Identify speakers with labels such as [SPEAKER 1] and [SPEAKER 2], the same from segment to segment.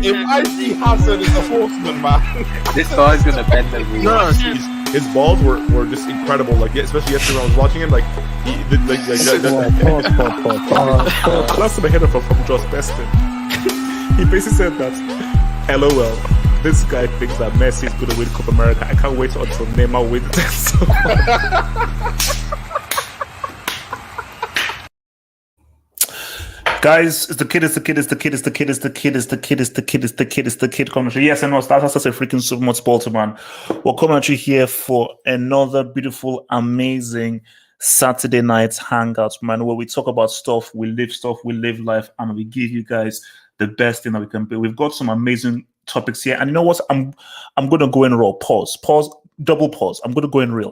[SPEAKER 1] If I see Hazard as a horseman, man.
[SPEAKER 2] This guy's gonna bend the rules.
[SPEAKER 1] No, his balls were just incredible. Like, especially yesterday when I was watching him, class of a header from Josh Beston. He basically said that, LOL, this guy thinks that Messi is going to win Copa America. I can't wait until Neymar wins it. Guys, it's the kid commentary. Yes, I know, that's a freaking super much sport, man. We're coming at you here for another beautiful, amazing Saturday night hangout, man, where we talk about stuff, we live life, and we give you guys the best thing that we can be. We've got some amazing topics here, and you know what? I'm gonna go in raw. Pause, double pause. I'm gonna go in real,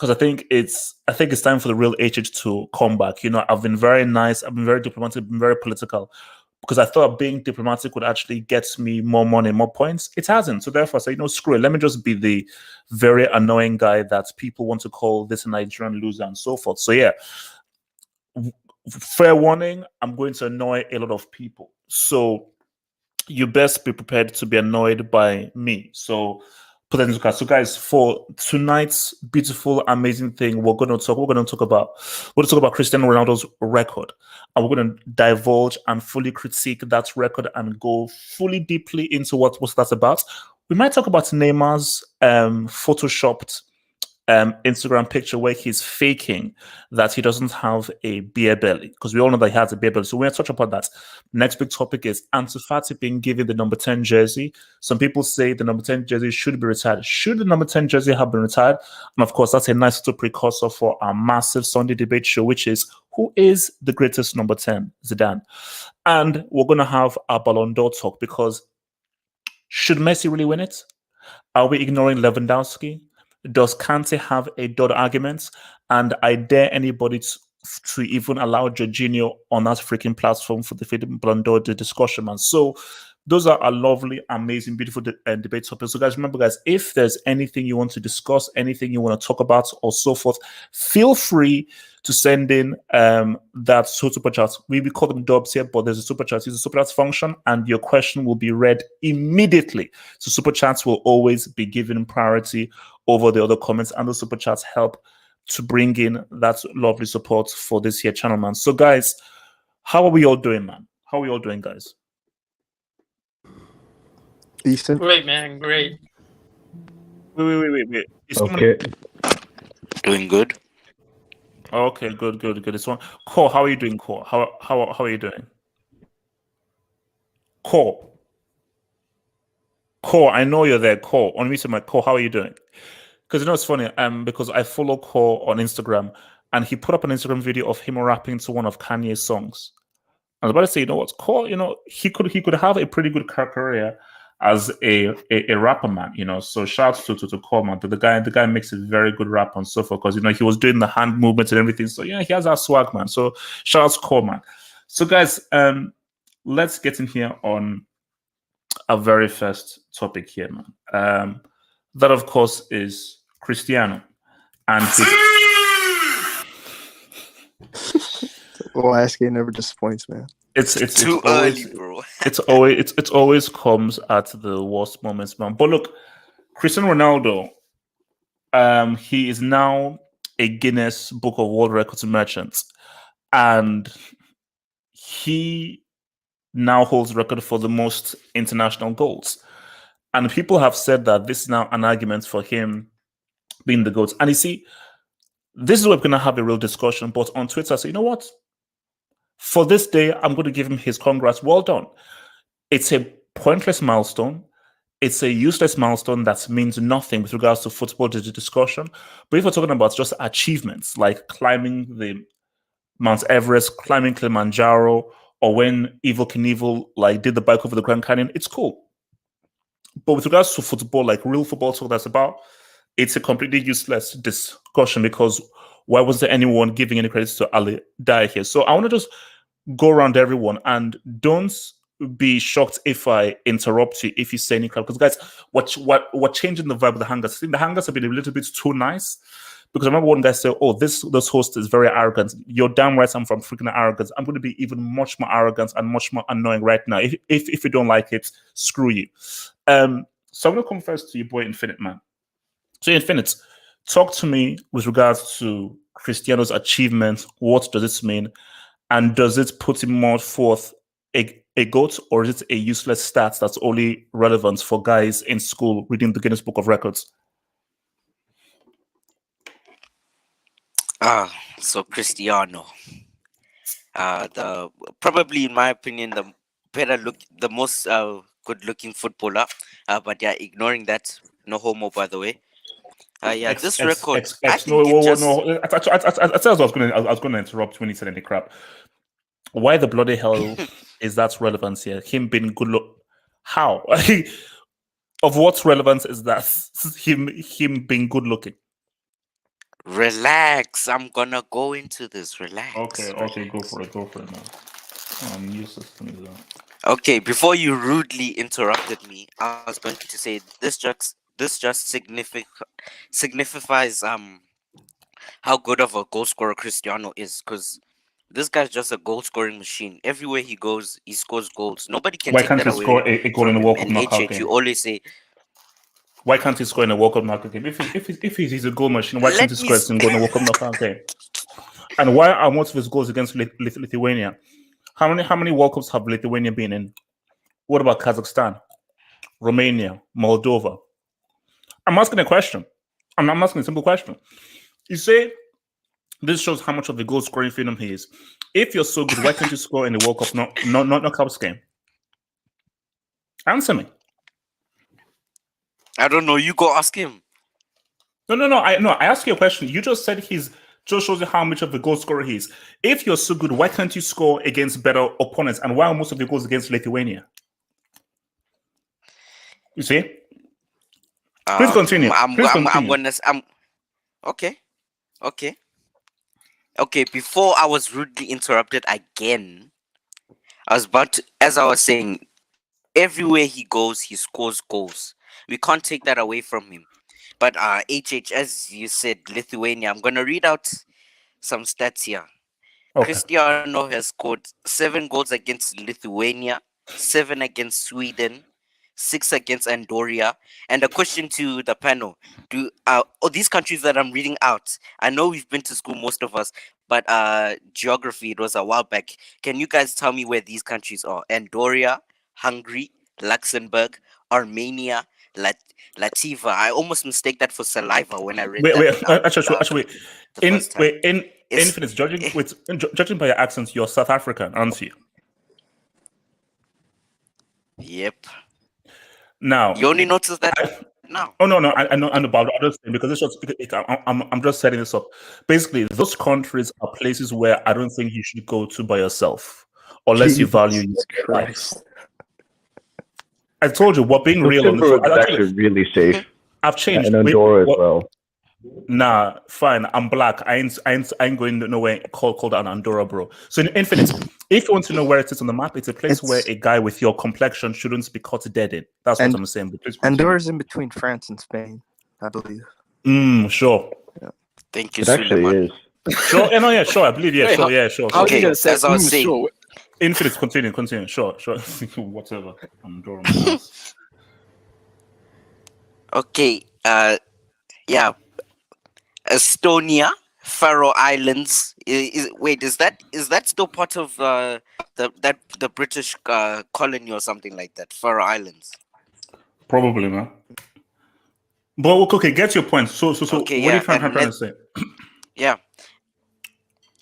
[SPEAKER 1] because I think it's time for the real HH to come back. You know, I've been very nice, I've been very diplomatic, I've been very political, because I thought being diplomatic would actually get me more money, more points. It hasn't. So therefore I say, screw it. Let me just be the very annoying guy that people want to call this a Nigerian loser and so forth. So yeah, fair warning, I'm going to annoy a lot of people. So you best be prepared to be annoyed by me. So put that into account. So guys, for tonight's beautiful, amazing thing, we're going to talk about Cristiano Ronaldo's record, and we're going to divulge and fully critique that record and go fully deeply into what that's about. We might talk about Neymar's photoshopped Instagram picture where he's faking that he doesn't have a beer belly, because we all know that he has a beer belly. So we're going to touch upon that. Next big topic is Ansu Fati being given the number 10 jersey. Some people say the number 10 jersey should be retired. Should the number 10 jersey have been retired? And of course, that's a nice little precursor for our massive Sunday debate show, which is, who is the greatest number 10? Zidane. And we're going to have our Ballon d'Or talk, because should Messi really win it? Are we ignoring Lewandowski? Does Kante have a dud argument? And I dare anybody to even allow Jorginho on that freaking platform for the Ballon d'Or discussion, man. So those are a lovely, amazing, beautiful debate topics. So guys, remember, guys, if there's anything you want to discuss, anything you want to talk about or so forth, feel free to send in that super chat. We call them dubs here, but there's a super chat. Use the super chat function and your question will be read immediately. So super chats will always be given priority over the other comments, and the super chats help to bring in that lovely support for this here channel, man. So guys, how are we all doing, man? How are we all doing, guys?
[SPEAKER 3] Decent.
[SPEAKER 4] Great, man. Great.
[SPEAKER 1] Wait.
[SPEAKER 3] Okay.
[SPEAKER 2] Doing good.
[SPEAKER 1] Okay, good. This one. Cole, how are you doing, Cole? How are you doing? Cole, I know you're there. Cole, on me to my Cole, how are you doing? Because it's funny, because I follow Cole on Instagram, and he put up an Instagram video of him rapping to one of Kanye's songs. I was about to say, you know what, Cole, he could have a pretty good career as a rapper, man. So shout out to Cole, man. The guy makes a very good rap and so forth, because he was doing the hand movements and everything. So yeah, he has that swag, man. So shout out to Cole, man. So guys, let's get in here on our very first topic here, man. That of course is Cristiano and
[SPEAKER 3] last game never disappoints, man.
[SPEAKER 2] It's too early, bro.
[SPEAKER 1] It's always comes at the worst moments, man. But look, Cristiano Ronaldo, he is now a Guinness Book of World Records merchant, and he now holds the record for the most international goals. And people have said that this is now an argument for him being the GOAT. And you see, this is where we're going to have a real discussion. But on Twitter, I say, you know what? For this day, I'm going to give him his congrats. Well done. It's a pointless milestone. It's a useless milestone that means nothing with regards to football discussion. But if we're talking about just achievements, like climbing the Mount Everest, climbing Kilimanjaro, or when Evel Knievel did the bike over the Grand Canyon, it's cool. But with regards to football, like real football talk that's about, it's a completely useless discussion, because why was there anyone giving any credits to Ali Dyer here? So I want to just go around everyone, and don't be shocked if I interrupt you if you say any crap. Because guys, what changing the vibe of the hangers? I think the hangers have been a little bit too nice, Because I remember one guy said, "Oh, this host is very arrogant." You're damn right. I'm from freaking arrogance. I'm going to be even much more arrogant and much more annoying right now. If you don't like it, screw you. So I'm going to come first to you, boy, Infinite Man. So Infinite, talk to me with regards to Cristiano's achievement. What does this mean, and does it put him more forth a GOAT, or is it a useless stat that's only relevant for guys in school reading the Guinness Book of Records?
[SPEAKER 2] So Cristiano, the probably in my opinion the most good-looking footballer. But yeah, ignoring that, no homo by the way. This record, I think it just.
[SPEAKER 1] No. I was going to interrupt when he said any crap. Why the bloody hell is that relevance here? Him being good look. How? Of what relevance is that? Him being good looking.
[SPEAKER 2] Relax. I'm gonna go into this. Relax.
[SPEAKER 1] Okay, go for it now. New system is
[SPEAKER 2] Okay, before you rudely interrupted me, I was going to say this just signifies how good of a goal scorer Cristiano is, because this guy's just a goal scoring machine. Everywhere he goes, he scores goals. Nobody can
[SPEAKER 1] Why
[SPEAKER 2] take
[SPEAKER 1] can't
[SPEAKER 2] that
[SPEAKER 1] he
[SPEAKER 2] away
[SPEAKER 1] score a goal in
[SPEAKER 2] from
[SPEAKER 1] the
[SPEAKER 2] him.
[SPEAKER 1] World Cup
[SPEAKER 2] And
[SPEAKER 1] knockout
[SPEAKER 2] HH,
[SPEAKER 1] game?
[SPEAKER 2] you always say,
[SPEAKER 1] why can't he score in a World Cup knockout game? If he's a goal machine, why can't he score in a World Cup knockout game? And why are most of his goals against Lithuania? How many World Cups have Lithuania been in? What about Kazakhstan, Romania, Moldova? I'm asking a question. I'm asking a simple question. You say this shows how much of the goal scoring freedom he is. If you're so good, why can't you score in the World Cup knockouts game? Answer me.
[SPEAKER 2] I don't know. You go ask him.
[SPEAKER 1] No. I asked you a question. You just said he's just shows you how much of the goal scorer he is. If you're so good, why can't you score against better opponents? And why are most of the goals against Lithuania? You see? Please continue.
[SPEAKER 2] Okay. Before I was rudely interrupted again, as I was saying, everywhere he goes, he scores goals. We can't take that away from him. But HH, as you said, Lithuania. I'm gonna read out some stats here.
[SPEAKER 1] Okay.
[SPEAKER 2] Cristiano has scored 7 goals against Lithuania, 7 against Sweden, 6 against Andorra. And a question to the panel: these countries that I'm reading out? I know we've been to school, most of us, but geography, it was a while back. Can you guys tell me where these countries are? Andorra, Hungary, Luxembourg, Armenia, Lativa. I almost mistake that for saliva when I read
[SPEAKER 1] Actually, Infinite, judging by your accent, you're South African, aren't you?
[SPEAKER 2] Yep.
[SPEAKER 1] Now,
[SPEAKER 2] you only noticed that now.
[SPEAKER 1] Oh no, I know about other things because it's just I'm just setting this up. Basically, those countries are places where I don't think you should go to by yourself unless you value your life. I told you, we're being real on the show.
[SPEAKER 4] It's actually really safe.
[SPEAKER 1] I've changed.
[SPEAKER 4] And Andorra as well.
[SPEAKER 1] Nah, fine. I'm black. I ain't going nowhere called an Andorra, bro. So in Infinite, if you want to know where it is on the map, it's a place where a guy with your complexion shouldn't be caught dead in. That's what I'm saying.
[SPEAKER 3] Andorra's in between France and Spain, I believe.
[SPEAKER 1] Sure.
[SPEAKER 3] Yeah.
[SPEAKER 2] Thank you.
[SPEAKER 4] It actually is.
[SPEAKER 1] Sure. No, yeah, sure. I believe. Yeah, sure.
[SPEAKER 2] Okay, as I was saying.
[SPEAKER 5] Sure.
[SPEAKER 1] Infinite, continue. Sure. Whatever. Andorra.
[SPEAKER 2] Okay. Yeah. Estonia, Faroe Islands. Is that still part of the British colony or something like that? Faroe Islands.
[SPEAKER 1] Probably, man. But okay, get your point. So
[SPEAKER 2] Okay,
[SPEAKER 1] what are you trying to say?
[SPEAKER 2] Yeah.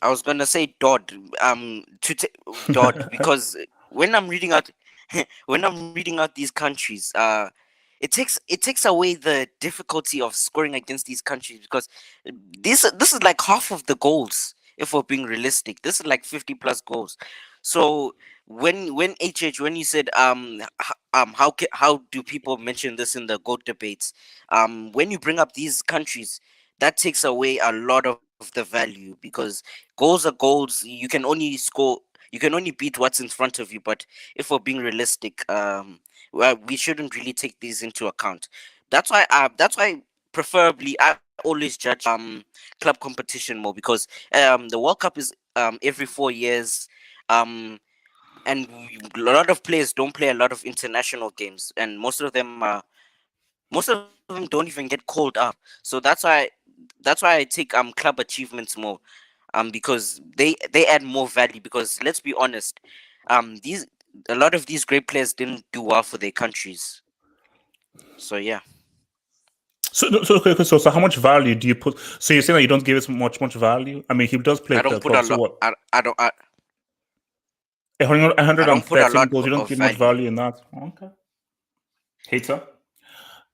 [SPEAKER 2] I was gonna say Dodd. Dodd because when I'm reading out these countries, it takes away the difficulty of scoring against these countries, because this is like half of the goals. If we're being realistic, this is like 50 plus goals. So when you said how do people mention this in the GOAT debates? When you bring up these countries, that takes away a lot of the value, because goals are goals. You can only beat what's in front of you. But if we're being realistic, well, we shouldn't really take these into account. That's why preferably always judge club competition more because the World Cup is every 4 years, and a lot of players don't play a lot of international games, and most of them don't even get called up. So that's why I take club achievements more, because they add more value. Because let's be honest, these a lot of these great players didn't do well for their countries. So yeah.
[SPEAKER 1] Okay, so how much value do you put? So you're saying that you don't give it much value? I mean, he does play
[SPEAKER 2] I
[SPEAKER 1] for
[SPEAKER 2] don't
[SPEAKER 1] the
[SPEAKER 2] put a
[SPEAKER 1] club. So
[SPEAKER 2] lot.
[SPEAKER 1] what?
[SPEAKER 2] I don't. I
[SPEAKER 1] 113
[SPEAKER 2] don't put a lot
[SPEAKER 1] goals. You don't
[SPEAKER 2] of
[SPEAKER 1] give much
[SPEAKER 2] value.
[SPEAKER 1] value in that. Okay. Hater.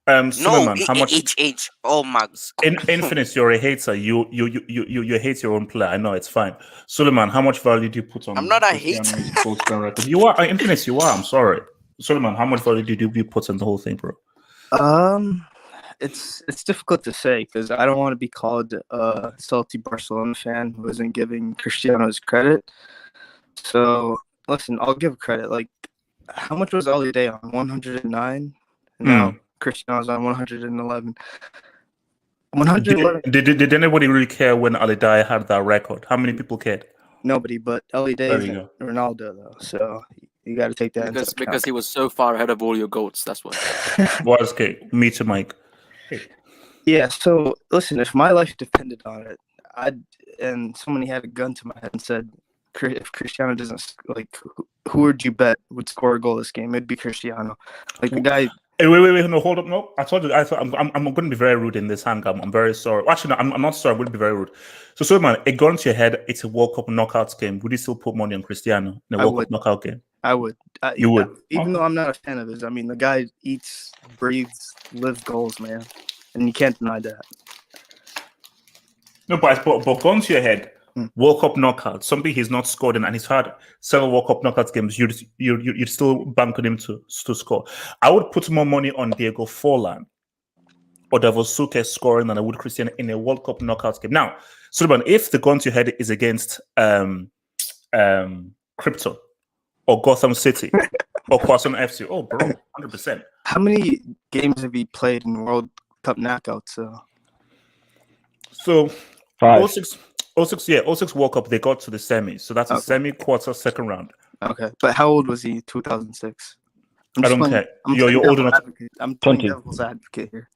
[SPEAKER 2] No,
[SPEAKER 1] Suleiman, how much?
[SPEAKER 2] H. Oh my.
[SPEAKER 1] Infinite, you're a hater. You hate your own player. I know, it's fine. Suleiman, how much value do you put on
[SPEAKER 2] I'm not a
[SPEAKER 1] Cristiano's
[SPEAKER 2] hater.
[SPEAKER 1] goal scoring record? You are Infinite. You are. I'm sorry, Suleiman. How much value do you put on the whole thing, bro?
[SPEAKER 3] It's difficult to say because I don't want to be called a salty Barcelona fan who isn't giving Cristiano his credit. So listen, I'll give credit. Like, how much was Ali Day on? 109. Now Cristiano's on 111. 111.
[SPEAKER 1] Did anybody really care when Alidai had that record? How many people cared?
[SPEAKER 3] Nobody, but Ali Day
[SPEAKER 1] There
[SPEAKER 3] is
[SPEAKER 1] you go.
[SPEAKER 3] Ronaldo though. So you got to take that into account.
[SPEAKER 5] Because he was so far ahead of all your goats. That's why.
[SPEAKER 1] Was okay. Me to Mike.
[SPEAKER 3] Yeah. So listen, if my life depended on it, and somebody had a gun to my head and said, if Cristiano doesn't, like, who would you bet would score a goal this game? It'd be Cristiano. Like, the guy.
[SPEAKER 1] Hey, wait, no, hold up, no. I thought I'm going to be very rude in this hangout. I'm very sorry. Actually, no, I'm not sorry. I'm going to be very rude. So, man, a gun to your head. It's a World Cup knockout game. Would you still put money on Cristiano in a World Cup knockout game?
[SPEAKER 3] I would.
[SPEAKER 1] You would,
[SPEAKER 3] even though I'm not a fan of his. I mean, the guy eats, breathes, lives goals, man, and you can't deny that.
[SPEAKER 1] No, but gun to your head. World Cup knockout, something he's not scored in, and he's had several World Cup knockout games. You'd still bank on him to score. I would put more money on Diego Forlan or Davosuke scoring than I would Cristiano in a World Cup knockout game. Now, Sullivan, if the gun to your head is against Crypto or Gotham City or Quasson FC, oh, bro, 100%.
[SPEAKER 3] How many games have you played in World Cup knockouts?
[SPEAKER 1] So
[SPEAKER 4] 5.
[SPEAKER 1] 06 World Cup, they got to the semi. So that's a semi-quarter, second round.
[SPEAKER 3] Okay. But how old was he 2006?
[SPEAKER 1] I don't care. You're old enough.
[SPEAKER 3] I'm playing
[SPEAKER 4] 20.
[SPEAKER 3] devil's advocate here.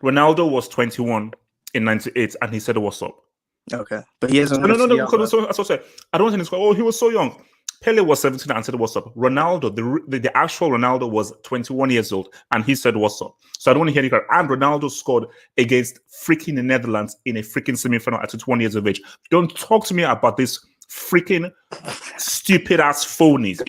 [SPEAKER 1] Ronaldo was 21 in 98, and he said, what's up?
[SPEAKER 3] Okay. But he hasn't...
[SPEAKER 1] No. I don't think it's... Oh, he was so young. Pele was 17 and said, what's up? Ronaldo, the actual Ronaldo was 21 years old, and he said, what's up? So I don't want to hear anything. And Ronaldo scored against freaking the Netherlands in a freaking semi-final at 21 years of age. Don't talk to me about this freaking stupid-ass phonies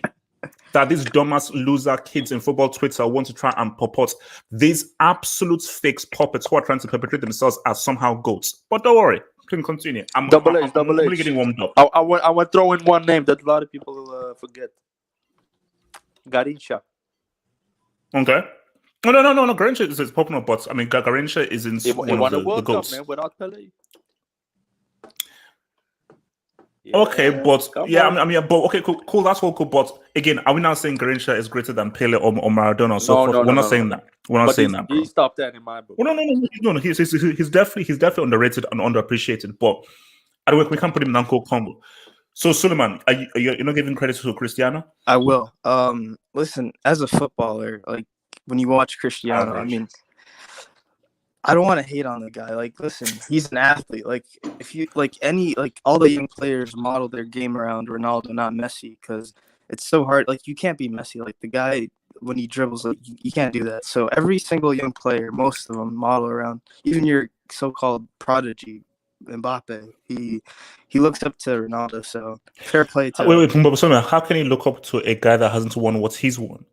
[SPEAKER 1] that these dumbass loser kids in football Twitter want to try and purport. These absolute fakes puppets who are trying to perpetrate themselves as somehow goats. But don't worry. Can continue. I'm really getting warmed up.
[SPEAKER 5] I want to throw in one name that a lot of people forget. Garrincha.
[SPEAKER 1] Okay. No. Garrincha is popping up, but I mean, Garrincha is in one of the goals.
[SPEAKER 5] Man, without Pele.
[SPEAKER 1] Yeah, okay, but but okay, cool. That's all cool. But again, are we now saying Garrincha is greater than Pele or Maradona? So we're not saying that. We're not saying that. Bro.
[SPEAKER 5] He's top 10 in my book.
[SPEAKER 1] Well, no. He's definitely underrated and underappreciated. But I don't. We can't put him in uncle combo. So Suleiman, you're not giving credit to Cristiano?
[SPEAKER 3] I will. Listen, as a footballer, like when you watch Cristiano, I mean, I don't want to hate on the guy. Like, listen, he's an athlete. Like, if you all the young players model their game around Ronaldo, not Messi, because it's so hard. Like, you can't be Messi. Like, the guy when he dribbles, like you can't do that. So every single young player, most of them model around. Even your so-called prodigy, Mbappe, he looks up to Ronaldo. So fair play to.
[SPEAKER 1] Wait, but how can he look up to a guy that hasn't won what he's won?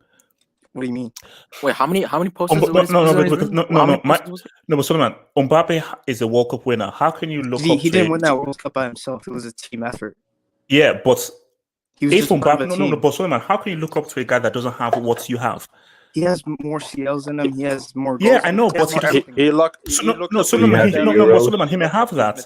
[SPEAKER 3] What do you mean?
[SPEAKER 5] Wait, how many posters?
[SPEAKER 1] But Solomon, Mbappe is a World Cup winner. How can you look up?
[SPEAKER 3] He didn't win that World Cup by himself. It was a team effort.
[SPEAKER 1] Yeah, but
[SPEAKER 3] if
[SPEAKER 1] Mbappe, but Solomon, how can you look up to a guy that doesn't have what you have?
[SPEAKER 3] He has more CLs than him. He has more goals.
[SPEAKER 1] Yeah, I know, but Solomon, he may have that,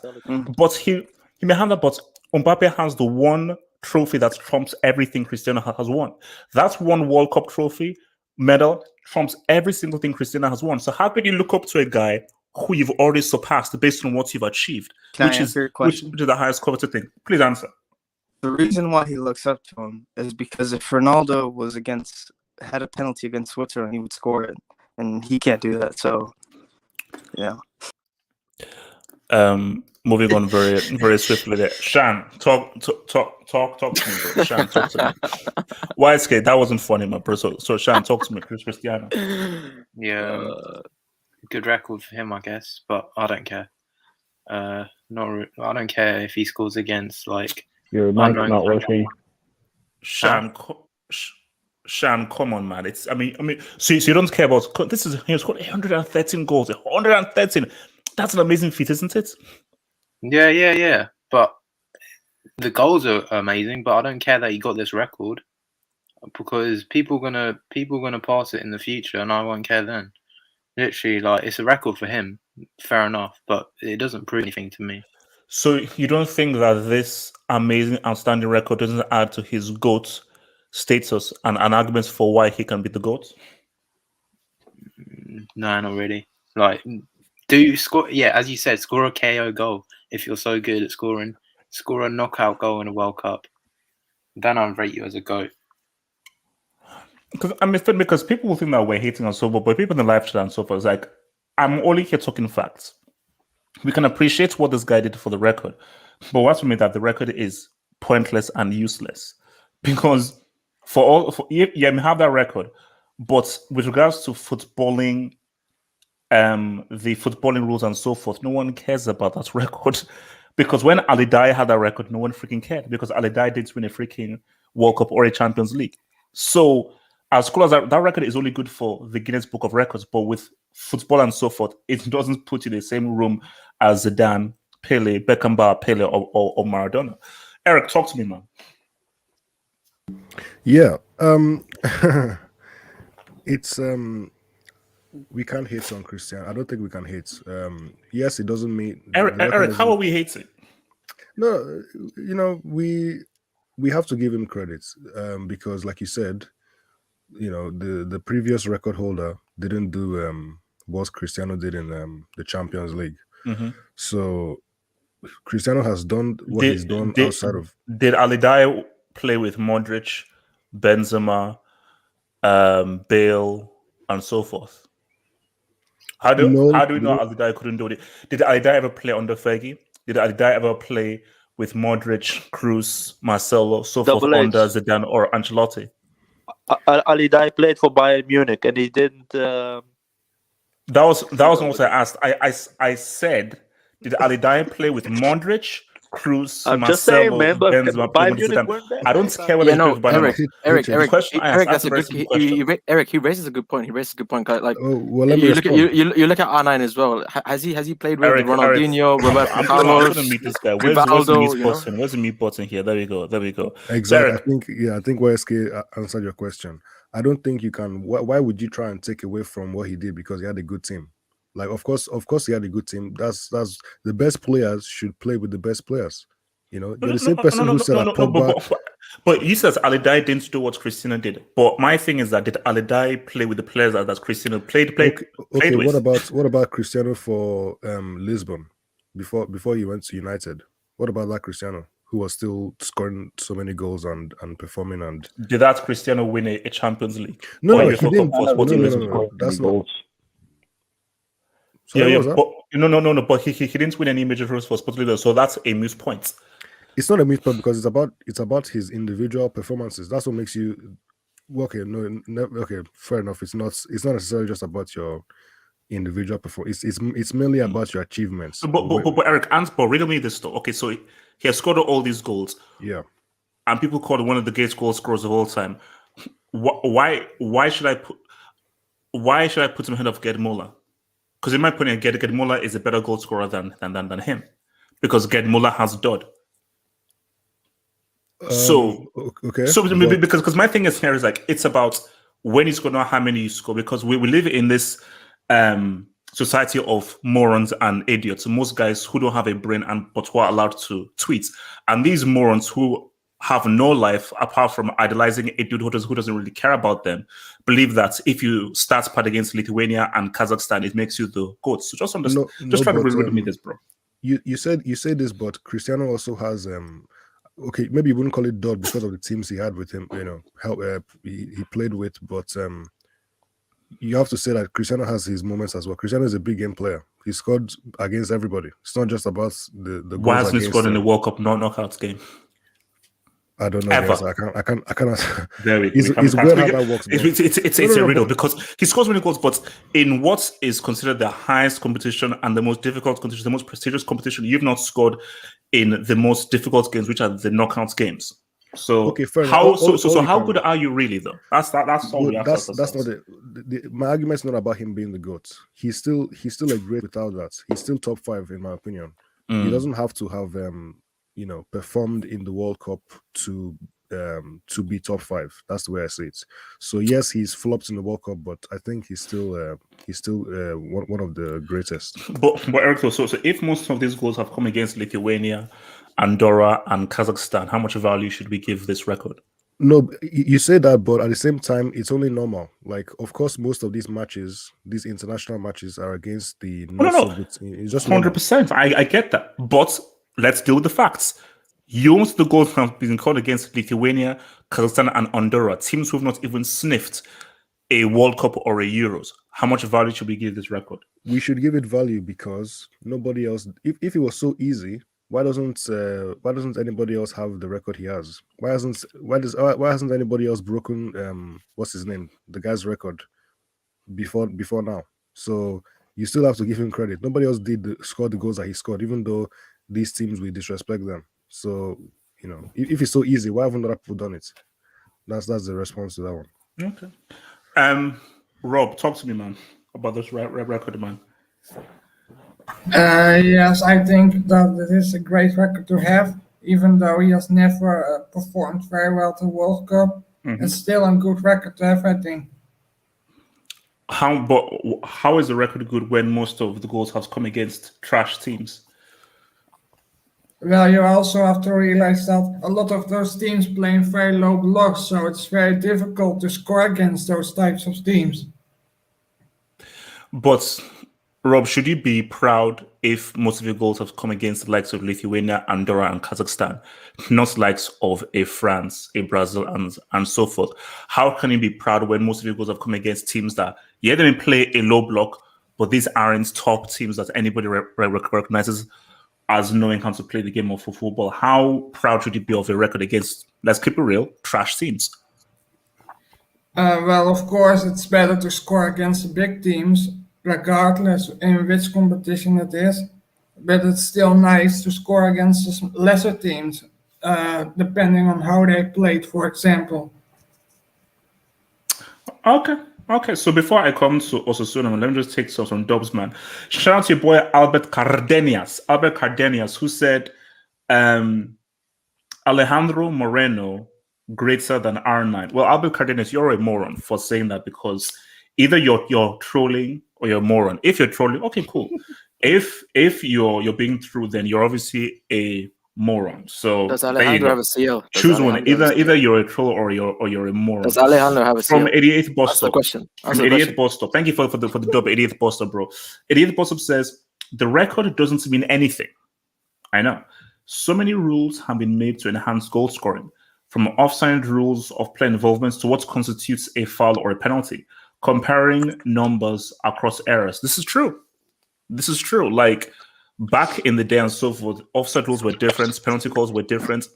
[SPEAKER 1] but he may have that, but Mbappe has the one trophy that trumps everything Cristiano has won. That's one World Cup trophy. Medal trumps every single thing Cristiano has won. So how could you look up to a guy who you've already surpassed based on what you've achieved,
[SPEAKER 3] Can
[SPEAKER 1] which
[SPEAKER 3] I
[SPEAKER 1] is
[SPEAKER 3] answer your question?
[SPEAKER 1] which is the highest coveted thing. Please answer.
[SPEAKER 3] The reason why he looks up to him is because if Ronaldo had a penalty against Switzerland, he would score it, and he can't do that. So, yeah.
[SPEAKER 1] Moving on very very swiftly there. Shan, talk to me, bro. Shan, talk to me. YSK, that wasn't funny, my bro. So Shan, talk to me, Cristiano.
[SPEAKER 6] Yeah, good record for him, I guess, but I don't care. I don't care if he scores against like.
[SPEAKER 4] Your mic's not working.
[SPEAKER 1] Shan, Shan, come on, man. I mean, so you don't care about this? He scored 113 goals. 113. That's an amazing feat, isn't it?
[SPEAKER 6] Yeah. But the goals are amazing. But I don't care that he got this record because people gonna pass it in the future, and I won't care then. Literally, like it's a record for him. Fair enough, but it doesn't prove anything to me.
[SPEAKER 1] So you don't think that this amazing, outstanding record doesn't add to his GOAT status and an argument for why he can be the GOAT?
[SPEAKER 6] No, not really. Like, do you score? Yeah, as you said, score a KO goal if you're so good at scoring. Score a knockout goal in a World Cup. Then I'll rate you as a GOAT.
[SPEAKER 1] Because people will think that we're hating on Sobo, but people in the live chat and so forth, it's like, I'm only here talking facts. We can appreciate what this guy did for the record, but what's for me that the record is pointless and useless because we have that record, but with regards to footballing, the footballing rules and so forth, no one cares about that record because when Ali Dai had that record, no one freaking cared because Ali Dai didn't win a freaking World Cup or a Champions League. So as cool as that record is only good for the Guinness Book of Records, but with football and so forth, it doesn't put you in the same room as Zidane, Pele, Beckenbauer, Pele, or Maradona. Eric, talk to me, man.
[SPEAKER 7] Yeah, it's we can't hate on Cristiano. I don't think we can hate. Yes, it doesn't mean
[SPEAKER 1] Eric, how are we hating?
[SPEAKER 7] No, we have to give him credit because, like you said, the previous record holder didn't do what Cristiano did in the Champions League.
[SPEAKER 1] Mm-hmm.
[SPEAKER 7] So Cristiano has done what he's done outside of.
[SPEAKER 1] Did Ali Dai play with Modric, Benzema, Bale, and so forth? How do we know Ali Dai couldn't do it? Did Ali Dai ever play under Fergie? Did Ali Dai ever play with Modric, Cruz, Marcelo, so forth under Zidane or Ancelotti?
[SPEAKER 5] Ali Dai played for Bayern Munich, and he didn't.
[SPEAKER 1] That was what I asked. I said, did Ali Dai play with Modric, Cruz,
[SPEAKER 5] I'm
[SPEAKER 1] Marcelo,
[SPEAKER 5] just saying, man, but
[SPEAKER 1] Benzema,
[SPEAKER 5] Bayern Munich weren't there.
[SPEAKER 1] I don't care whether he plays with Bayern.
[SPEAKER 5] Eric,
[SPEAKER 1] that's a good question.
[SPEAKER 5] Eric, he raises a good point. Like,
[SPEAKER 7] let me
[SPEAKER 5] you look at R9 as well. Has he played with Ronaldinho, Roberto Carlos?
[SPEAKER 1] I'm gonna meet this guy. Where's the mute button here? There we go.
[SPEAKER 7] Exactly. I think YSK answered your question. I don't think you can. Why would you try and take away from what he did because he had a good team? Like, of course, he had a good team. That's the best players should play with the best players. You're the same person who said Pogba.
[SPEAKER 1] But he says Ali Dai didn't do what Cristiano did. But my thing is that did Ali Dai play with the players that Cristiano played with?
[SPEAKER 7] What about Cristiano for Lisbon before he went to United? What about that Cristiano who was still scoring so many goals and performing? And
[SPEAKER 1] did that Cristiano win a Champions League?
[SPEAKER 7] No, he didn't. No, that's not.
[SPEAKER 1] But he didn't win any major trophies for Sporting League, so that's a moot point.
[SPEAKER 7] It's not a moot point because it's about his individual performances. That's what makes you fair enough. It's not necessarily just about your individual performance. It's mainly about your achievements.
[SPEAKER 1] But Eric, riddle me this though. Okay, so he has scored all these goals.
[SPEAKER 7] Yeah,
[SPEAKER 1] and people call him one of the greatest goal scorers of all time. Why should I put him ahead of Gerd Müller? Because in my opinion, Gerd Müller is a better goal scorer than him, because Gerd Müller has dud. Because my thing is here is like it's about when you score, not how many you score. Because we live in this society of morons and idiots. Most guys who don't have a brain but who are allowed to tweet, and these morons who have no life apart from idolizing a dude who doesn't really care about them, believe that if you start part against Lithuania and Kazakhstan, it makes you the GOAT. So just understand. Just try to read me this, bro.
[SPEAKER 7] You said this, but Cristiano also has okay, maybe you wouldn't call it dud because of the teams he had with him, he played with, but you have to say that Cristiano has his moments as well. Cristiano is a big game player. He scored against everybody. It's not just about the goals.
[SPEAKER 1] Why hasn't he scored in the World Cup knockouts game?
[SPEAKER 7] I don't know.
[SPEAKER 1] Ever.
[SPEAKER 7] I can't.
[SPEAKER 1] Very.
[SPEAKER 7] It's weird how that works.
[SPEAKER 1] It's a riddle because he scores many goals, but in what is considered the highest competition and the most difficult competition, the most prestigious competition, you've not scored in the most difficult games, which are the knockouts games. So
[SPEAKER 7] okay, fair
[SPEAKER 1] how
[SPEAKER 7] enough.
[SPEAKER 1] so how good are you really though? That's all we have to
[SPEAKER 7] that's not it. My argument's not about him being the GOAT. He's still a great without that. He's still top 5 in my opinion. He doesn't have to have performed in the World Cup to be top 5. That's the way I see it. So yes, he's flopped in the World Cup, but I think he's still one of the greatest.
[SPEAKER 1] But Eric, so if most of these goals have come against Lithuania, Andorra, and Kazakhstan, how much value should we give this record?
[SPEAKER 7] No, you say that, but at the same time, it's only normal. Like, of course, most of these matches, these international matches, are against the It's just
[SPEAKER 1] 100%. I get that, but let's deal with the facts. Most of the goals have been called against Lithuania, Kazakhstan, and Andorra, teams who have not even sniffed a World Cup or a Euros. How much value should we give this record?
[SPEAKER 7] We should give it value because nobody else. If it was so easy, why doesn't anybody else have the record he has? Why hasn't anybody else broken what's his name, the guy's record before now? So you still have to give him credit. Nobody else score the goals that he scored, even though these teams will disrespect them. So if it's so easy, why haven't other people done it? That's the response to that one.
[SPEAKER 1] Okay. Rob, talk to me, man, about this record, man.
[SPEAKER 8] Yes, I think that it is a great record to have, even though he has never performed very well at the World Cup. It's still a good record to have, I think.
[SPEAKER 1] How is the record good when most of the goals have come against trash teams?
[SPEAKER 8] Well, you also have to realize that a lot of those teams play in very low blocks, so it's very difficult to score against those types of teams.
[SPEAKER 1] But Rob, should you be proud if most of your goals have come against the likes of Lithuania, Andorra, and Kazakhstan, not the likes of a France, a Brazil, and so forth? How can you be proud when most of your goals have come against teams that, they may play a low block, but these aren't top teams that anybody recognizes as knowing how to play the game of football? How proud should you be of a record against, let's keep it real, trash teams?
[SPEAKER 8] Well, of course, it's better to score against the big teams, regardless in which competition it is, but it's still nice to score against the lesser teams, depending on how they played, for example.
[SPEAKER 1] Okay. So before I come to Osasuna, let me just take some dubs, man. Shout out to your boy Albert Cardenas, who said Alejandro Moreno greater than R9. Well, Albert Cardenas, you're a moron for saying that, because either you're trolling or you're a moron. If you're trolling, okay, cool. If you're being true, then you're obviously a moron. So
[SPEAKER 5] does Alejandro have a seal?
[SPEAKER 1] Choose one. Either you're a troll or you're a moron.
[SPEAKER 5] Does Alejandro have a seal?
[SPEAKER 1] From 88th Bus Stop.
[SPEAKER 5] That's the question.
[SPEAKER 1] From 88th Bus Stop. Thank you for the dub, 88th Bus Stop, bro. 88th Bus Stop says the record doesn't mean anything. I know. So many rules have been made to enhance goal scoring, from offside rules of player involvement to what constitutes a foul or a penalty, comparing numbers across errors. This is true. Like, back in the day and so forth, offside rules were different, penalty calls were different,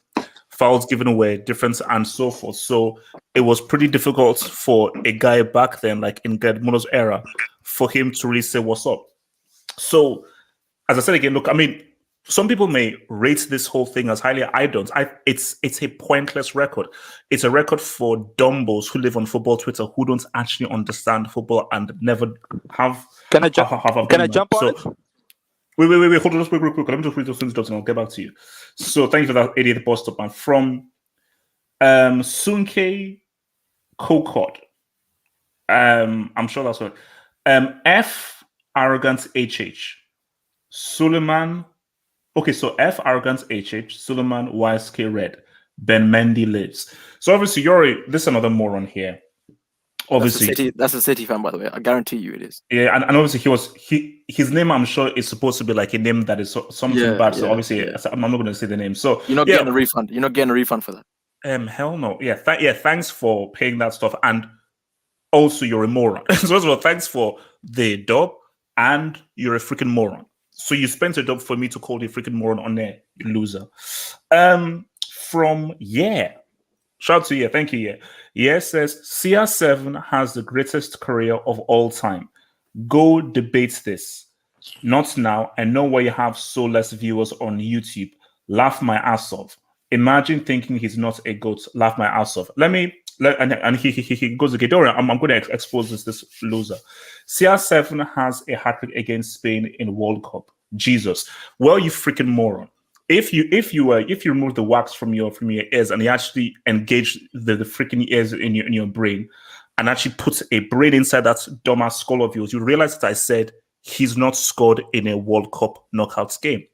[SPEAKER 1] fouls given away different, and so forth. So it was pretty difficult for a guy back then, like in Gedmono's era, for him to really say what's up. So, as I said again, look, I mean, some people may rate this whole thing as highly. I don't. It's a pointless record. It's a record for dumbos who live on football Twitter who don't actually understand football and never have.
[SPEAKER 9] Can I jump on it?
[SPEAKER 1] Wait. Hold on, just real quick. Let me just read those things and I'll get back to you. So thank you for that 88th Bus Stop, man. From Sunke Kokot. I'm sure that's what. F Arrogant HH. Suleiman. Okay, so F Arrogant HH, Suleiman YSK Red. Ben Mendy lives. So obviously, this is another moron here. Obviously,
[SPEAKER 5] that's a City fan, by the way. I guarantee you it is.
[SPEAKER 1] Yeah, and obviously his name, I'm sure, is supposed to be like a name that is something bad. So obviously, I'm not going to say the name. So
[SPEAKER 5] you're not getting a refund. You're not getting a refund for that.
[SPEAKER 1] Hell no. Yeah, thanks for paying that stuff, and also you're a moron. So first of all, thanks for the dub, and you're a freaking moron. So you spent a dub for me to call you a freaking moron on there, you loser. Shout out to thank you. Says CR7 has the greatest career of all time. Go debate this. Not now. I know why you have so less viewers on YouTube. Laugh my ass off. Imagine thinking he's not a GOAT. Laugh my ass off. And he goes again. Don't worry, I'm going to expose this loser. CR7 has a hat-trick against Spain in World Cup. Jesus. Well, you freaking moron. If you remove the wax from your ears and you actually engage the freaking ears in your brain and actually put a brain inside that dumbass skull of yours, you realize that I said he's not scored in a World Cup knockouts game.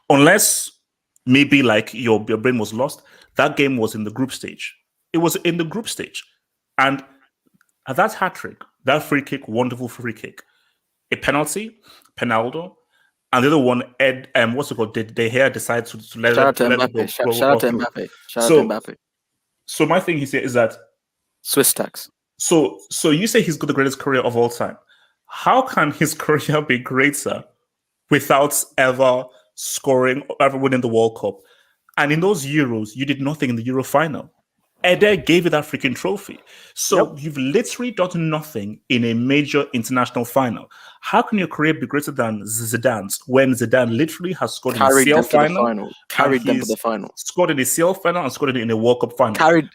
[SPEAKER 1] Unless maybe like your brain was lost, that game was in the group stage. It was in the group stage. And that hat-trick, that free kick, wonderful free kick, a penalty, Penaldo, and the other one, Ed, what's it called? Did De Gea decide to let
[SPEAKER 5] Shout out to Mbappe. Shout out to Mbappe. Shout out to Mbappe.
[SPEAKER 1] So my thing here is that
[SPEAKER 5] Swiss tax.
[SPEAKER 1] So you say he's got the greatest career of all time. How can his career be greater without ever scoring, ever winning the World Cup? And in those Euros, you did nothing in the Euro final. Eder gave you that freaking trophy. So you've literally done nothing in a major international final. How can your career be greater than Zidane's when Zidane literally has scored in the CL final?
[SPEAKER 5] Carried them to the final.
[SPEAKER 1] Scored in the CL final and scored in the World Cup final.
[SPEAKER 5] Carried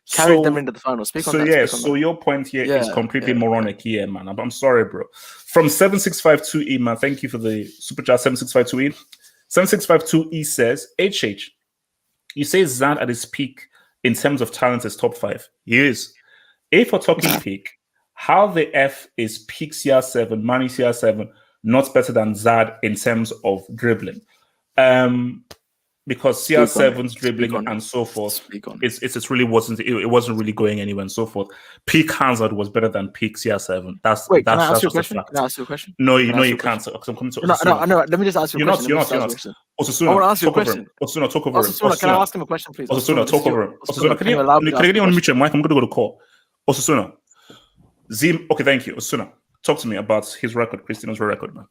[SPEAKER 5] them into the final.
[SPEAKER 1] So your point here is completely moronic here, man. I'm sorry, bro. From 7652E, man, thank you for the super chat, 7652E. 7652E says, HH, you say Zan at his peak in terms of talent is top 5. He is. If we're talking peak, how the F is peak CR7, Mani CR7, not better than Zad in terms of dribbling? Because CR7's dribbling and so forth, it really wasn't. It wasn't really going anywhere and so forth. Peak Hazard was better than peak CR7.
[SPEAKER 5] Can I ask you a question?
[SPEAKER 1] No, you can't. I'm coming to.
[SPEAKER 5] No. Let me just ask you a question.
[SPEAKER 1] You're not. Osasuna,
[SPEAKER 5] I want to ask you a question.
[SPEAKER 1] Osasuna, talk over him.
[SPEAKER 5] Osasuna, can I ask him a question, please?
[SPEAKER 1] Osasuna, talk over him. Osasuna, can you unmute your mic? I'm going to go to call. Osasuna. Zim. Okay, thank you. Osasuna, talk to me about his record, Cristiano's record, man.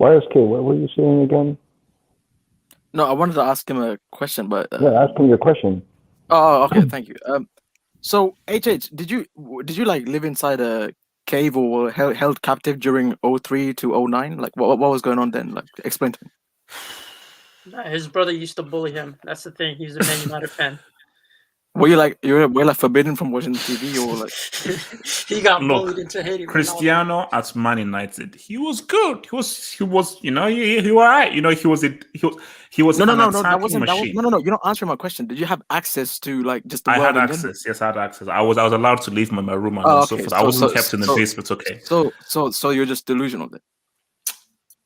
[SPEAKER 4] YSK, what were you saying again?
[SPEAKER 5] No, I wanted to ask him a question, but
[SPEAKER 4] ask him your question.
[SPEAKER 5] Oh, okay, thank you. So HH, did you like live inside a cave or were held captive during 03 to 09? Like, what was going on then? Like, explain to me.
[SPEAKER 10] His brother used to bully him. That's the thing. He's a Man United fan.
[SPEAKER 5] Were you like forbidden from watching TV or like?
[SPEAKER 10] He got bullied into hating
[SPEAKER 1] Cristiano at Man United. He was good. He was. You was alright. You know, he was. No.
[SPEAKER 5] That wasn't. No. You're not answering my question. Did you have access to like just the world?
[SPEAKER 1] I had access. Yes, I had access. I was allowed to leave my room and so forth. I wasn't kept in the basement. Okay.
[SPEAKER 5] So you're just delusional then.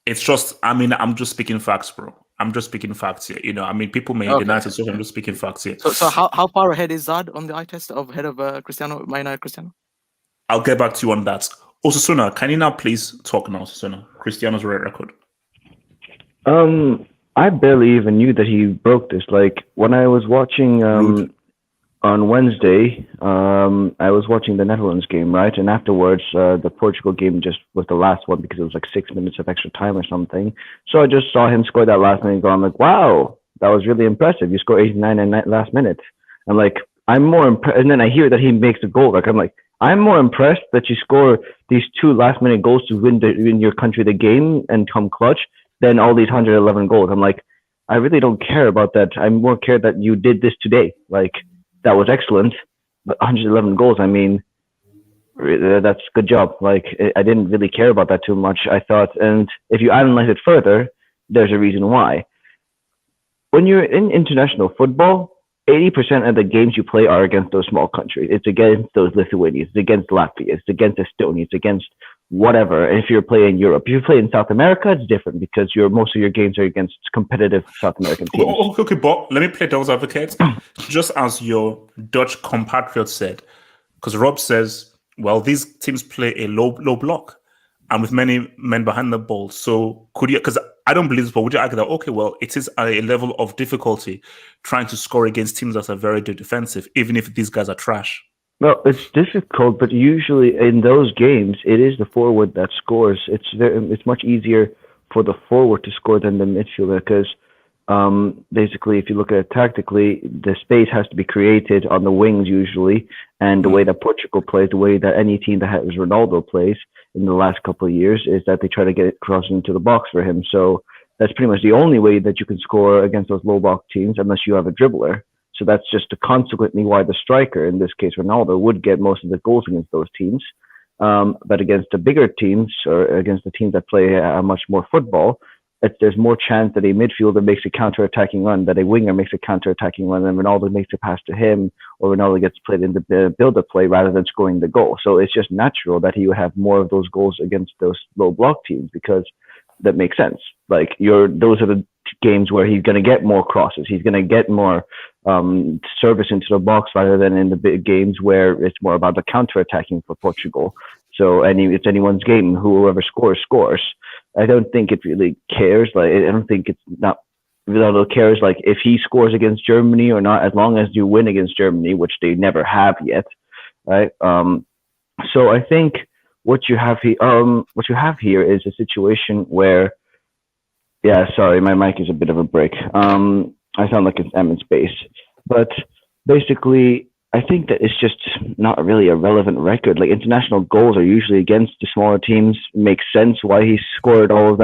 [SPEAKER 1] It's just. I mean, I'm just speaking facts, bro. I'm just speaking facts here. You know, I mean, people may deny it, so I'm just speaking facts here.
[SPEAKER 5] So how far ahead is Zad on the eye test ahead of Cristiano, Man United Cristiano?
[SPEAKER 1] I'll get back to you on that. Osasuna, can you now please talk now, Osasuna? Cristiano's record.
[SPEAKER 4] I barely even knew that he broke this. Like, when I was watching on Wednesday, I was watching the Netherlands game, right? And afterwards, the Portugal game just was the last one because it was like 6 minutes of extra time or something. So I just saw him score that last minute. I'm like, wow, that was really impressive. You score 89 in last minute. I'm like, I'm more impressed. And then I hear that he makes a goal. Like, I'm like, I'm more impressed that you score these 2 last minute goals to win your country the game and come clutch than all these 111 goals. I'm like, I really don't care about that. I more care that you did this today. Like, that was excellent, but 111 goals, I mean, that's a good job. Like, I didn't really care about that too much, I thought. And if you analyze it further, there's a reason why. When you're in international football, 80% of the games you play are against those small countries. It's against those Lithuanians, it's against Latvia, it's against Estonia, it's against whatever. If you're playing Europe, if you play in South America, it's different because most of your games are against competitive South American teams.
[SPEAKER 1] Okay, but let me play devil's advocate. Just as your Dutch compatriot said, because Rob says, well, these teams play a low block and with many men behind the ball. So could you, because I don't believe this, but would you argue that, okay, well, it is a level of difficulty trying to score against teams that are very defensive, even if these guys are trash?
[SPEAKER 4] Well, it's difficult, but usually in those games, it is the forward that scores. It's much easier for the forward to score than the midfielder because basically, if you look at it tactically, the space has to be created on the wings usually, and the way that Portugal plays, the way that any team that has Ronaldo plays in the last couple of years is that they try to get it crossing into the box for him. So that's pretty much the only way that you can score against those low block teams unless you have a dribbler. So that's just consequently why the striker, in this case Ronaldo, would get most of the goals against those teams. But against the bigger teams or against the teams that play much more football, there's more chance that a midfielder makes a counter-attacking run, that a winger makes a counter-attacking run, and Ronaldo makes a pass to him, or Ronaldo gets played in the build-up play rather than scoring the goal. So it's just natural that he would have more of those goals against those low block teams because that makes sense. Like those are the games where he's going to get more crosses. He's going to get more service into the box rather than in the big games where it's more about the counter-attacking for Portugal. So it's anyone's game. Whoever scores. I don't think it really cares. Like I don't think it's not. Ronaldo cares like if he scores against Germany or not, as long as you win against Germany, which they never have yet, right? So I think what you have here is a situation where, yeah, sorry, my mic is a bit of a break. I sound like I'm in space, but basically, I think that it's just not really a relevant record. Like international goals are usually against the smaller teams. It makes sense why he scored all of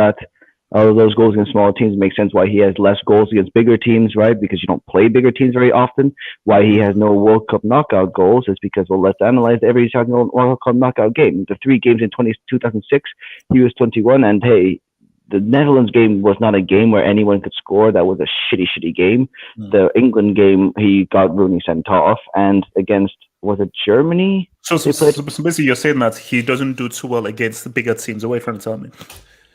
[SPEAKER 4] those goals against smaller teams. It makes sense why he has less goals against bigger teams, right? Because you don't play bigger teams very often. Why he has no World Cup knockout goals is because, well, let's analyze every single World Cup knockout game. The 3 games in 2006, he was 21, and hey, the Netherlands game was not a game where anyone could score. That was a shitty game. The England game, he got Rooney sent off. And against, was it Germany?
[SPEAKER 1] So basically you're saying that he doesn't do too well against the bigger teams. Away from tell me.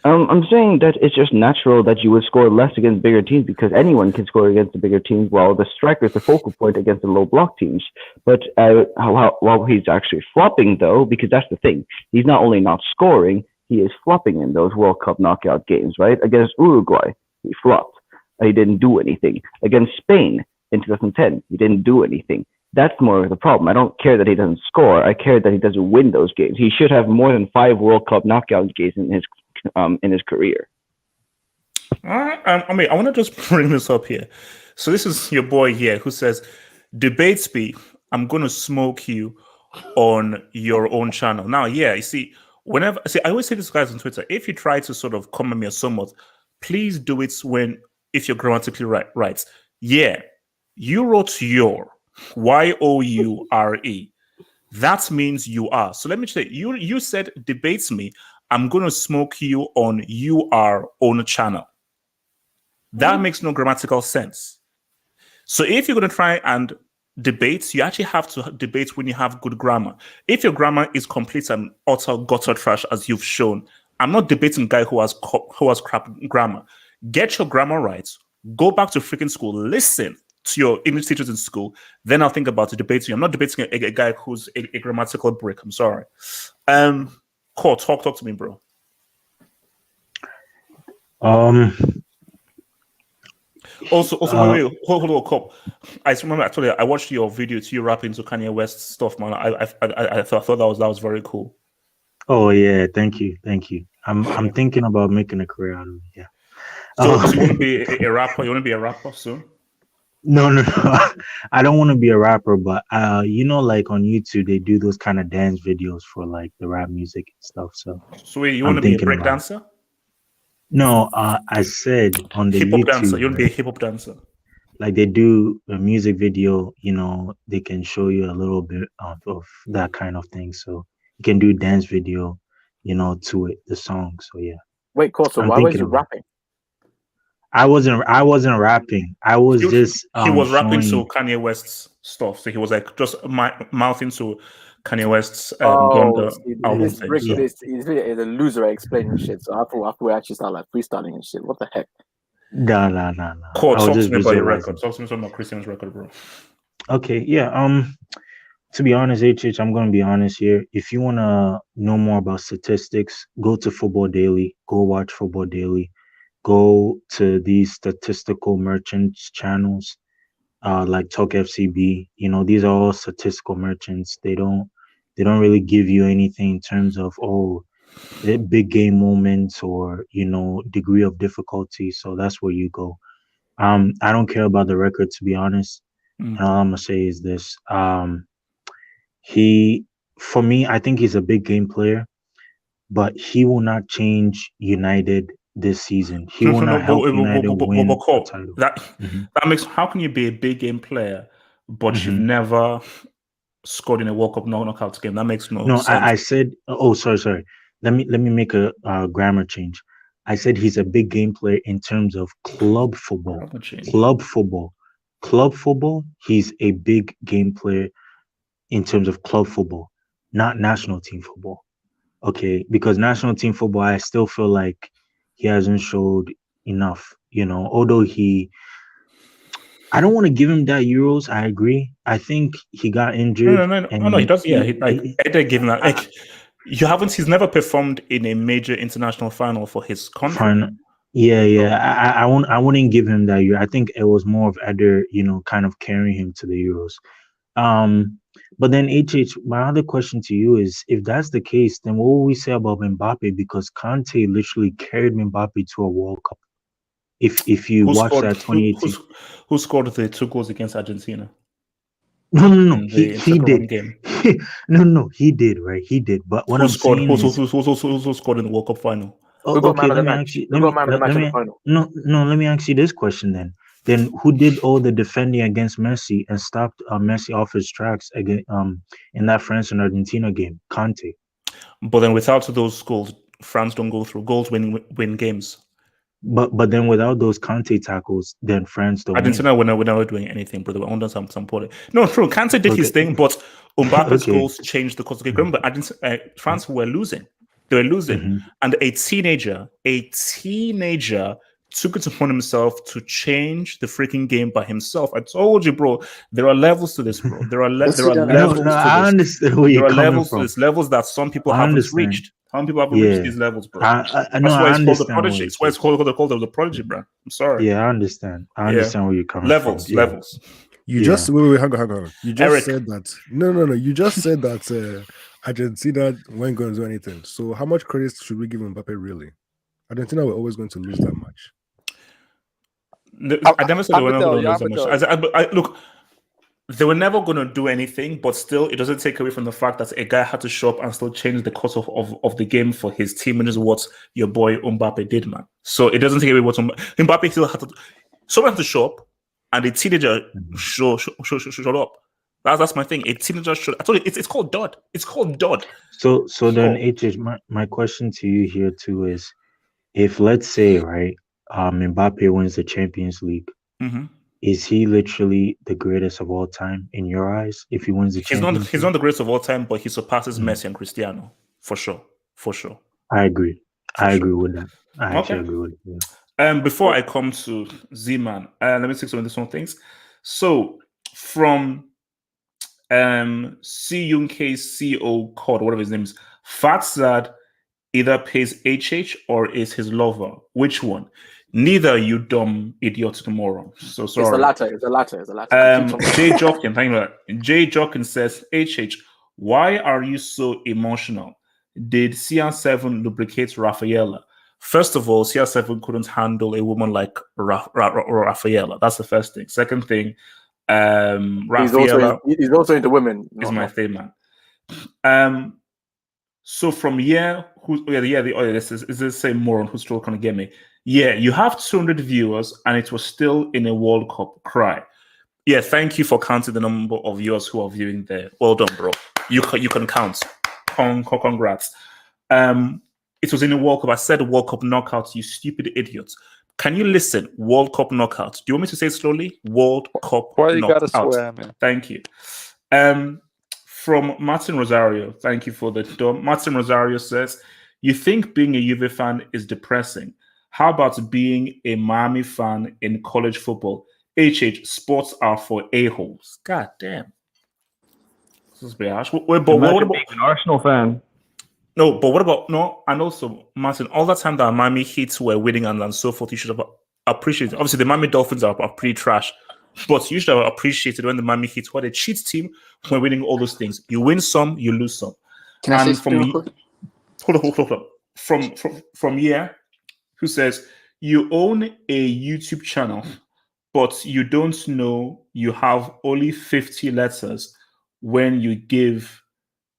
[SPEAKER 4] I'm saying that it's just natural that you would score less against bigger teams because anyone can score against the bigger teams while the striker is the focal point against the low block teams. But while he's actually flopping, though, because that's the thing. He's not only not scoring, he is flopping in those World Cup knockout games, right? Against Uruguay, he flopped. He didn't do anything. Against Spain in 2010, he didn't do anything. That's more of the problem. I don't care that he doesn't score. I care that he doesn't win those games. He should have more than 5 World Cup knockout games in his career.
[SPEAKER 1] I want to just bring this up here. So this is your boy here who says, Debatesby, I'm going to smoke you on your own channel. Now, yeah, you see, I always say this, guys, on Twitter, if you try to sort of comment me or somewhat, please do it if you're grammatically right. Yeah, you wrote your, Y-O-U-R-E. That means you are. So let me say, you said debates me, I'm going to smoke you on your own channel. That makes no grammatical sense. So if you're going to try and debate, you actually have to debate when you have good grammar. If your grammar is complete and utter gutter trash, as you've shown, I'm not debating a guy who has crap grammar. Get your grammar right. Go back to freaking school. Listen to your English teachers in school. Then I'll think about debating. I'm not debating a guy who's a grammatical brick. I'm sorry. Cool. Talk to me, bro. Also, wait, hold on, Cop. I remember actually I watched your video to you rapping to Kanye West stuff, man. I thought that was very cool.
[SPEAKER 9] Oh yeah, thank you. I'm thinking about making a career out of it. Yeah.
[SPEAKER 1] So you want to be a rapper? You want to be a rapper soon?
[SPEAKER 9] No. I don't want to be a rapper, but like on YouTube they do those kind of dance videos for like the rap music and stuff. So
[SPEAKER 1] wait, you want to be a break dancer?
[SPEAKER 9] No, I said on the
[SPEAKER 1] hip hop
[SPEAKER 9] YouTube,
[SPEAKER 1] dancer. You want to be a hip hop dancer?
[SPEAKER 9] Like they do a music video, they can show you a little bit of that kind of thing. So you can do dance video, to it, the song. So yeah.
[SPEAKER 5] Wait, cool. So why was you rapping?
[SPEAKER 9] I wasn't rapping. I was
[SPEAKER 1] he was rapping to Kanye West's stuff. So he was like just mouthing to Kanye West's
[SPEAKER 5] Oh,
[SPEAKER 1] Donda
[SPEAKER 5] see,
[SPEAKER 1] album
[SPEAKER 5] this
[SPEAKER 1] thing.
[SPEAKER 5] Rick,
[SPEAKER 1] So.
[SPEAKER 5] this is really a loser explaining shit. So I thought we actually start like freestyling and shit. What the heck?
[SPEAKER 9] Nah.
[SPEAKER 1] Cool,
[SPEAKER 9] I was
[SPEAKER 1] talk to
[SPEAKER 9] just
[SPEAKER 1] me about your
[SPEAKER 9] visualizing.
[SPEAKER 1] record. Talk to me about Christian's record, bro.
[SPEAKER 9] Okay, yeah. To be honest, HH, I'm gonna be honest here. If you wanna know more about statistics, go to Football Daily. Go watch Football Daily. Go to these statistical merchants channels, like Talk FCB. You know, these are all statistical merchants. They don't really give you anything in terms of big game moments or degree of difficulty. So that's where you go. I don't care about the record, to be honest. And all I'm gonna say is this: for me, I think he's a big game player, but he will not change United this season. He will not help United win a title.
[SPEAKER 1] That makes. How can you be a big game player, but you've never scored in a World Cup knockout game? That makes no sense.
[SPEAKER 9] I said. Oh, sorry. Let me make a grammar change. I said he's a big game player in terms of club football. Club football. He's a big game player in terms of club football, not national team football. Okay, because national team football, I still feel like he hasn't showed enough. Although I don't want to give him that Euros. I agree. I think he got injured.
[SPEAKER 1] No, he does. Yeah, they give him that. He's never performed in a major international final for his country.
[SPEAKER 9] Yeah. I wouldn't give him that year. I think it was more of Eder, kind of carrying him to the Euros. But then HH, my other question to you is, if that's the case, then what will we say about Mbappe? Because Conte literally carried Mbappe to a World Cup. If you watch that 2018,
[SPEAKER 1] who scored the 2 goals against Argentina?
[SPEAKER 9] No. He did. Game. No. He did, right? He did. But what I'm saying is,
[SPEAKER 1] who scored in the World Cup final?
[SPEAKER 9] Okay, let me ask you. Let me ask you this question then. Then who did all the defending against Messi and stopped Messi off his tracks again in that France and Argentina game? Conte.
[SPEAKER 1] But then without those goals, France don't go through. Goals win games.
[SPEAKER 9] But then without those Conte tackles, then France don't
[SPEAKER 1] Argentina win. We're not doing anything, brother. We're under some point. No, true. Conte did his thing, but Mbappe's goals changed the course of the game. Remember, France were losing. They were losing. And a teenager took it upon himself to change the freaking game by himself. I told you, bro, there are levels to this, bro. There are levels to this.
[SPEAKER 9] I understand where you're coming from.
[SPEAKER 1] Levels that some people haven't reached. Some people haven't reached these levels, bro. That's why it's called the prodigy. It's why it's called the prodigy, bro. I'm sorry.
[SPEAKER 9] Yeah, I understand. I understand where you're coming
[SPEAKER 1] from. Levels.
[SPEAKER 7] You just wait, hang on. You just said that. No. You just said that Argentina weren't going to do anything. So how much credit should we give Mbappe really? Argentina were always going to lose that much.
[SPEAKER 1] I never said they were not going to lose that much. Look, they were never going to do anything, but still, it doesn't take away from the fact that a guy had to show up and still change the course of the game for his team, and is what your boy Mbappe did, man. So it doesn't take away what Mbappe still had to. Someone had to show up, and a teenager showed up. That's my thing. A teenager should. I told you, it's called Dodd. It's called Dodd.
[SPEAKER 9] So then, HH, my question to you here too is, if let's say, right, Mbappe wins the Champions League, is he literally the greatest of all time in your eyes? If he wins the Champions League,
[SPEAKER 1] he's not the greatest of all time, but he surpasses Messi and Cristiano for sure.
[SPEAKER 9] I agree. I agree with that. I actually agree with it. Yeah.
[SPEAKER 1] Before I come to Z-Man, let me take some of these things. So from CUNKCO Code, whatever his name is, Fatzad either pays HH or is his lover. Which one? Neither, you dumb idiot moron. So sorry.
[SPEAKER 5] It's the latter.
[SPEAKER 1] Jay Jokin, thank you. Jay Jokin says, HH, why are you so emotional? Did CR7 lubricate Rafaela? First of all, CR7 couldn't handle a woman like Rafaela. That's the first thing. Second thing, Rafaela.
[SPEAKER 5] He's also into women.
[SPEAKER 1] Is my thing, man. So from here, this is the same moron who's still gonna get me. Yeah, you have 200 viewers, and it was still in a World Cup. Cry. Yeah, thank you for counting the number of viewers who are viewing there. Well done, bro. You can count. Congrats. It was in a World Cup. I said World Cup knockout, you stupid idiots. Can you listen? World Cup knockout. Do you want me to say it slowly? World Cup knockout.
[SPEAKER 11] Why you gotta swear, man?
[SPEAKER 1] Thank you. From Martin Rosario, thank you for the dumb. Martin Rosario says, "You think being a Juve fan is depressing? How about being a Miami fan in college football? Sports are for a-holes." God damn. This is a bit harsh. Wait, but what
[SPEAKER 4] Imagine
[SPEAKER 1] about
[SPEAKER 4] being an Arsenal fan.
[SPEAKER 1] no? But what about no? And also, Martin, all the time that Miami Heats were winning and so forth, you should have appreciated. Obviously, the Miami Dolphins are pretty trash, but you should have appreciated when the Miami Heat were a cheat team when winning all those things. You win some, you lose some.
[SPEAKER 3] Can I say
[SPEAKER 1] And
[SPEAKER 3] something real quick?
[SPEAKER 1] hold on. From here, who says you own a YouTube channel, but you don't know you have only 50 letters when you give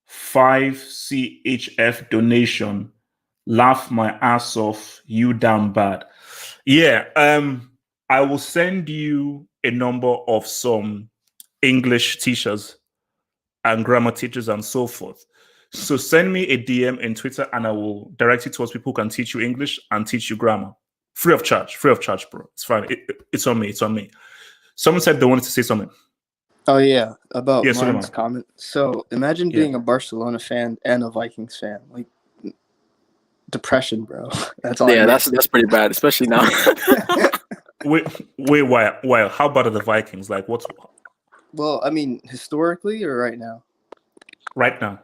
[SPEAKER 1] 5 CHF donation. Laugh my ass off, you damn bad. Yeah, I will send you a number of some English teachers and grammar teachers and so forth. So send me a DM in Twitter and I will direct you towards people who can teach you English and teach you grammar. Free of charge, bro. It's fine. It's on me. Someone said they wanted to say something.
[SPEAKER 3] Oh yeah, about
[SPEAKER 1] Yeah,
[SPEAKER 3] Martin's
[SPEAKER 1] Suleiman.
[SPEAKER 3] comment. So imagine being a Barcelona fan and a Vikings fan. Like depression, bro. That's all.
[SPEAKER 5] Yeah, that's pretty bad, especially now.
[SPEAKER 1] Wait, why? How bad are the Vikings? Like, what's
[SPEAKER 3] Well, I mean, historically or right now?
[SPEAKER 1] right now?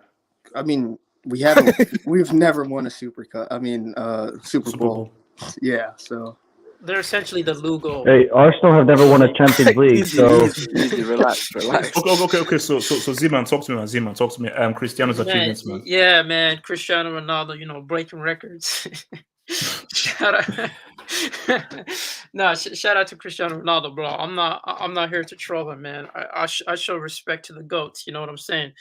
[SPEAKER 3] I mean, we've never won a Super Cup. I mean, Super Bowl. Yeah, so
[SPEAKER 10] They're essentially the Lugo.
[SPEAKER 4] Hey, Arsenal have never won a Champions League, so
[SPEAKER 5] easy, relax.
[SPEAKER 1] Okay. So Zeman, talk to me, man. Zeman, talk to me. Cristiano's achievements, man.
[SPEAKER 10] Yeah, man. Cristiano Ronaldo, breaking records. Shout out. Shout out to Cristiano Ronaldo, bro. I'm not here to troll him, man. I show respect to the GOATs. You know what I'm saying?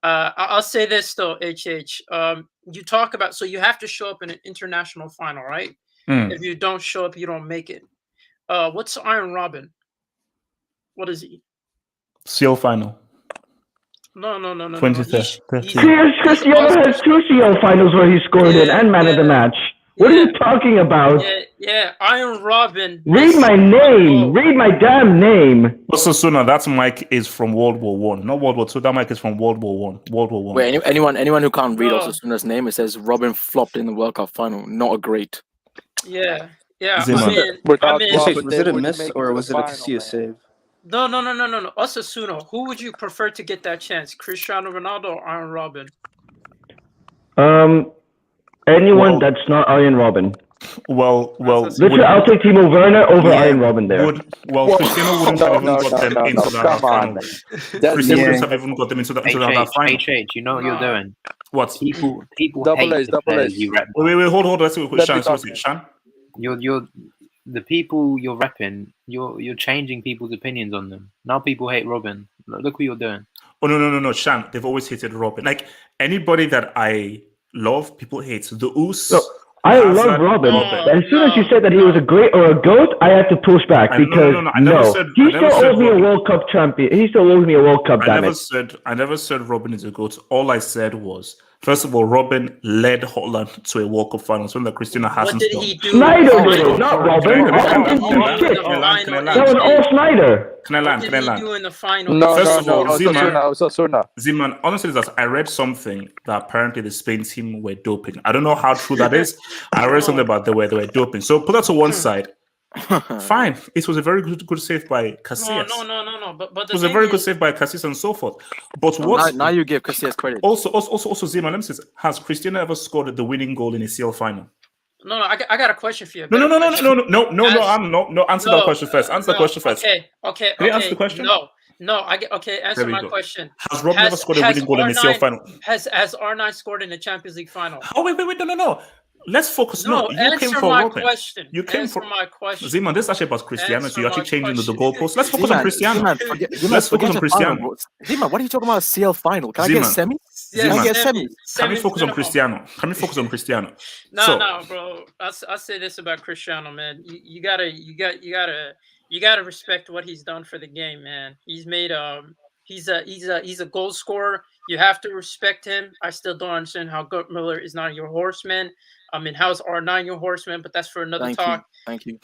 [SPEAKER 10] I'll say this though, HH. You talk about, so you have to show up in an international final, right? If you don't show up, you don't make it. What's Iron Robin? What is he?
[SPEAKER 1] CL final.
[SPEAKER 10] No.
[SPEAKER 1] 2013.
[SPEAKER 4] Cristiano has 2 CL finals where he scored in and man of the match. What are you talking about?
[SPEAKER 10] Yeah, Iron Robin.
[SPEAKER 4] Read my name. Read my damn name.
[SPEAKER 1] Osasuna, that mic is from World War One, not World War II. That mic is from World War One. World War One.
[SPEAKER 5] Wait, anyone who can't read Osasuna's name, it says Robin flopped in the World Cup final. Not a great.
[SPEAKER 10] Yeah.
[SPEAKER 3] Was it a miss or was it a Casillas save?
[SPEAKER 10] No. Osasuna. Who would you prefer to get that chance? Cristiano Ronaldo or Iron Robin?
[SPEAKER 4] Anyone that's not Iron Robin.
[SPEAKER 1] Well.
[SPEAKER 4] Literally, I'll take Timo Werner over Iron Robin there.
[SPEAKER 1] Cristiano wouldn't have even got them into that final. Cristiano wouldn't have even got them into that final.
[SPEAKER 6] You know what you're doing.
[SPEAKER 1] What?
[SPEAKER 6] People
[SPEAKER 11] Double
[SPEAKER 6] hate
[SPEAKER 11] A,
[SPEAKER 6] the players you rep.
[SPEAKER 1] Wait, hold. Let's see what Shan.
[SPEAKER 6] You're the people you're repping. You're changing people's opinions on them. Now people hate Robin. Look what you're doing.
[SPEAKER 1] Oh no, Shan. They've always hated Robin. Like anybody that I love, people hate. The Oos.
[SPEAKER 4] No, I love Robin. As soon as you said that he was a great or a GOAT, I had to push back because he still owes me a World Cup champion. He still owes me a World Cup.
[SPEAKER 1] I never said Robin is a GOAT. All I said was, first of all, Robin led Holland to a World Cup final, something that Cristiano hasn't done.
[SPEAKER 10] What did he do?
[SPEAKER 4] Snyder did it, not Robin. That was all Snyder.
[SPEAKER 1] Can I land?
[SPEAKER 10] What did he do in the final?
[SPEAKER 1] First of all,
[SPEAKER 11] Osasuna.
[SPEAKER 1] Zeman, honestly, I read something that apparently the Spain team were doping. I don't know how true that is. I read something about they were doping. So put that to one side. Fine. It was a very good save by Casillas.
[SPEAKER 10] No. But
[SPEAKER 1] it was a very good save by Casillas and so forth. But what?
[SPEAKER 5] Now you give Casillas credit.
[SPEAKER 1] Also, Zeman, let me say, has Cristiano ever scored the winning goal in a CL final?
[SPEAKER 10] No, I got a question for you.
[SPEAKER 1] No. Answer that question first. Answer the question first.
[SPEAKER 10] Okay.
[SPEAKER 1] Can you answer the question?
[SPEAKER 10] No. Answer my question.
[SPEAKER 1] Has Robin ever scored a winning goal in a CL final?
[SPEAKER 10] Has R9 scored in the Champions League final?
[SPEAKER 1] Oh wait, no. Let's focus.
[SPEAKER 10] No,
[SPEAKER 1] you came for Robin.
[SPEAKER 10] Question.
[SPEAKER 1] You came
[SPEAKER 10] answer
[SPEAKER 1] for
[SPEAKER 10] my question.
[SPEAKER 1] Zeman, this is actually about Cristiano. So you're actually changing the goalposts. Let's focus
[SPEAKER 5] Zeman,
[SPEAKER 1] on Cristiano.
[SPEAKER 5] Let's focus on Cristiano. Zeman, what are you talking about? A CL final? Can I get a semi?
[SPEAKER 1] Can
[SPEAKER 5] I get a semi?
[SPEAKER 1] Can we focus on Cristiano?
[SPEAKER 10] No, bro. I say this about Cristiano, man. You gotta respect what he's done for the game, man. He's made he's a goal scorer. You have to respect him. I still don't understand how Gert Miller is not your horseman. I mean, how's R9 your horseman? But that's for another talk.
[SPEAKER 5] Thank you.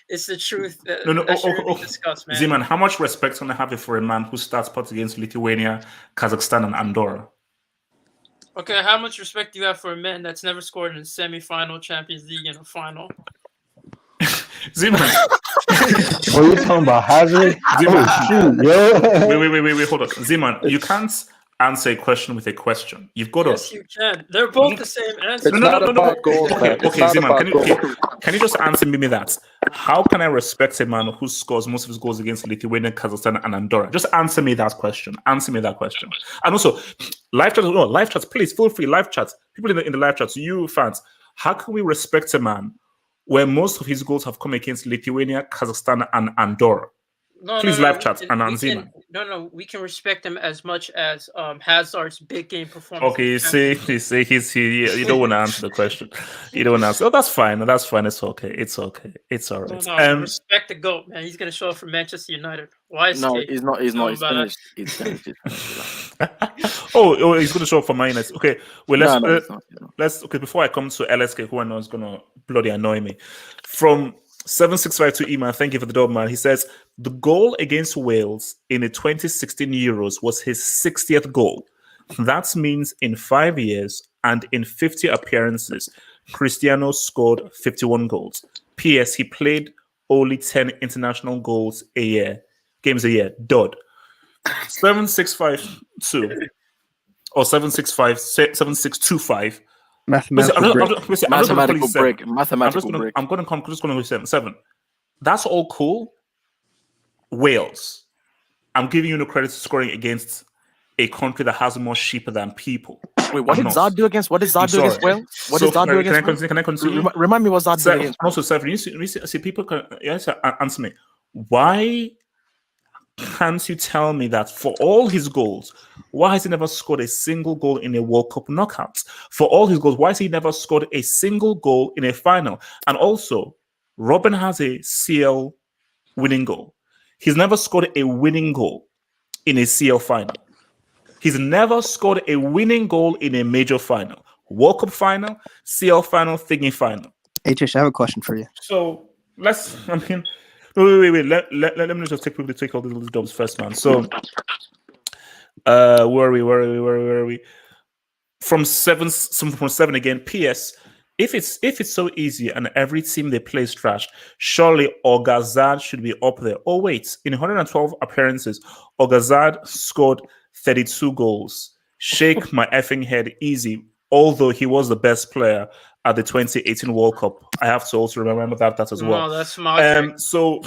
[SPEAKER 10] It's the truth that,
[SPEAKER 1] No,
[SPEAKER 10] that shouldn't be discussed, man.
[SPEAKER 1] Zeman, how much respect can I have for a man who starts pots against Lithuania, Kazakhstan, and Andorra?
[SPEAKER 10] Okay, how much respect do you have for a man that's never scored in a semi-final, Champions League, and a final?
[SPEAKER 1] Zeman.
[SPEAKER 9] What are you talking about? Hazard?
[SPEAKER 1] Zeman.
[SPEAKER 9] Oh, shoot, yo.
[SPEAKER 1] Wait, hold on. Zeman, you can't answer a question with a question. You've got
[SPEAKER 10] Yes, you can. They're both the same answer.
[SPEAKER 1] No. Okay, Zeman, can you just answer me that? How can I respect a man who scores most of his goals against Lithuania, Kazakhstan, and Andorra? Just answer me that question. Answer me that question. And also, live chats, please feel free. Live chats, people in the live chats, you fans, how can we respect a man where most of his goals have come against Lithuania, Kazakhstan, and Andorra? Please live chat and Zeman.
[SPEAKER 10] No, we can respect him as much as Hazard's big game performance.
[SPEAKER 1] Okay, you see, you don't want to answer the question. You don't want to answer. Oh, that's fine. It's okay. It's all right.
[SPEAKER 10] No, respect the GOAT, man. He's gonna show up for Manchester United. Why is
[SPEAKER 5] he's not. He's finished. He's finished.
[SPEAKER 1] Oh, he's gonna show up for Man United. Okay, well let's. Okay, before I come to LSK, who I know is gonna bloody annoy me. From 7652 email, thank you for the dog, man. He says the goal against Wales in the 2016 Euros was his 60th goal. That means in 5 years and in 50 appearances, Cristiano scored 51 goals. P.S. He played only 10 international games a year. Dud. 7652 or 7625.
[SPEAKER 3] Mathematical
[SPEAKER 5] break.
[SPEAKER 1] I'm just going to come 7. That's all cool. Wales. I'm giving you no credit for scoring against a country that has more sheep than people.
[SPEAKER 5] Wait, what did Zad do against Wales? What did Zad do against Wales?
[SPEAKER 1] Can I continue?
[SPEAKER 5] Remind me what Zad did against
[SPEAKER 1] Also, 7. You see people can answer me. Why can't you tell me that for all his goals, why has he never scored a single goal in a World Cup knockout? For all his goals, why has he never scored a single goal in a final? And also, Robin has a CL winning goal. He's never scored a winning goal in a CL final. He's never scored a winning goal in a major final. World Cup final, CL final, thingy final.
[SPEAKER 3] HH, I have a question for you.
[SPEAKER 1] So, wait. Let me just take all the little jobs first, man. So, where are we? From 7 again. P.S. If it's so easy and every team they play is trash, surely Ogazad should be up there. Oh wait, in 112 appearances, Ogazad scored 32 goals. Shake my effing head, easy. Although he was the best player at the 2018 World Cup, I have to also remember that as well.
[SPEAKER 10] No, that's my
[SPEAKER 1] so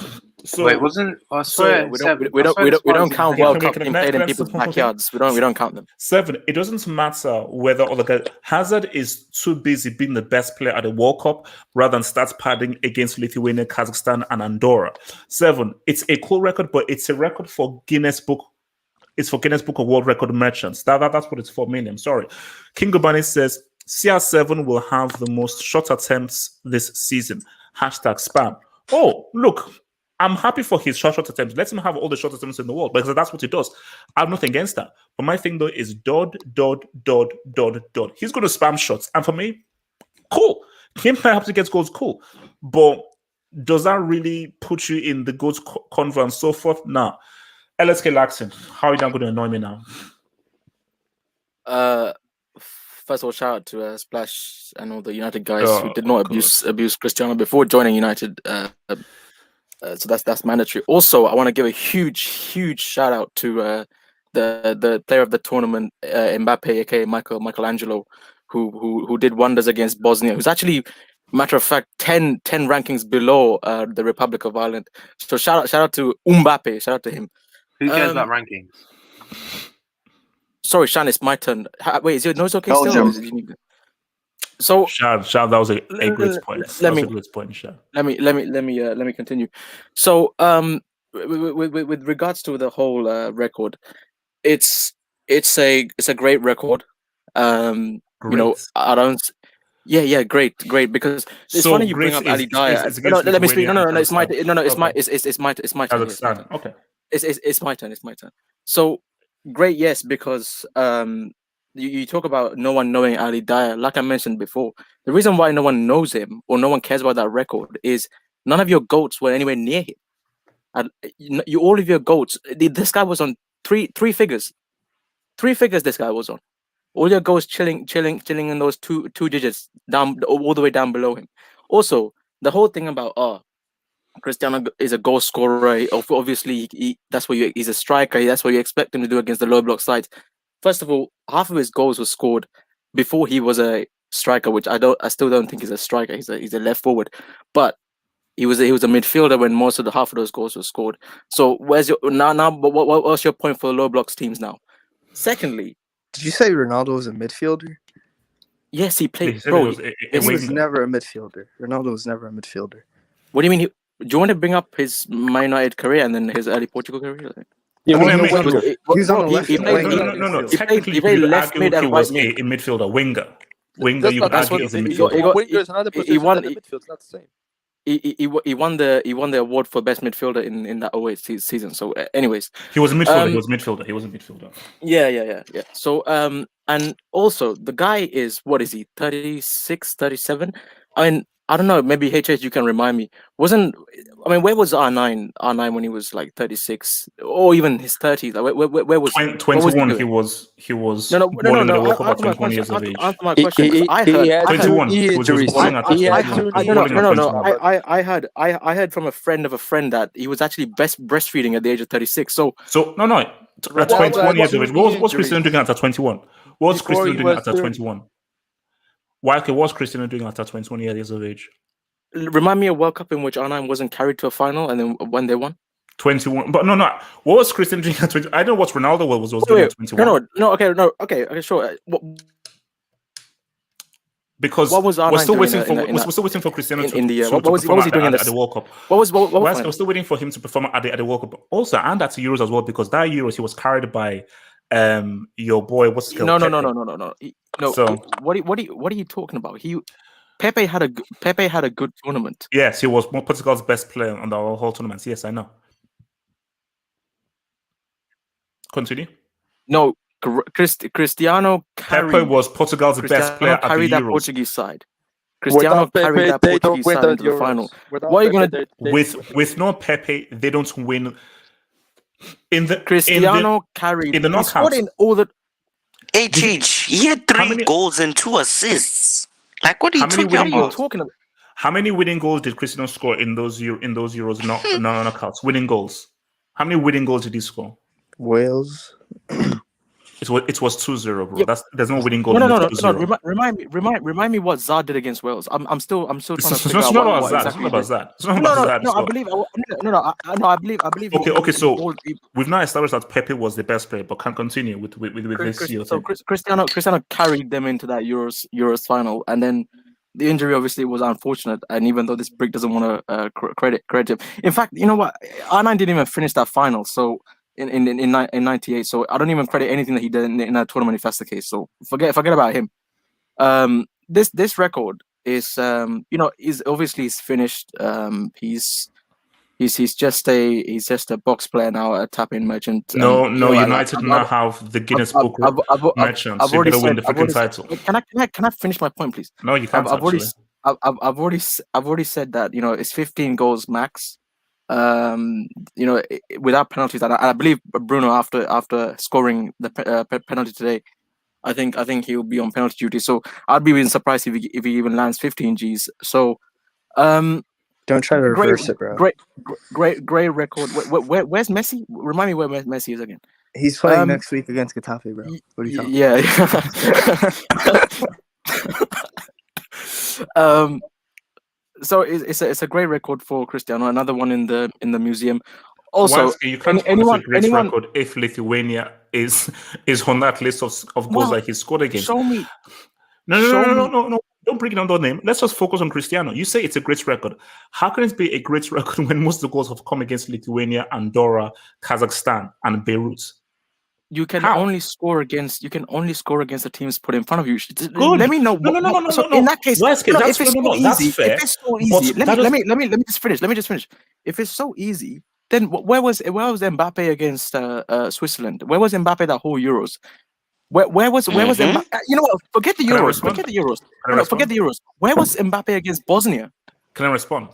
[SPEAKER 6] wait, wasn't I swear
[SPEAKER 5] we don't count World Cup in played in people's backyards. We don't count them.
[SPEAKER 1] 7. It doesn't matter whether other guys. Hazard is too busy being the best player at the World Cup rather than start padding against Lithuania, Kazakhstan, and Andorra. 7. It's a cool record, but it's a record for Guinness Book. It's for Guinness Book of World Record merchants. That's what it's for. Mainly, I'm sorry. King Gobani says CR7 will have the most shot attempts this season. #spam. Oh, look. I'm happy for his short attempts. Let him have all the short attempts in the world because that's what he does. I have nothing against that. But my thing, though, is dot. He's going to spam shots. And for me, cool. Him perhaps he gets goals, cool. But does that really put you in the goals convo and so forth? Nah. LSK Laxon, how are you not going to annoy me now?
[SPEAKER 5] First of all, shout out to Splash and all the United guys who did not abuse Cristiano before joining United. So that's mandatory. Also, I want to give a huge shout out to the player of the tournament, Mbappe, aka Michelangelo, who did wonders against Bosnia. Who's actually, matter of fact, 10 rankings below the Republic of Ireland. So shout out to Mbappe. Shout out to him.
[SPEAKER 6] Who cares about rankings?
[SPEAKER 5] Sorry, Shan, it's my turn. Wait, is it no? It's okay still. So
[SPEAKER 1] Shad, that was a great point. Let
[SPEAKER 5] me continue. So with regards to the whole record, it's a great record. You know, I don't. Yeah, great. Because it's funny you bring up Ali Dyer. Let me speak. No, it's my turn.
[SPEAKER 1] Okay.
[SPEAKER 5] It's my turn. So great, yes, because you talk about no one knowing Ali Dyer. Like I mentioned before, the reason why no one knows him or no one cares about that record is none of your goats were anywhere near him. And all of your goats. This guy was on three figures. 3 figures. This guy was on. All your goals chilling in those two digits down all the way down below him. Also, the whole thing about Cristiano is a goal scorer. Obviously, that's what he's a striker. That's what you expect him to do against the low block sides. First of all, half of his goals were scored before he was a striker, which I still don't think he's a striker. He's a left forward, but he was a midfielder when most of the half of those goals were scored. So where's your now? What's your point for the low blocks teams now? Secondly,
[SPEAKER 3] did you say Ronaldo was a midfielder?
[SPEAKER 5] Yes, he played.
[SPEAKER 1] He said
[SPEAKER 5] Bro,
[SPEAKER 3] he was never a midfielder. Ronaldo was never a midfielder.
[SPEAKER 5] What do you mean? Do you want to bring up his Man United career and then his early Portugal career?
[SPEAKER 7] Yeah,
[SPEAKER 1] I mean,
[SPEAKER 7] no,
[SPEAKER 3] He's on the left.
[SPEAKER 5] He played
[SPEAKER 1] no. Technically, you could argue he was a midfielder, winger. You could argue he's a midfielder.
[SPEAKER 11] Wingers and other positions in the midfield. It's not the same.
[SPEAKER 5] He won the award for best midfielder in that 08 season. So, anyways,
[SPEAKER 1] he was a midfielder. He was a midfielder.
[SPEAKER 5] Yeah. So, and also the guy is, what is he? 36, 37? I mean, I don't know. Maybe HH, you can remind me. Where was R9 when he was like 36 or even his 30s? Like, where was
[SPEAKER 1] 21? He was balling in the World Cup at 21 years of age.
[SPEAKER 5] Answer my question. I heard
[SPEAKER 1] 21. He was balling at 21.
[SPEAKER 5] I heard from a friend of a friend that he was actually breastfeeding at the age of 36. So
[SPEAKER 1] no. At 21 years of age, what was Cristiano doing at 21? What's Cristiano doing at 21? Why was Cristiano doing at 21 years of age?
[SPEAKER 5] Remind me of World Cup in which R9 wasn't carried to a final and then when they won?
[SPEAKER 1] 21. But no. What was Cristiano doing at 20? I know what Ronaldo was doing at 21.
[SPEAKER 5] Okay, sure.
[SPEAKER 1] Because
[SPEAKER 5] what was R9
[SPEAKER 1] we're still waiting for Cristiano to perform at the World Cup. We're still waiting for him to perform at the World Cup. Also, and at Euros as well, because that Euros he was carried by your boy. What's his name?
[SPEAKER 5] No. So what are you talking about? Pepe had a good tournament.
[SPEAKER 1] Yes, he was Portugal's best player on the whole tournament. Yes, I know. Continue.
[SPEAKER 5] No, Cristiano carried.
[SPEAKER 1] Pepe was Portugal's best player at the Euros.
[SPEAKER 5] That Portuguese side. Cristiano carried that Portuguese side into the final. What are you gonna
[SPEAKER 1] with no Pepe? They don't win.
[SPEAKER 5] Cristiano carried
[SPEAKER 1] in the knockouts.
[SPEAKER 5] In all the
[SPEAKER 2] he had 3 goals and 2 assists. Like, what are you talking about?
[SPEAKER 1] How many winning goals did Cristiano score in those Euros knockouts? Winning goals. How many winning goals did he score?
[SPEAKER 3] Wales.
[SPEAKER 1] It was 2-0, bro.
[SPEAKER 5] Yeah.
[SPEAKER 1] There's no winning goal.
[SPEAKER 5] No. Remind me what Zad did against Wales. I'm still trying to figure out what exactly.
[SPEAKER 1] It's not about that.
[SPEAKER 5] I believe.
[SPEAKER 1] Okay. So we've now established that Pepe was the best player, but can continue with this.
[SPEAKER 5] So Cristiano carried them into that Euros final, and then the injury obviously was unfortunate. And even though this brick doesn't want to credit him, in fact, you know what? R9 didn't even finish that final. So. In 98, so I don't even credit anything that he did in that tournament if that's the case. So forget about him. This record is is obviously he's finished. He's just a box player now, a tap-in merchant.
[SPEAKER 1] No, United now have the Guinness Book merchants. I've already win the freaking title.
[SPEAKER 5] Can I finish my point, please?
[SPEAKER 1] No, you can't.
[SPEAKER 5] I've already said that it's 15 goals max. Without penalties, and I believe Bruno after scoring the penalty today, I think he will be on penalty duty. So I'd be even surprised if he even lands 15 Gs. So
[SPEAKER 3] don't try to reverse it, bro.
[SPEAKER 5] Great record. Where's Messi? Remind me where Messi is again.
[SPEAKER 3] He's playing next week against Getafe, bro. What are you talking
[SPEAKER 5] about? So it's a great record for Cristiano. Another one in the museum. Also,
[SPEAKER 1] you can't anyone record if Lithuania is on that list of goals that he scored against.
[SPEAKER 5] Show me.
[SPEAKER 1] No. Don't bring it on the name. Let's just focus on Cristiano. You say it's a great record. How can it be a great record when most of the goals have come against Lithuania, Andorra, Kazakhstan, and Beirut?
[SPEAKER 5] You can only score against the teams put in front of you.
[SPEAKER 1] Good.
[SPEAKER 5] Let me know.
[SPEAKER 1] No.
[SPEAKER 5] So in that case,
[SPEAKER 1] if it's so easy,
[SPEAKER 5] let me just finish. If it's so easy, then where was Mbappe against Switzerland? Where was Mbappe that whole Euros? Where was Mbappe? You know what? Forget the
[SPEAKER 1] Can I
[SPEAKER 5] Euros.
[SPEAKER 1] respond?
[SPEAKER 5] Forget the Euros.
[SPEAKER 1] Can I
[SPEAKER 5] No, forget the Euros. Where was Mbappe against Bosnia?
[SPEAKER 1] Can I respond?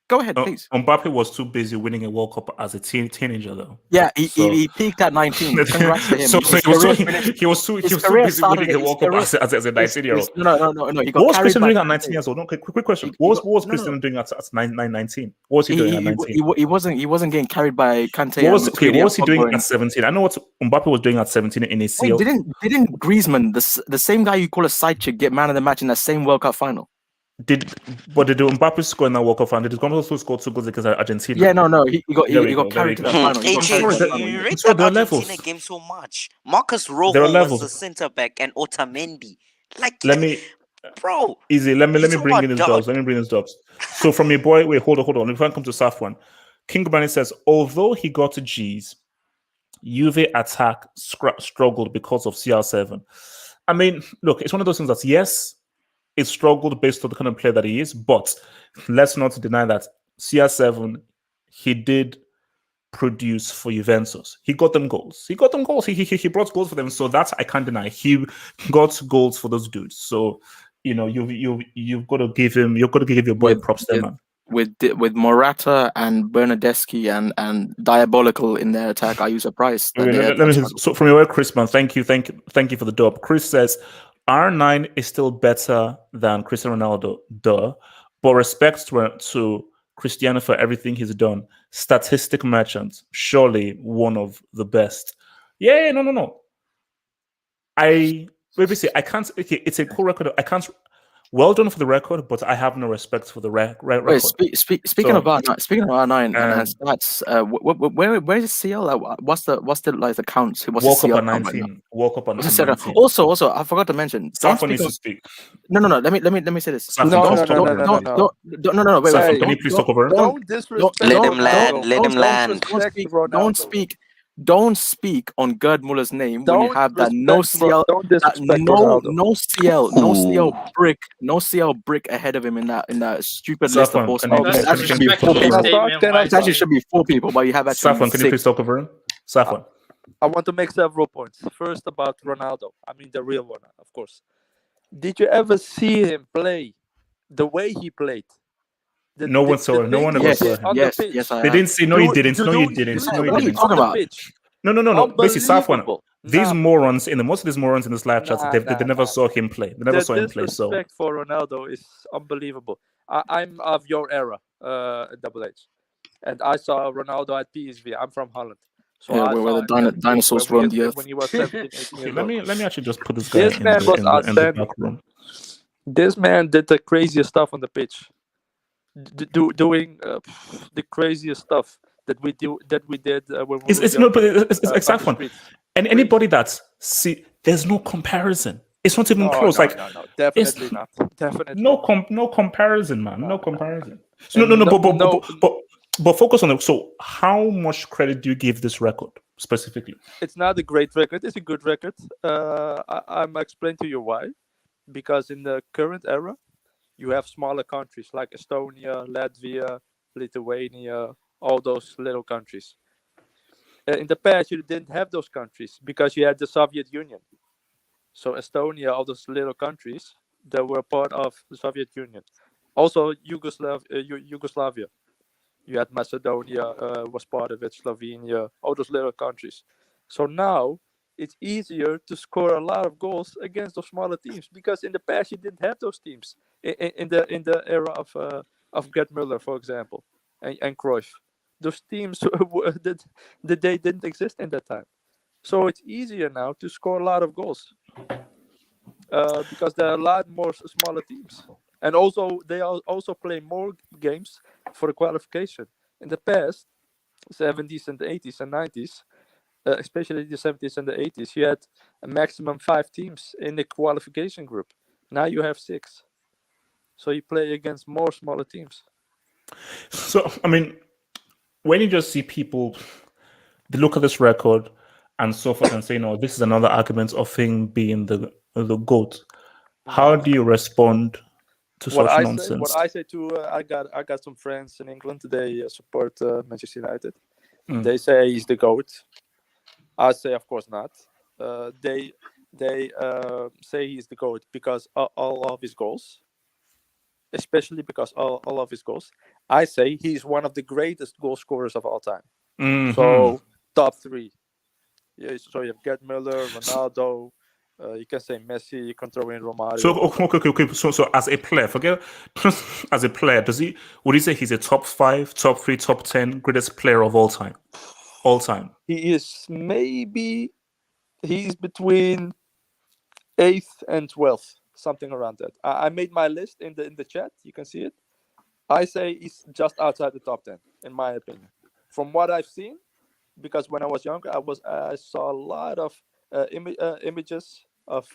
[SPEAKER 5] Go ahead, please.
[SPEAKER 1] Mbappe was too busy winning a World Cup as a teenager, though.
[SPEAKER 5] Yeah,
[SPEAKER 1] So-
[SPEAKER 5] he peaked at 19. Congrats to him.
[SPEAKER 1] So
[SPEAKER 5] His
[SPEAKER 1] he was
[SPEAKER 5] career
[SPEAKER 1] too
[SPEAKER 5] finished-
[SPEAKER 1] he was too
[SPEAKER 5] his
[SPEAKER 1] busy
[SPEAKER 5] career started-
[SPEAKER 1] winning a
[SPEAKER 5] his
[SPEAKER 1] World Cup
[SPEAKER 5] career-
[SPEAKER 1] as a 19-year-old.
[SPEAKER 5] No. He got
[SPEAKER 1] What was
[SPEAKER 5] carried
[SPEAKER 1] Cristiano
[SPEAKER 5] by
[SPEAKER 1] doing at
[SPEAKER 5] Kante.
[SPEAKER 1] 19 years old? No, quick question.
[SPEAKER 5] He
[SPEAKER 1] What was
[SPEAKER 5] got- no,
[SPEAKER 1] Cristiano doing at 19? What was he doing at 19?
[SPEAKER 5] He wasn't getting carried by Kante.
[SPEAKER 1] What was
[SPEAKER 5] and Matuidi
[SPEAKER 1] he
[SPEAKER 5] and
[SPEAKER 1] doing
[SPEAKER 5] Pogba
[SPEAKER 1] at 17? I know what Mbappe was doing at 17 in his
[SPEAKER 5] Wait,
[SPEAKER 1] CL.
[SPEAKER 5] didn't Griezmann, the same guy you call a side chick, get man of the match in that same World Cup final?
[SPEAKER 1] Did Mbappe score in that World Cup final? Did he also score 2 goals against Argentina?
[SPEAKER 5] Yeah, no, he
[SPEAKER 1] There we
[SPEAKER 5] got
[SPEAKER 1] go,
[SPEAKER 5] carried to
[SPEAKER 1] there
[SPEAKER 5] the
[SPEAKER 1] we go.
[SPEAKER 5] final. He got
[SPEAKER 2] AJ,
[SPEAKER 5] carried to the
[SPEAKER 1] there-
[SPEAKER 5] final.
[SPEAKER 2] you rate
[SPEAKER 1] So
[SPEAKER 2] that
[SPEAKER 1] there are
[SPEAKER 2] Argentina
[SPEAKER 1] levels.
[SPEAKER 2] game so much. Marcus
[SPEAKER 1] There are
[SPEAKER 2] Rojo was
[SPEAKER 1] levels.
[SPEAKER 2] the centre back and Otamendi. Like,
[SPEAKER 1] Let me
[SPEAKER 2] bro.
[SPEAKER 1] easy. Let me
[SPEAKER 2] you
[SPEAKER 1] bring
[SPEAKER 2] talk
[SPEAKER 1] in his
[SPEAKER 2] about
[SPEAKER 1] dubs. Let me bring his dubs. So from your boy, wait, hold on. If I come to Saf one, King Bunny says, although he got to G's, Juve attack struggled because of CR7. I mean, look, it's one of those things that yes, it struggled based on the kind of player that he is, but let's not deny that CR7 he did produce for Juventus. He got them goals. He brought goals for them. So that I can't deny. He got goals for those dudes. So you've got to give your boy props there, man.
[SPEAKER 5] With Morata and Bernardeschi and Diabolical in their attack, are you surprised?
[SPEAKER 1] So from your word, Chris, man, thank you for the dub. Chris says R9 is still better than Cristiano Ronaldo, duh. But respect to Cristiano for everything he's done. Statistic merchant, surely one of the best. Yeah, no. I can't. Okay, it's a cool record. I can't. Well done for the record, but I have no respect for the record.
[SPEAKER 5] Wait, speaking of R9 and stats, where is CL? What's the counts? What's
[SPEAKER 1] Walk
[SPEAKER 5] the
[SPEAKER 1] up
[SPEAKER 5] CL
[SPEAKER 1] at
[SPEAKER 5] count right
[SPEAKER 1] 19. Walk up at
[SPEAKER 5] now?
[SPEAKER 1] 19.
[SPEAKER 5] Also, I forgot to mention.
[SPEAKER 1] Safwan needs to speak.
[SPEAKER 5] No. Let me say this.
[SPEAKER 1] Safwan,
[SPEAKER 5] No. Wait.
[SPEAKER 1] Safwan, can you please talk over him?
[SPEAKER 11] Don't disrespect.
[SPEAKER 2] Let him
[SPEAKER 11] Ronaldo.
[SPEAKER 2] land. Let him
[SPEAKER 11] Don't
[SPEAKER 2] land.
[SPEAKER 11] disrespect Ronaldo.
[SPEAKER 5] Don't speak on Gerd Muller's name when you
[SPEAKER 11] Don't
[SPEAKER 5] have that
[SPEAKER 11] respect
[SPEAKER 5] no CL,
[SPEAKER 11] Don't
[SPEAKER 5] that
[SPEAKER 11] disrespect Ronaldo.
[SPEAKER 5] no CL brick ahead of him in that stupid list of
[SPEAKER 1] Safwan,
[SPEAKER 5] horse
[SPEAKER 1] can
[SPEAKER 5] names.
[SPEAKER 1] you-
[SPEAKER 5] It actually should be
[SPEAKER 10] That's
[SPEAKER 5] 4
[SPEAKER 10] a
[SPEAKER 5] people.
[SPEAKER 10] statement,
[SPEAKER 11] Can I
[SPEAKER 10] Mike.
[SPEAKER 5] It actually should be 4 people, but you have actually
[SPEAKER 1] Safwan, can you
[SPEAKER 5] 6.
[SPEAKER 1] please talk over him? Safwan.
[SPEAKER 11] I want to make several points. First, about Ronaldo. I mean, the real one, of course. Did you ever see him play the way he played?
[SPEAKER 1] No one saw him. No one ever saw him.
[SPEAKER 5] Yes, I
[SPEAKER 1] They
[SPEAKER 5] have.
[SPEAKER 1] didn't say no, you didn't. No, you didn't. No, you
[SPEAKER 5] What are you
[SPEAKER 1] didn't.
[SPEAKER 5] talking about?
[SPEAKER 1] No. Basically, Safwan.
[SPEAKER 11] Unbelievable.
[SPEAKER 1] Most of these morons in this live chat, they never saw him play. They never
[SPEAKER 11] The
[SPEAKER 1] saw him play. So
[SPEAKER 11] disrespect for Ronaldo is unbelievable. I'm of your era, Double H, and I saw Ronaldo at PSV. I'm from Holland, so
[SPEAKER 5] Yeah,
[SPEAKER 11] I
[SPEAKER 5] where
[SPEAKER 11] saw
[SPEAKER 5] the
[SPEAKER 11] him at
[SPEAKER 5] dinosaurs
[SPEAKER 11] when
[SPEAKER 5] roamed the earth.
[SPEAKER 11] when he was 17, 18
[SPEAKER 1] okay,
[SPEAKER 11] years
[SPEAKER 1] let
[SPEAKER 11] old.
[SPEAKER 1] me actually just put this guy
[SPEAKER 11] This
[SPEAKER 1] in
[SPEAKER 11] man was
[SPEAKER 1] the
[SPEAKER 11] outstanding.
[SPEAKER 1] back room.
[SPEAKER 11] This man did the craziest stuff on the pitch, doing the craziest stuff that we did when we
[SPEAKER 1] It's
[SPEAKER 11] were
[SPEAKER 1] no, but
[SPEAKER 11] younger,
[SPEAKER 1] it's
[SPEAKER 11] on the
[SPEAKER 1] Safwan.
[SPEAKER 11] streets.
[SPEAKER 1] And anybody that see, there's no comparison. It's not even close.
[SPEAKER 11] No,
[SPEAKER 1] it's-
[SPEAKER 11] definitely not. Definitely
[SPEAKER 1] no
[SPEAKER 11] not.
[SPEAKER 1] no comparison, man. No comparison. So
[SPEAKER 11] And
[SPEAKER 1] but focus on it. So how much credit do you give this record specifically?
[SPEAKER 11] It's not a great record. It's a good record. I'm explain to you why. Because in the current era, you have smaller countries like Estonia, Latvia, Lithuania, all those little countries. In the past, you didn't have those countries because you had the Soviet Union. So Estonia, all those little countries that were part of the Soviet Union. Also Yugoslavia. You had Macedonia was part of it, Slovenia, all those little countries. So now it's easier to score a lot of goals against those smaller teams because in the past you didn't have those teams in the era of Gerd Müller, for example, and Cruyff. Those teams that they didn't exist in that time. So it's easier now to score a lot of goals because there are a lot more smaller teams, and also they also play more games for the qualification. In the past, 70s and 80s and 90s. Especially the 70s and the 80s, you had a maximum 5 teams in the qualification group. Now you have 6. So you play against more smaller teams.
[SPEAKER 1] So I mean, when you just see people, they look at this record and so forth and say, "No, this is another argument of him being the GOAT." How do you respond to such nonsense?
[SPEAKER 11] What I say to I got some friends in England. They support Manchester United. They say he's the GOAT. I say, of course not. they say he's the GOAT because all of his goals, especially because all of his goals. I say he's one of the greatest goal scorers of all time.
[SPEAKER 1] Mhm.
[SPEAKER 11] So top 3. Yeah, so you have Gerd Müller, Ronaldo. You can say Messi. You can throw in Romario.
[SPEAKER 1] So okay. So as a player, forget as a player, would you say he's a top 5, top 3, top 10 greatest player of all time? All time.
[SPEAKER 11] He's between 8th and 12th, something around that. I made my list in the chat. You can see it. I say he's just outside the top 10, in my opinion. From what I've seen, because when I was younger, I saw a lot of images of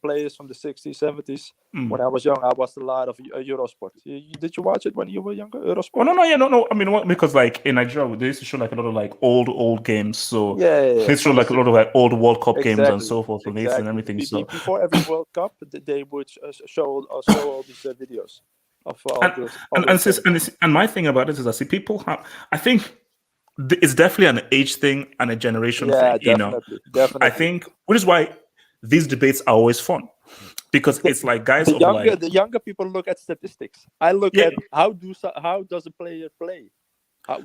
[SPEAKER 11] players from the 60s, 70s. When I was young, I watched a lot of Eurosport. Did you watch it when you were younger, Eurosport?
[SPEAKER 1] Oh no. I mean, because like in Nigeria, they used to show like a lot of like old games. So they show like a lot of like old World Cup games and so forth, and everything. So
[SPEAKER 11] before every World Cup, they would show all these videos of
[SPEAKER 1] and my thing about it is I see people have. I think it's definitely an age thing and a generation thing.
[SPEAKER 11] Definitely.
[SPEAKER 1] I think, which is why these debates are always fun, because it's like guys
[SPEAKER 11] the younger people look at statistics. I look at how does a player play.
[SPEAKER 1] I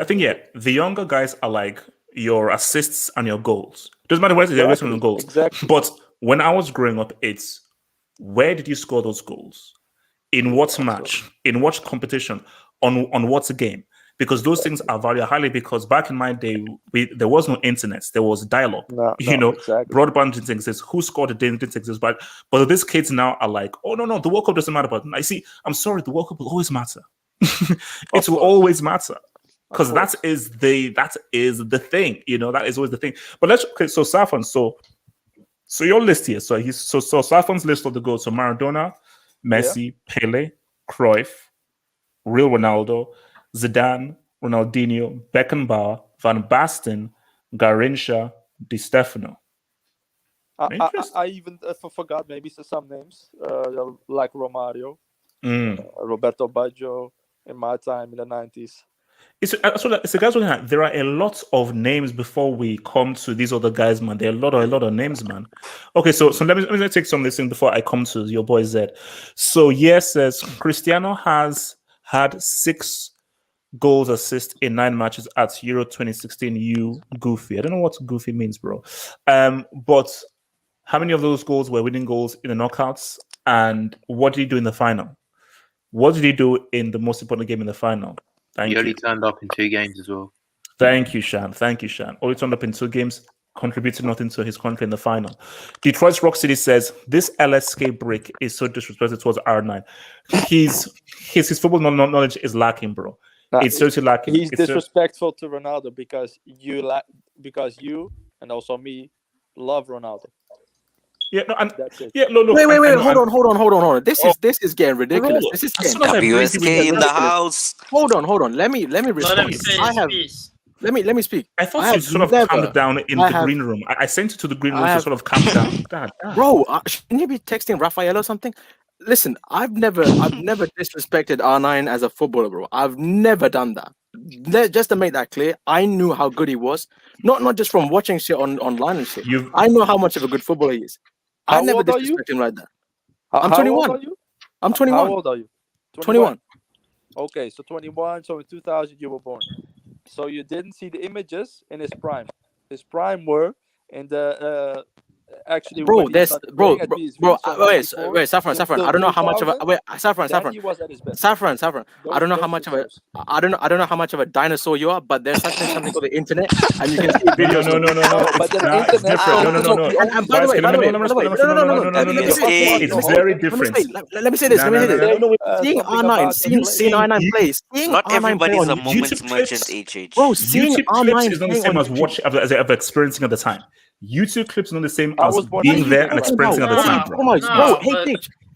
[SPEAKER 1] think the younger guys are like your assists and your goals. Doesn't matter whether they're on the goals.
[SPEAKER 11] Exactly.
[SPEAKER 1] But when I was growing up, it's where did you score those goals? In what match? In what competition? On what game? Because those things are valued highly, because back in my day, there was no internet. There was dial-up. Broadband didn't exist. Who scored it didn't exist. But these kids now are like, oh, no, the World Cup doesn't matter. But I see, I'm sorry, the World Cup will always matter. It will always matter. Because that is the thing. That is always the thing. But so Safan, so your list here. So Safan's list of the goals. So Maradona, Messi, Pele, Cruyff, real Ronaldo, Zidane, Ronaldinho, Beckenbauer, Van Basten, Garrincha, Di Stefano.
[SPEAKER 11] I even forgot maybe some names like Romario, Roberto Baggio in my time in the 90s.
[SPEAKER 1] It's guys looking at. There are a lot of names before we come to these other guys, man. There are a lot of names, man. Okay, so let me take some of this in before I come to your boy Zed. So yes, says Cristiano has had 6 goals, assists in 9 matches at Euro 2016. You goofy. I don't know what goofy means, bro. But how many of those goals were winning goals in the knockouts? And what did he do in the final? What did he do in the most important game in the final?
[SPEAKER 6] He only turned up in 2 games as well.
[SPEAKER 1] Thank you, Shan. Only turned up in 2 games, contributed nothing to his country in the final. Detroit's Rock City says this LSK break is so disrespectful towards R9. His football knowledge is lacking, bro. It's seriously lacking.
[SPEAKER 11] He's disrespectful to Ronaldo because you and also me love Ronaldo.
[SPEAKER 1] Yeah, no, and
[SPEAKER 11] that's it.
[SPEAKER 1] Yeah, look.
[SPEAKER 5] Wait, hold on. This is getting ridiculous.
[SPEAKER 1] Bro,
[SPEAKER 5] this is
[SPEAKER 1] as
[SPEAKER 5] getting
[SPEAKER 1] soon as I
[SPEAKER 2] WSK in the house.
[SPEAKER 5] Hold on. Let me respond. Let me speak.
[SPEAKER 1] I thought you sort of calmed down in the green room. I sent you to the green room to sort of calm down. God.
[SPEAKER 5] Bro, shouldn't you be texting Raphael or something? Listen, I've never disrespected R9 as a footballer, bro. I've never done that. Just to make that clear, I knew how good he was. Not just from watching shit online and shit. I know how much of a good footballer he is. I never disrespect him like that. I'm 21.
[SPEAKER 11] How old are you?
[SPEAKER 5] I'm 21.
[SPEAKER 11] How old are you?
[SPEAKER 5] 21.
[SPEAKER 11] Okay, so 21. So in 2000 you were born. So you didn't see the images in his prime. His prime were in the actually.
[SPEAKER 5] Bro, wait, Saffron. I don't know how much of a Saffron.
[SPEAKER 11] He was at his best.
[SPEAKER 5] Saffron. I don't know how much of a dinosaur you are, but there's something called the internet, and you can see videos.
[SPEAKER 1] No.
[SPEAKER 11] But the internet.
[SPEAKER 1] No.
[SPEAKER 5] And by the way,
[SPEAKER 1] it's very different.
[SPEAKER 5] Let me say this. Seeing R9 play,
[SPEAKER 2] not everybody's a moment merchant. HH.
[SPEAKER 5] Bro, seeing
[SPEAKER 1] YouTube clips
[SPEAKER 5] R9
[SPEAKER 1] is not the same as watching as experiencing at the time. YouTube clips are not the same as being there and experiencing at the time, bro.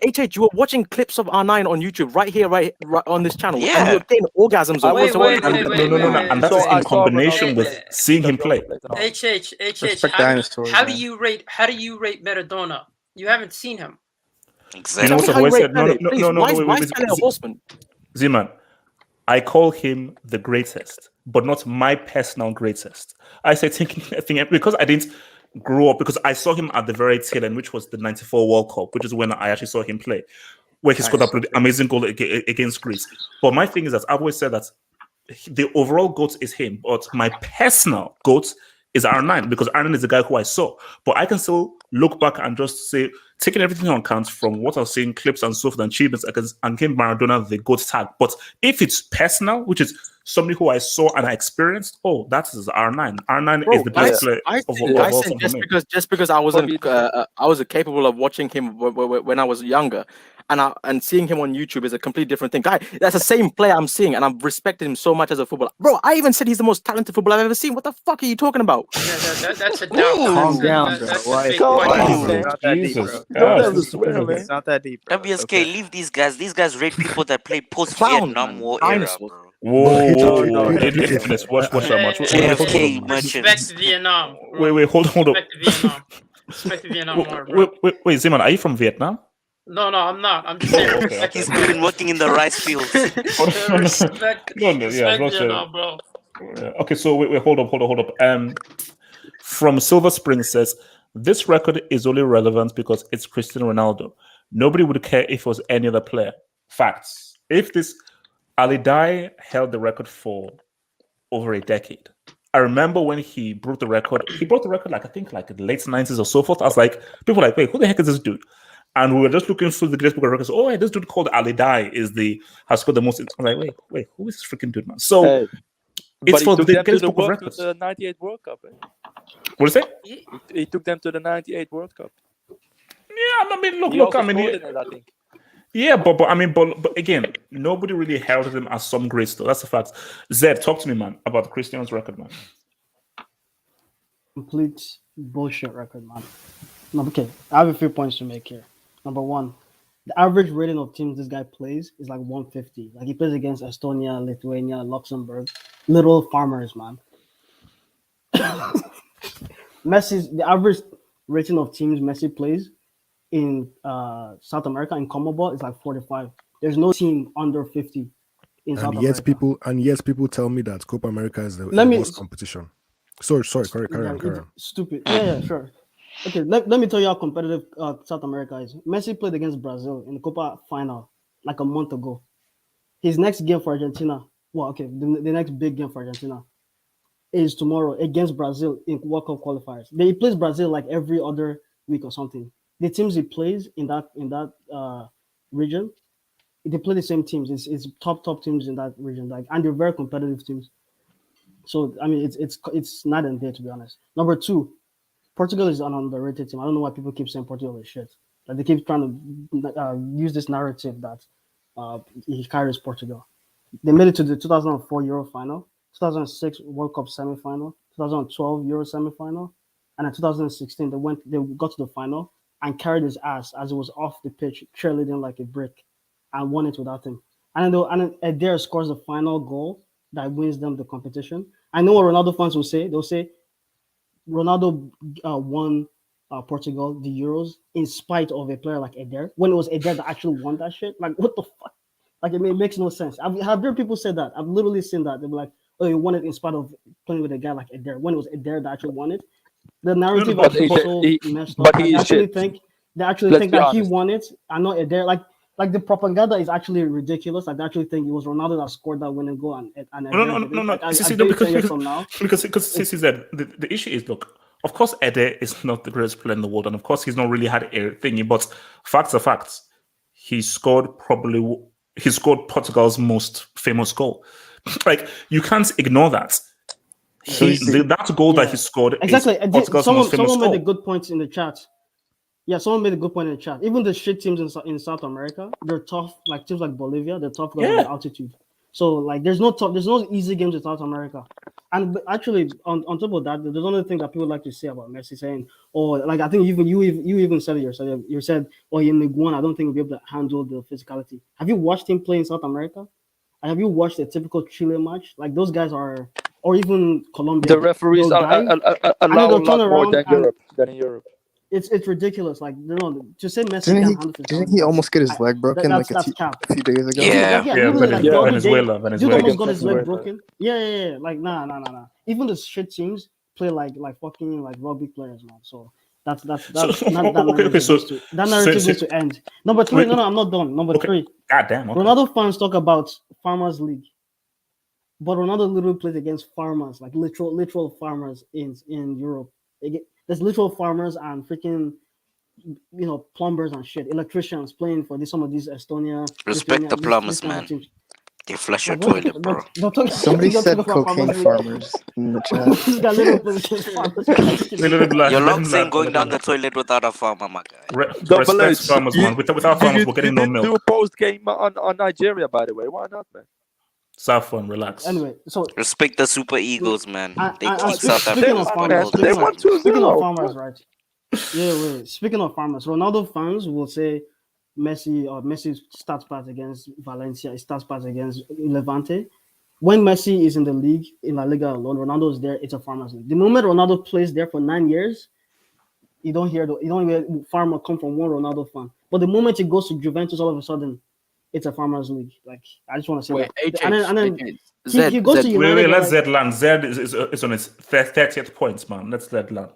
[SPEAKER 5] HH, you were watching clips of R9 on YouTube right here, right on this channel.
[SPEAKER 2] Yeah.
[SPEAKER 5] And you were getting orgasms.
[SPEAKER 1] No. And that is in combination with seeing him play.
[SPEAKER 10] HH. How do you rate Maradona? You haven't seen him.
[SPEAKER 2] Exactly.
[SPEAKER 1] You know what the voice said? No.
[SPEAKER 5] Why is Pele a horseman?
[SPEAKER 1] Ziman, I call him the greatest, but not my personal greatest. I say thinking because I didn't. grew up because I saw him at the very tail end, which was the '94 World Cup, which is when I actually saw him play, where he scored that amazing goal against Greece. But my thing is that I've always said that the overall GOAT is him, but my personal GOAT is R9 because R9 is the guy who I saw. But I can still look back and just say, taking everything on account from what I've seen, clips and so forth, and achievements, and give Maradona the GOAT tag. But if it's personal, which is somebody who I saw and I experienced, that is R9. R9 is the best player of all time for me.
[SPEAKER 5] Just because I wasn't I was capable of watching him when I was younger, and seeing him on YouTube is a completely different thing. Guy, that's the same player I'm seeing, and I've respected him so much as a footballer. Bro, I even said he's the most talented footballer I've ever seen. What the fuck are you talking about?
[SPEAKER 10] Yeah, that's a doubt.
[SPEAKER 3] Calm down, bro.
[SPEAKER 10] That's
[SPEAKER 3] Why?
[SPEAKER 10] a fake question.
[SPEAKER 3] It's not that deep, bro. It's not that deep, bro.
[SPEAKER 2] WSK,
[SPEAKER 3] Okay.
[SPEAKER 2] leave these guys. These guys rate people that play post-Vietnam War era, bro.
[SPEAKER 1] Whoa! Watch that match.
[SPEAKER 2] JFK merchant.
[SPEAKER 10] Respect Vietnam.
[SPEAKER 1] Wait, hold on.
[SPEAKER 10] Respect Vietnam. Respect Vietnam more, bro.
[SPEAKER 1] Wait, Zeman, are you from Vietnam?
[SPEAKER 10] No, I'm not. I'm just saying.
[SPEAKER 1] Okay.
[SPEAKER 2] He's been working in the rice fields.
[SPEAKER 10] Respect Vietnam, bro.
[SPEAKER 1] Okay, so wait, hold up. From Silver Spring says, this record is only relevant because it's Cristiano Ronaldo. Nobody would care if it was any other player. Facts. If this Ali Dai held the record for over a decade. I remember when he broke the record. He broke the record, like in the late 90s or so forth. I was like, people were like, wait, who the heck is this dude? And we were just looking through the Guinness Book of Records. Oh, this dude called Ali Dai has scored the most. I'm like, wait, who is this freaking dude, man? So it's for the Guinness Book of Records.
[SPEAKER 11] To the '98 World Cup. Eh?
[SPEAKER 1] What is it?
[SPEAKER 11] He took them to the '98 World Cup.
[SPEAKER 1] Yeah, I mean, look. I mean,
[SPEAKER 11] I think.
[SPEAKER 1] Yeah, but again, nobody really held him as some great stuff. That's a fact. Zed, talk to me, man, about Cristiano's record, man.
[SPEAKER 12] Complete bullshit record, man. No, okay, I have a few points to make here. Number one, the average rating of teams this guy plays is like 150. Like he plays against Estonia, Lithuania, Luxembourg, little farmers, man. The average rating of teams Messi plays in South America in CONMEBOL is like 45. There's no team under 50 in South America.
[SPEAKER 7] People tell me that Copa America is the worst competition. Sorry, carry on.
[SPEAKER 12] Stupid. Yeah, sure. Okay, let me tell you how competitive South America is. Messi played against Brazil in the Copa final like a month ago. His next game for Argentina, the next big game for Argentina is tomorrow against Brazil in World Cup qualifiers. He plays Brazil like every other week or something. The teams he plays in that region, they play the same teams. It's top teams in that region, and they're very competitive teams. So I mean, it's night and day, to be honest. Number two, Portugal is an underrated team. I don't know why people keep saying Portugal is shit. Like they keep trying to use this narrative that he carries Portugal. They made it to the 2004 Euro final, 2006 World Cup semi-final, 2012 Euro semi-final, and in 2016 they got to the final and carried his ass as it was off the pitch, cheerleading like a brick, and won it without him. And then Adair scores the final goal that wins them the competition. I know what Ronaldo fans will say. They'll say Ronaldo won Portugal the Euros in spite of a player like Adair, when it was Adair that actually won that shit. Like, what the fuck? Like, it makes no sense. I've heard people say that. I've literally seen that. They'll be like, oh, you won it in spite of playing with a guy like Adair, when it was Adair that actually won it. The narrative is so messed up. They actually think that he won it and not Adair. Like the propaganda is actually ridiculous. Like they actually think it was Ronaldo that scored that winning goal and
[SPEAKER 1] no. Because the issue is, look, of course Eder is not the greatest player in the world, and of course he's not really had a thingy, but facts are facts. He scored Portugal's most famous goal. Like, you can't ignore that. That goal that he scored
[SPEAKER 12] exactly.
[SPEAKER 1] Is Portugal's most famous
[SPEAKER 12] someone made
[SPEAKER 1] goal.
[SPEAKER 12] a good point in the chat. Yeah, someone made a good point in the chat. Even the shit teams in South America, they're tough. Like teams like Bolivia, they're tough because of the altitude. So like, there's no easy games in South America. And actually, on top of that, there's another thing that people like to say about Messi, saying, "Oh, like I think you even said it yourself. You said, oh, in League One, I don't think we'll be able to handle the physicality." Have you watched him play in South America? And have you watched a typical Chile match? Like those guys are, or even Colombia.
[SPEAKER 11] The referees allow a lot more than in Europe.
[SPEAKER 12] It's ridiculous. Like, you know, to say Messi can't handle physicality.
[SPEAKER 3] Didn't he almost get his leg broken
[SPEAKER 12] that's cap.
[SPEAKER 3] a few days ago?
[SPEAKER 1] Venezuela.
[SPEAKER 12] Dude almost got his leg broken. Yeah. Like, nah. Even the shit teams, play like fucking like rugby players, man. So that's that
[SPEAKER 1] okay. So
[SPEAKER 12] narrative needs to end. Number three, no, I'm not done. Number three,
[SPEAKER 1] God damn. Okay.
[SPEAKER 12] Ronaldo fans talk about Farmers League, but Ronaldo literally plays against farmers, like literal farmers in Europe. There's literal farmers and freaking plumbers and shit, electricians playing for some of these Estonia.
[SPEAKER 2] Respect the plumbers, man. They flush your toilet, bro.
[SPEAKER 3] Somebody said cocaine farmers in the
[SPEAKER 2] chat. Your long saying going down the toilet without a farmer, my guy.
[SPEAKER 1] Respect farmers, man. Without farmers, we're getting no milk.
[SPEAKER 11] Do a post game on Nigeria, by the way. Why not, man?
[SPEAKER 1] Saffron, relax.
[SPEAKER 12] Anyway, so
[SPEAKER 2] respect the Super Eagles, man. They keep
[SPEAKER 12] South African farmers. Speaking of farmers, right? Yeah, wait. Speaking of farmers, Ronaldo fans will say Messi starts pass against Valencia, starts pass against Levante. When Messi is in the league, in La Liga alone, Ronaldo is there, it's a farmers league. The moment Ronaldo plays there for 9 years, you don't hear farmer come from one Ronaldo fan. But the moment he goes to Juventus, all of a sudden, it's a farmers league. Like, I just want to say that. And then he goes to United.
[SPEAKER 1] Wait, let Zed land. Zed is on his 30th points, man. Let's Zed land.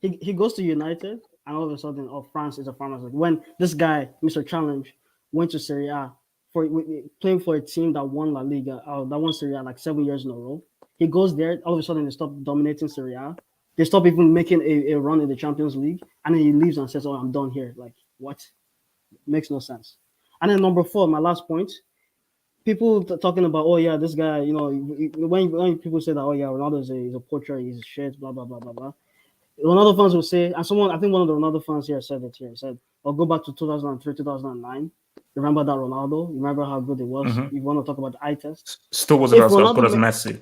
[SPEAKER 1] He
[SPEAKER 12] goes to United, and all of a sudden, France is a farmers league. When this guy, Mr. Challenge, went to Serie A playing for a team that won La Liga, that won Serie A like 7 years in a row. He goes there, all of a sudden they stop dominating Serie A. They stop even making a run in the Champions League, and then he leaves and says, "Oh, I'm done here." Like, what? Makes no sense. And then number 4, my last point. People talking about, oh yeah, this guy, when people say that, oh yeah, Ronaldo is a poacher, he's shit, blah blah blah blah blah. Ronaldo fans will say, and I think one of the Ronaldo fans here said it here. He said, "I'll go back to 2003, 2009. Remember that Ronaldo? Remember how good it was?
[SPEAKER 1] Mm-hmm.
[SPEAKER 12] You want to talk about the eye test?
[SPEAKER 1] Still wasn't as good as Messi."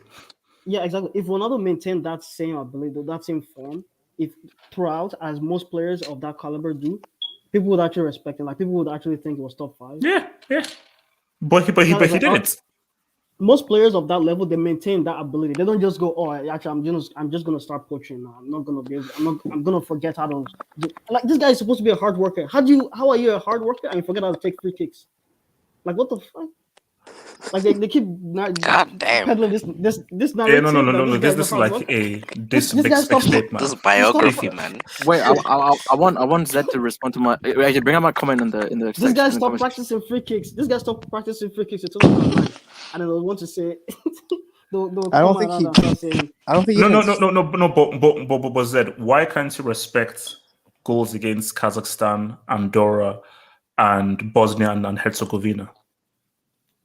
[SPEAKER 12] Yeah, exactly. If Ronaldo maintained that same ability, that same form, if throughout as most players of that caliber do, people would actually respect him. Like, people would actually think it was top 5.
[SPEAKER 1] Yeah. But he didn't.
[SPEAKER 12] Most players of that level, they maintain that ability. They don't just go, "Oh, actually, I'm just gonna start poaching now. I'm not gonna be able. I'm gonna forget how to do." Like, this guy is supposed to be a hard worker. How are you a hard worker and you forget how to take free kicks? Like, what the fuck? Like, they keep
[SPEAKER 2] God damn.
[SPEAKER 12] peddling this narrative.
[SPEAKER 1] Yeah, no. This is like this big statement.
[SPEAKER 2] This is biography, man.
[SPEAKER 5] Wait, I want Zed to respond to my. Actually, bring up my comment in the.
[SPEAKER 12] This guy stopped practicing free kicks. In 2009, and then they want to say.
[SPEAKER 3] I don't think he.
[SPEAKER 1] No. But Zed, why can't you respect goals against Kazakhstan, Andorra, and Bosnia and Herzegovina?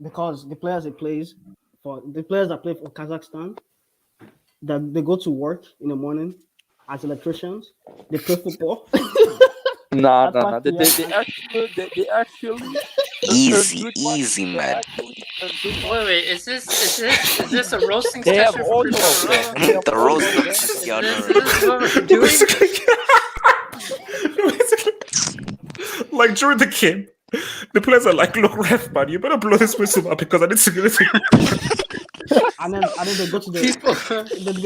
[SPEAKER 12] Because the players that play for Kazakhstan, that they go to work in the morning as electricians, they play football.
[SPEAKER 11] No. They actually
[SPEAKER 2] easy, man.
[SPEAKER 10] Wait, is this a roasting
[SPEAKER 11] they
[SPEAKER 10] session?
[SPEAKER 11] Have all
[SPEAKER 2] the roast of Cristiano.
[SPEAKER 10] This is what we're doing.
[SPEAKER 1] Like, during the game, the players are like, "Look, ref, man, you better blow this whistle up because I need to get it."
[SPEAKER 12] and then they go to the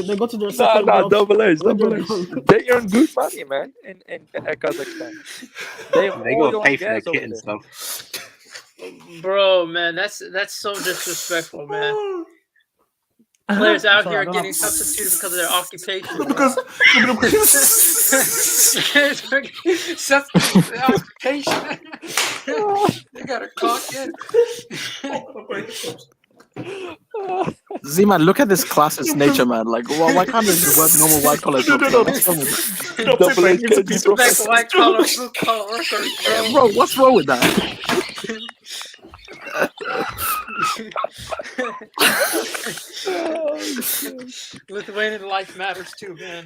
[SPEAKER 12] they go to their
[SPEAKER 11] double A's. They earn good money, man, in Kazakhstan. They
[SPEAKER 6] go pay for their kit and stuff.
[SPEAKER 10] Bro, man, that's so disrespectful, man. Players out here getting substituted because of their occupation. Substitute their occupation. They got a clock in.
[SPEAKER 5] Z-Man, look at this classist nature, man. Like, why can't they work normal white collar jobs?
[SPEAKER 10] Respect white collar, blue collar workers, bro.
[SPEAKER 5] Bro, what's wrong with that?
[SPEAKER 10] Lithuanian life matters too, man.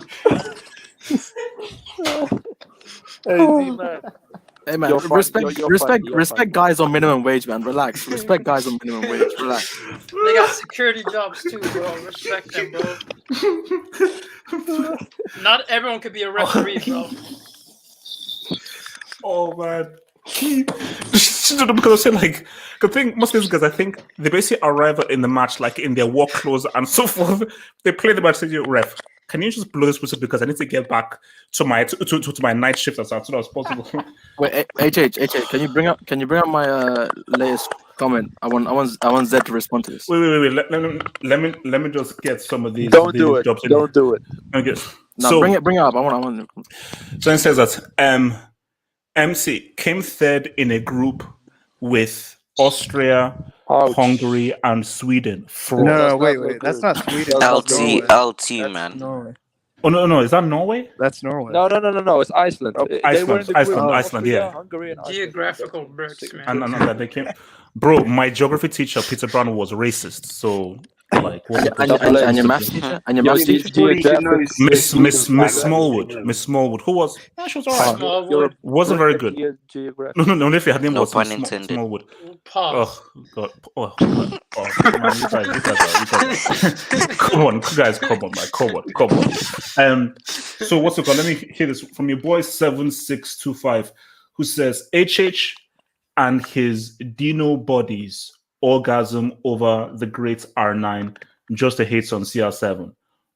[SPEAKER 5] Hey man, respect guys on minimum wage, man. Relax. Respect guys on minimum wage. Relax.
[SPEAKER 10] They got security jobs too, bro. Respect them, bro. Not everyone could be a referee, bro.
[SPEAKER 1] Oh man. Because I say, like, the thing, most of these guys, I think they basically arrive in the match like in their work clothes and so forth. They play the match, say, "Ref, can you just blow this whistle because I need to get back to my night shift as soon as possible.
[SPEAKER 5] Wait, HH, can you bring up my latest comment? I want Zed to respond to this.
[SPEAKER 1] Wait. Let me just get some of these.
[SPEAKER 11] Don't
[SPEAKER 1] these
[SPEAKER 11] do it.
[SPEAKER 1] jobs in.
[SPEAKER 11] Don't do it.
[SPEAKER 1] Okay.
[SPEAKER 5] No,
[SPEAKER 1] So
[SPEAKER 5] bring it up. I want.
[SPEAKER 1] So it says that MC came third in a group with Austria,
[SPEAKER 11] Ouch.
[SPEAKER 1] Hungary, and Sweden. Fraud.
[SPEAKER 3] No,
[SPEAKER 11] That's
[SPEAKER 3] wait.
[SPEAKER 11] not so
[SPEAKER 3] That's
[SPEAKER 11] good.
[SPEAKER 3] not Sweden.
[SPEAKER 11] That's
[SPEAKER 3] That's
[SPEAKER 11] Norway.
[SPEAKER 2] LT,
[SPEAKER 3] That's
[SPEAKER 2] man.
[SPEAKER 3] Norway.
[SPEAKER 1] Oh no, is that Norway?
[SPEAKER 3] That's Norway.
[SPEAKER 11] No. It's Iceland.
[SPEAKER 1] Oh,
[SPEAKER 11] They were in the group with
[SPEAKER 1] Iceland,
[SPEAKER 11] Austria,
[SPEAKER 1] yeah.
[SPEAKER 11] Hungary, and Iceland.
[SPEAKER 10] Geographical bricks, man.
[SPEAKER 1] And that they came. Bro, my geography teacher Peter Brown was racist. So like,
[SPEAKER 5] And your maths teacher? And your maths teacher?
[SPEAKER 1] Miss Smallwood, who was? Yeah, she was alright.
[SPEAKER 10] Smallwood.
[SPEAKER 1] Wasn't very good. No, if her name
[SPEAKER 2] No
[SPEAKER 1] was
[SPEAKER 2] pun intended.
[SPEAKER 1] Smallwood.
[SPEAKER 10] Pause.
[SPEAKER 1] Oh god. Oh man, you guys. Come on, man. Come on. So what's it called? Let me hear this from your boy 7625, who says HH and his Dino bodies orgasm over the great R9, just a hate on CR7.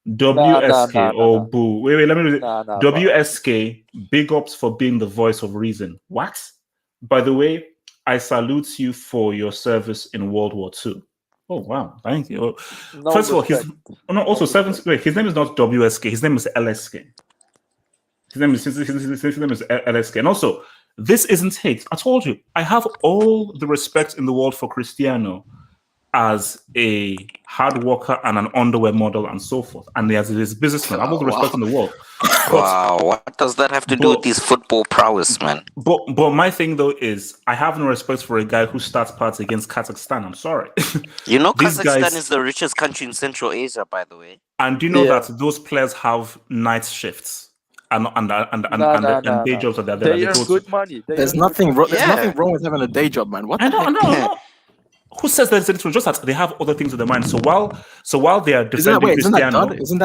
[SPEAKER 1] WSK, boo. Wait, let me read it. WSK, big ups for being the voice of reason. What? By the way, I salute you for your service in World War II. Oh wow, thank you. First of all, his name is not WSK, his name is LSK. His name is LSK. And also, this isn't hate. I told you, I have all the respect in the world for Cristiano as a hard worker and an underwear model and so forth. And as his businessman, I have all the respect in the world.
[SPEAKER 2] Wow, what does that have to do with these football prowess, man?
[SPEAKER 1] But my thing though is I have no respect for a guy who starts parts against Kazakhstan. I'm sorry.
[SPEAKER 2] You know,
[SPEAKER 1] These
[SPEAKER 2] Kazakhstan
[SPEAKER 1] guys-
[SPEAKER 2] is the richest country in Central Asia, by the way.
[SPEAKER 1] And do you know that those players have night shifts and day jobs that
[SPEAKER 11] They
[SPEAKER 1] go
[SPEAKER 11] earn
[SPEAKER 1] to?
[SPEAKER 11] good money.
[SPEAKER 5] There's nothing wrong. There's nothing wrong with having a day job, man. What the
[SPEAKER 1] I
[SPEAKER 5] heck?
[SPEAKER 1] know. Who says there's anything? Just that they have other things in their mind. So while they are
[SPEAKER 5] Isn't that,
[SPEAKER 1] defending
[SPEAKER 5] isn't that
[SPEAKER 1] Cristiano,
[SPEAKER 5] dud? Isn't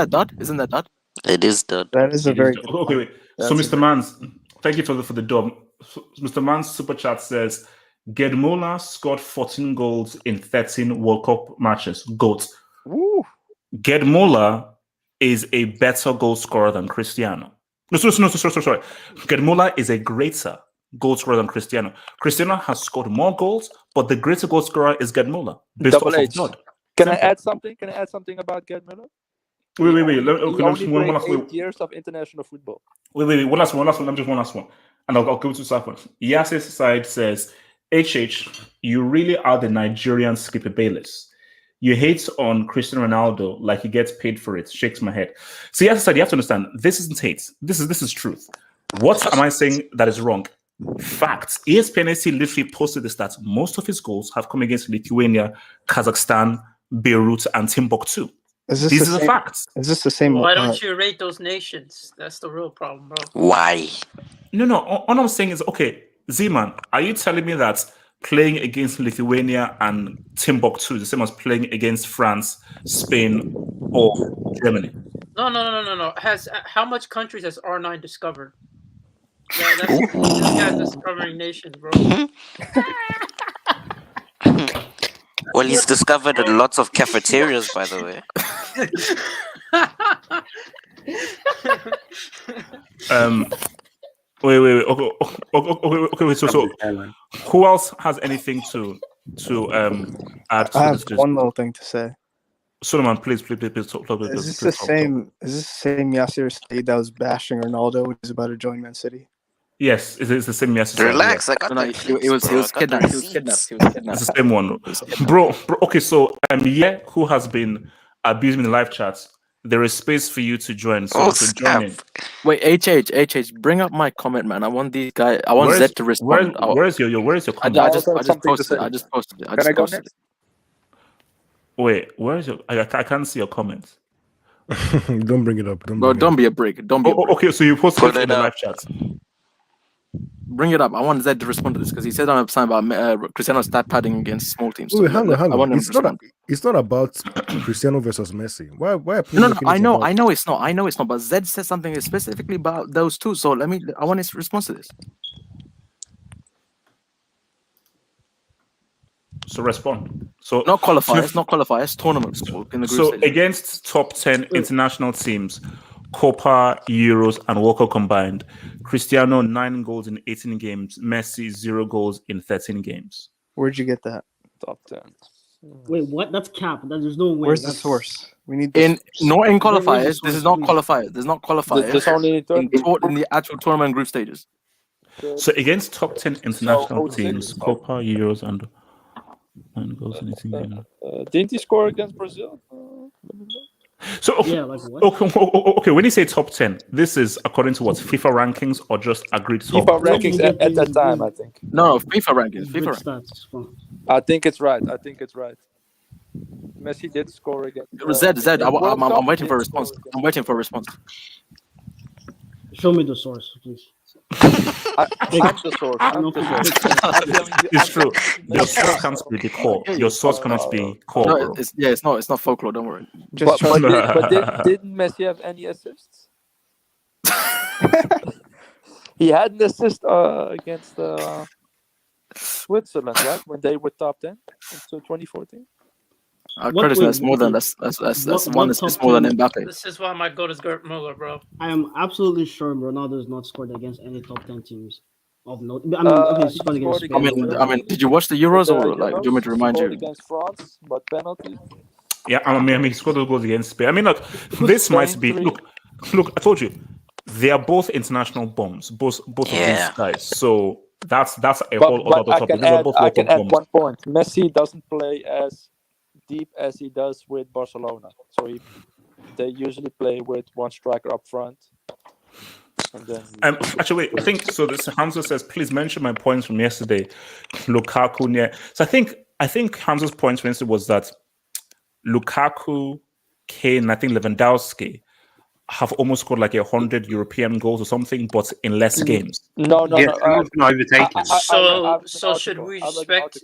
[SPEAKER 5] that dud?
[SPEAKER 2] It is dud.
[SPEAKER 3] That is a very good
[SPEAKER 1] okay. Wait. So
[SPEAKER 3] That's
[SPEAKER 1] Mr. Mans, thank you for the dub. So, Mr. Mans super chat says Gerd Müller scored 14 goals in 13 World Cup matches. GOAT.
[SPEAKER 11] Woo.
[SPEAKER 1] Gerd Müller is a better goal scorer than Cristiano. No, sorry. Gerd Müller is a greater goal scorer than Cristiano. Cristiano has scored more goals, but the greater goal scorer is Gerd Müller. Based
[SPEAKER 11] Double
[SPEAKER 1] off of
[SPEAKER 11] H.
[SPEAKER 1] blood.
[SPEAKER 11] Can I add something? Can I add something about Gerd Müller?
[SPEAKER 1] Wait.
[SPEAKER 11] He only played 8 years of international football.
[SPEAKER 1] Wait. One last one. Just one last one. And I'll go to Safwan. Yasir's side says, HH, you really are the Nigerian Skipper Bayless. You hate on Cristiano Ronaldo like he gets paid for it. Shakes my head. So Yasir said, you have to understand, this isn't hate. This is truth. What am I saying that is wrong? Facts. ESPN literally posted this that most of his goals have come against Lithuania, Kazakhstan, Beirut, and Timbuktu. These are the facts.
[SPEAKER 3] Is this the same?
[SPEAKER 10] Why don't you rate those nations? That's the real problem, bro.
[SPEAKER 2] Why?
[SPEAKER 1] No. All I'm saying is, okay, Z-Man, are you telling me that playing against Lithuania and Timbuktu is the same as playing against France, Spain, or Germany?
[SPEAKER 10] No. How much countries has R9 discovered? That's this guy's discovering nations, bro.
[SPEAKER 2] Well, he's discovered lots of cafeterias, by the way.
[SPEAKER 1] Wait. Okay. So, who else has anything to add to
[SPEAKER 3] I
[SPEAKER 1] this?
[SPEAKER 3] have one little thing to say.
[SPEAKER 1] Solomon, please talk.
[SPEAKER 3] Is this the same Yasir Said that was bashing Ronaldo, which is about to join Man City?
[SPEAKER 1] Yes, it's the same Yasir.
[SPEAKER 2] Relax,
[SPEAKER 1] Yeah.
[SPEAKER 2] I got that.
[SPEAKER 5] He was kidnapped.
[SPEAKER 1] It's the same one, bro. Okay, so who has been abusing the live chats? There is space for you to join. So to join in.
[SPEAKER 5] Wait, HH, bring up my comment, man. I want these guys. I want Zed to respond.
[SPEAKER 1] Where's your comment?
[SPEAKER 5] I just posted it.
[SPEAKER 11] Can I go next?
[SPEAKER 1] Wait, where's your? I can't see your comments.
[SPEAKER 7] Don't bring it up.
[SPEAKER 5] Don't be a prick. Don't be.
[SPEAKER 1] Okay, so you posted it in the live chat.
[SPEAKER 5] Bring it up. I want Zed to respond to this because he said something about Cristiano stat padding against small teams.
[SPEAKER 7] Wait, hang on.
[SPEAKER 5] I want him to respond.
[SPEAKER 7] It's not about Cristiano versus Messi. Why?
[SPEAKER 5] No. I know it's not. But Zed said something specifically about those two. So I want his response to this.
[SPEAKER 1] So respond. So
[SPEAKER 5] Not qualifiers, not qualifiers, tournaments in the group
[SPEAKER 1] So
[SPEAKER 5] stage.
[SPEAKER 1] against top 10 international teams, Copa, Euros, and World Cup combined, Cristiano 9 goals in 18 games, Messi 0 goals in 13 games.
[SPEAKER 3] Where'd you get that?
[SPEAKER 11] Top 10.
[SPEAKER 12] Wait, what? That's cap. There's no way.
[SPEAKER 3] Where's the
[SPEAKER 12] That's...
[SPEAKER 3] source? We need
[SPEAKER 5] In not in
[SPEAKER 12] Where is the
[SPEAKER 5] qualifiers. This
[SPEAKER 12] source,
[SPEAKER 5] is not
[SPEAKER 12] please?
[SPEAKER 5] qualifiers. There's not qualifiers.
[SPEAKER 11] There's only
[SPEAKER 5] in
[SPEAKER 11] tournament.
[SPEAKER 5] the actual tournament group stages.
[SPEAKER 1] So against top 10 international
[SPEAKER 11] 06
[SPEAKER 1] teams, Copa, Euros, and 9 goals in 18 games.
[SPEAKER 11] Didn't he score against Brazil?
[SPEAKER 1] So okay,
[SPEAKER 12] Yeah, like what?
[SPEAKER 1] okay, when you say top 10, this is according to what, FIFA rankings or just agreed top?
[SPEAKER 11] FIFA rankings at that time, I think.
[SPEAKER 5] No, FIFA rankings.
[SPEAKER 12] Good
[SPEAKER 5] FIFA rankings.
[SPEAKER 12] stats. Fun.
[SPEAKER 11] I think it's right. Messi did score again.
[SPEAKER 5] Zed, I'm waiting for a response. I'm waiting for a response.
[SPEAKER 12] Show me the source, please.
[SPEAKER 11] I'm the source. I'm
[SPEAKER 12] No,
[SPEAKER 11] the source. I'm telling you,
[SPEAKER 1] It's true. Your
[SPEAKER 11] Messi-
[SPEAKER 1] source can't be the core. Your source cannot be core.
[SPEAKER 5] No,
[SPEAKER 1] bro.
[SPEAKER 5] it's not folklore. Don't worry.
[SPEAKER 3] Just
[SPEAKER 11] didn't Messi have any assists? He had an assist against Switzerland, right? When they were top 10 in 2014.
[SPEAKER 5] Curtis, that's more than that's one is more than Mbappe.
[SPEAKER 10] This is why my goat is Gert Muller, bro.
[SPEAKER 12] I am absolutely sure Ronaldo has not scored against any top 10 teams of note. I mean, okay, he scored against Spain.
[SPEAKER 5] I mean, did you watch the Euros or like? Do you want me to remind
[SPEAKER 11] Scored
[SPEAKER 5] you?
[SPEAKER 11] against France, but penalty.
[SPEAKER 1] Yeah, I mean, he scored those goals against Spain. I mean, look, this might be. Look, I told you, they are both international bombs, both of these guys. So that's a whole other topic.
[SPEAKER 11] I can add one point. Messi doesn't play as deep as he does with Barcelona. So they usually play with one striker up front. And then
[SPEAKER 1] actually, I think so. This Hamza says, please mention my points from yesterday. Lukaku, yeah. So I think Hamza's points, for instance, was that Lukaku, Kane, I think Lewandowski have almost scored like 100 European goals or something, but in less games.
[SPEAKER 11] No.
[SPEAKER 6] not overtaken.
[SPEAKER 10] So should we respect?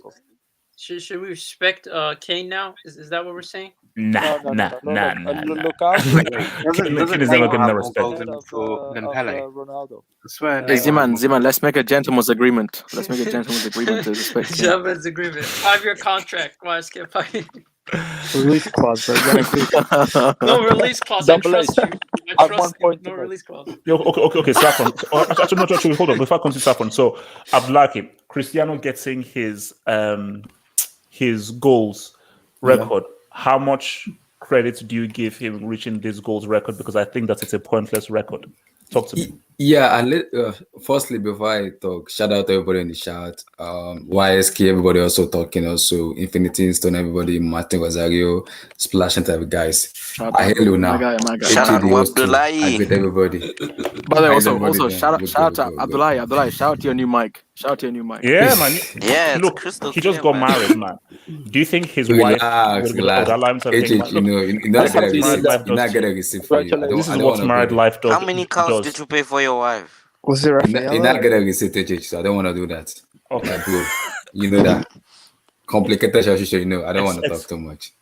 [SPEAKER 10] Should we respect Kane now? Is that what we're saying?
[SPEAKER 1] Nah.
[SPEAKER 11] Lukaku
[SPEAKER 1] Kane is never getting that respect.
[SPEAKER 6] Than Pele.
[SPEAKER 11] Ronaldo.
[SPEAKER 6] I swear.
[SPEAKER 5] Hey, Ziman, let's make a gentleman's agreement. Let's make a gentleman's agreement to respect.
[SPEAKER 10] Gentleman's agreement. 5-year contract. Why skip?
[SPEAKER 3] Release clause, bro.
[SPEAKER 10] No release clause. I trust you. I trust you. No release clause.
[SPEAKER 1] Okay, Saffron. Actually, hold on. Before I continue, Saffron. So, Abdullahi, Cristiano getting his goals record. How much credit do you give him reaching this goals record? Because I think that it's a pointless record. Talk to me.
[SPEAKER 13] Yeah, and firstly, before I talk, shout out to everybody in the chat. YSK, everybody also talking, also Infinity Stone, everybody, Martin Rosario, Splash and type of guys. I hear you now.
[SPEAKER 5] My guy.
[SPEAKER 2] Shout out to Abdullahi.
[SPEAKER 13] I greet everybody.
[SPEAKER 5] By the way, also shout out to Abdullahi. Shout out to your new mic.
[SPEAKER 1] Yeah, man.
[SPEAKER 2] Yeah,
[SPEAKER 1] Look, he just got married, man. Do you think his wife would allow him to think,
[SPEAKER 13] you're not get a receipt for you.
[SPEAKER 1] This is what married life does.
[SPEAKER 2] How many cows did you pay for your wife?
[SPEAKER 3] Was there
[SPEAKER 13] You're not get a receipt, so I don't want to do that.
[SPEAKER 1] Okay.
[SPEAKER 13] Bro, you know that. Complicated, I don't want to talk too much.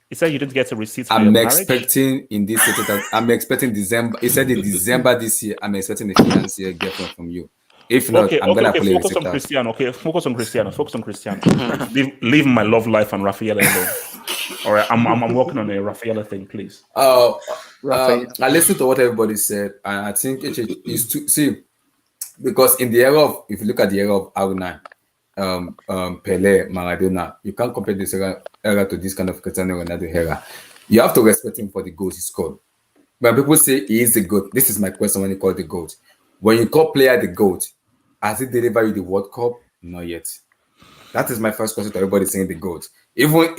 [SPEAKER 1] He said you didn't get a receipt for
[SPEAKER 13] I'm
[SPEAKER 1] your marriage?
[SPEAKER 13] expecting in this I'm expecting December. He said in December this year, I'm expecting a financial girlfriend from you. If not, I'm gonna play
[SPEAKER 1] focus on Cristiano. Okay, focus on Cristiano. leave my love life and Rafaela alone. All right, I'm working on a Rafaela thing, please.
[SPEAKER 13] I listened to what everybody said, and I think it is to see because in the era of, if you look at the era of R9, Pele, Maradona, you can't compare this era to this kind of Cristiano Ronaldo era. You have to respect him for the goals he scored. When people say he is the GOAT, this is my question when you call the GOAT. When you call player the GOAT, has he delivered you the World Cup? Not yet. That is my first question to everybody saying the GOAT. Even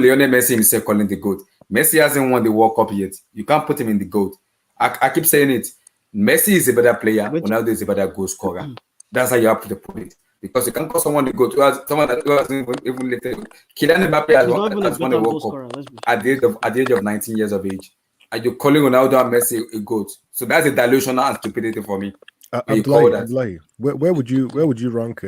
[SPEAKER 13] Lionel Messi himself calling the GOAT. Messi hasn't won the World Cup yet. You can't put him in the GOAT. I keep saying it. Messi is a better player. Ronaldo is a better goal scorer. That's how you have to put it. Because you can't call someone the GOAT. Someone that hasn't even later. Kylian Mbappe has won the World Cup at the age of 19 years of age. And you're calling Ronaldo and Messi a GOAT. So that's a delusional and stupidity for me.
[SPEAKER 7] Abdullahi, where would you rank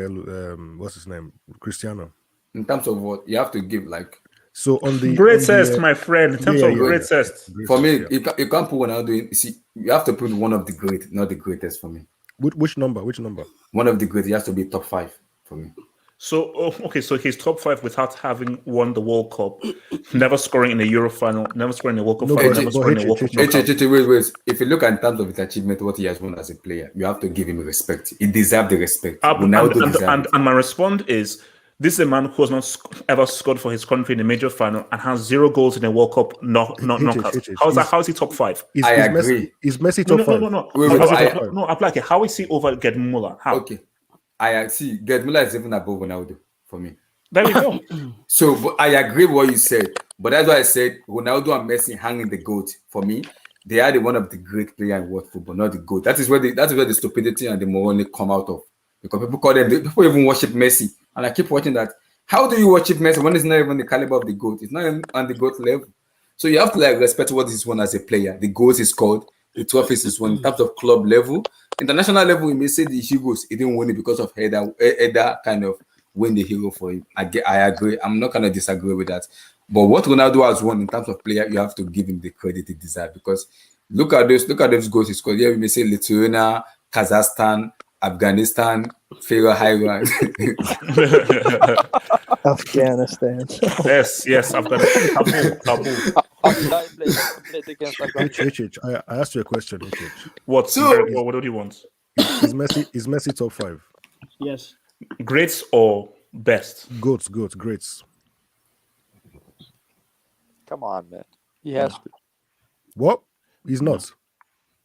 [SPEAKER 7] what's his name, Cristiano?
[SPEAKER 13] In terms of what you have to give, like,
[SPEAKER 7] so on the
[SPEAKER 1] greatest, my friend. In terms of greatest,
[SPEAKER 13] for me, you can't put Ronaldo in. See, you have to put one of the great, not the greatest for me.
[SPEAKER 7] Which number?
[SPEAKER 13] One of the great. It has to be top 5 for me.
[SPEAKER 1] So okay, so he's top 5 without having won the World Cup, never scoring in a Euro final, never scoring in a World Cup
[SPEAKER 7] No,
[SPEAKER 1] final,
[SPEAKER 7] but-
[SPEAKER 1] never
[SPEAKER 7] but
[SPEAKER 1] scoring in a World Cup knockout.
[SPEAKER 13] Wait. If you look at in terms of his achievement, what he has won as a player, you have to give him respect. He deserves the respect. Ronaldo deserves it.
[SPEAKER 1] And my response is, this is a man who has not ever scored for his country in a major final and has 0 goals in a World Cup knockout. How is he top 5?
[SPEAKER 13] I agree.
[SPEAKER 7] Is Messi top 5?
[SPEAKER 1] No, I'm like, how is he over Gerd Müller? How?
[SPEAKER 13] Okay. I see. Gerd Müller is even above Ronaldo for me.
[SPEAKER 1] There we go.
[SPEAKER 13] So but I agree with what you said. But that's why I said Ronaldo and Messi hanging the GOAT. For me, they are one of the great players in world football, not the GOAT. That is where the stupidity and the morality come out of. Because people even worship Messi. And I keep watching that. How do you worship Messi when it's not even the caliber of the GOAT? It's not even on the GOAT level. So you have to respect what he's won as a player. The goals is scored, the trophies is won in terms of club level. International level, we may say the Hugo's, he didn't win it because of Header kind of win the hero for him. I agree. I'm not gonna disagree with that. But what Ronaldo has won in terms of player, you have to give him the credit he deserves. Because look at those goals he scored. Yeah, we may say Lithuania, Kazakhstan, Afghanistan, Pharaoh Highland.
[SPEAKER 11] Afghanistan.
[SPEAKER 1] Yes, Afghanistan. Kabul.
[SPEAKER 7] I asked you a question.
[SPEAKER 1] What do you want?
[SPEAKER 7] Is Messi top 5?
[SPEAKER 12] Yes.
[SPEAKER 1] Greats or best?
[SPEAKER 7] Goats, greats.
[SPEAKER 11] Come on, man. He has to.
[SPEAKER 7] What? He's not.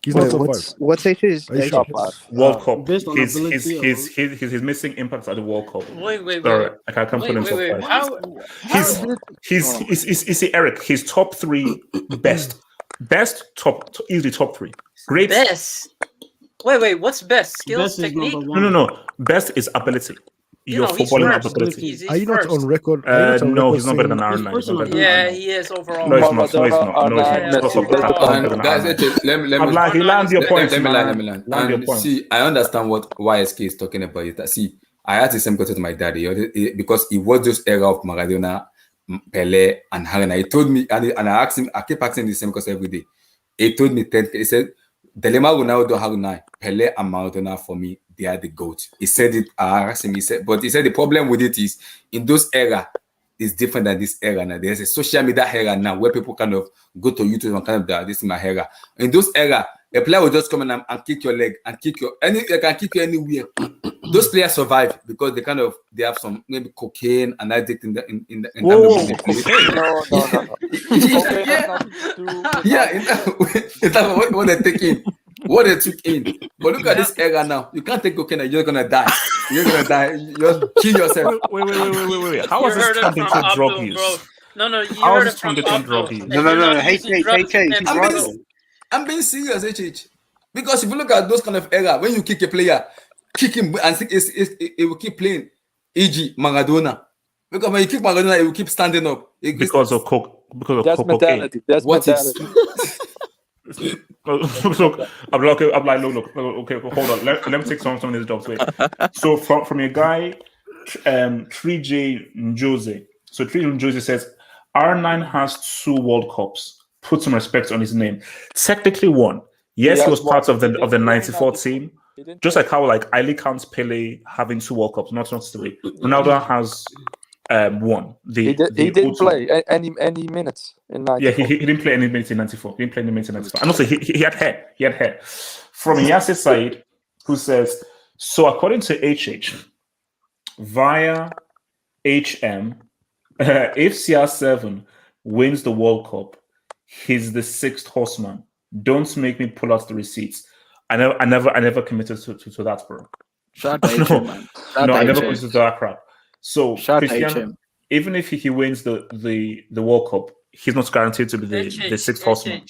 [SPEAKER 7] He's not top 5.
[SPEAKER 11] What's his
[SPEAKER 7] top
[SPEAKER 11] 5?
[SPEAKER 1] World Cup.
[SPEAKER 12] Based on
[SPEAKER 1] His missing impact at the World Cup.
[SPEAKER 10] Wait.
[SPEAKER 1] Sorry, I can't put him top 5. He's Eric. His top 3 best. Easily top 3. Great.
[SPEAKER 10] Best. Wait. What's best? Skills,
[SPEAKER 12] Best is
[SPEAKER 10] technique.
[SPEAKER 12] number 1.
[SPEAKER 1] No. Best is ability. Your footballing ability.
[SPEAKER 7] Are you not on record?
[SPEAKER 1] No, he's not better than R9.
[SPEAKER 10] Yeah, he is overall.
[SPEAKER 1] No, he's not.
[SPEAKER 13] Guys, let me
[SPEAKER 1] land your points.
[SPEAKER 13] Let me land. See, I understand what YSK is talking about. See, I asked the same question to my daddy because it was just era of Maradona, Pele, and Harana. He told me, and I asked him, I keep asking the same question every day. He told me 10. He said, Dilemma Ronaldo, Haruna, Pele, and Maradona for me, they are the GOAT. He said it, I asked him, but he said the problem with it is in those era, it's different than this era now. There's a social media era now where people kind of go to YouTube and kind of this is my era. In those era, a player will just come in and kick your leg and they can kick you anywhere. Those players survive because they have some maybe cocaine and addict in the what they take in. What they took in. But look at this era now. You can't take cocaine and you're gonna die. You're gonna die. You'll kill yourself.
[SPEAKER 1] Wait. How was this turned into drug use?
[SPEAKER 10] No, you heard it from Abdul.
[SPEAKER 6] No. Hey,
[SPEAKER 13] I'm being serious, HH. Because if you look at those kind of era, when you kick a player, kick him and it will keep playing. E.g. Maradona. Because when you kick Maradona, it will keep standing up.
[SPEAKER 1] Because of cocaine.
[SPEAKER 11] Mentality. That's
[SPEAKER 13] what
[SPEAKER 11] mentality.
[SPEAKER 1] Look, I'm like, okay, hold on. Let me take some of these jobs. Wait. So from your guy, 3J Njose. So 3J Njose says R9 has 2 World Cups. Put some respect on his name. Technically 1. Yes, he was part of the 94 team. Just like how Ali counts Pele having 2 World Cups, not 3. Ronaldo has 1.
[SPEAKER 11] He didn't play any minutes in 94.
[SPEAKER 1] Yeah, he didn't play any minutes in 94. He didn't play any minutes in 94. And also, he had hair. He had hair. From Yasser Said, who says, so according to HH, via HM, if CR7 wins the World Cup, he's the 6th horseman. Don't make me pull out the receipts. I never committed to that, bro.
[SPEAKER 5] Shout out HM, man.
[SPEAKER 1] I never committed to that crap. So Cristiano, even if he wins the World Cup, he's not guaranteed to be the 6th horseman.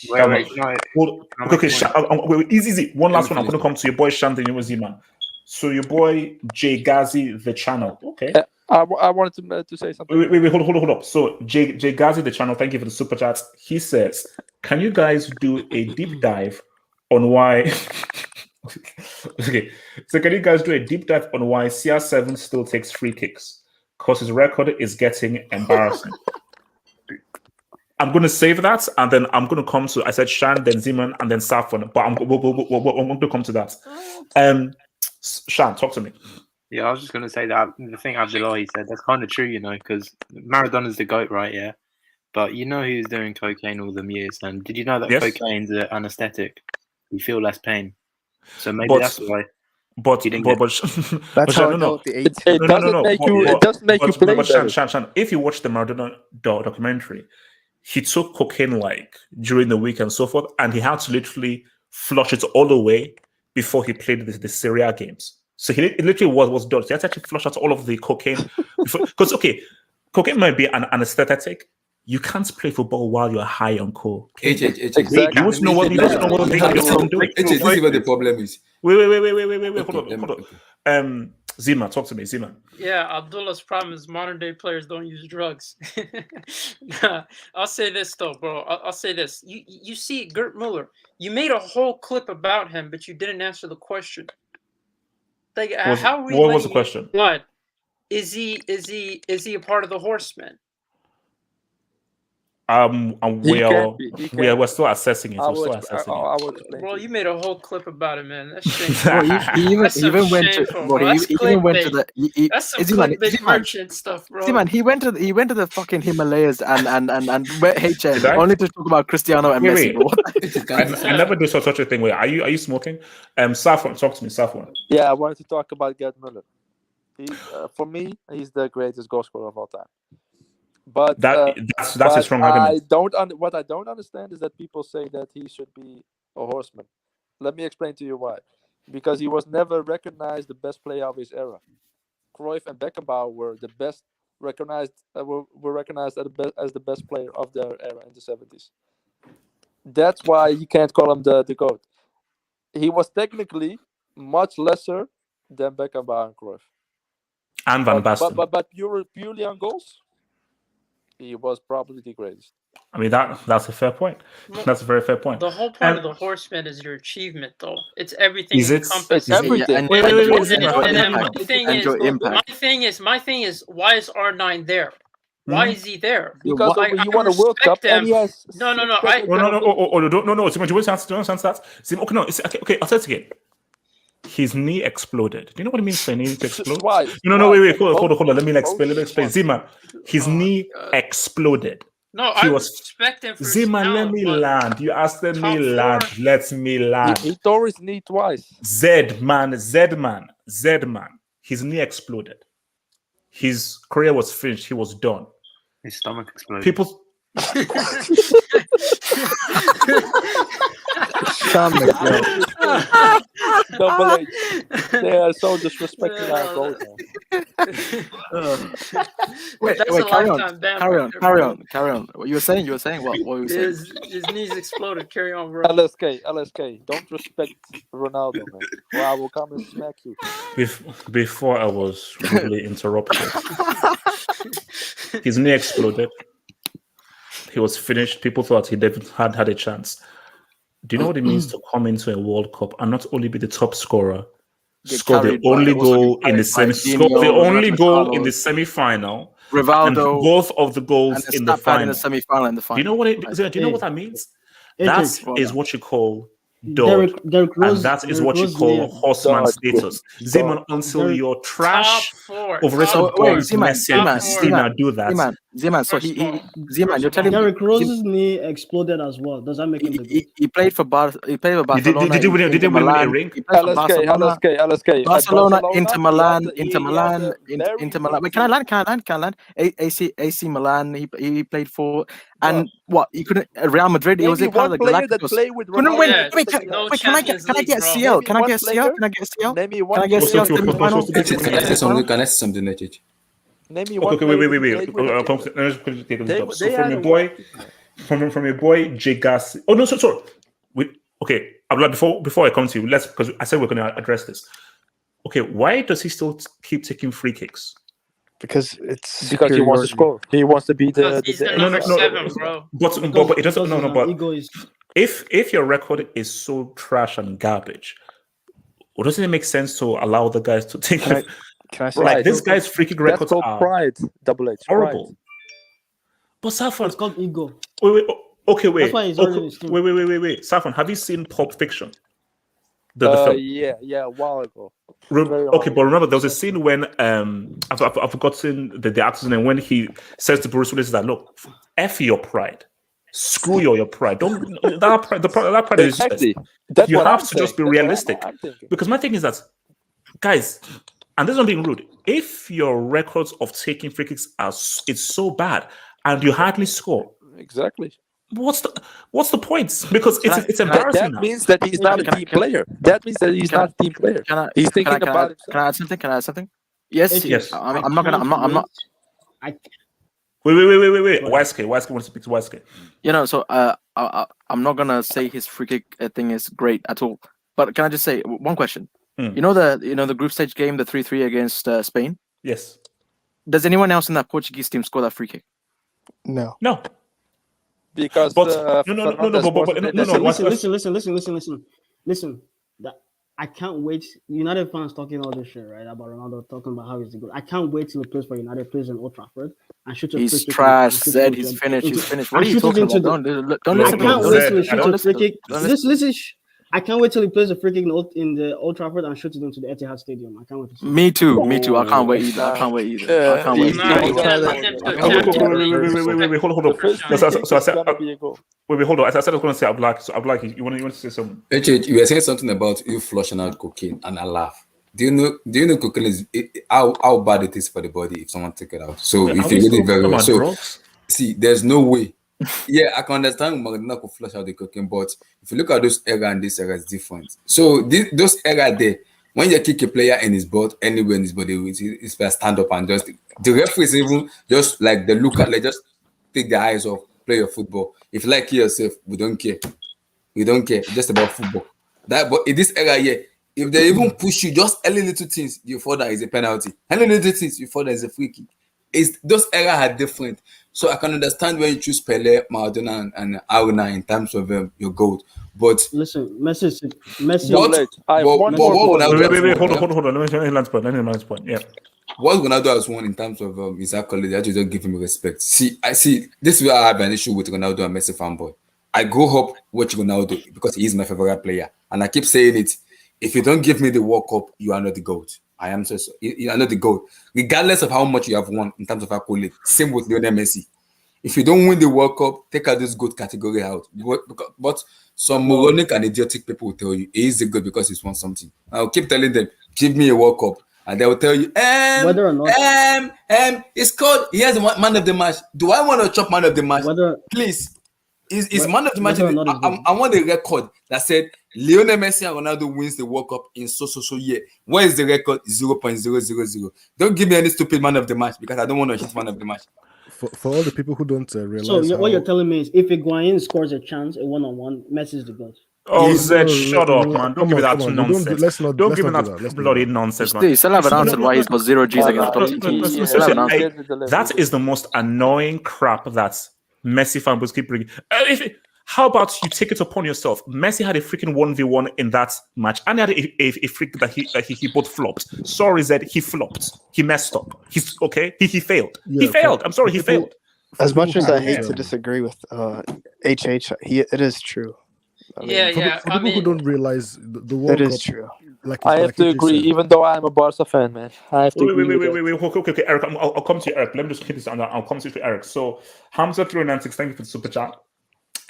[SPEAKER 1] Wait, easy. One last one. I'm going to come to your boy Shanti Newazima. So your boy Jay Ghazi, the channel. Okay.
[SPEAKER 11] I wanted to say something.
[SPEAKER 1] Wait, hold up. So Jay Ghazi, the channel, thank you for the super chats. He says, can you guys do a deep dive on why... Okay, so can you guys do a deep dive on why CR7 still takes free kicks? Because his record is getting embarrassing. I'm going to save that, and then I'm going to come to, I said Shan, then Zeman, and then Safwan, but I'm going to come to that. Shan, talk to me.
[SPEAKER 6] Yeah, I was just going to say that the thing Abdullahi said, that's kind of true, you know, because Maradona's the GOAT, right? Yeah. But you know he was doing cocaine all them years. And did you know that
[SPEAKER 1] Yes.
[SPEAKER 6] cocaine's an anesthetic? You feel less pain. So maybe
[SPEAKER 1] But
[SPEAKER 6] that's why.
[SPEAKER 1] but
[SPEAKER 6] he didn't
[SPEAKER 1] but
[SPEAKER 6] get-
[SPEAKER 1] but,
[SPEAKER 3] That's how I
[SPEAKER 1] no,
[SPEAKER 3] know
[SPEAKER 1] no.
[SPEAKER 3] what the age.
[SPEAKER 11] It doesn't make you. It doesn't make you play
[SPEAKER 1] But
[SPEAKER 11] better.
[SPEAKER 1] Shan, if you watch the Maradona documentary, he took cocaine like during the week and so forth, and he had to literally flush it all away before he played the Serie A games. So it literally was done. So he had to actually flush out all of the cocaine before, because cocaine might be an anesthetic. You can't play football while you're high on cocaine.
[SPEAKER 11] Exactly.
[SPEAKER 1] You don't know what they can do.
[SPEAKER 13] This is where the problem is.
[SPEAKER 1] Wait. Hold on. Zima, talk to me, Zima.
[SPEAKER 10] Yeah, Abdullah's problem is modern day players don't use drugs. Nah, I'll say this though, bro. I'll say this. You see Gert Muller. You made a whole clip about him, but you didn't answer the question. Like, how are we
[SPEAKER 1] What was the
[SPEAKER 10] letting
[SPEAKER 1] question?
[SPEAKER 10] blood? Is he a part of the Horsemen?
[SPEAKER 1] And we're still assessing it.
[SPEAKER 11] I
[SPEAKER 1] We're still
[SPEAKER 11] will
[SPEAKER 1] assessing it.
[SPEAKER 11] explain.
[SPEAKER 10] Bro, you made a whole clip about it, man. That's shameful.
[SPEAKER 5] Bro, he even went to.
[SPEAKER 10] Shameful,
[SPEAKER 5] Bro,
[SPEAKER 10] bro. That's
[SPEAKER 5] he even went to
[SPEAKER 10] clickbait.
[SPEAKER 5] the.
[SPEAKER 10] That's some
[SPEAKER 5] Ziman,
[SPEAKER 10] clickbait merchant stuff, bro.
[SPEAKER 5] See, man, he went to the fucking Himalayas and HM only to talk about Cristiano and Messi. Bro.
[SPEAKER 1] I never do such a thing. Wait, are you smoking? Safwan, talk to me, Safwan.
[SPEAKER 11] Yeah, I wanted to talk about Gerd Muller. For me, he's the greatest goal scorer of all time. But
[SPEAKER 1] that's a strong argument.
[SPEAKER 11] What I don't understand is that people say that he should be a horseman. Let me explain to you why. Because he was never recognized the best player of his era. Cruyff and Beckenbauer were the best recognized. Were recognized as the best player of their era in the 70s. That's why you can't call him the GOAT. He was technically much lesser than Beckenbauer and Cruyff.
[SPEAKER 1] And Van Basten.
[SPEAKER 11] But purely on goals, he was probably the greatest.
[SPEAKER 1] I mean, that's a fair point. That's a very fair point.
[SPEAKER 10] The whole point of the Horseman is your achievement, though. It's everything.
[SPEAKER 1] Is it?
[SPEAKER 10] Encompassed.
[SPEAKER 11] It's everything.
[SPEAKER 10] My thing is, why is R9 there? Why is he there?
[SPEAKER 11] Because he won a World Cup and he has.
[SPEAKER 10] No.
[SPEAKER 1] No. Do you want to answer that? Okay. I'll say it again. His knee exploded. Do you know what it means for a knee to explode? No, wait. Hold on. Let me explain. Zima, his knee exploded.
[SPEAKER 10] No,
[SPEAKER 1] he
[SPEAKER 10] I
[SPEAKER 1] was
[SPEAKER 10] respect him for
[SPEAKER 1] Zima,
[SPEAKER 10] his talent,
[SPEAKER 1] let me land. You asked me land.
[SPEAKER 10] four.
[SPEAKER 1] Let me land.
[SPEAKER 11] He tore his knee twice.
[SPEAKER 1] Z man. His knee exploded. His career was finished. He was done.
[SPEAKER 6] His stomach exploded.
[SPEAKER 1] People.
[SPEAKER 11] Double H. They are so disrespecting our goals now.
[SPEAKER 5] Wait, carry on. What you were saying? What were you saying?
[SPEAKER 10] His knees exploded. Carry on, bro.
[SPEAKER 11] LSK. Don't respect Ronaldo, man. Or I will come and smack you.
[SPEAKER 1] Before I was rudely interrupted, his knee exploded. He was finished. People thought he had a chance. Do you know what it means to come into a World Cup and not only be the top scorer, score the only goal in the semi-final,
[SPEAKER 5] Rivaldo,
[SPEAKER 1] and both of the goals in the final.
[SPEAKER 5] In the semi-final.
[SPEAKER 1] Do you know what that means? That is what you call dog, and that is what you call horseman status. Zeman, until you're trash over rest of boys, Messi and Cristiano do that.
[SPEAKER 5] Zeman, so Zeman, you're telling me
[SPEAKER 12] Derrick Rose's knee exploded as well. Does that make him?
[SPEAKER 5] He played for Barcelona.
[SPEAKER 1] Did he win a ring?
[SPEAKER 11] LSK.
[SPEAKER 5] Barcelona, Inter Milan. Wait, can I land? AC Milan. He played for, and what? He couldn't. Real Madrid. He was a part of the Galacticos. Couldn't win. Wait, can I get a CL? Can I get a CL? Can I get a CL?
[SPEAKER 13] Can I say something, Nejic?
[SPEAKER 1] Wait. So from your boy J Gas. Oh no, sorry. Okay, before I come to you, because I said we're going to address this. Okay, why does he still keep taking free kicks?
[SPEAKER 11] Because he wants to score. He wants to be the
[SPEAKER 10] number 7, bro.
[SPEAKER 1] But it doesn't. But if your record is so trash and garbage, doesn't it make sense to allow the guys to take?
[SPEAKER 11] Can I say
[SPEAKER 1] like this guy's free kick records are
[SPEAKER 11] pride, Double H,
[SPEAKER 1] horrible.
[SPEAKER 11] Pride.
[SPEAKER 1] But Safwan,
[SPEAKER 12] it's called ego.
[SPEAKER 1] Wait.
[SPEAKER 12] That's why he's
[SPEAKER 1] wait. Safwan, have you seen Pulp Fiction? The film.
[SPEAKER 11] Yeah, a while ago.
[SPEAKER 1] Okay, but remember there was a scene when I've forgotten the actor's name, when he says to Bruce Willis that, look, F your pride. Screw your pride. Don't that pride is
[SPEAKER 11] Exactly.
[SPEAKER 1] useless.
[SPEAKER 11] That's
[SPEAKER 1] You
[SPEAKER 11] what
[SPEAKER 1] have
[SPEAKER 11] I'm
[SPEAKER 1] to just be
[SPEAKER 11] saying. That's what
[SPEAKER 1] realistic.
[SPEAKER 11] I'm thinking.
[SPEAKER 1] Because my thing is that, guys, and this is not being rude, if your records of taking free kicks it's so bad and you hardly score,
[SPEAKER 11] Exactly.
[SPEAKER 1] what's the point? Because it's embarrassing.
[SPEAKER 11] That means that he's not a team player. That means that he's not a team player. He's thinking about himself.
[SPEAKER 5] Can I add something? Yes.
[SPEAKER 1] Yes.
[SPEAKER 5] I'm not gonna.
[SPEAKER 1] Wait. YSK wants to speak to YSK.
[SPEAKER 5] So I'm not gonna say his free kick thing is great at all. But can I just say one question? You know the group stage game, the 3-3 against Spain.
[SPEAKER 1] Yes.
[SPEAKER 5] Does anyone else in that Portuguese team score that free kick?
[SPEAKER 12] No.
[SPEAKER 11] Because
[SPEAKER 12] Listen. I can't wait. United fans talking all this shit, right? About Ronaldo talking about how he's the good. I can't wait till he plays for United, plays in Old Trafford, and shoot a free kick.
[SPEAKER 5] He's trash. Zed, he's finished. He's finished. What are you talking about? Don't listen to him.
[SPEAKER 12] I can't wait till he shoots a free kick. Listen. I can't wait till he plays a free kick in the Old Trafford and shoots it into the Etihad Stadium. I can't wait to see.
[SPEAKER 5] Me too. I can't wait either. I can't wait.
[SPEAKER 1] Wait, hold on. So I said, hold on. I said I was going to say Abdullah, you want to say something?
[SPEAKER 13] You were saying something about you flushing out cocaine, and I laugh. Do you know cocaine is how bad it is for the body if someone take it out? So if you get it very well, so see, there's no way. Yeah, I can understand Maradona could flush out the cocaine, but if you look at those era and this era, it's different. So those era there, when you kick a player in his butt, anywhere in his body, it's better stand up and just the referees even just like the look at, like just take the eyes off, play your football. If you like yourself, we don't care. It's just about football. But in this era here, if they even push you just any little things, you fall that is a penalty. Any little things, you fall that is a free kick. Those era are different. So I can understand when you choose Pele, Maradona, and Aruna in terms of your goal. But
[SPEAKER 12] listen, Messi.
[SPEAKER 1] Wait, hold on. Let me land point. Yeah.
[SPEAKER 13] What Ronaldo has won in terms of his accolades, I just give him respect. See, this is where I have an issue with Ronaldo and Messi fanboy. I grow up watching Ronaldo because he is my favorite player, and I keep saying it. If you don't give me the World Cup, you are not the GOAT. I am so you are not the GOAT, regardless of how much you have won in terms of accolades. Same with Lionel Messi. If you don't win the World Cup, take out this GOAT category out. But some moronic and idiotic people will tell you he is the GOAT because he's won something. I'll keep telling them, give me a World Cup, and they will tell you,
[SPEAKER 12] whether or not,
[SPEAKER 13] it's called. He has man of the match. Do I want to chop man of the match? Please. Is man of the match? I want a record that said Lionel Messi and Ronaldo wins the World Cup in so year. What is the record? 0.000. Don't give me any stupid man of the match because I don't want to hit man of the match.
[SPEAKER 7] For all the people who don't realize.
[SPEAKER 12] So what you're telling me is, if Higuain scores a chance, a one-on-one, Messi is the GOAT.
[SPEAKER 1] Oh, Zed, shut up, man! Don't give me that nonsense. Don't give me that bloody nonsense, man.
[SPEAKER 5] You still haven't answered why he's got 0 Gs against top teams.
[SPEAKER 1] That is the most annoying crap that Messi fanboys keep bringing. How about you take it upon yourself? Messi had a freaking 1v1 in that match, and he had a freak that he both flopped. Sorry, Zed, he flopped. He messed up. He's okay. He failed.
[SPEAKER 7] Yeah,
[SPEAKER 1] he failed. I'm sorry, he failed.
[SPEAKER 14] As much as I hate to disagree with HH, it is true.
[SPEAKER 10] For people
[SPEAKER 7] who don't realize the World Cup,
[SPEAKER 14] it is true.
[SPEAKER 11] I have to agree, even though I'm a Barca fan, man. I have to agree.
[SPEAKER 1] Wait. Okay, Eric, I'll come to you, Eric. Let me just hit this on that. I'll come to you, Eric. So, Hamza396, thank you for the super chat.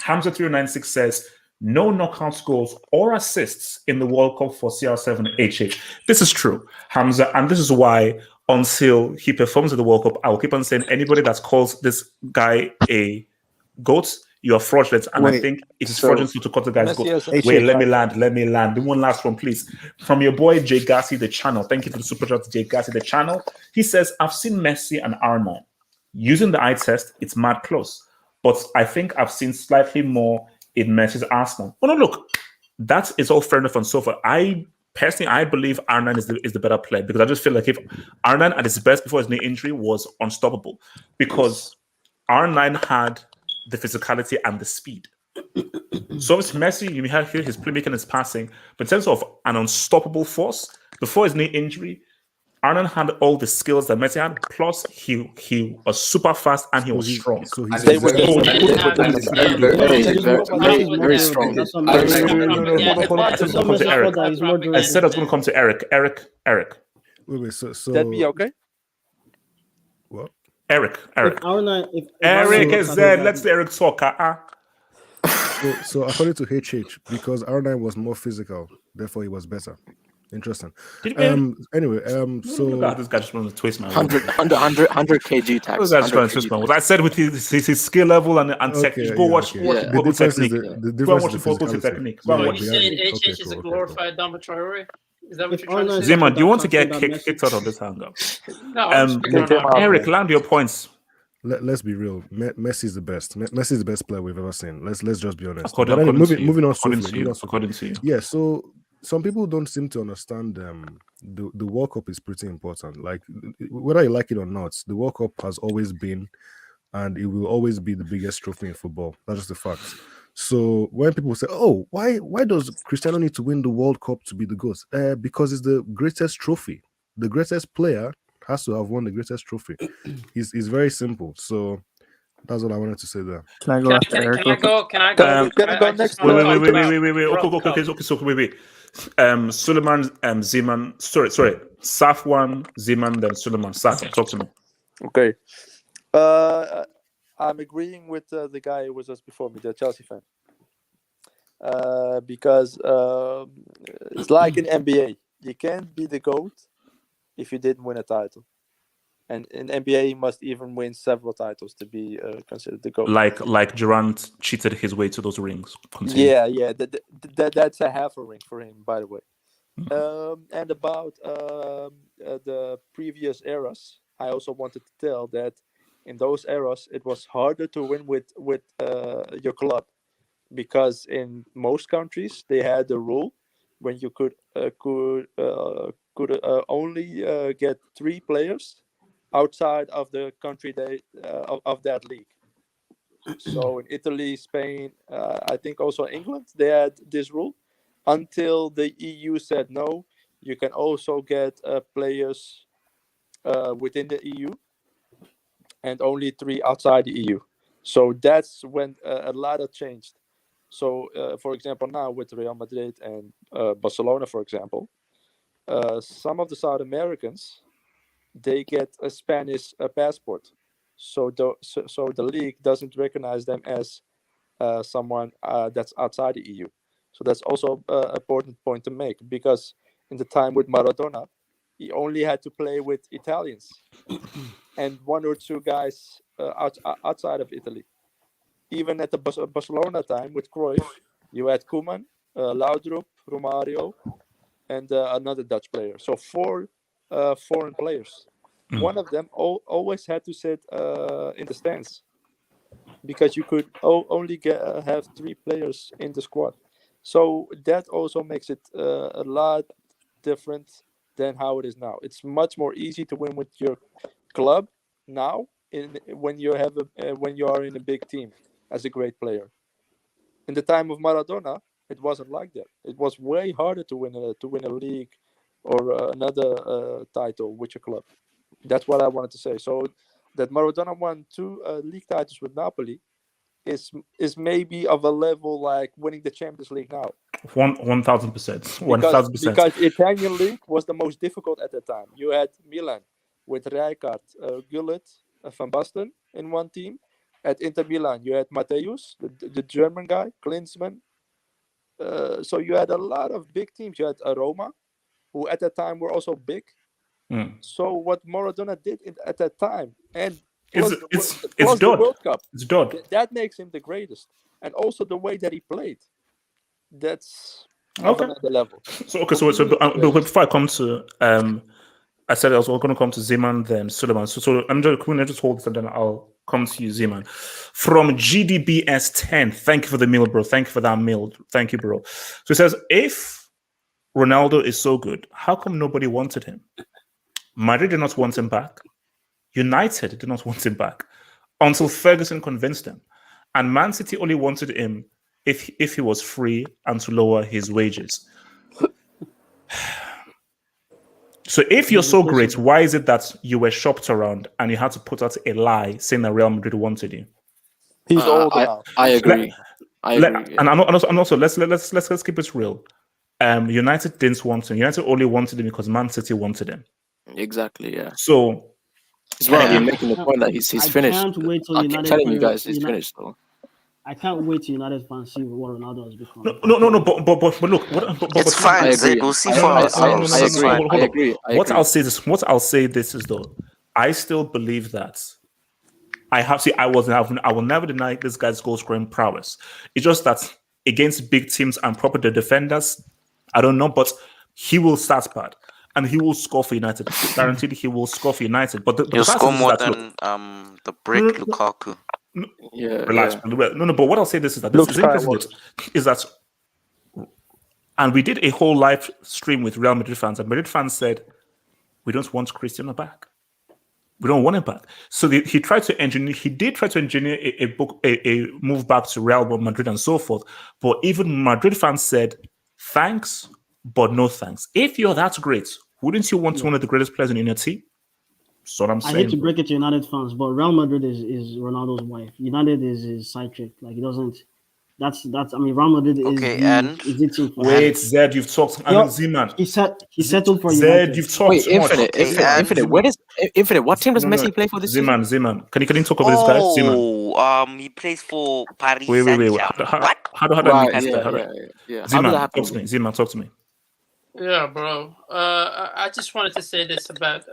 [SPEAKER 1] Hamza396 says, no knockout goals or assists in the World Cup for CR7HH. This is true, Hamza, and this is why until he performs at the World Cup, I will keep on saying anybody that calls this guy a GOAT, you are fraudulent, and I think it is fraudulent to cut the guy's GOAT. Wait, let me land. The one last one, please. From your boy Jay Gassi, the channel. Thank you for the super chat, Jay Gassi, the channel. He says, I've seen Messi and R9. Using the eye test, it's mad close. But I think I've seen slightly more in Messi's Arsenal. Oh, no, look, that is all fair enough and so forth. I believe R9 is the better player because I just feel like if R9 at his best before his knee injury was unstoppable because R9 had the physicality and the speed. So it's Messi, you have here his playmaking, his passing, but in terms of an unstoppable force, before his knee injury, Arnold had all the skills that Messi had, plus he was super fast and he was strong.
[SPEAKER 7] So
[SPEAKER 13] And
[SPEAKER 7] he's
[SPEAKER 11] They were
[SPEAKER 13] exactly-
[SPEAKER 11] the
[SPEAKER 13] and-
[SPEAKER 11] same.
[SPEAKER 13] and- and- and-
[SPEAKER 12] Messi
[SPEAKER 13] and-
[SPEAKER 12] is more- Messi is more
[SPEAKER 5] very
[SPEAKER 12] durable.
[SPEAKER 5] strong.
[SPEAKER 12] That's what
[SPEAKER 13] I-
[SPEAKER 12] Messi is.
[SPEAKER 13] I-
[SPEAKER 1] hold on. I said it's going to come to Eric.
[SPEAKER 12] That's what Messi
[SPEAKER 1] I said it's going to come to Eric. Eric.
[SPEAKER 7] Wait. So
[SPEAKER 11] That be okay?
[SPEAKER 7] what?
[SPEAKER 1] Eric.
[SPEAKER 12] If R9, if
[SPEAKER 1] Eric
[SPEAKER 12] R9
[SPEAKER 1] is
[SPEAKER 12] was
[SPEAKER 1] there.
[SPEAKER 12] capable,
[SPEAKER 1] Let's let Eric talk.
[SPEAKER 7] So according to HH, because R9 was more physical, therefore he was better. Interesting. Anyway, so
[SPEAKER 1] Look at this guy just wanted to twist my
[SPEAKER 5] 100 kg tax.
[SPEAKER 1] This guy just trying to twist my words. I said with his skill level and
[SPEAKER 7] okay,
[SPEAKER 1] technique. Go watch
[SPEAKER 7] The
[SPEAKER 1] football
[SPEAKER 7] difference is
[SPEAKER 1] technique.
[SPEAKER 7] the
[SPEAKER 1] Go and
[SPEAKER 7] difference
[SPEAKER 1] watch
[SPEAKER 7] is
[SPEAKER 1] the football
[SPEAKER 7] physicality.
[SPEAKER 1] technique.
[SPEAKER 7] Yeah,
[SPEAKER 10] So
[SPEAKER 7] yeah,
[SPEAKER 10] you saying
[SPEAKER 7] yeah.
[SPEAKER 10] HH is a glorified Dama Traore? Is that what
[SPEAKER 12] If
[SPEAKER 10] you're trying to
[SPEAKER 12] R9
[SPEAKER 10] say?
[SPEAKER 1] Zeman, do you want to get
[SPEAKER 12] That
[SPEAKER 1] kicked out of this hangout?
[SPEAKER 10] No, I'm just picking on our-
[SPEAKER 1] Eric, land your points.
[SPEAKER 7] Let's be real. Messi is the best. Messi is the best player we've ever seen. Let's just be honest.
[SPEAKER 1] According
[SPEAKER 7] But anyway,
[SPEAKER 1] to you.
[SPEAKER 7] moving on
[SPEAKER 1] According
[SPEAKER 7] swiftly.
[SPEAKER 1] to you.
[SPEAKER 7] moving on swiftly.
[SPEAKER 1] According to you.
[SPEAKER 7] Yeah, so some people don't seem to understand the World Cup is pretty important. Like whether you like it or not, the World Cup has always been and it will always be the biggest trophy in football. That's just the fact. So when people say, "Oh, why does Cristiano need to win the World Cup to be the GOAT?" Because it's the greatest trophy. The greatest player has to have won the greatest trophy. It's very simple. So that's what I wanted to say there.
[SPEAKER 3] Can I go after Eric?
[SPEAKER 10] Can I go? Can I
[SPEAKER 11] Can
[SPEAKER 10] go?
[SPEAKER 11] I go next?
[SPEAKER 1] Wait.
[SPEAKER 10] World Cup.
[SPEAKER 1] Okay, so wait. Suleiman, Zeman. Sorry. Safwan, Zeman, then Suleiman. Safwan, talk to me.
[SPEAKER 11] Okay. I'm agreeing with the guy who was just before me, the Chelsea fan. Because it's like in NBA. You can't be the GOAT if you didn't win a title. And in NBA, you must even win several titles to be considered the GOAT.
[SPEAKER 1] Like Durant cheated his way to those rings. Continue.
[SPEAKER 11] Yeah. That's a half a ring for him, by the way. And about the previous eras, I also wanted to tell that in those eras, it was harder to win with your club, because in most countries they had the rule when you could only get 3 players outside of the country of that league. So in Italy, Spain, I think also England, they had this rule until the EU said no. You can also get players within the EU and only 3 outside the EU. So that's when a lot of changed. So, for example, now with Real Madrid and Barcelona, for example, some of the South Americans, they get a Spanish passport. So the league doesn't recognize them as someone that's outside the EU. So that's also an important point to make, because in the time with Maradona, he only had to play with Italians and 1 or 2 guys outside of Italy. Even at the Barcelona time with Cruyff, you had Koeman, Laudrup, Romario, and another Dutch player. So 4 foreign players. One of them always had to sit in the stands, because you could only have 3 players in the squad. So that also makes it a lot different than how it is now. It's much more easy to win with your club now when you are in a big team as a great player. In the time of Maradona, it wasn't like that. It was way harder to win a league or another title with your club. That's what I wanted to say. So that Maradona won 2 league titles with Napoli is maybe of a level like winning the Champions League now.
[SPEAKER 1] 1,000%. 1,000%.
[SPEAKER 11] Because Italian league was the most difficult at the time. You had Milan with Rijkaard, Gullit, Van Basten in one team. At Inter Milan, you had Matthäus, the German guy, Klinsmann. So you had a lot of big teams. You had Roma, who at that time were also big. So what Maradona did at that time, and plus the World Cup,
[SPEAKER 1] it's done.
[SPEAKER 11] That makes him the greatest. And also the way that he played, that's
[SPEAKER 1] Okay.
[SPEAKER 11] another level.
[SPEAKER 1] So before I come to I said I was going to come to Zeman, then Suleiman. So I'm just hold this and then I'll come to you, Zeman. From GDBS10, thank you for the meal, bro. Thank you for that meal. Thank you, bro. So it says, if Ronaldo is so good, how come nobody wanted him? Madrid did not want him back. United did not want him back until Ferguson convinced them. And Man City only wanted him if he was free and to lower his wages. So if you're so great, why is it that you were shopped around and you had to put out a lie saying that Real Madrid wanted you?
[SPEAKER 11] He's old enough.
[SPEAKER 5] I agree.
[SPEAKER 1] And also let's keep it real. United didn't want him. United only wanted him because Man City wanted him.
[SPEAKER 5] Exactly. Yeah.
[SPEAKER 1] So
[SPEAKER 5] he's right in making the point that he's finished.
[SPEAKER 12] I can't wait till
[SPEAKER 5] I keep
[SPEAKER 12] United
[SPEAKER 5] telling you
[SPEAKER 12] fans-
[SPEAKER 5] guys, he's finished. Though.
[SPEAKER 12] I can't wait till United fans see what Ronaldo has become.
[SPEAKER 1] No. But look,
[SPEAKER 2] It's fine, Zed. We'll see for ourselves.
[SPEAKER 5] I agree.
[SPEAKER 1] What I'll say this is though, I still believe that. I will never deny this guy's goal scoring prowess. It's just that against big teams and proper defenders, I don't know, but he will start bad and he will score for United. Guaranteed, he will score for United. But
[SPEAKER 2] he'll score more than the brick Lukaku.
[SPEAKER 1] Relax. No. But what I'll say is that and we did a whole live stream with Real Madrid fans, and Madrid fans said, "We don't want Cristiano back. We don't want him back." So he did try to engineer a move back to Real Madrid and so forth. But even Madrid fans said, "Thanks, but no thanks." If you're that great, wouldn't you want one of the greatest players in your team? That's what I'm saying.
[SPEAKER 12] I hate to break it to United fans, but Real Madrid is Ronaldo's wife. United is his side chick. Like, he doesn't. That's. I mean, Real Madrid is.
[SPEAKER 1] Wait, Zed, you've talked. Z-Man.
[SPEAKER 12] He settled for
[SPEAKER 1] Zed,
[SPEAKER 12] United.
[SPEAKER 1] you've talked.
[SPEAKER 5] Wait, Infinite. Where does Infinite? What team does Messi play for this season?
[SPEAKER 1] Z-Man. Can you talk over this guy? Z-Man.
[SPEAKER 2] He plays for Paris.
[SPEAKER 1] Wait. How do I make this
[SPEAKER 5] Yeah.
[SPEAKER 1] Z-Man, talk to me.
[SPEAKER 10] Yeah, bro. I just wanted to say this about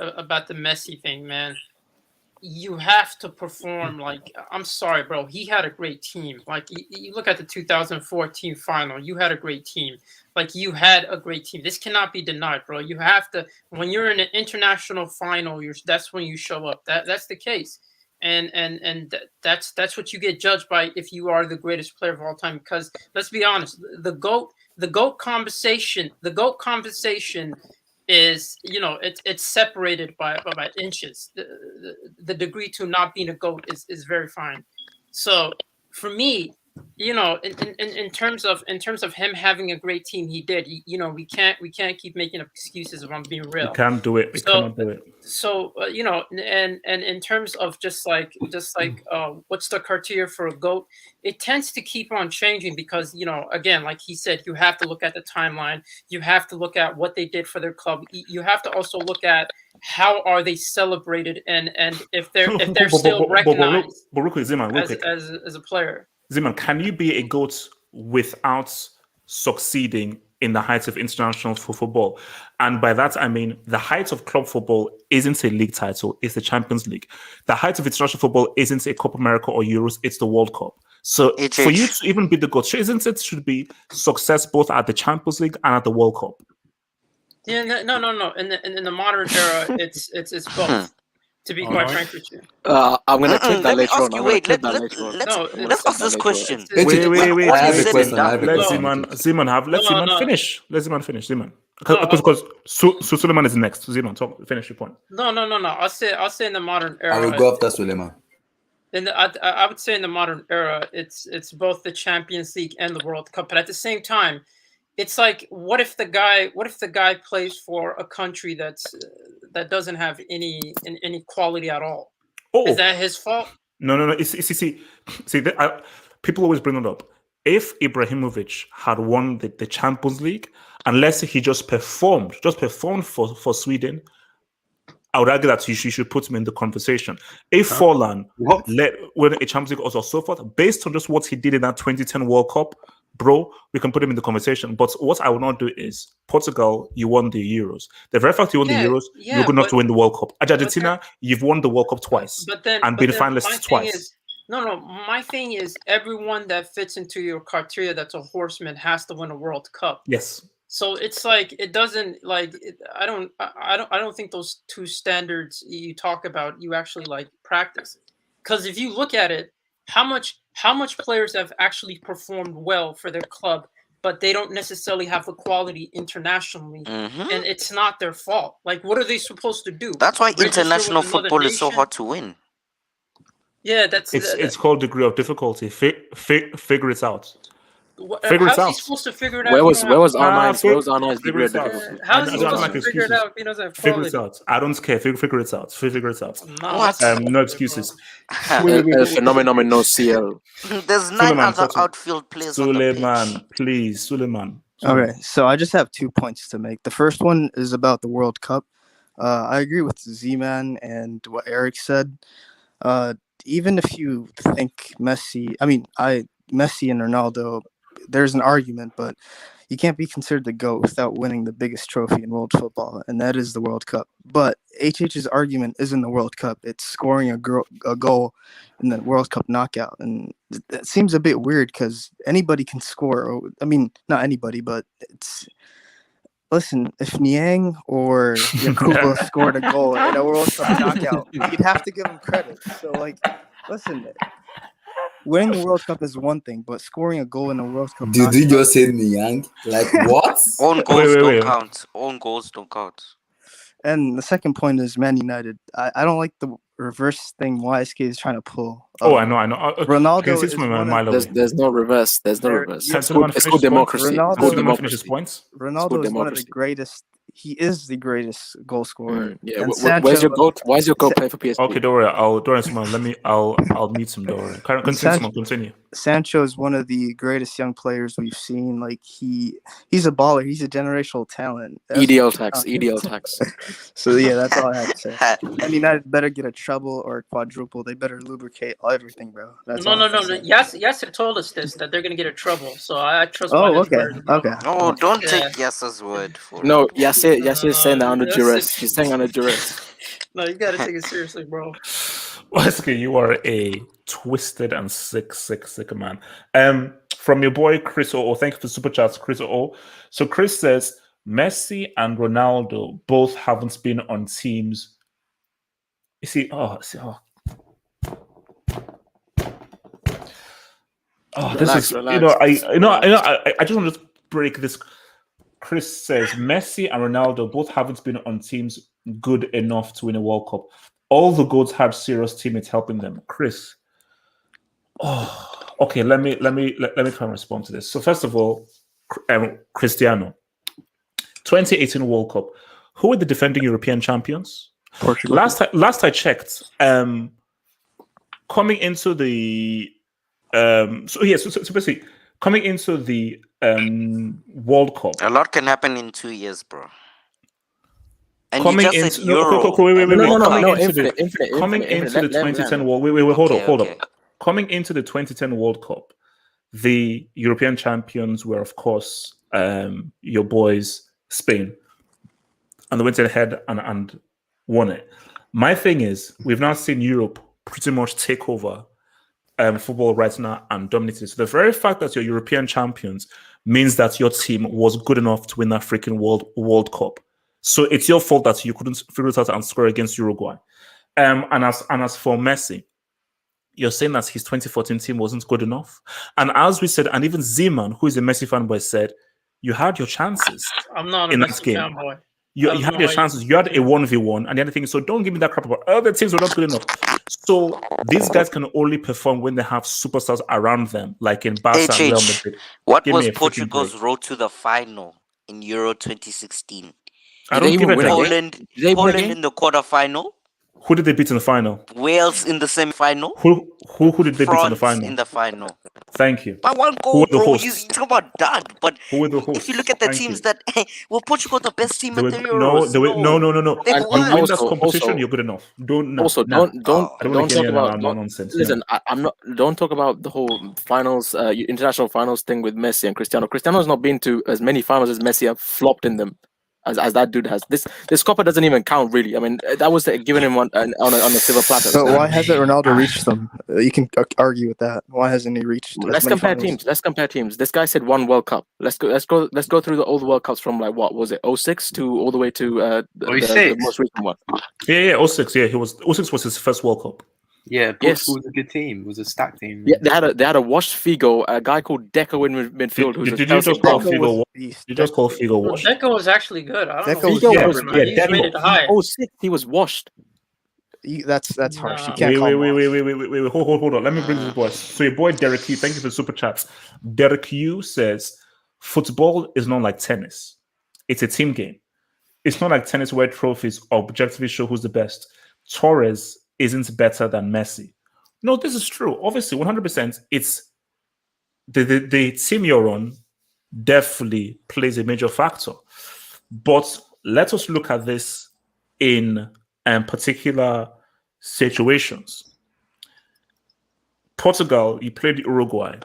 [SPEAKER 10] the Messi thing, man. You have to perform. Like, I'm sorry, bro. He had a great team. Like, you look at the 2014 final. You had a great team. Like, you had a great team. This cannot be denied, bro. You have to. When you're in an international final, that's when you show up. That's the case. And that's what you get judged by if you are the greatest player of all time. Because let's be honest, the GOAT conversation is, it's separated by inches. The degree to not being a GOAT is very fine. So for me, in terms of him having a great team, he did. We can't keep making up excuses if I'm being real.
[SPEAKER 1] We can't do it. We cannot do it.
[SPEAKER 10] So and in terms of just like what's the criteria for a GOAT, it tends to keep on changing because again, like he said, you have to look at the timeline, you have to look at what they did for their club, you have to also look at how are they celebrated and if they're still recognized as a player.
[SPEAKER 1] Zeman, can you be a GOAT without succeeding in the heights of international football? And by that, I mean the height of club football isn't a league title, it's the Champions League. The height of international football isn't a Copa America or Euros, it's the World Cup. So for you to even be the GOAT, isn't it should be success both at the Champions League and at the World Cup?
[SPEAKER 10] Yeah, no. In the modern era, it's both. To be quite frank with you.
[SPEAKER 5] I'm going to clip that later on.
[SPEAKER 2] Let's ask this question.
[SPEAKER 1] Wait.
[SPEAKER 13] I have a question.
[SPEAKER 1] Let Zeman finish. Let Zeman finish. Zeman. Because Suleiman is next. Zeman, finish your point.
[SPEAKER 10] No. I'll say in the modern era.
[SPEAKER 13] I will go after Suleiman.
[SPEAKER 10] I would say in the modern era, it's both the Champions League and the World Cup. But at the same time, it's like, what if the guy plays for a country that doesn't have any quality at all? Is that his fault?
[SPEAKER 1] No. See, people always bring it up. If Ibrahimovic had won the Champions League, unless he just performed for Sweden, I would argue that you should put him in the conversation. If Forlan win a Champions League also so forth, based on just what he did in that 2010 World Cup, bro, we can put him in the conversation. But what I will not do is Portugal, you won the Euros. The very fact you won the Euros, you're good enough to win the World Cup. Argentina, you've won the World Cup twice and been finalists twice.
[SPEAKER 10] My thing is everyone that fits into your criteria that's a horseman has to win a World Cup.
[SPEAKER 1] Yes.
[SPEAKER 10] So it's like it doesn't like I don't think those two standards you talk about you actually like practice. Because if you look at it, how much players have actually performed well for their club, but they don't necessarily have the quality internationally, and it's not their fault. Like, what are they supposed to do?
[SPEAKER 2] That's why international football is so hard to win.
[SPEAKER 10] Yeah,
[SPEAKER 1] it's called degree of difficulty. Figure it out. Figure it
[SPEAKER 10] how's he
[SPEAKER 1] out.
[SPEAKER 10] supposed to figure it out?
[SPEAKER 5] Where
[SPEAKER 10] if
[SPEAKER 5] was
[SPEAKER 10] he don't have
[SPEAKER 5] R9's
[SPEAKER 1] figure
[SPEAKER 5] degree
[SPEAKER 1] it
[SPEAKER 5] at
[SPEAKER 1] out.
[SPEAKER 5] Liverpool?
[SPEAKER 10] How is
[SPEAKER 1] I
[SPEAKER 10] he
[SPEAKER 1] don't
[SPEAKER 10] supposed
[SPEAKER 1] like
[SPEAKER 10] to figure it
[SPEAKER 1] excuses.
[SPEAKER 10] out if he doesn't have
[SPEAKER 1] Figure
[SPEAKER 10] quality?
[SPEAKER 1] it out. I don't care. Figure it out. Figure it out.
[SPEAKER 10] Nah,
[SPEAKER 2] What?
[SPEAKER 10] that's
[SPEAKER 1] No excuses.
[SPEAKER 5] El phenomenon no CL.
[SPEAKER 2] There's 9
[SPEAKER 1] Suleiman,
[SPEAKER 2] other
[SPEAKER 1] talk to me.
[SPEAKER 2] outfield players on the pitch.
[SPEAKER 1] Suleiman, please. Suleiman.
[SPEAKER 3] Okay, so I just have 2 points to make. The first one is about the World Cup. I agree with Z-Man and what Eric said. Even if you think Messi and Ronaldo, there's an argument, but you can't be considered the GOAT without winning the biggest trophy in world football, and that is the World Cup. But HH's argument isn't the World Cup. It's scoring a goal in the World Cup knockout. And that seems a bit weird because anybody can score. I mean, not anybody, but it's... Listen, if Niang or Yakuba scored a goal in a World Cup knockout, you'd have to give him credit. So, listen, winning the World Cup is one thing, but scoring a goal in a World Cup
[SPEAKER 13] Did
[SPEAKER 3] knockout...
[SPEAKER 13] you just say Niang? Like what?
[SPEAKER 2] Own goals don't count. Own goals don't count.
[SPEAKER 3] And the second point is Man United. I don't like the reverse thing YSK is trying to pull.
[SPEAKER 1] I know.
[SPEAKER 3] Ronaldo is one of...
[SPEAKER 5] There's no reverse. There's no reverse. It's called democracy.
[SPEAKER 3] Ronaldo is one of the greatest. He is the greatest goal scorer.
[SPEAKER 5] Yeah. Where's your goal? Why is your goal playing for PSG?
[SPEAKER 1] Okay, don't worry. I'll meet some. Don't worry. Continue.
[SPEAKER 3] Sancho is one of the greatest young players we've seen. Like he's a baller. He's a generational talent.
[SPEAKER 5] EDL tax.
[SPEAKER 3] So yeah, that's all I have to say. And United better get a treble or a quadruple. They better lubricate everything, bro. That's
[SPEAKER 10] No. Yasser told us that they're gonna get a trouble. So I trust.
[SPEAKER 3] Okay.
[SPEAKER 2] No, don't take Yasser's word for it.
[SPEAKER 5] No, Yasser is saying that under duress. She's saying under duress.
[SPEAKER 10] No, you gotta take it seriously, bro.
[SPEAKER 1] Wesley, you are a twisted and sick man. From your boy Chris O. Thank you for super chats, Chris O. So Chris says Messi and Ronaldo both haven't been on teams. You see, this is I just want to break this. Chris says Messi and Ronaldo both haven't been on teams good enough to win a World Cup. All the goats have serious teammates helping them. Chris. Okay. Let me try and respond to this. So first of all, Cristiano, 2018 World Cup. Who were the defending European champions?
[SPEAKER 3] Portugal.
[SPEAKER 1] Last I checked, coming into the so basically coming into the World Cup.
[SPEAKER 2] A lot can happen in 2 years, bro. And
[SPEAKER 1] coming
[SPEAKER 2] you just
[SPEAKER 1] into
[SPEAKER 2] said Euro.
[SPEAKER 1] Coming into the 2010 World. Wait, hold on. Coming into the 2010 World Cup, the European champions were, of course, your boys, Spain, and they went ahead and won it. My thing is, we've now seen Europe pretty much take over football right now and dominate it. So the very fact that you're European champions means that your team was good enough to win that freaking World Cup. So it's your fault that you couldn't figure it out and score against Uruguay. And as for Messi, you're saying that his 2014 team wasn't good enough. And as we said, and even Zeman, who is a Messi fanboy, said, you had your chances.
[SPEAKER 10] I'm not a
[SPEAKER 1] in that
[SPEAKER 10] Messi
[SPEAKER 1] game.
[SPEAKER 10] fanboy.
[SPEAKER 1] You had your chances. You had a 1v1 and the other thing. So don't give me that crap about other teams were not good enough. So these guys can only perform when they have superstars around them, like in Barca and Real Madrid.
[SPEAKER 2] What
[SPEAKER 1] Give
[SPEAKER 2] was
[SPEAKER 1] me a freaking
[SPEAKER 2] Portugal's
[SPEAKER 1] break.
[SPEAKER 2] road to the final in Euro 2016?
[SPEAKER 1] I don't give a damn.
[SPEAKER 2] Poland in the quarterfinal.
[SPEAKER 1] Who did they beat in the final?
[SPEAKER 2] Wales in the semi-final.
[SPEAKER 1] Who did they beat in
[SPEAKER 2] France
[SPEAKER 1] the final?
[SPEAKER 2] in the final.
[SPEAKER 1] Thank you.
[SPEAKER 2] By one
[SPEAKER 1] Who
[SPEAKER 2] goal,
[SPEAKER 1] were the
[SPEAKER 2] bro. You
[SPEAKER 1] hosts?
[SPEAKER 2] talk about that, but
[SPEAKER 1] Who were the hosts?
[SPEAKER 2] if you look at the
[SPEAKER 1] Thank
[SPEAKER 2] teams
[SPEAKER 1] you.
[SPEAKER 2] that were Portugal the best team
[SPEAKER 1] They
[SPEAKER 2] at
[SPEAKER 1] were,
[SPEAKER 2] the Euros?
[SPEAKER 1] no.
[SPEAKER 2] They
[SPEAKER 1] You
[SPEAKER 2] won.
[SPEAKER 1] win that competition, you're good enough. Don't
[SPEAKER 5] Don't
[SPEAKER 1] wanna
[SPEAKER 5] talk
[SPEAKER 1] hear
[SPEAKER 5] about
[SPEAKER 1] nonsense.
[SPEAKER 5] Listen, I'm not. Don't talk about the whole finals, international finals thing with Messi and Cristiano. Cristiano has not been to as many finals as Messi have flopped in them, as that dude has. This Copa doesn't even count, really. I mean, that was given him on a silver platter.
[SPEAKER 3] So why hasn't Ronaldo reached them? You can argue with that. Why hasn't he reached?
[SPEAKER 5] Let's compare teams. This guy said one World Cup. Let's go through the old World Cups from like what was it, 06 to all the way to the most recent one.
[SPEAKER 1] Yeah, 06. Yeah, 06 was his first World Cup.
[SPEAKER 6] Yeah, Portugal was a good team. It was a stacked team.
[SPEAKER 5] Yeah, they had a washed Figo, a guy called Deco in midfield.
[SPEAKER 1] Did you just call Figo? You just call Figo washed?
[SPEAKER 10] Deco was actually good. I don't know.
[SPEAKER 5] Figo was
[SPEAKER 10] He's rated high.
[SPEAKER 5] 06, he was washed.
[SPEAKER 14] That's harsh. You
[SPEAKER 10] Nah.
[SPEAKER 14] can't call him off.
[SPEAKER 1] Wait. Hold on. Let me bring this boy. So your boy Derek Yu, thank you for the super chats. Derek Yu says, football is not like tennis. It's a team game. It's not like tennis where trophies objectively show who's the best. Torres isn't better than Messi. No, this is true. Obviously, 100%. It's the team you're on definitely plays a major factor. But let us look at this in particular situations. Portugal, you played Uruguay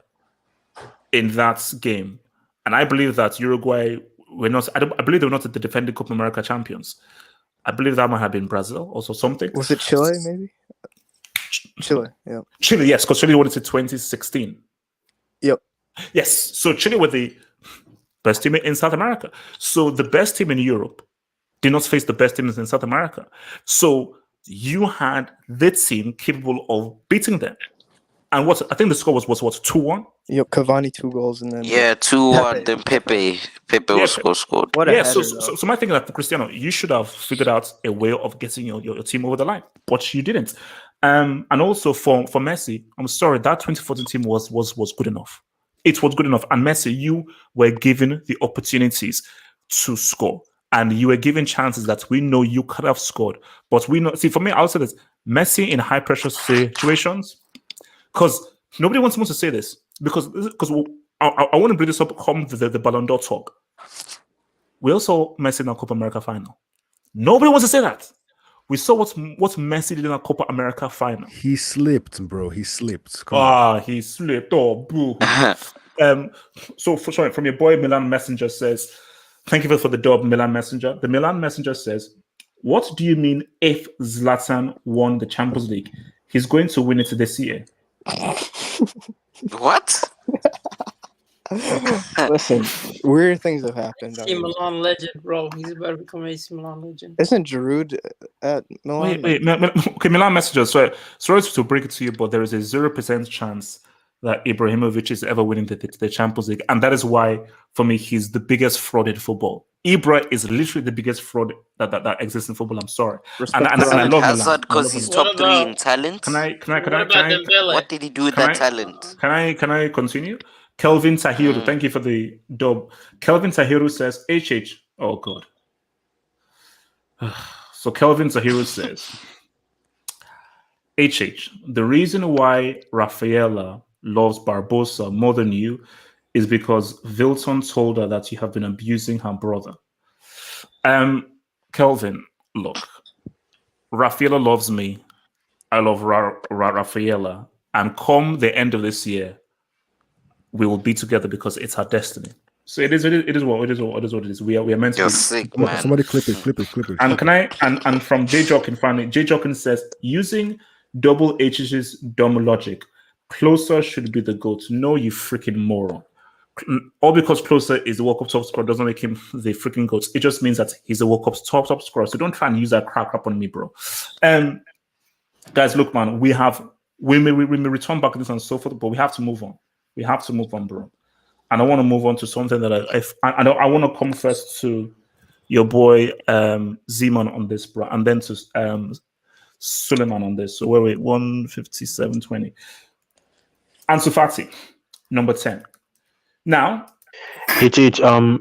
[SPEAKER 1] in that game, and I believe that Uruguay were not. I believe they were not the defending Copa America champions. I believe that might have been Brazil, also something.
[SPEAKER 14] Was it Chile? Maybe Chile. Yeah.
[SPEAKER 1] Chile, yes, because Chile won it in 2016.
[SPEAKER 14] Yep.
[SPEAKER 1] Yes, so Chile were the best team in South America. So the best team in Europe did not face the best teams in South America. So you had the team capable of beating them. And what I think the score was 2-1.
[SPEAKER 14] Yep, Cavani 2 goals and then
[SPEAKER 2] 2-1. Then Pepe was scored.
[SPEAKER 14] What a header,
[SPEAKER 1] so my thing is that for Cristiano, you should have figured out a way of getting your team over the line, but you didn't. And also for Messi, I'm sorry, that 2014 team was good enough. It was good enough. And Messi, you were given the opportunities to score. And you were given chances that we know you could have scored. But we know, see, for me, I'll say this, Messi in high pressure situations, because nobody wants to say this, because I want to bring this up, come the Ballon d'Or talk. We also Messi in our Copa America final. Nobody wants to say that. We saw what Messi did in our Copa America final.
[SPEAKER 7] He slipped, bro. He slipped.
[SPEAKER 1] He slipped. Oh, boo. Sorry, from your boy Milan Messenger says, thank you for the dub, Milan Messenger. The Milan Messenger says, what do you mean if Zlatan won the Champions League? He's going to win it this year.
[SPEAKER 2] What?
[SPEAKER 14] Listen, weird things have happened.
[SPEAKER 10] AC Milan legend, bro. He's about to become AC Milan legend.
[SPEAKER 14] Isn't Giroud at Milan?
[SPEAKER 1] Wait. Okay, Milan Messenger. Sorry to break it to you, but there is a 0% chance that Ibrahimovic is ever winning the Champions League, and that is why, for me, he's the biggest fraud in football. Ibra is literally the biggest fraud that exists in football. I'm sorry, and I love
[SPEAKER 2] Hazard because he's top 3 in talent.
[SPEAKER 1] Can I?
[SPEAKER 2] What did he do with that talent?
[SPEAKER 1] Can I continue? Kelvin Tahiru, thank you for the dub. Kelvin Tahiru says, HH. Oh God. So Kelvin Tahiru says, HH. The reason why Rafaela loves Barbosa more than you is because Vilton told her that you have been abusing her brother. Kelvin, look, Rafaela loves me. I love Rafaela. And come the end of this year, we will be together because it's our destiny. So it is what it is. We are meant to
[SPEAKER 2] You're
[SPEAKER 1] be.
[SPEAKER 2] sick, man.
[SPEAKER 7] Somebody clip it.
[SPEAKER 1] And can I and from J Jokin finally, J Jokin says, using double H's dumb logic, Closer should be the GOAT. No, you freaking moron. All because Closer is the World Cup top scorer doesn't make him the freaking GOAT. It just means that he's a World Cup top scorer. So don't try and use that crap on me, bro. Guys, look, man, we may return back to this and so forth, but we have to move on. We have to move on, bro. And I want to move on to something that I want to come first to your boy Zeman on this, bro, and then to Suleiman on this. So wait, 157.20. Ansu Fati, number 10. Now,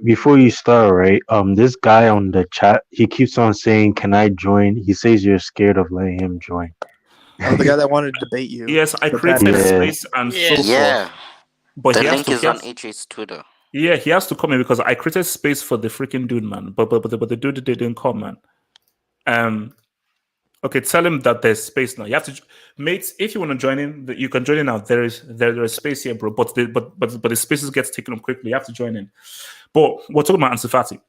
[SPEAKER 9] before you start, right? This guy on the chat, he keeps on saying, "Can I join?" He says you're scared of letting him join.
[SPEAKER 14] Oh, the guy that wanted to debate you.
[SPEAKER 1] Yes, I created space and so forth. But
[SPEAKER 2] the link is on HH's Twitter.
[SPEAKER 1] Yeah, he has to come in because I created space for the freaking dude, man. But the dude didn't come, man. Okay, tell him that there's space now. You have to, mates. If you want to join in, you can join in now. There is space here, bro. But the spaces gets taken up quickly. You have to join in. But we're talking about Ansu Fati.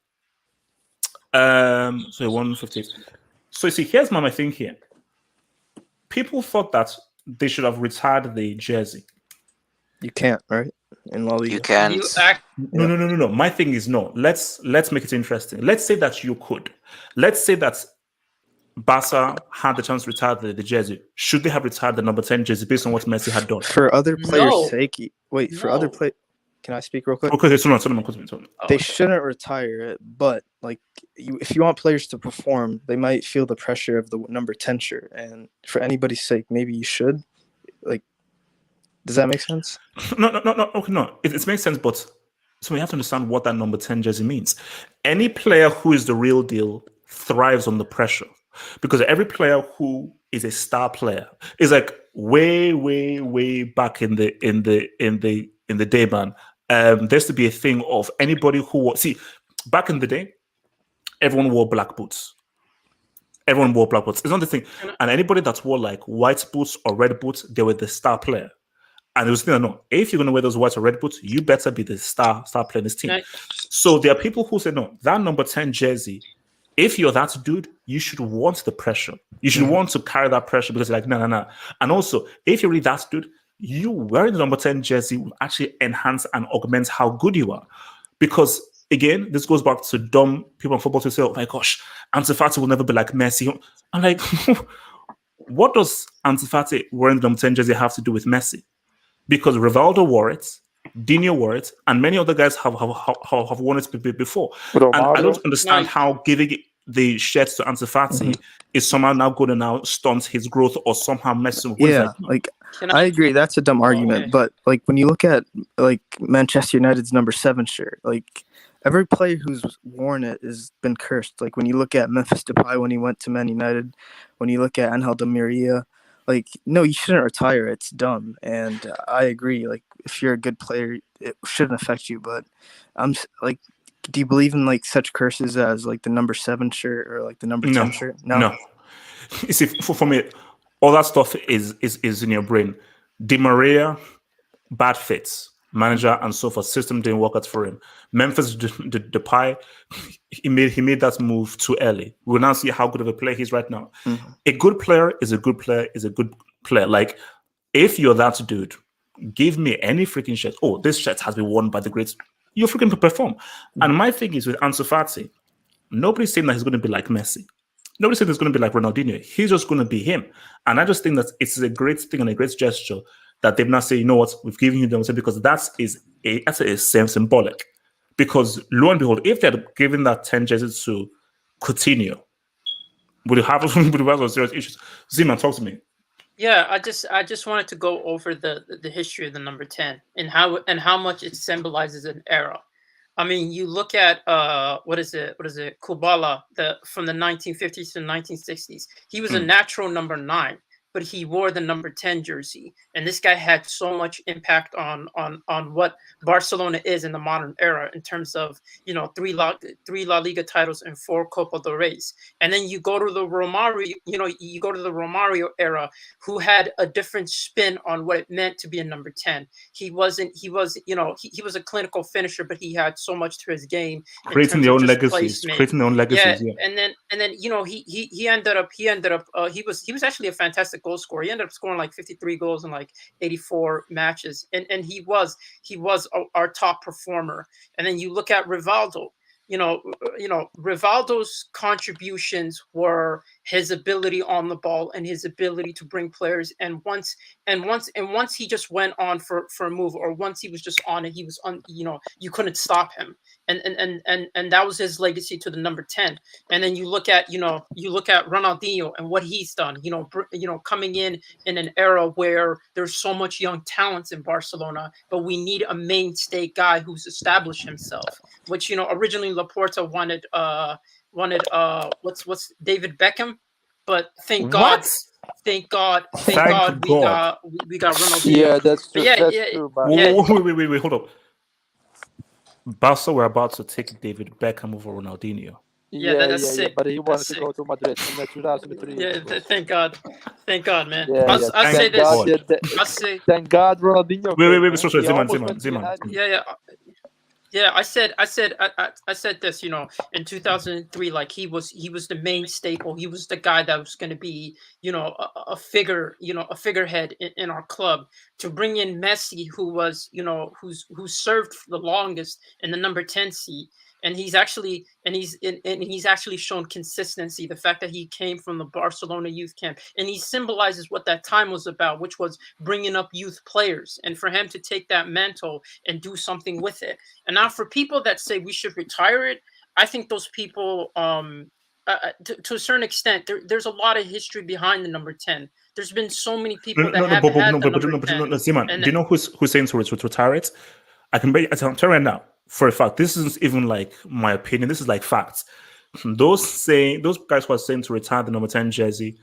[SPEAKER 1] So 158. So you see, here's my thing here. People thought that they should have retired the jersey.
[SPEAKER 14] You can't, right? In La Liga.
[SPEAKER 2] You can't.
[SPEAKER 1] No. My thing is no. Let's make it interesting. Let's say that you could. Let's say that Barca had the chance to retire the jersey. Should they have retired the number 10 jersey based on what Messi had done?
[SPEAKER 14] For other players' sake. Wait, for other players.
[SPEAKER 3] Can I speak real quick?
[SPEAKER 1] Okay, Solomon.
[SPEAKER 3] They shouldn't retire it, but like, if you want players to perform, they might feel the pressure of the number 10 shirt. And for anybody's sake, maybe you should. Like, does that make sense?
[SPEAKER 1] No. Okay, no. It makes sense, but so we have to understand what that number 10 jersey means. Any player who is the real deal thrives on the pressure, because every player who is a star player is like way back in the day, man. There used to be a thing of anybody who back in the day, everyone wore black boots. Everyone wore black boots. It's not the thing. And anybody that wore like white boots or red boots, they were the star player. And it was no. If you're gonna wear those white or red boots, you better be the star player in this team. So there are people who say no, that number 10 jersey. If you're that dude, you should want the pressure. You should want to carry that pressure because you're like, no. And also, if you're really that dude, you wearing the number 10 jersey will actually enhance and augment how good you are. Because again, this goes back to dumb people in football to say, oh my gosh, Ansu Fati will never be like Messi. I'm like, what does Ansu Fati wearing the number 10 jersey have to do with Messi? Because Rivaldo wore it, Dino wore it, and many other guys have worn it before. And I don't understand how giving the shirts to Ansu Fati is somehow now going to now stunt his growth or somehow messing with
[SPEAKER 3] I agree. That's a dumb argument. But like when you look at like Manchester United's number 7 shirt, like every player who's worn it has been cursed. Like when you look at Memphis Depay when he went to Man United, when you look at Angel Di Maria, like, no, you shouldn't retire. It's dumb. And I agree. Like, if you're a good player, it shouldn't affect you. But I'm like, do you believe in like such curses as like the number 7 shirt or like the number 10 shirt?
[SPEAKER 1] No. You see, for me, all that stuff is in your brain. Di Maria, bad fits, manager and so forth. System didn't work out for him. Memphis Depay, he made that move too early. We'll now see how good of a player he's right now. A good player is a good player is a good player. Like, if you're that dude, give me any freaking shirt. Oh, this shirt has been worn by the greats. You're freaking perform. And my thing is with Ansu Fati, nobody's saying that he's going to be like Messi. Nobody's saying he's going to be like Ronaldinho. He's just going to be him. And I just think that it's a great thing and a great gesture that they've now said, you know what, we've given you them, because that's symbolic. Because lo and behold, if they had given that 10 jerseys to Coutinho, would it have some serious issues? Zeman, talk to me.
[SPEAKER 10] Yeah, I just wanted to go over the history of the number 10 and how much it symbolizes an era. I mean, you look at what is it, Kubala, from the 1950s to the 1960s. He was a natural number 9, but he wore the number 10 jersey, and this guy had so much impact on what Barcelona is in the modern era in terms of, you know, 3 La Liga titles and 4 Copa del Reys. And then you go to the Romario era, who had a different spin on what it meant to be a number 10. He was a clinical finisher, but he had so much to his game,
[SPEAKER 1] creating their own legacies.
[SPEAKER 10] Yeah. And then you know, he ended up he was actually a fantastic goal scorer. He ended up scoring like 53 goals in like 84 matches, and he was our top performer. And then you look at Rivaldo. You know, Rivaldo's contributions were his ability on the ball and his ability to bring players. And once he just went on for a move, or once he was just on it, he was on. You know, you couldn't stop him. And that was his legacy to the number 10. And then you look at Ronaldinho and what he's done. You know, coming in an era where there's so much young talents in Barcelona, but we need a mainstay guy who's established himself. Which, you know, originally Laporta wanted what's David Beckham, but thank God we got Ronaldinho.
[SPEAKER 11] Yeah, that's true.
[SPEAKER 10] Yeah,
[SPEAKER 11] That's
[SPEAKER 10] yeah,
[SPEAKER 11] true.
[SPEAKER 1] Wait, hold up. Barca were about to take David Beckham over Ronaldinho.
[SPEAKER 10] Yeah, sick.
[SPEAKER 11] But he wanted to go to Madrid in 2003.
[SPEAKER 10] Yeah, thank God, man.
[SPEAKER 11] Yeah,
[SPEAKER 10] I'll say this. I'll say.
[SPEAKER 11] Thank God, Ronaldinho.
[SPEAKER 1] Wait, sorry, Zeman.
[SPEAKER 10] Yeah, I said this, you know, in 2003, like he was the main staple. He was the guy that was going to be, you know, a figurehead in our club. To bring in Messi, who was, you know, who served the longest in the number 10 seat, and he's actually shown consistency. The fact that he came from the Barcelona youth camp, and he symbolizes what that time was about, which was bringing up youth players, and for him to take that mantle and do something with it. And now for people that say we should retire it, I think those people, to a certain extent, there's a lot of history behind the number 10. There's been so many people that have had the number 10.
[SPEAKER 1] Simon, do you know who's saying to retire it? I can tell you right now, for a fact, this isn't even like my opinion. This is like facts. Those guys who are saying to retire the number 10 jersey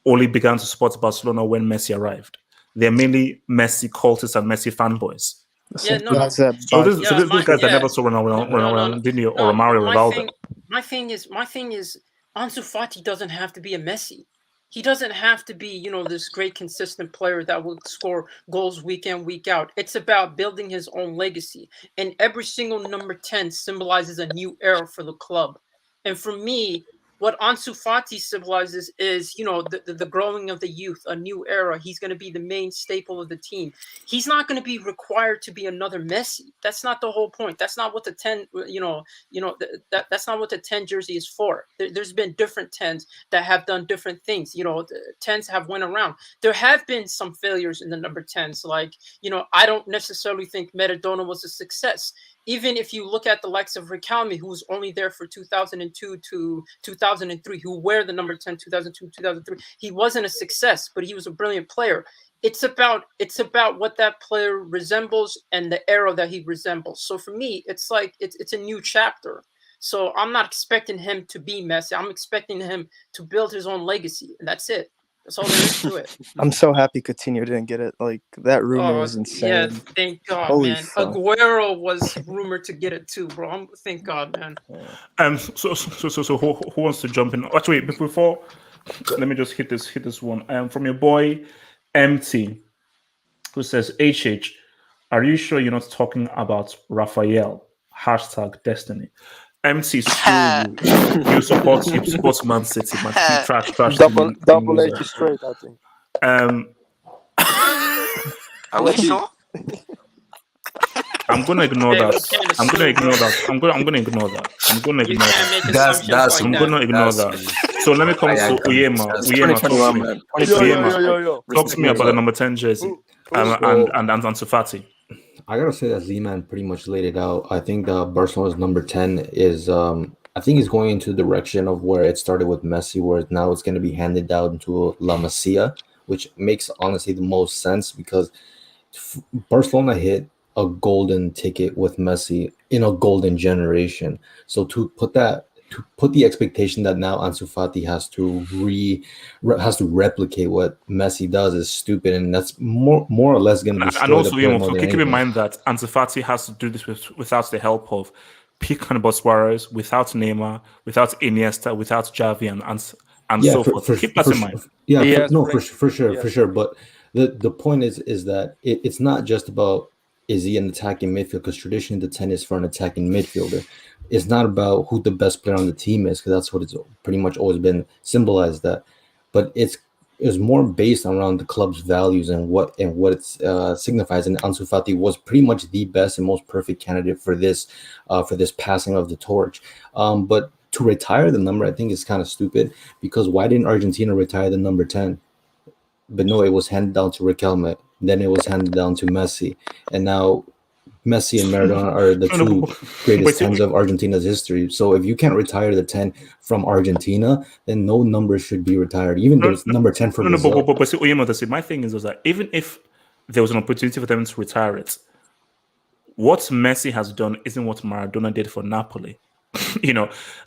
[SPEAKER 1] only began to support Barcelona when Messi arrived. They're mainly Messi cultists and Messi fanboys.
[SPEAKER 10] Yeah, no.
[SPEAKER 1] So these guys that never saw Ronaldinho or Mario Ronaldo.
[SPEAKER 10] My thing is, Ansu Fati doesn't have to be a Messi. He doesn't have to be, this great consistent player that will score goals week in, week out. It's about building his own legacy. And every single number 10 symbolizes a new era for the club. And for me, what Ansu Fati symbolizes is, the growing of the youth, a new era. He's going to be the main staple of the team. He's not going to be required to be another Messi. That's not the whole point. That's not what the 10, that's not what the 10 jersey is for. There's been different 10s that have done different things. The 10s have went around. There have been some failures in the number 10s. Like, I don't necessarily think Maradona was a success. Even if you look at the likes of Riquelme, who was only there for 2002 to 2003, who wear the number 10, 2002, 2003, he wasn't a success, but he was a brilliant player. It's about what that player resembles and the era that he resembles. So for me, it's like it's a new chapter. So I'm not expecting him to be Messi. I'm expecting him to build his own legacy, and that's it. That's all there is to it.
[SPEAKER 3] I'm so happy Coutinho didn't get it. Like, that rumor was insane.
[SPEAKER 10] Yeah, thank God,
[SPEAKER 3] Holy
[SPEAKER 10] man.
[SPEAKER 3] fuck.
[SPEAKER 10] Aguero was rumored to get it too, bro. Thank God, man.
[SPEAKER 1] So who wants to jump in? Actually, before, let me just hit this one. From your boy MT, who says, HH, are you sure you're not talking about Raphael? #Destiny. MC, you support Man City, man. Trash.
[SPEAKER 11] Double H straight, I think.
[SPEAKER 2] Are we sure?
[SPEAKER 1] I'm gonna ignore that. I'm gonna ignore that. So let me come to Uyema. Talk to me about the number 10 jersey and Ansu Fati.
[SPEAKER 15] I gotta say that Z-Man pretty much laid it out. I think Barcelona's number 10 is, I think he's going into the direction of where it started with Messi, where now it's going to be handed down to La Masia, which makes honestly the most sense because Barcelona hit a golden ticket with Messi in a golden generation. So to put the expectation that now Ansu Fati has to replicate what Messi does is stupid, and that's more or less going to be.
[SPEAKER 1] And also, keep in mind that Ansu Fati has to do this without the help of Pique and Suarez, without Neymar, without Iniesta, without Xavi, and so forth. Keep that in mind.
[SPEAKER 15] Yeah, for sure. But the point is that it's not just about is he an attacking midfielder, because traditionally the 10 is for an attacking midfielder. It's not about who the best player on the team is, because that's what it's pretty much always been symbolized that. But it's more based around the club's values and what it signifies. And Ansu Fati was pretty much the best and most perfect candidate for this passing of the torch. But to retire the number, I think is kind of stupid, because why didn't Argentina retire the number 10? But no, it was handed down to Riquelme. Then it was handed down to Messi, and now Messi and Maradona are the two greatest 10s of Argentina's history. So if you can't retire the 10 from Argentina, then no number should be retired. Even though it's number 10 for Brazil.
[SPEAKER 1] But see, my thing is that even if there was an opportunity for them to retire it, what Messi has done isn't what Maradona did for Napoli.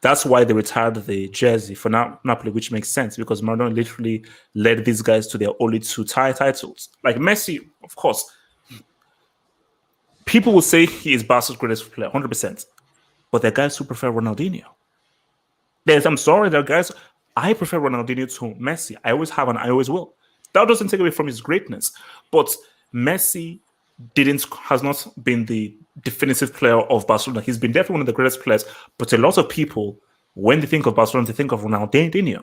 [SPEAKER 1] That's why they retired the jersey for Napoli, which makes sense because Maradona literally led these guys to their only 2 titles. Like Messi, of course, people will say he is Barca's greatest player, 100%. But there are guys who prefer Ronaldinho. I'm sorry, there are guys. I prefer Ronaldinho to Messi. I always have and I always will. That doesn't take away from his greatness. But Messi has not been the definitive player of Barcelona. He's been definitely one of the greatest players, but a lot of people, when they think of Barcelona, they think of Ronaldinho.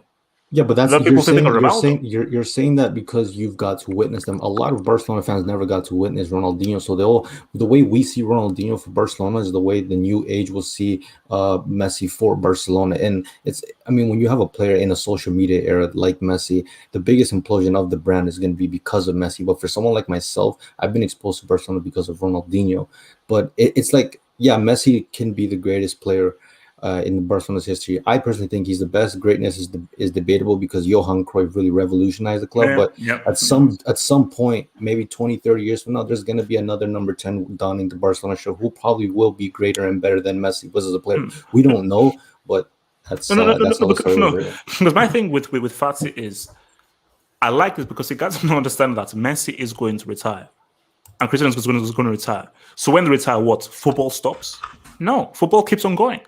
[SPEAKER 15] Yeah, but
[SPEAKER 1] A
[SPEAKER 15] that's
[SPEAKER 1] lot of people think of Ronaldo.
[SPEAKER 15] you're saying that because you've got to witness them. A lot of Barcelona fans never got to witness Ronaldinho, so the way we see Ronaldinho for Barcelona is the way the new age will see Messi for Barcelona. And I mean, when you have a player in a social media era like Messi, the biggest implosion of the brand is going to be because of Messi. But for someone like myself, I've been exposed to Barcelona because of Ronaldinho. But it's like, yeah, Messi can be the greatest player in Barcelona's history. I personally think he's the best. Greatness is debatable because Johan Cruyff really revolutionized the club. But at some point, maybe 20, 30 years from now, there's going to be another number 10 donning the Barcelona shirt who probably will be greater and better than Messi was as a player. We don't know, but that's
[SPEAKER 1] no.
[SPEAKER 15] no.
[SPEAKER 1] Because my thing with Fati is, I like this because you guys don't understand that Messi is going to retire. And Cristiano is going to retire. So when they retire, what? Football stops? No, football keeps on going.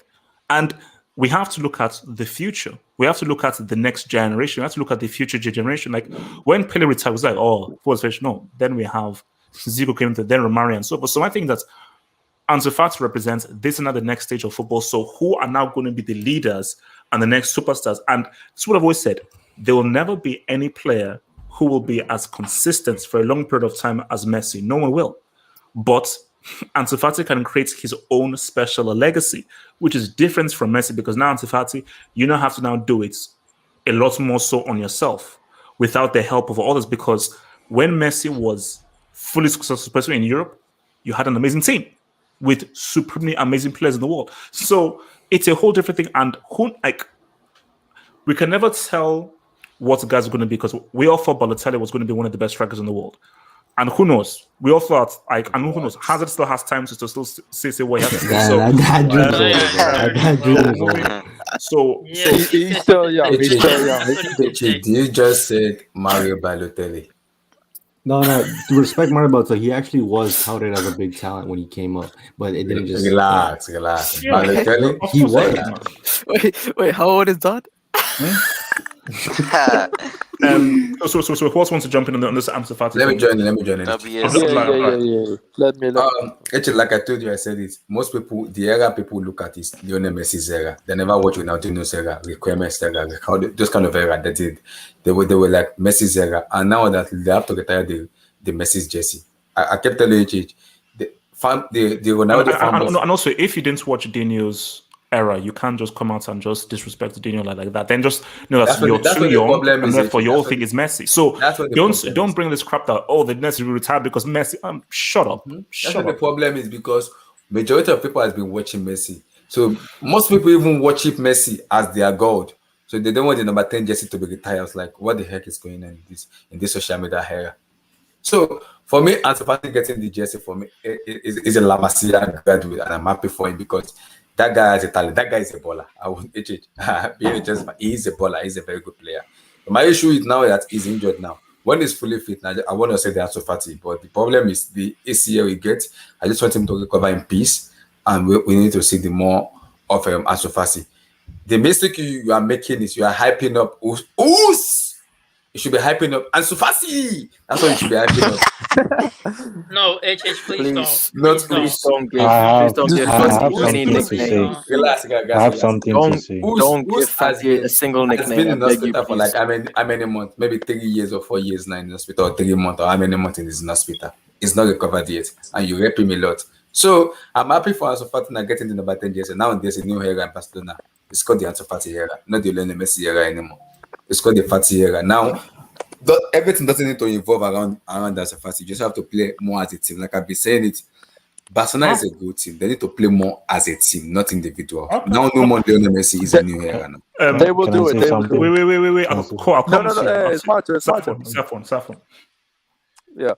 [SPEAKER 1] And we have to look at the future. We have to look at the next generation. We have to look at the future generation. Like when Pele retired, it was like, oh, football. No. Then we have Zico came to, then Romario and so forth. So I think that Ansu Fati represents this and the next stage of football. So who are now going to be the leaders and the next superstars? And that's what I've always said. There will never be any player who will be as consistent for a long period of time as Messi. No one will. But Ansu Fati can create his own special legacy, which is different from Messi because now Ansu Fati, you now have to now do it a lot more so on yourself without the help of others. Because when Messi was fully successful in Europe, you had an amazing team with supremely amazing players in the world. So it's a whole different thing. And we can never tell what the guys are going to be because we all thought Balotelli was going to be one of the best strikers in the world. And who knows? We all thought, and who knows? Hazard still has time to still say what he has to say. So,
[SPEAKER 11] he's still young. He's still young.
[SPEAKER 13] Did you just say Mario Balotelli?
[SPEAKER 15] No. To respect Mario Balotelli, he actually was touted as a big talent when he came up, but it didn't just
[SPEAKER 13] relax.
[SPEAKER 1] Yeah,
[SPEAKER 13] Balotelli,
[SPEAKER 15] he was.
[SPEAKER 5] Wait, how old is that?
[SPEAKER 1] So who else wants to jump in on this Ansu Fati?
[SPEAKER 13] Let me join in.
[SPEAKER 11] Yeah. Let me.
[SPEAKER 13] Actually, like I told you, I said it. Most people, the era people look at is Lionel Messi's era. They never watch Ronaldinho's era, Requeme's era, those kind of era. They were like Messi's era, and now that they have to retire the Messi's jersey. I kept telling you, the Ronaldo fan.
[SPEAKER 1] And also, if you didn't watch Dino's era, you can't just come out and just disrespect Dino like that. Then just know that you're too young, and therefore your whole thing is Messi. So don't bring this crap that the Messi will retire because Messi. Shut up.
[SPEAKER 13] That's what the problem is because majority of people has been watching Messi. So most people even worship Messi as their god. So they don't want the number 10 jersey to be retired. I was like, what the heck is going on in this social media era? So for me, Ansu Fati getting the jersey for me is a La Masia graduate, and I'm happy for him because that guy has a talent. That guy is a baller. I won't He is a baller. He's a very good player. But my issue is now that he's injured now. When he's fully fit, now I want to say the Ansu Fati, but the problem is the ACL we get. I just want him to recover in peace, and we need to see the more of Ansu Fati. The mistake you are making is you are hyping up You should be hyping up Ansu Fati. That's what you should be hyping up.
[SPEAKER 10] No, HH, please
[SPEAKER 11] don't give.
[SPEAKER 9] I have
[SPEAKER 11] any nickname.
[SPEAKER 13] Relax, guys.
[SPEAKER 9] I have something to say.
[SPEAKER 11] Don't give Fati a single nickname.
[SPEAKER 13] Has been in hospital for like how many months? Maybe 3 years or 4 years now in the hospital, or 3 months, or how many months in this hospital? It's not recovered yet, and you rep him a lot. So I'm happy for Ansu Fati now getting the number 10 years. And now there's a new era in Barcelona. It's called the Ansu Fati era, not the Lionel Messi era anymore. It's called the Fati era. Now, everything doesn't need to evolve around Ansu Fati. You just have to play more as a team. Like I've been saying it, Barcelona is a good team. They need to play more as a team, not individual. Now, no more Lionel Messi is a new era now.
[SPEAKER 11] They will do it. They will do it.
[SPEAKER 1] Wait.
[SPEAKER 11] It's my turn.
[SPEAKER 1] Saffron.
[SPEAKER 11] Yeah.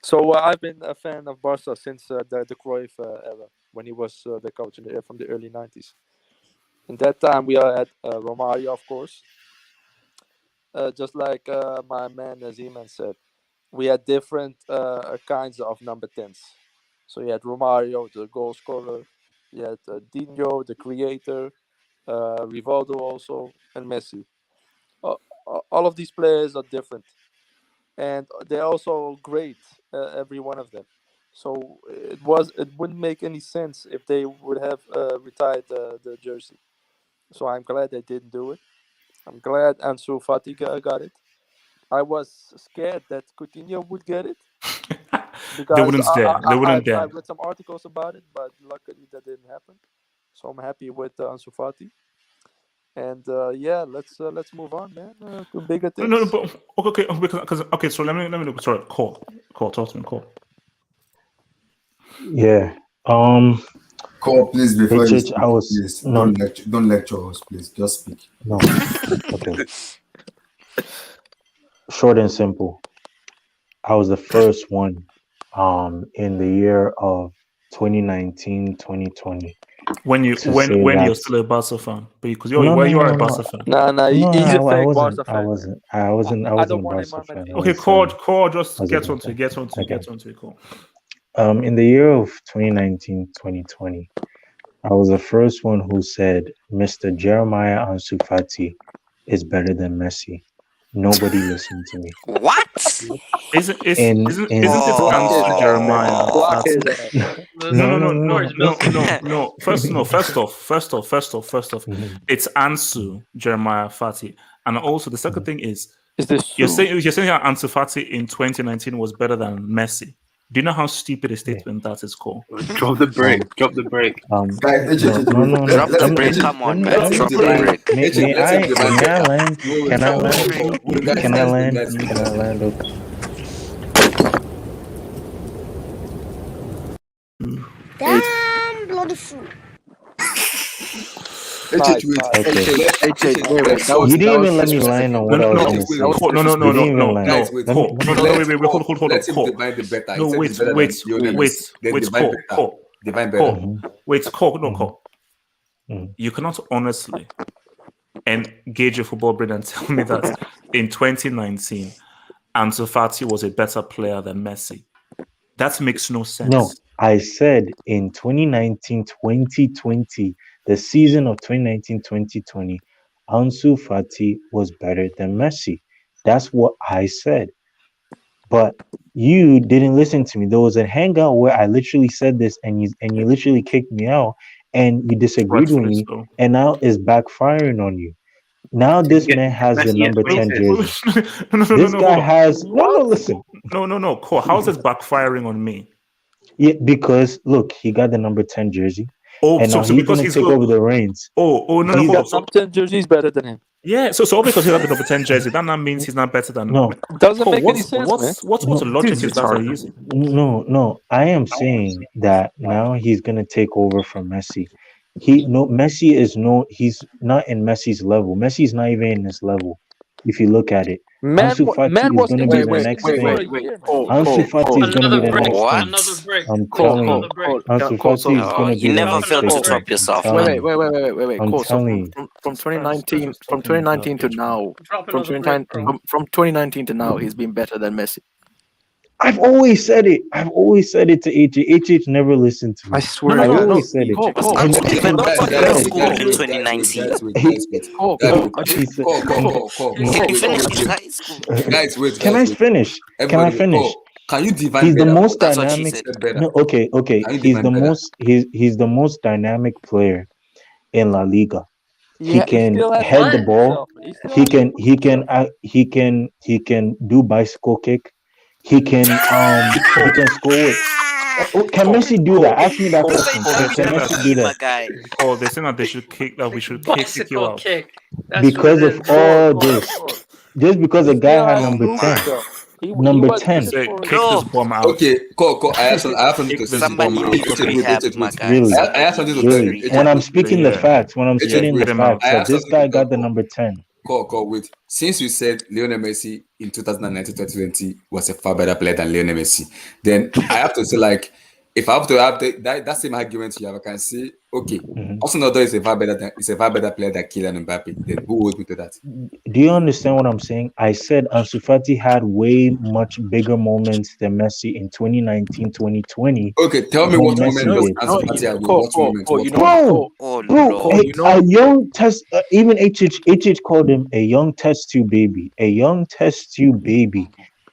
[SPEAKER 11] So I've been a fan of Barca since the Cruyff era, when he was the coach from the early 90s. In that time, we had Romario, of course. Just like my man Zeman said, we had different kinds of number 10s. So you had Romario, the goal scorer. You had Dino, the creator. Rivaldo also, and Messi. All of these players are different. And they're also great, every one of them. So it wouldn't make any sense if they would have retired the jersey. So I'm glad they didn't do it. I'm glad Ansu Fati got it. I was scared that Coutinho would get it
[SPEAKER 1] They
[SPEAKER 11] because
[SPEAKER 1] wouldn't dare. They wouldn't
[SPEAKER 11] I
[SPEAKER 1] dare.
[SPEAKER 11] read some articles about it, but luckily that didn't happen. So I'm happy with Ansu Fati. And yeah, let's move on, man, to bigger things.
[SPEAKER 1] No, but okay, because okay. So let me look. Sorry, call. Talk to me, call.
[SPEAKER 9] Yeah.
[SPEAKER 13] Call, please, before you
[SPEAKER 9] HH,
[SPEAKER 13] speak,
[SPEAKER 9] I was
[SPEAKER 13] please
[SPEAKER 9] no,
[SPEAKER 13] don't lecture us, please. Just speak.
[SPEAKER 9] no. Okay. Short and simple. I was the first one in the year of 2019, 2020
[SPEAKER 1] When
[SPEAKER 9] to say
[SPEAKER 1] you're
[SPEAKER 9] that
[SPEAKER 1] still a Barca fan, because
[SPEAKER 9] no,
[SPEAKER 1] you are a
[SPEAKER 9] no,
[SPEAKER 1] Barca fan.
[SPEAKER 11] Nah,
[SPEAKER 9] no,
[SPEAKER 11] he's a
[SPEAKER 9] I
[SPEAKER 11] fake
[SPEAKER 9] wasn't.
[SPEAKER 11] Barca
[SPEAKER 9] I
[SPEAKER 11] fan, man.
[SPEAKER 9] wasn't. I wasn't. I
[SPEAKER 11] I
[SPEAKER 9] wasn't
[SPEAKER 11] don't
[SPEAKER 9] a
[SPEAKER 11] want
[SPEAKER 9] Barca
[SPEAKER 11] him on my
[SPEAKER 9] fan.
[SPEAKER 11] team.
[SPEAKER 1] Okay, call. Just
[SPEAKER 9] was
[SPEAKER 1] get
[SPEAKER 9] a
[SPEAKER 1] onto it. Get onto it. Get onto it. Call.
[SPEAKER 9] In the year of 2019, 2020, I was the first one who said Mr. Jeremiah Ansu Fati is better than Messi. Nobody listened to me.
[SPEAKER 2] What?
[SPEAKER 1] Isn't it
[SPEAKER 11] Block his
[SPEAKER 1] Ansu
[SPEAKER 11] ass,
[SPEAKER 1] Jeremiah?
[SPEAKER 11] man. Block his
[SPEAKER 1] That's
[SPEAKER 11] ass.
[SPEAKER 1] no. First off,
[SPEAKER 9] Mhm.
[SPEAKER 1] it's Ansu Jeremiah Fati, and also the second thing is
[SPEAKER 11] Is this
[SPEAKER 1] you're saying that Ansu Fati in 2019 was better than Messi. Do you know how stupid a statement that is called?
[SPEAKER 6] Drop the break. Drop the break.
[SPEAKER 13] Guys,
[SPEAKER 9] No.
[SPEAKER 2] Drop the
[SPEAKER 9] Let me-
[SPEAKER 2] break.
[SPEAKER 9] let me-
[SPEAKER 2] Come on,
[SPEAKER 9] let me-
[SPEAKER 2] man.
[SPEAKER 9] let me
[SPEAKER 2] Drop the
[SPEAKER 9] say-
[SPEAKER 2] break.
[SPEAKER 9] May I land? Can I land? Can I land?
[SPEAKER 13] Guys,
[SPEAKER 9] Can I land? Okay.
[SPEAKER 16] Damn bloody fool.
[SPEAKER 9] Okay. You didn't even let me land on what I was going to say.
[SPEAKER 1] No.
[SPEAKER 9] You didn't even land.
[SPEAKER 13] Guys, wait.
[SPEAKER 1] Wait, hold
[SPEAKER 13] Let him
[SPEAKER 1] on.
[SPEAKER 13] divide the better. He
[SPEAKER 1] No,
[SPEAKER 13] said
[SPEAKER 1] wait,
[SPEAKER 13] it's better than Lionel Messi. Then divide better. Divide better.
[SPEAKER 1] Call. You cannot honestly engage a football brain and tell me that in 2019, Ansu Fati was a better player than Messi. That makes no sense.
[SPEAKER 9] No, I said in 2019, 2020, the season of 2019, 2020, Ansu Fati was better than Messi. That's what I said. But you didn't listen to me. There was a hangout where I literally said this and you literally kicked me out and you disagreed with me, and now it's backfiring on you. Now this man has the number 10 jersey. This guy has listen.
[SPEAKER 1] No. Cool. How's this backfiring on me?
[SPEAKER 9] Yeah, because look, he got the number 10 jersey.
[SPEAKER 1] Oh,
[SPEAKER 9] and
[SPEAKER 1] so
[SPEAKER 9] now he's
[SPEAKER 1] because
[SPEAKER 9] gonna
[SPEAKER 1] he's
[SPEAKER 9] take
[SPEAKER 1] good.
[SPEAKER 9] over the reins.
[SPEAKER 1] No.
[SPEAKER 11] He got number 10 jersey is better than him.
[SPEAKER 1] Yeah, so because he got the number 10 jersey, that now means he's not better than.
[SPEAKER 9] No,
[SPEAKER 11] doesn't make any sense, man.
[SPEAKER 1] What logic is that you're using?
[SPEAKER 9] No. I am saying that now he's gonna take over from Messi. Messi is he's not in Messi's level. Messi's not even in his level. If you look at it, Ansu Fati is going to be the next thing. Ansu Fati is going to be the next thing. I'm telling you, Ansu Fati is going to be the next thing.
[SPEAKER 2] You never fail to top yourself,
[SPEAKER 5] Wait.
[SPEAKER 9] I'm
[SPEAKER 5] Cool. So
[SPEAKER 9] telling you.
[SPEAKER 5] from 2019 to now, from 2019 to now, he's been better than Messi.
[SPEAKER 9] I've always said it. I've always said it to HH. HH never listened to me.
[SPEAKER 14] I swear.
[SPEAKER 9] I always said it.
[SPEAKER 2] Even school in 2019.
[SPEAKER 13] Guys, wait.
[SPEAKER 9] Can I finish? Can I finish?
[SPEAKER 13] Can you divide?
[SPEAKER 9] He's the
[SPEAKER 13] better?
[SPEAKER 9] most
[SPEAKER 2] That's what she
[SPEAKER 9] dynamic.
[SPEAKER 2] said.
[SPEAKER 9] No, okay. He's the most. He's the most dynamic player in La Liga. He can head the ball. He can do bicycle kick. He can score it. Can Messi do that? Ask me that question. Can Messi do that?
[SPEAKER 1] Oh, they're saying that they should kick that we should kick you out.
[SPEAKER 9] Because of all this. Just because a guy had number 10. Number 10.
[SPEAKER 1] Kick this bomb out.
[SPEAKER 13] Okay, cool. I have something to say.
[SPEAKER 2] Somebody needs to rehab, my guy.
[SPEAKER 9] Really?
[SPEAKER 13] I have something to tell you.
[SPEAKER 9] When I'm speaking the facts, when I'm stating the facts, that this guy got the number 10.
[SPEAKER 13] Cool. Wait. Since you said Lionel Messi in 2019-2020 was a far better player than Lionel Messi, then I have to say, like, if I have to have that same argument you have, I can say, okay, also Ronaldo is a far better player than Kylian Mbappe. Then who holds me to that?
[SPEAKER 9] Do you understand what I'm saying? I said Ansu Fati had way much bigger moments than Messi in 2019-2020.
[SPEAKER 13] Okay, tell me what moment does Ansu Fati have? What moment?
[SPEAKER 9] A young test. Even HH called him a young test tube baby. A young test tube baby,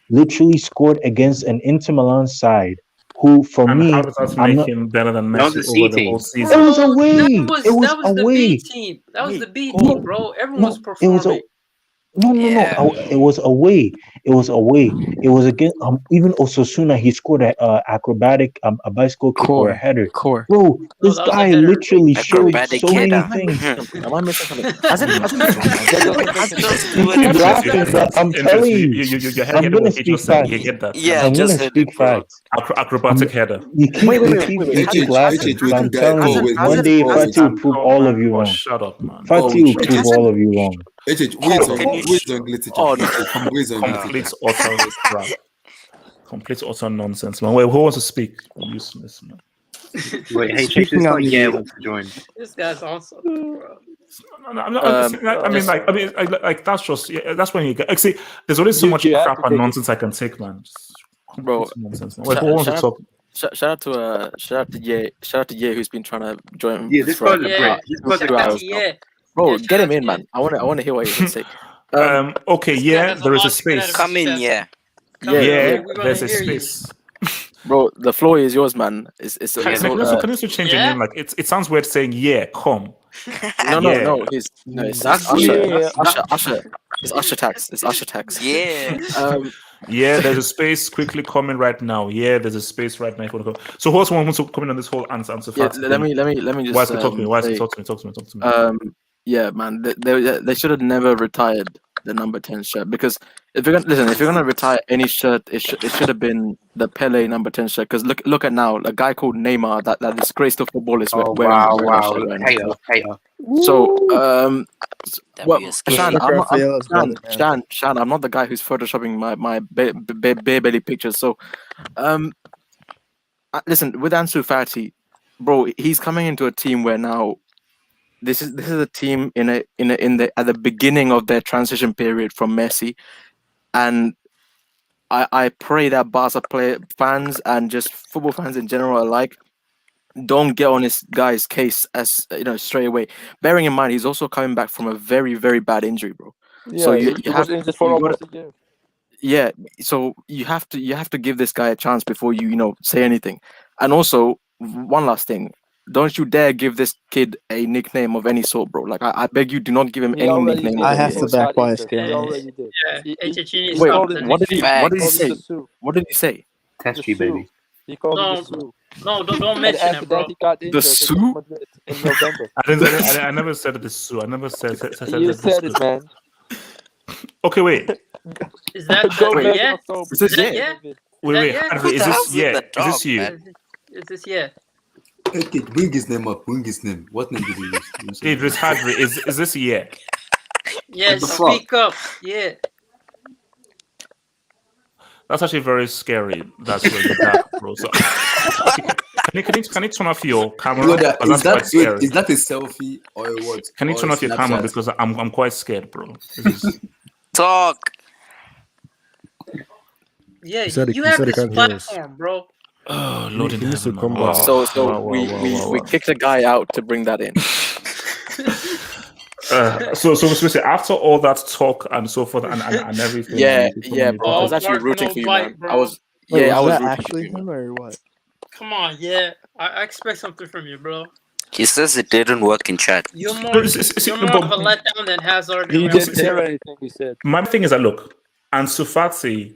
[SPEAKER 9] literally scored against an Inter Milan side who for
[SPEAKER 1] And
[SPEAKER 9] me,
[SPEAKER 1] how does that
[SPEAKER 9] I'm
[SPEAKER 1] make
[SPEAKER 9] not.
[SPEAKER 1] him better than
[SPEAKER 6] That was
[SPEAKER 1] Messi
[SPEAKER 6] a C
[SPEAKER 1] over the
[SPEAKER 6] team.
[SPEAKER 1] whole
[SPEAKER 9] It
[SPEAKER 1] season?
[SPEAKER 9] was
[SPEAKER 10] Bro,
[SPEAKER 9] away.
[SPEAKER 10] that
[SPEAKER 9] It was
[SPEAKER 10] was the B
[SPEAKER 9] away.
[SPEAKER 10] team. That was the B
[SPEAKER 9] No,
[SPEAKER 10] team, bro. Everyone was
[SPEAKER 9] no, it was a
[SPEAKER 10] performing.
[SPEAKER 9] no.
[SPEAKER 2] Yeah.
[SPEAKER 9] It was away. It was away. It was against even Osasuna. He scored a acrobatic a bicycle kick or a
[SPEAKER 14] Core,
[SPEAKER 9] header.
[SPEAKER 14] core.
[SPEAKER 9] Bro,
[SPEAKER 10] No,
[SPEAKER 9] this
[SPEAKER 10] that was a
[SPEAKER 9] guy
[SPEAKER 10] header.
[SPEAKER 9] literally showed
[SPEAKER 2] Acrobatic
[SPEAKER 9] so many
[SPEAKER 2] header.
[SPEAKER 5] Am I missing
[SPEAKER 9] things.
[SPEAKER 5] something? Am I missing something? Hasn't
[SPEAKER 2] That doesn't
[SPEAKER 9] You
[SPEAKER 2] do
[SPEAKER 9] keep
[SPEAKER 2] anything.
[SPEAKER 9] laughing, but I'm
[SPEAKER 1] Interest.
[SPEAKER 9] telling you,
[SPEAKER 1] You
[SPEAKER 9] I'm
[SPEAKER 1] heard
[SPEAKER 9] gonna
[SPEAKER 1] what he
[SPEAKER 9] speak
[SPEAKER 1] just said. You
[SPEAKER 9] facts.
[SPEAKER 1] get that?
[SPEAKER 2] Yeah, I
[SPEAKER 9] I'm
[SPEAKER 2] just
[SPEAKER 9] gonna
[SPEAKER 2] heard it,
[SPEAKER 9] speak
[SPEAKER 2] bro.
[SPEAKER 9] facts.
[SPEAKER 1] Acrobatic header.
[SPEAKER 9] You keep
[SPEAKER 5] Wait,
[SPEAKER 9] you
[SPEAKER 5] wait,
[SPEAKER 9] keep
[SPEAKER 5] wait, wait.
[SPEAKER 9] you keep laughing, but I'm telling you,
[SPEAKER 6] wait,
[SPEAKER 9] one
[SPEAKER 5] hasn't
[SPEAKER 9] day
[SPEAKER 6] wait,
[SPEAKER 9] Fati will prove all of you
[SPEAKER 1] Oh,
[SPEAKER 9] wrong.
[SPEAKER 1] shut up, man.
[SPEAKER 9] Fati will prove
[SPEAKER 5] hasn't
[SPEAKER 9] all of you wrong.
[SPEAKER 13] who is
[SPEAKER 2] Can you
[SPEAKER 13] the English teacher?
[SPEAKER 5] oh no.
[SPEAKER 13] Who is the English
[SPEAKER 1] Complete
[SPEAKER 13] teacher?
[SPEAKER 1] utter crap. Complete utter nonsense, man. Wait, who wants to speak? Useless, man.
[SPEAKER 6] Wait, hey,
[SPEAKER 14] Speaking
[SPEAKER 6] it's
[SPEAKER 14] on
[SPEAKER 6] not
[SPEAKER 14] the
[SPEAKER 6] wants to join.
[SPEAKER 10] This guy's on something, bro.
[SPEAKER 1] No, I'm not, like that's just that's when you get. Like, see, there's only so much
[SPEAKER 11] You have
[SPEAKER 1] crap
[SPEAKER 11] to
[SPEAKER 1] and
[SPEAKER 11] take it.
[SPEAKER 1] nonsense I can take, man. Just
[SPEAKER 5] Bro,
[SPEAKER 1] complete nonsense. Man. Wait, who wants to
[SPEAKER 5] shout
[SPEAKER 1] talk?
[SPEAKER 5] out to Ye who's been trying to join
[SPEAKER 6] Yeah, this
[SPEAKER 5] for
[SPEAKER 6] guy's a
[SPEAKER 10] Yeah,
[SPEAKER 6] Brit. This guy's a
[SPEAKER 10] shout out
[SPEAKER 6] Brit.
[SPEAKER 10] to yeah.
[SPEAKER 5] Bro,
[SPEAKER 10] Yeah,
[SPEAKER 5] get
[SPEAKER 10] shout
[SPEAKER 5] him
[SPEAKER 10] out to
[SPEAKER 5] in, man. I want to hear what he has to say.
[SPEAKER 1] Okay,
[SPEAKER 10] This guy
[SPEAKER 1] yeah,
[SPEAKER 10] has a
[SPEAKER 1] there is a
[SPEAKER 10] lot to get out
[SPEAKER 1] space.
[SPEAKER 10] of
[SPEAKER 2] Come
[SPEAKER 10] his
[SPEAKER 2] in,
[SPEAKER 10] chest.
[SPEAKER 2] yeah.
[SPEAKER 10] Come in,
[SPEAKER 5] Yeah,
[SPEAKER 10] yeah.
[SPEAKER 5] yeah.
[SPEAKER 10] We want
[SPEAKER 1] There's
[SPEAKER 10] to
[SPEAKER 1] a
[SPEAKER 10] hear you.
[SPEAKER 1] space.
[SPEAKER 5] Bro, the floor is yours, man. It's
[SPEAKER 1] Can you also change your
[SPEAKER 10] Yeah?
[SPEAKER 1] name? Like it sounds weird saying yeah, come.
[SPEAKER 5] no,
[SPEAKER 1] Yeah.
[SPEAKER 5] it's
[SPEAKER 6] That's
[SPEAKER 5] Usher.
[SPEAKER 11] Yeah.
[SPEAKER 5] Usher. It's Usher tax. It's Usher tax.
[SPEAKER 2] Yeah.
[SPEAKER 1] Yeah, there's a space quickly coming right now. Yeah, there's a space right now. If you want to go. So who else wants to come in on this whole answer
[SPEAKER 5] Yeah,
[SPEAKER 1] Fati
[SPEAKER 5] let
[SPEAKER 1] thing?
[SPEAKER 5] me just
[SPEAKER 1] Why is he talking to me? Why is he
[SPEAKER 5] say,
[SPEAKER 1] talking to me? Talk to me.
[SPEAKER 5] yeah, man, they should have never retired the number 10 shirt, because if you're gonna retire any shirt, it should have been the Pele number 10 shirt. Because look at now, a guy called Neymar, that disgraced of football, is
[SPEAKER 6] Oh
[SPEAKER 5] wearing that
[SPEAKER 6] wow!
[SPEAKER 5] shirt right now.
[SPEAKER 6] Hater.
[SPEAKER 5] So well,
[SPEAKER 2] WSK.
[SPEAKER 5] Shan,
[SPEAKER 14] Respect Raphael's brother, man.
[SPEAKER 5] Shan, I'm not the guy who's photoshopping my bare belly pictures. So listen, with Ansu Fati, bro, he's coming into a team where now this is a team at the beginning of their transition period from Messi, and I pray that Barca fans and just football fans in general alike don't get on this guy's case as straight away. Bearing in mind he's also coming back from a very, very bad injury, bro.
[SPEAKER 11] Yeah,
[SPEAKER 5] So
[SPEAKER 11] he was injured for almost a year.
[SPEAKER 5] yeah, so you have to give this guy a chance before you say anything. And also, one last thing, don't you dare give this kid a nickname of any sort, bro. Like I beg you, do not give him
[SPEAKER 11] He
[SPEAKER 5] any
[SPEAKER 11] already
[SPEAKER 5] nickname
[SPEAKER 11] did
[SPEAKER 5] of
[SPEAKER 14] I
[SPEAKER 5] any
[SPEAKER 14] have to
[SPEAKER 5] sort.
[SPEAKER 14] back
[SPEAKER 11] got injured.
[SPEAKER 14] YSK
[SPEAKER 11] He
[SPEAKER 14] on
[SPEAKER 11] already
[SPEAKER 14] this.
[SPEAKER 11] did.
[SPEAKER 10] Yeah,
[SPEAKER 11] He
[SPEAKER 10] HHE
[SPEAKER 5] Wait,
[SPEAKER 10] stop the
[SPEAKER 5] what did he
[SPEAKER 10] nickname.
[SPEAKER 5] say?
[SPEAKER 11] the Sue.
[SPEAKER 5] What did he say?
[SPEAKER 6] Test
[SPEAKER 11] The
[SPEAKER 6] you,
[SPEAKER 11] Sue.
[SPEAKER 6] baby.
[SPEAKER 11] He called him the
[SPEAKER 10] No,
[SPEAKER 11] Sue.
[SPEAKER 10] no, don't
[SPEAKER 11] And
[SPEAKER 10] mention
[SPEAKER 11] after
[SPEAKER 10] it, bro.
[SPEAKER 11] that, he got
[SPEAKER 5] The
[SPEAKER 11] injured
[SPEAKER 5] Sue?
[SPEAKER 11] against Madrid in November.
[SPEAKER 1] I never said this. Sue. I never said
[SPEAKER 11] You said it, man.
[SPEAKER 1] Okay, wait.
[SPEAKER 10] Is that
[SPEAKER 11] Go
[SPEAKER 10] wait,
[SPEAKER 11] back in
[SPEAKER 10] yeah?
[SPEAKER 11] October.
[SPEAKER 5] Is this
[SPEAKER 10] Is that
[SPEAKER 5] yeah?
[SPEAKER 10] yeah?
[SPEAKER 1] Wait,
[SPEAKER 10] yeah?
[SPEAKER 1] Harvey, is this yeah? Is this you?
[SPEAKER 10] Is this yeah?
[SPEAKER 13] Okay, bring his name up. Bring his name. What name did he use?
[SPEAKER 1] Idris Hadri, is this yeah?
[SPEAKER 10] Yeah,
[SPEAKER 13] the fuck?
[SPEAKER 10] speak up. Yeah.
[SPEAKER 1] That's actually very scary. That's where you're back, bro. So, can you turn off your camera?
[SPEAKER 13] Brother,
[SPEAKER 1] Because that's quite scary.
[SPEAKER 13] is that a selfie or a what?
[SPEAKER 1] Can you
[SPEAKER 13] Or
[SPEAKER 1] turn
[SPEAKER 13] a
[SPEAKER 1] off your camera
[SPEAKER 13] Snapchat?
[SPEAKER 1] because I'm quite scared, bro. This is
[SPEAKER 2] Talk.
[SPEAKER 10] Yeah,
[SPEAKER 7] He said he
[SPEAKER 10] you have
[SPEAKER 7] said he
[SPEAKER 10] this
[SPEAKER 7] can't hear us.
[SPEAKER 10] platform, bro.
[SPEAKER 1] oh Lord in
[SPEAKER 7] He needs to
[SPEAKER 1] heaven.
[SPEAKER 7] come
[SPEAKER 1] Man.
[SPEAKER 7] back.
[SPEAKER 1] Wow.
[SPEAKER 5] So we kicked a guy out to bring that in.
[SPEAKER 1] So especially after all that talk and so forth and everything.
[SPEAKER 5] Yeah,
[SPEAKER 1] and you
[SPEAKER 5] yeah,
[SPEAKER 1] become-
[SPEAKER 5] bro. I was
[SPEAKER 10] Oh,
[SPEAKER 5] actually
[SPEAKER 10] Mark
[SPEAKER 5] rooting
[SPEAKER 10] no
[SPEAKER 5] for you,
[SPEAKER 10] bite,
[SPEAKER 5] man.
[SPEAKER 10] bro.
[SPEAKER 5] I was
[SPEAKER 14] Wait,
[SPEAKER 5] I
[SPEAKER 14] was
[SPEAKER 5] was
[SPEAKER 14] that
[SPEAKER 5] rooting
[SPEAKER 14] actually
[SPEAKER 5] for you,
[SPEAKER 14] him
[SPEAKER 5] man.
[SPEAKER 14] or what?
[SPEAKER 10] Come on, yeah. I expect something from you, bro.
[SPEAKER 2] He says it didn't work in chat.
[SPEAKER 10] You're more
[SPEAKER 1] But it's-
[SPEAKER 10] you're more of a letdown than Hazard.
[SPEAKER 11] He
[SPEAKER 10] and
[SPEAKER 11] didn't
[SPEAKER 10] Ramsey.
[SPEAKER 11] hear anything he said.
[SPEAKER 1] My thing is that look, Ansu Fati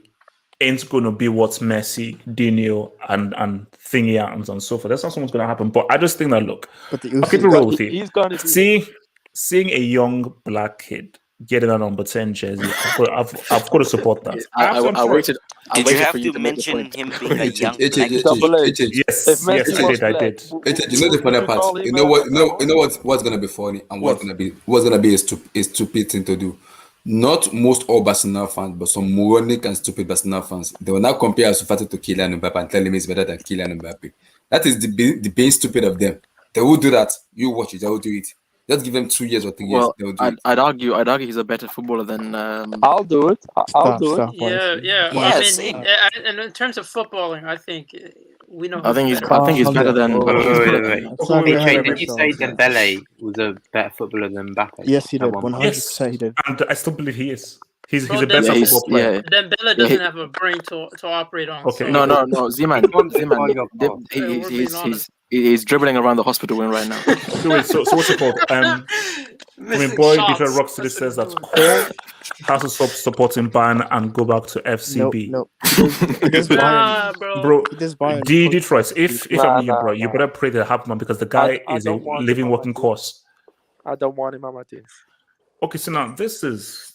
[SPEAKER 1] ain't going to be what Messi, Dino, and Thingy and so forth. That's not what's going to happen. But I just think that look,
[SPEAKER 14] But the
[SPEAKER 1] I'll keep it
[SPEAKER 14] Usyk,
[SPEAKER 1] real with you.
[SPEAKER 11] He's gonna be.
[SPEAKER 1] Seeing a young black kid getting a number 10 jersey, I've got to support that.
[SPEAKER 5] I waited.
[SPEAKER 2] Did you
[SPEAKER 5] waited
[SPEAKER 2] have
[SPEAKER 5] for you
[SPEAKER 2] to
[SPEAKER 5] make the
[SPEAKER 2] mention
[SPEAKER 5] point.
[SPEAKER 2] him being a young black
[SPEAKER 11] Double A.
[SPEAKER 1] Yes,
[SPEAKER 11] If Messi
[SPEAKER 1] yes, I
[SPEAKER 11] was
[SPEAKER 1] did.
[SPEAKER 11] black,
[SPEAKER 13] You know the funny
[SPEAKER 11] would you call
[SPEAKER 13] part.
[SPEAKER 11] him
[SPEAKER 13] You know what?
[SPEAKER 11] a-
[SPEAKER 13] You know what's gonna be funny and what's gonna be a stupid thing to do. Not most all Barcelona fans, but some moronic and stupid Barcelona fans. They will now compare Ansu Fati to Kylian Mbappe and tell him he's better than Kylian Mbappe. That is the being stupid of them. They will do that. You watch it. They will do it. Just give them 2 years or 3 years.
[SPEAKER 5] Well,
[SPEAKER 13] They will do it.
[SPEAKER 5] I'd argue he's a better footballer than.
[SPEAKER 11] I'll do it. I'll do it.
[SPEAKER 14] Stop,
[SPEAKER 10] Yeah,
[SPEAKER 14] YSK.
[SPEAKER 10] yeah.
[SPEAKER 2] Yeah,
[SPEAKER 10] I mean,
[SPEAKER 2] same.
[SPEAKER 10] and in terms of footballing, I think we know.
[SPEAKER 5] I think
[SPEAKER 10] who's
[SPEAKER 5] he's.
[SPEAKER 10] better.
[SPEAKER 5] I think he's better than.
[SPEAKER 6] Wait.
[SPEAKER 14] Let's not get ahead
[SPEAKER 6] Hey,
[SPEAKER 14] of
[SPEAKER 6] did you say
[SPEAKER 14] ourselves.
[SPEAKER 6] Dembele was a better footballer than Mbappe?
[SPEAKER 14] Yes, he
[SPEAKER 6] at
[SPEAKER 14] did.
[SPEAKER 6] one point?
[SPEAKER 14] 100% he did.
[SPEAKER 1] And I still believe he is. He's
[SPEAKER 10] Bro,
[SPEAKER 1] the best
[SPEAKER 10] Dembele,
[SPEAKER 1] football player.
[SPEAKER 10] Dembele doesn't have a brain to operate on.
[SPEAKER 1] Okay.
[SPEAKER 10] So,
[SPEAKER 5] No, Zeman.
[SPEAKER 10] we're being honest.
[SPEAKER 5] He's dribbling around the hospital wing right now.
[SPEAKER 1] Wait, so what's it called? I mean, boy, Peter Rocksteady says that Cole has to stop supporting Bayern and go back to FCB.
[SPEAKER 14] No. He does
[SPEAKER 10] Nah,
[SPEAKER 14] Bayern.
[SPEAKER 1] Bro,
[SPEAKER 14] He does Bayern.
[SPEAKER 1] Detroit. If I'm you, bro, you better pray that happen, man, because the guy
[SPEAKER 11] I
[SPEAKER 1] is a
[SPEAKER 11] don't want
[SPEAKER 1] living
[SPEAKER 11] him on
[SPEAKER 1] walking
[SPEAKER 11] my team.
[SPEAKER 1] course.
[SPEAKER 11] I don't want him on my team.
[SPEAKER 1] Okay, so now this is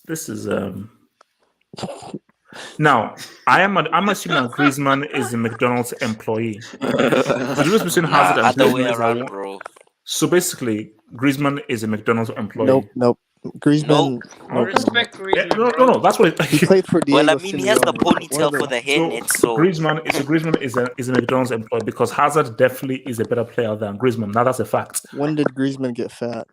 [SPEAKER 1] now I'm assuming that Griezmann is a McDonald's employee. The difference between Hazard and
[SPEAKER 2] other way
[SPEAKER 1] Griezmann is
[SPEAKER 2] around,
[SPEAKER 1] that
[SPEAKER 2] bro.
[SPEAKER 1] so basically Griezmann is a McDonald's employee.
[SPEAKER 14] Nope. Griezmann.
[SPEAKER 10] I respect Griezmann,
[SPEAKER 1] No,
[SPEAKER 10] bro.
[SPEAKER 1] that's what
[SPEAKER 14] He played for Diego
[SPEAKER 2] Well, I mean, he has the
[SPEAKER 14] Simeone. One
[SPEAKER 2] ponytail
[SPEAKER 14] of the-
[SPEAKER 2] for the hairnet, so
[SPEAKER 1] Griezmann is a McDonald's employee because Hazard definitely is a better player than Griezmann. Now that's a fact.
[SPEAKER 14] When did Griezmann get fat?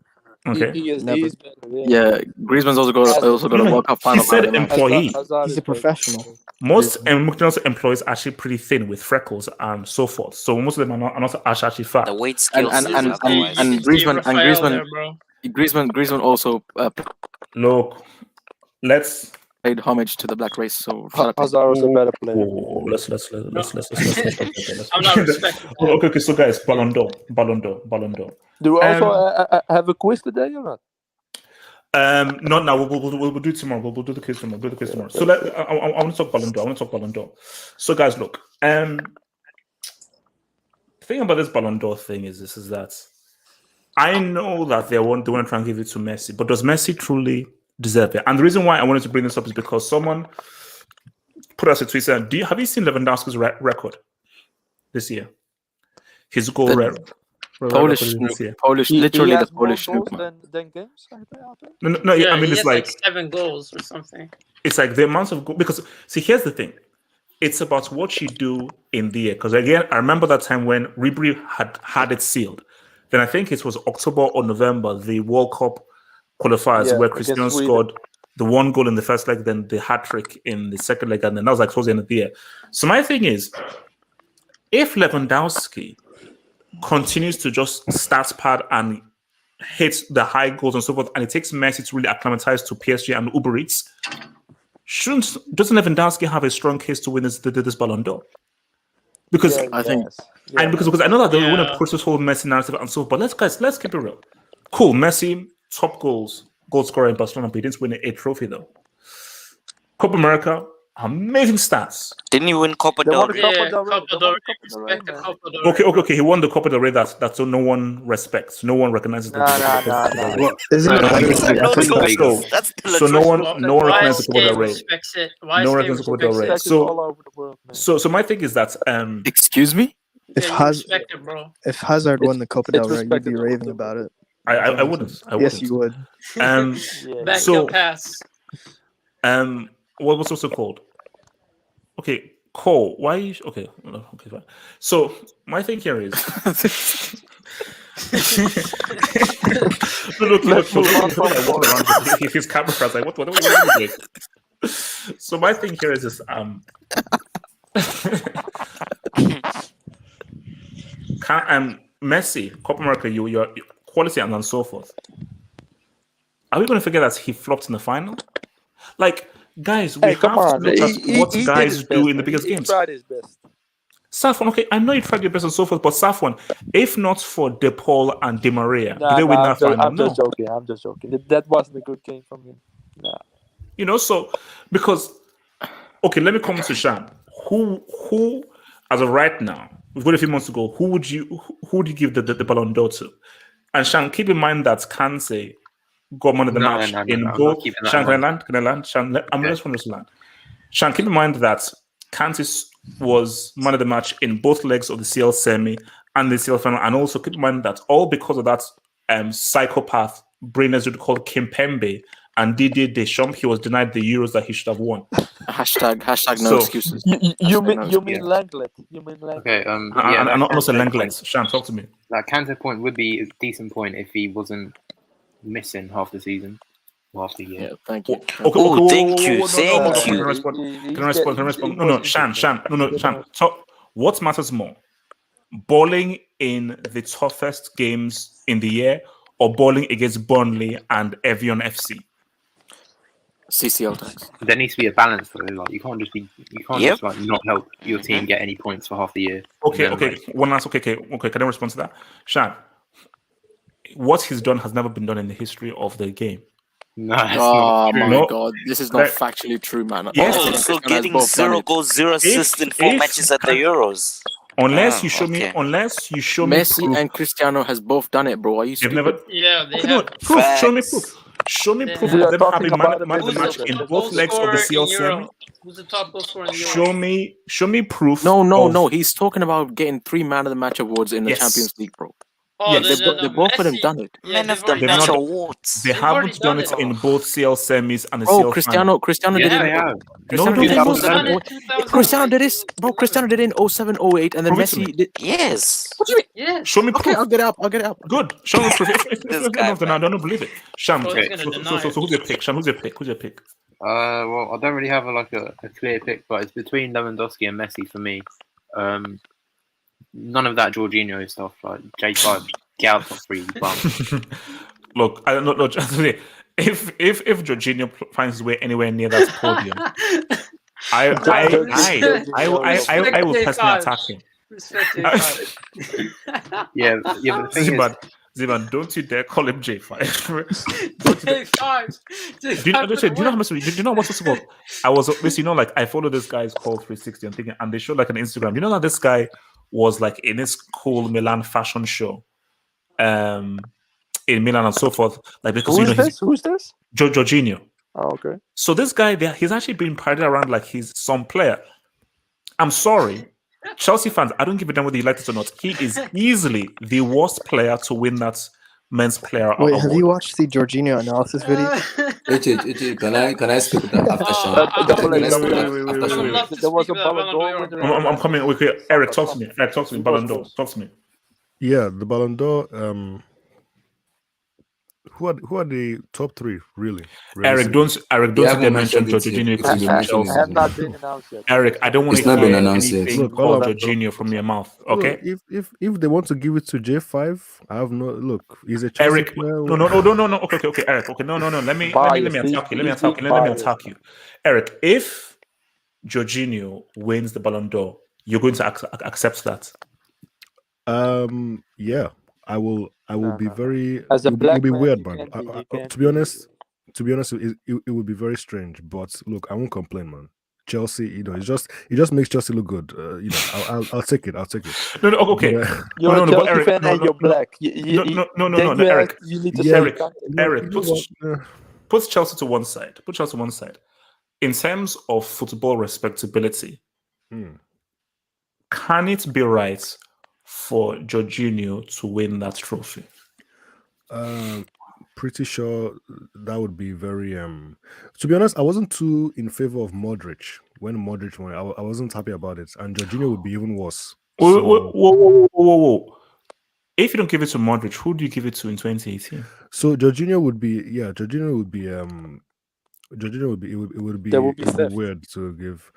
[SPEAKER 1] Okay.
[SPEAKER 11] He is
[SPEAKER 14] Never.
[SPEAKER 11] better.
[SPEAKER 5] Yeah, Griezmann's also got a World Cup final.
[SPEAKER 1] He said
[SPEAKER 5] better than him.
[SPEAKER 1] employee.
[SPEAKER 14] He's a professional.
[SPEAKER 1] Most McDonald's employees are actually pretty thin with freckles and so forth. So most of them are not actually fat.
[SPEAKER 2] the weight
[SPEAKER 5] And
[SPEAKER 2] skills.
[SPEAKER 5] Griezmann also
[SPEAKER 1] Look, let's
[SPEAKER 5] paid homage to the black race. So
[SPEAKER 11] Hazard is a better player.
[SPEAKER 1] let's
[SPEAKER 10] I'm not respecting that.
[SPEAKER 1] okay. So guys, Ballon d'Or.
[SPEAKER 11] Do we also have a quiz today or not?
[SPEAKER 1] Not now. We'll do it tomorrow. We'll do the quiz tomorrow. So I want to talk Ballon d'Or. So guys, look. The thing about this Ballon d'Or thing is that I know that they want to try and give it to Messi, but does Messi truly deserve it? And the reason why I wanted to bring this up is because someone put us a tweet saying, have you seen Lewandowski's record this year? His goal record.
[SPEAKER 5] Polish, literally the Polish.
[SPEAKER 11] More goals than games.
[SPEAKER 1] No.
[SPEAKER 10] Yeah,
[SPEAKER 1] I mean,
[SPEAKER 10] he
[SPEAKER 1] it's
[SPEAKER 10] has
[SPEAKER 1] like
[SPEAKER 10] 7 goals or something.
[SPEAKER 1] it's like the amount of goals. Because see, here's the thing: it's about what you do in the year. Because again, I remember that time when Ribery had it sealed. Then I think it was October or November, the World Cup qualifiers, where Cristiano scored the 1 goal in the first leg, then the hat trick in the second leg, and then that was like towards the end of the year. So my thing is, if Lewandowski continues to just stats pad and hit the high goals and so forth, and it takes Messi to really acclimatize to PSG and Uber Eats, doesn't Lewandowski have a strong case to win this Ballon d'Or? Because
[SPEAKER 5] I think,
[SPEAKER 1] and because I know that they want to push this whole Messi narrative and so forth, but let's keep it real. Cool, Messi, top goal scorer in Barcelona, but he didn't win a trophy though. Copa America, amazing stats.
[SPEAKER 2] Didn't he win Copa del Rey?
[SPEAKER 1] Okay. He won the Copa del Rey that no one respects. No one recognizes.
[SPEAKER 14] No.
[SPEAKER 1] So no one recognizes the Copa del Rey. No one recognizes the Copa del Rey. So my thing is that
[SPEAKER 5] excuse me.
[SPEAKER 14] If Hazard won the Copa del Rey, you'd be raving about it.
[SPEAKER 1] I wouldn't.
[SPEAKER 14] Yes, you would.
[SPEAKER 10] Back your pass.
[SPEAKER 1] What was also called? Okay, Cole. Why? Okay, fine. So my thing here is. Look. His camera is like, what are you doing? So my thing here is this. Messi, Copa America, your quality and so forth. Are we going to forget that he flopped in the final? Like, guys, we have to look at what guys do in the biggest games.
[SPEAKER 11] He tried his best.
[SPEAKER 1] Safwan, okay, I know you tried your best and so forth, but Safwan, if not for De Paul and Di Maria, did they win that final?
[SPEAKER 11] I'm just joking. That wasn't a good game from him. Nah.
[SPEAKER 1] You know, so because okay, let me come to Shan. Who as of right now, we've got a few months to go, who would you give the Ballon d'Or to? And Shan, keep in mind that Kanse got man of the match in both. Shan, can I land? Shan, I'm just want to land. Shan, keep in mind that Kanse was man of the match in both legs of the CL semi and the CL final, and also keep in mind that all because of that psychopath brainers would call Kimpembe and Didier Deschamps, he was denied the Euros that he should have won.
[SPEAKER 5] Hashtag no excuses.
[SPEAKER 11] You mean Langlet?
[SPEAKER 6] Okay.
[SPEAKER 1] And also Langlet. Shan, talk to me.
[SPEAKER 6] That counter point would be a decent point if he wasn't missing half the season. Half the year.
[SPEAKER 5] Yeah, thank you.
[SPEAKER 2] Thank you.
[SPEAKER 1] Can I respond? No, Shan. So, what matters more? Bowling in the toughest games in the year or bowling against Burnley and Evian FC?
[SPEAKER 5] CCL tax.
[SPEAKER 6] There needs to be a balance though. Like you can't just like not help your team get any points for half the year.
[SPEAKER 1] Okay,
[SPEAKER 6] and then,
[SPEAKER 1] okay.
[SPEAKER 6] like,
[SPEAKER 1] One last. Okay. Can I respond to that, Shan? What he's done has never been done in the history of the game.
[SPEAKER 6] No, that's
[SPEAKER 5] Oh
[SPEAKER 6] not true.
[SPEAKER 5] my god, this is not
[SPEAKER 1] Like-
[SPEAKER 5] factually true, man.
[SPEAKER 1] Yes,
[SPEAKER 5] Messi and
[SPEAKER 2] So
[SPEAKER 5] Cristiano has
[SPEAKER 2] getting
[SPEAKER 5] both done
[SPEAKER 2] 0
[SPEAKER 5] it.
[SPEAKER 2] goals, 0 assists in 4 matches at the Euros.
[SPEAKER 1] Unless
[SPEAKER 2] Ah,
[SPEAKER 1] you show me,
[SPEAKER 2] okay.
[SPEAKER 1] unless you show me
[SPEAKER 5] Messi
[SPEAKER 1] proof.
[SPEAKER 5] and Cristiano has both done it, bro. Are you
[SPEAKER 1] They've
[SPEAKER 5] stupid?
[SPEAKER 1] never.
[SPEAKER 10] Yeah, they
[SPEAKER 1] Okay,
[SPEAKER 10] have.
[SPEAKER 1] no, proof. Show me
[SPEAKER 2] Facts.
[SPEAKER 1] proof. Show me
[SPEAKER 10] They
[SPEAKER 1] proof
[SPEAKER 11] We
[SPEAKER 1] of
[SPEAKER 11] are
[SPEAKER 1] them
[SPEAKER 11] talking
[SPEAKER 1] having man
[SPEAKER 11] about
[SPEAKER 1] of the
[SPEAKER 10] Who's
[SPEAKER 1] match
[SPEAKER 10] the
[SPEAKER 1] in
[SPEAKER 10] goal
[SPEAKER 1] both legs of
[SPEAKER 10] scorer
[SPEAKER 1] the
[SPEAKER 10] in
[SPEAKER 1] CL
[SPEAKER 10] Euro?
[SPEAKER 1] semi.
[SPEAKER 10] Who's the top goal scorer in the Euro?
[SPEAKER 1] Show me proof.
[SPEAKER 5] No.
[SPEAKER 1] of-
[SPEAKER 5] He's talking about getting 3 man of the match awards in the
[SPEAKER 1] Yes.
[SPEAKER 5] Champions League, bro.
[SPEAKER 10] Oh,
[SPEAKER 1] Yes.
[SPEAKER 5] They both of them
[SPEAKER 10] Messi.
[SPEAKER 5] done it.
[SPEAKER 10] Yeah,
[SPEAKER 2] Man
[SPEAKER 10] they've
[SPEAKER 2] of the
[SPEAKER 10] already
[SPEAKER 1] They've
[SPEAKER 2] match
[SPEAKER 10] done
[SPEAKER 1] not-
[SPEAKER 10] it.
[SPEAKER 2] awards.
[SPEAKER 1] They
[SPEAKER 10] They've already
[SPEAKER 1] haven't done
[SPEAKER 10] done
[SPEAKER 1] it
[SPEAKER 10] it.
[SPEAKER 1] in both CL semis and the
[SPEAKER 5] Bro,
[SPEAKER 1] CL
[SPEAKER 5] Cristiano
[SPEAKER 6] Yeah,
[SPEAKER 5] did
[SPEAKER 6] they
[SPEAKER 5] it.
[SPEAKER 6] have.
[SPEAKER 5] Cristiano
[SPEAKER 1] No,
[SPEAKER 5] did it in
[SPEAKER 1] they
[SPEAKER 5] 07,
[SPEAKER 1] haven't.
[SPEAKER 10] 2000.
[SPEAKER 5] Cristiano did this, bro. Cristiano did it in 07, 08, and then
[SPEAKER 1] Prove it to me.
[SPEAKER 5] Messi did.
[SPEAKER 2] Yes.
[SPEAKER 5] What do you mean?
[SPEAKER 10] Yes.
[SPEAKER 1] Show me
[SPEAKER 5] Okay,
[SPEAKER 1] proof.
[SPEAKER 5] I'll get it up. Okay.
[SPEAKER 1] Good. Show me proof. If
[SPEAKER 2] This
[SPEAKER 1] you
[SPEAKER 2] guy,
[SPEAKER 1] don't, then I don't believe it. Sham.
[SPEAKER 10] Oh,
[SPEAKER 1] So,
[SPEAKER 10] he's gonna deny it.
[SPEAKER 1] who's your pick? Sham, who's your pick? Who's your pick?
[SPEAKER 6] Well, I don't really have a clear pick, but it's between Lewandowski and Messi for me. None of that Jorginho stuff, like J5, get out top 3, bum.
[SPEAKER 1] Look, I don't know. If Jorginho finds his way anywhere near that podium, I will personally attack him.
[SPEAKER 10] Respect
[SPEAKER 6] Yeah, but the thing is,
[SPEAKER 1] Ziban, don't you dare call him J5.
[SPEAKER 10] J5.
[SPEAKER 1] Do you know how much? Do you know what's possible? I was basically, like I follow this guy's called 360 and thinking, and they showed like an Instagram. You know that this guy was like in this cool Milan fashion show, in Milan and so forth. Like because
[SPEAKER 11] Who's this?
[SPEAKER 1] Jorginho.
[SPEAKER 11] Oh, okay.
[SPEAKER 1] So this guy there, he's actually been paraded around like he's some player. I'm sorry, Chelsea fans, I don't give a damn whether you like this or not. He is easily the worst player to win that men's player
[SPEAKER 14] Wait,
[SPEAKER 1] award.
[SPEAKER 14] have you watched the Jorginho analysis video?
[SPEAKER 13] Can I speak with that after Sean?
[SPEAKER 11] There was a Ballon d'Or winner.
[SPEAKER 1] I'm coming. Okay, Eric, talk to me. Talk to me. Ballon d'Or. Talk to me.
[SPEAKER 7] Yeah, the Ballon d'Or. Who are the top 3 really?
[SPEAKER 1] Eric, don't you mention Jorginho.
[SPEAKER 11] Have not been announced yet.
[SPEAKER 1] Eric, I don't want
[SPEAKER 13] It's
[SPEAKER 1] to
[SPEAKER 13] not been
[SPEAKER 1] hear
[SPEAKER 13] announced yet.
[SPEAKER 1] anything
[SPEAKER 7] Look,
[SPEAKER 1] called
[SPEAKER 7] all
[SPEAKER 1] Jorginho from your mouth. Okay,
[SPEAKER 7] Look, if they want to give it to J5, I have no look. He's a Chelsea
[SPEAKER 1] Eric.
[SPEAKER 7] player.
[SPEAKER 1] No. Okay, Eric. Okay, no. Let me attack you. Let me attack you. Eric, if Jorginho wins the Ballon d'Or, you're going to accept that?
[SPEAKER 7] Yeah, I will be very.
[SPEAKER 11] As a
[SPEAKER 7] it will
[SPEAKER 11] black
[SPEAKER 7] be
[SPEAKER 11] man,
[SPEAKER 7] weird,
[SPEAKER 11] he
[SPEAKER 7] man.
[SPEAKER 11] can't
[SPEAKER 7] To be honest, it would be very strange. But look, I won't complain, man. Chelsea, it just makes Chelsea look good. I'll take it.
[SPEAKER 1] No, okay.
[SPEAKER 11] You're a Chelsea
[SPEAKER 1] Eric,
[SPEAKER 11] fan and you're black.
[SPEAKER 1] No, Eric.
[SPEAKER 11] You need to
[SPEAKER 7] Yeah,
[SPEAKER 11] say
[SPEAKER 1] Eric, put Chelsea to one side. In terms of football respectability, can it be right for Jorginho to win that trophy?
[SPEAKER 7] Pretty sure that would be very. To be honest, I wasn't too in favor of Modric when Modric won. I wasn't happy about it, and Jorginho would be even worse.
[SPEAKER 1] Whoa. If you don't give it to Modric, who do you give it to in 2018?
[SPEAKER 7] So Jorginho would be. It would be weird to give.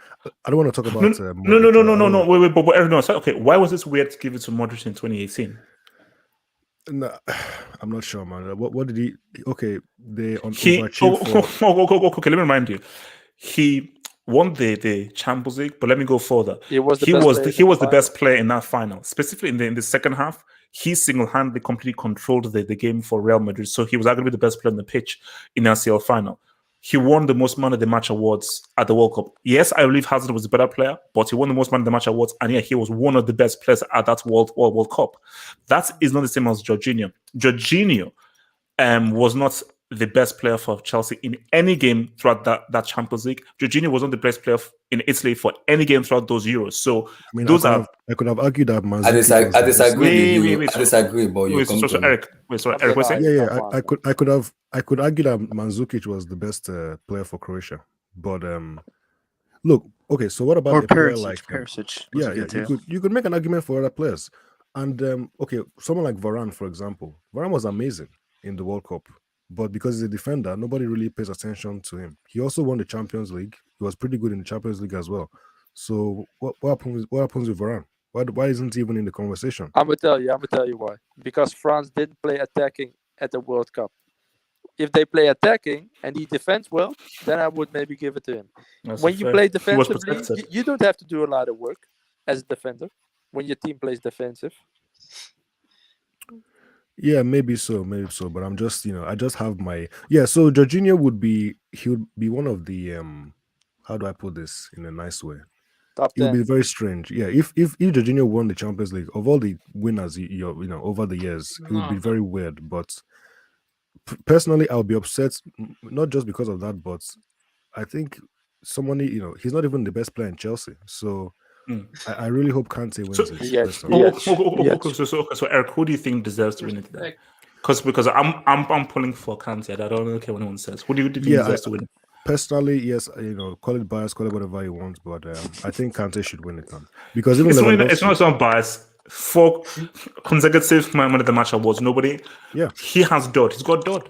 [SPEAKER 7] I don't want to talk about.
[SPEAKER 1] No. Wait. But Eric, no. Okay, why was this weird to give it to Modric in 2018?
[SPEAKER 7] No, I'm not sure, man. What did he? Okay, they
[SPEAKER 1] overachieved. Okay, let me remind you. He won the Champions League, but let me go further.
[SPEAKER 11] He was the
[SPEAKER 1] best player in that final. Specifically in the second half, he single-handedly completely controlled the game for Real Madrid. So he was arguably the best player on the pitch in the RCL final. He won the most man of the match awards at the World Cup. Yes, I believe Hazard was the better player, but he won the most man of the match awards, and yeah, he was one of the best players at that World Cup. That is not the same as Jorginho. Jorginho was not the best player for Chelsea in any game throughout that Champions League. Jorginho was not the best player in Italy for any game throughout those Euros. So
[SPEAKER 7] I could have argued that.
[SPEAKER 13] I disagree, but you
[SPEAKER 1] Eric, what's saying?
[SPEAKER 7] Yeah. I could argue that Mandzukic was the best player for Croatia, but look, okay. So what about a player like
[SPEAKER 14] Perisic?
[SPEAKER 7] You could make an argument for other players, and okay, someone like Varane, for example. Varane was amazing in the World Cup, but because he's a defender, nobody really pays attention to him. He also won the Champions League. He was pretty good in the Champions League as well. So what happens with Varane? Why isn't he even in the conversation?
[SPEAKER 11] I'm gonna tell you why. Because France didn't play attacking at the World Cup. if they play attacking and he defends well, then I would maybe give it to him.
[SPEAKER 1] That's
[SPEAKER 11] When you
[SPEAKER 1] fair.
[SPEAKER 11] play
[SPEAKER 1] He was
[SPEAKER 11] defensively,
[SPEAKER 1] protected.
[SPEAKER 11] you don't have to do a lot of work as a defender when your team plays defensive.
[SPEAKER 7] Yeah, maybe so, but I'm just, I just have my So Jorginho he would be one of the how do I put this in a nice way?
[SPEAKER 11] Top
[SPEAKER 7] It would
[SPEAKER 11] 10.
[SPEAKER 7] be very strange. Yeah, if Jorginho won the Champions League, of all the winners, over the years, he would be very weird. But personally, I would be upset, not just because of that, but I think somebody, he's not even the best player in Chelsea. So I really hope Kante wins it.
[SPEAKER 1] So Eric, who do you think deserves to win it today? Because I'm pulling for Kante. I don't care what anyone says. Who do you think deserves to win it?
[SPEAKER 7] Personally, yes, call it bias, call it whatever you want, but I think Kante should win it, man. Because even
[SPEAKER 1] it's not bias. 4 consecutive man of the match awards. Nobody.
[SPEAKER 7] Yeah,
[SPEAKER 1] he has dot. He's got dot.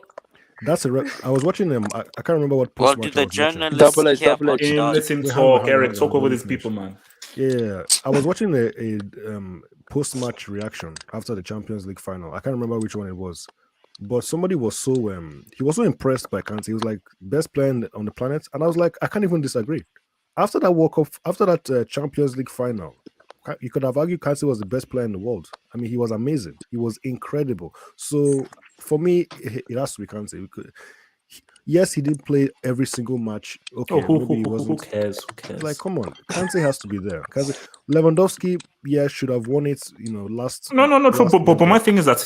[SPEAKER 7] That's I was watching them. I can't remember what post match.
[SPEAKER 2] Well, do the journalists care about dot?
[SPEAKER 1] Let him talk, Eric. Talk over these people, man.
[SPEAKER 7] Yeah, I was watching a post match reaction after the Champions League final. I can't remember which one it was. But somebody was so he was so impressed by Kante. He was like best player on the planet, and I was like, I can't even disagree. After that World Cup, after that Champions League final, you could have argued Kante was the best player in the world. I mean, he was amazing. He was incredible. So for me, it has to be Kante. Yes, he didn't play every single match. Okay, maybe he wasn't.
[SPEAKER 1] Who cares? Who cares?
[SPEAKER 7] Like, come on, Kante has to be there. Lewandowski, should have won it. Last.
[SPEAKER 1] No. But my thing is that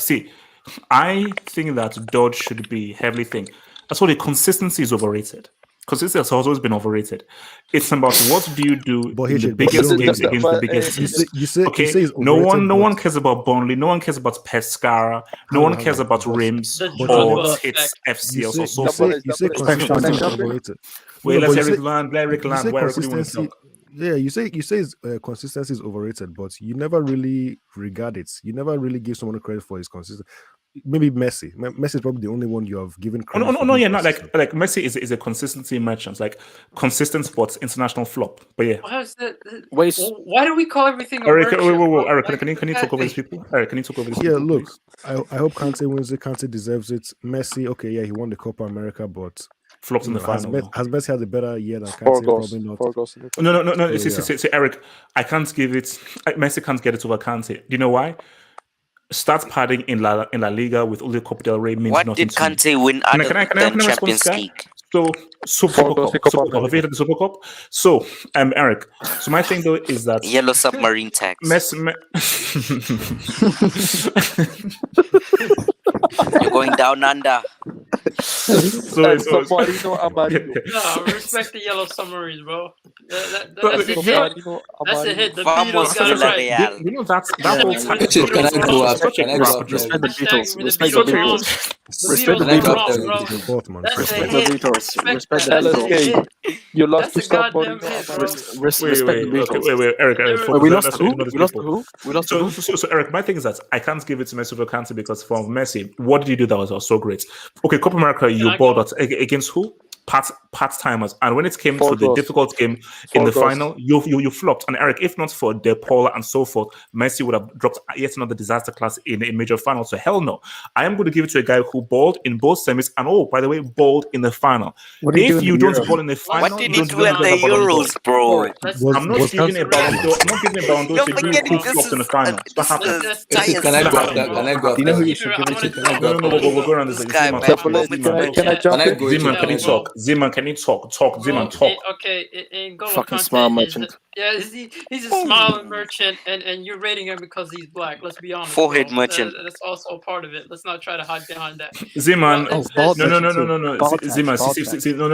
[SPEAKER 1] I think that Dodge should be heavily think. That's why the consistency is overrated. Consistency has always been overrated. It's about what do you do in the biggest games against the biggest teams. No one cares about Burnley. No one cares about Pescara. No one cares about Reims or Tits FC or so.
[SPEAKER 7] You say consistency is overrated.
[SPEAKER 1] Wait, let's Eric Land. Where do you want to talk?
[SPEAKER 7] Yeah, you say consistency is overrated, but you never really regard it. You never really give someone credit for his consistency. Maybe Messi. Messi is probably the only one you have given credit.
[SPEAKER 1] Not like Messi is a consistency merchant, like consistent sports international flop. But yeah,
[SPEAKER 10] why do we call everything?
[SPEAKER 1] Eric, Eric, can you talk over these people? Eric, can you talk over these people?
[SPEAKER 7] Yeah, look, I hope Kante wins it. Kante deserves it. Messi, okay, yeah, he won the Copa America, but
[SPEAKER 1] flopped in the final.
[SPEAKER 7] Has Messi had a better year than Kante? Probably not.
[SPEAKER 1] No. See, Eric, I can't give it. Messi can't get it over Kante. Do you know why? Start padding in La Liga with all the Copa del Rey means nothing.
[SPEAKER 2] What did Kante win other than Champions League?
[SPEAKER 1] So Super Cup. Have you heard of the Super Cup? So Eric. So my thing though is that
[SPEAKER 2] yellow submarine tax. You're going down under.
[SPEAKER 10] No, respect the yellow submarines, bro. That's a hit. That's a hit. The Beatles got it right.
[SPEAKER 1] You know that whole time.
[SPEAKER 5] Respect the Beatles. Respect the Beatles. Respect the Beatles. Respect the Beatles.
[SPEAKER 11] You lost to somebody.
[SPEAKER 5] Respect the Beatles.
[SPEAKER 1] Wait, Eric.
[SPEAKER 5] We lost who? We lost who?
[SPEAKER 1] So Eric, my thing is that I can't give it to Messi over Kante because for Messi, what did you do that was so great? Okay, Copa America, you balled out against who? Part-timers, and when it came to the difficult game in the final, you flopped. And Eric, if not for De Paul and so forth, Messi would have dropped yet another disaster class in a major final. So hell no, I am going to give it to a guy who balled in both semis and by the way, balled in the final. If you don't ball in the final,
[SPEAKER 2] what did he do at the Euros, bro?
[SPEAKER 1] I'm not giving a Ballon d'Or. I'm not giving a Ballon d'Or to a who flopped in the final. What happened?
[SPEAKER 13] Can I go after? Can I go after?
[SPEAKER 5] You know who you should give it to?
[SPEAKER 1] No, we'll go around this.
[SPEAKER 11] Can I jump in?
[SPEAKER 1] Zeman, can you talk? Zeman, can you talk? Zeman, talk.
[SPEAKER 10] Okay, in Golo
[SPEAKER 5] fucking
[SPEAKER 10] Kante,
[SPEAKER 5] smile merchant.
[SPEAKER 10] He's a smiling merchant, and you're rating him because he's black. Let's be honest.
[SPEAKER 2] Forehead merchant.
[SPEAKER 10] That's also a part of it. Let's not try to hide behind that.
[SPEAKER 1] Zeman, Zeman,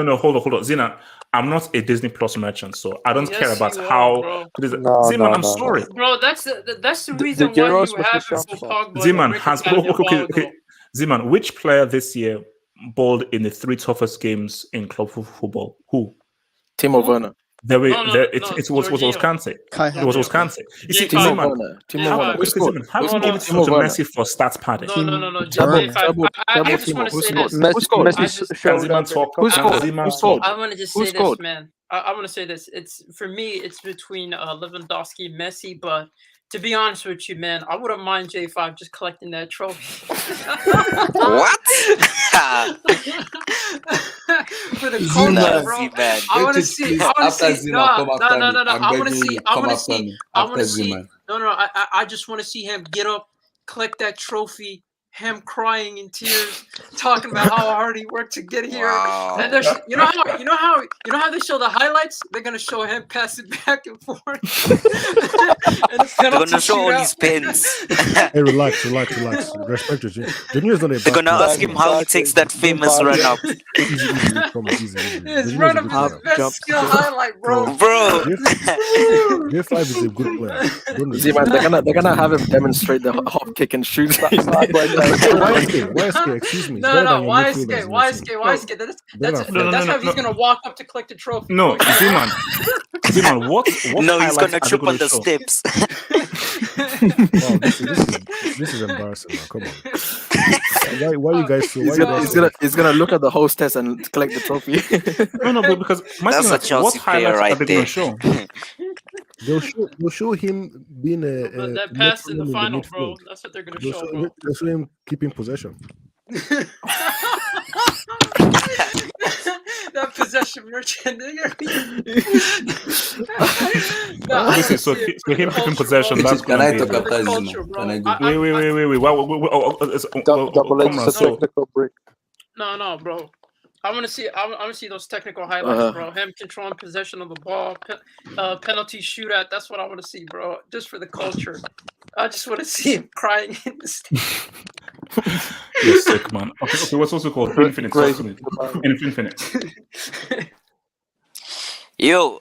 [SPEAKER 1] no. Hold on, Zeman. I'm not a Disney Plus merchant, so I don't care about how. Zeman, I'm sorry,
[SPEAKER 10] bro. That's the reason why you have it for Pogba.
[SPEAKER 1] Zeman has okay. Zeman, which player this year balled in the 3 toughest games in club football? Who?
[SPEAKER 5] Timo Werner.
[SPEAKER 1] It was Kante. It was Kante. You see, Zeman, how can you give it to Messi for stats padding?
[SPEAKER 10] No. I just want to say this. I want to just say this, man. I want to say this. It's for me. It's between Lewandowski, Messi, but To be honest with you, man, I wouldn't mind J5 just collecting that trophy.
[SPEAKER 2] What?
[SPEAKER 10] For the culture, bro.
[SPEAKER 13] Z-Man.
[SPEAKER 10] I want to
[SPEAKER 13] H
[SPEAKER 10] see.
[SPEAKER 13] please,
[SPEAKER 10] I want to
[SPEAKER 13] after
[SPEAKER 10] see.
[SPEAKER 13] Z-Man, come
[SPEAKER 10] No.
[SPEAKER 13] after me.
[SPEAKER 10] I
[SPEAKER 13] I'm
[SPEAKER 10] want to
[SPEAKER 13] begging
[SPEAKER 10] see.
[SPEAKER 13] you,
[SPEAKER 10] I
[SPEAKER 13] come
[SPEAKER 10] want to
[SPEAKER 13] after
[SPEAKER 10] see.
[SPEAKER 13] me.
[SPEAKER 10] I want
[SPEAKER 13] After
[SPEAKER 10] to see.
[SPEAKER 13] Z-Man.
[SPEAKER 10] No. I just want to see him get up, collect that trophy. Him crying in tears, talking about how hard he worked to get here.
[SPEAKER 2] Wow.
[SPEAKER 10] And there's, you know how they show the highlights. They're gonna show him pass it back and forth. And the
[SPEAKER 2] They're
[SPEAKER 10] penalty
[SPEAKER 2] gonna show all
[SPEAKER 10] shootout.
[SPEAKER 2] his pins.
[SPEAKER 7] Hey, relax. Respect your Jorginho is not a
[SPEAKER 2] They're
[SPEAKER 7] bad
[SPEAKER 2] gonna
[SPEAKER 7] player.
[SPEAKER 2] ask him how he takes that famous run up.
[SPEAKER 7] Easy. Come on, easy.
[SPEAKER 10] His
[SPEAKER 7] Jorginho
[SPEAKER 10] run
[SPEAKER 7] is a
[SPEAKER 10] up
[SPEAKER 7] good
[SPEAKER 10] is his
[SPEAKER 7] player.
[SPEAKER 10] best skill highlight, bro.
[SPEAKER 2] Bro.
[SPEAKER 7] J5 is a good player. Don't
[SPEAKER 5] Z-Man, they're gonna have him demonstrate the hop kick and shoot.
[SPEAKER 7] YSK, excuse me.
[SPEAKER 10] No, YSK. That's how he's gonna walk up to collect the trophy.
[SPEAKER 1] No, Z-Man, what
[SPEAKER 2] No, he's
[SPEAKER 1] highlights
[SPEAKER 2] gonna
[SPEAKER 1] are they
[SPEAKER 2] trip on
[SPEAKER 1] gonna
[SPEAKER 2] the
[SPEAKER 1] show?
[SPEAKER 2] steps.
[SPEAKER 7] Wow, this is embarrassing now. Come on. Why you guys so?
[SPEAKER 5] He's gonna look at the hostess and collect the trophy.
[SPEAKER 1] No, but because my
[SPEAKER 2] That's
[SPEAKER 1] thing
[SPEAKER 2] a
[SPEAKER 1] is,
[SPEAKER 2] Chelsea
[SPEAKER 1] what
[SPEAKER 2] player
[SPEAKER 1] highlights
[SPEAKER 2] right
[SPEAKER 1] are they
[SPEAKER 2] there.
[SPEAKER 1] going to show?
[SPEAKER 7] They'll show him being
[SPEAKER 10] But that pass in the final, bro.
[SPEAKER 7] midfield.
[SPEAKER 10] That's what they're gonna show, bro.
[SPEAKER 7] They'll show him keeping possession.
[SPEAKER 10] That possession merchant.
[SPEAKER 1] Listen, so him keeping possession, that's
[SPEAKER 13] Can
[SPEAKER 1] going
[SPEAKER 13] I
[SPEAKER 1] to
[SPEAKER 13] talk
[SPEAKER 1] be...
[SPEAKER 13] after Zima? Can I go?
[SPEAKER 1] Wait.
[SPEAKER 11] Double H is a
[SPEAKER 1] So,
[SPEAKER 11] technical break.
[SPEAKER 10] No, bro. I want to see those technical highlights, bro. Him controlling possession of the ball, penalty shootout. That's what I want to see, bro. Just for the culture. I just want to see him crying in the stadium.
[SPEAKER 1] you're sick, man. Okay, what's also called Infinite? Infinite.
[SPEAKER 2] Yo,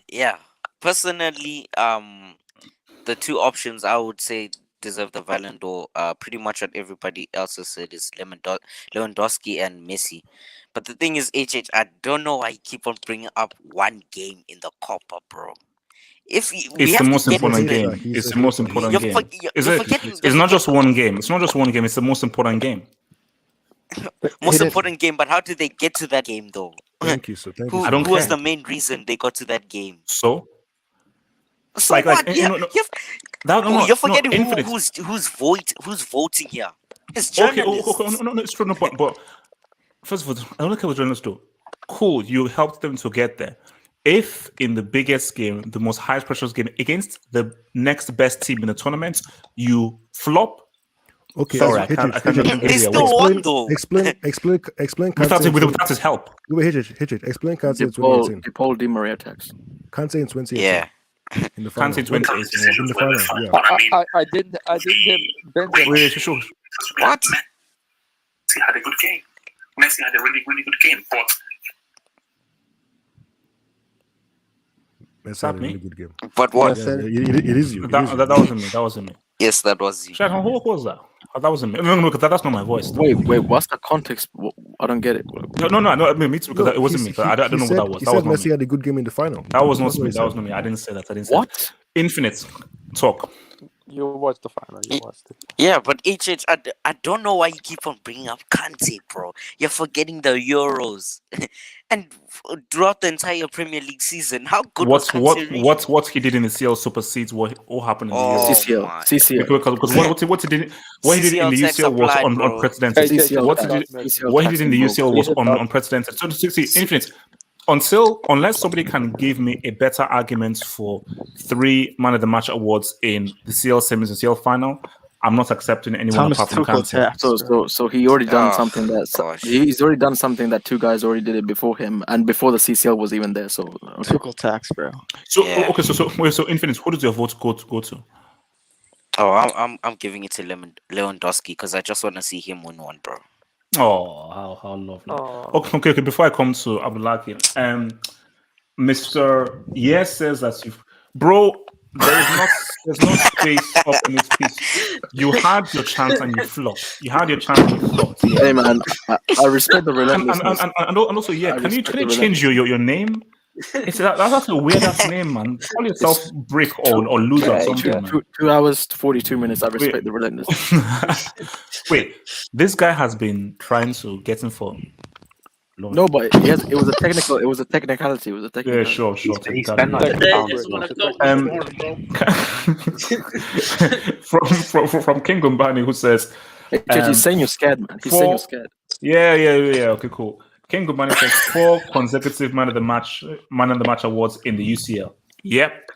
[SPEAKER 2] yeah. Personally, the two options I would say deserve the Ballon d'Or. Pretty much what everybody else has said is Lewandowski and Messi. But the thing is, I don't know why you keep on bringing up one game in the Copa, bro.
[SPEAKER 1] It's the most important game. It's the most important game. It's not just one game. It's not just one game. It's the most important game.
[SPEAKER 2] Most important game, but how did they get to that game, though?
[SPEAKER 7] Thank you, sir. Thank you.
[SPEAKER 2] Who was the main reason they got to that game?
[SPEAKER 1] So
[SPEAKER 2] what? You're forgetting
[SPEAKER 1] Infinite.
[SPEAKER 2] who's voting here. It's journalists.
[SPEAKER 1] Okay, no, it's true. No point. But first of all, I don't care what journalists do. Cool, you helped them to get there. If in the biggest game, the most highest pressure game against the next best team in the tournament, you flop.
[SPEAKER 7] Okay,
[SPEAKER 1] sorry, I can't
[SPEAKER 2] they still won though.
[SPEAKER 7] Explain.
[SPEAKER 1] Without his help.
[SPEAKER 7] Wait, explain Kante in 2018.
[SPEAKER 5] The Paul Di Maria tax.
[SPEAKER 7] Kante in 2018.
[SPEAKER 2] Yeah.
[SPEAKER 7] In the final.
[SPEAKER 1] Kante 2018.
[SPEAKER 7] In the final. Yeah.
[SPEAKER 11] I didn't Benjamin.
[SPEAKER 1] Wait, sure.
[SPEAKER 2] What?
[SPEAKER 17] Messi had a good game. Messi had a really, really good game, but
[SPEAKER 7] Messi had a really good game.
[SPEAKER 2] But what?
[SPEAKER 7] Yeah, it is you.
[SPEAKER 1] That wasn't me. That wasn't me.
[SPEAKER 2] Yes, that was you.
[SPEAKER 1] Shad, who was that? That wasn't me. No, that's not my voice.
[SPEAKER 5] Wait, what's the context? I don't get it.
[SPEAKER 1] No, I mean, me too, because it wasn't me. I don't know what that was.
[SPEAKER 7] He
[SPEAKER 1] That
[SPEAKER 7] said
[SPEAKER 1] was
[SPEAKER 7] Messi had a good game in the final.
[SPEAKER 1] That was not me. That was not me. I didn't say that.
[SPEAKER 5] What?
[SPEAKER 1] Infinite talk.
[SPEAKER 11] You watched the final. You watched it.
[SPEAKER 2] Yeah, but I don't know why you keep on bringing up Kante, bro. You're forgetting the Euros. And throughout the entire Premier League season, how good was Kante really?
[SPEAKER 1] What he did in the CL supersedes what happened in the Euros.
[SPEAKER 5] CCL.
[SPEAKER 1] Because what he did in the UCL was unprecedented. What he did in the UCL was unprecedented. So see, Infinite. Unless somebody can give me a better argument for 3 Man of the Match awards in the CL semis and CL final, I'm not accepting anyone apart from Kante.
[SPEAKER 5] So he already done something he's already done something that 2 guys already did it before him and before the CCL was even there. So
[SPEAKER 14] Tuchel tax, bro.
[SPEAKER 1] So Infinite, who does your vote go to?
[SPEAKER 2] Oh, I'm giving it to Lewandowski because I just want to see him win one, bro.
[SPEAKER 1] Oh, how lovely. Okay. Before I come to Abdullahi, Mr. Yes says that bro, there's no space up in this piece. You had your chance and you flopped.
[SPEAKER 5] Hey man, I respect the relentlessness.
[SPEAKER 1] And also, can you change your name? That's a weird ass name, man. Call yourself Brick or Loser or something.
[SPEAKER 5] 2 hours, 42 minutes. I respect the relentlessness.
[SPEAKER 1] Wait, this guy has been trying to get in for
[SPEAKER 5] No, but it was a technical. It was a technicality. It was a technical.
[SPEAKER 1] Yeah, sure.
[SPEAKER 11] Technical
[SPEAKER 10] Today is when the goat was born, bro.
[SPEAKER 1] From King Gumbani, who says,
[SPEAKER 5] he's saying you're scared, man. He's saying you're scared.
[SPEAKER 1] Yeah. Okay, cool. King Gumbani says 4 consecutive man of the match awards in the UCL. Yep.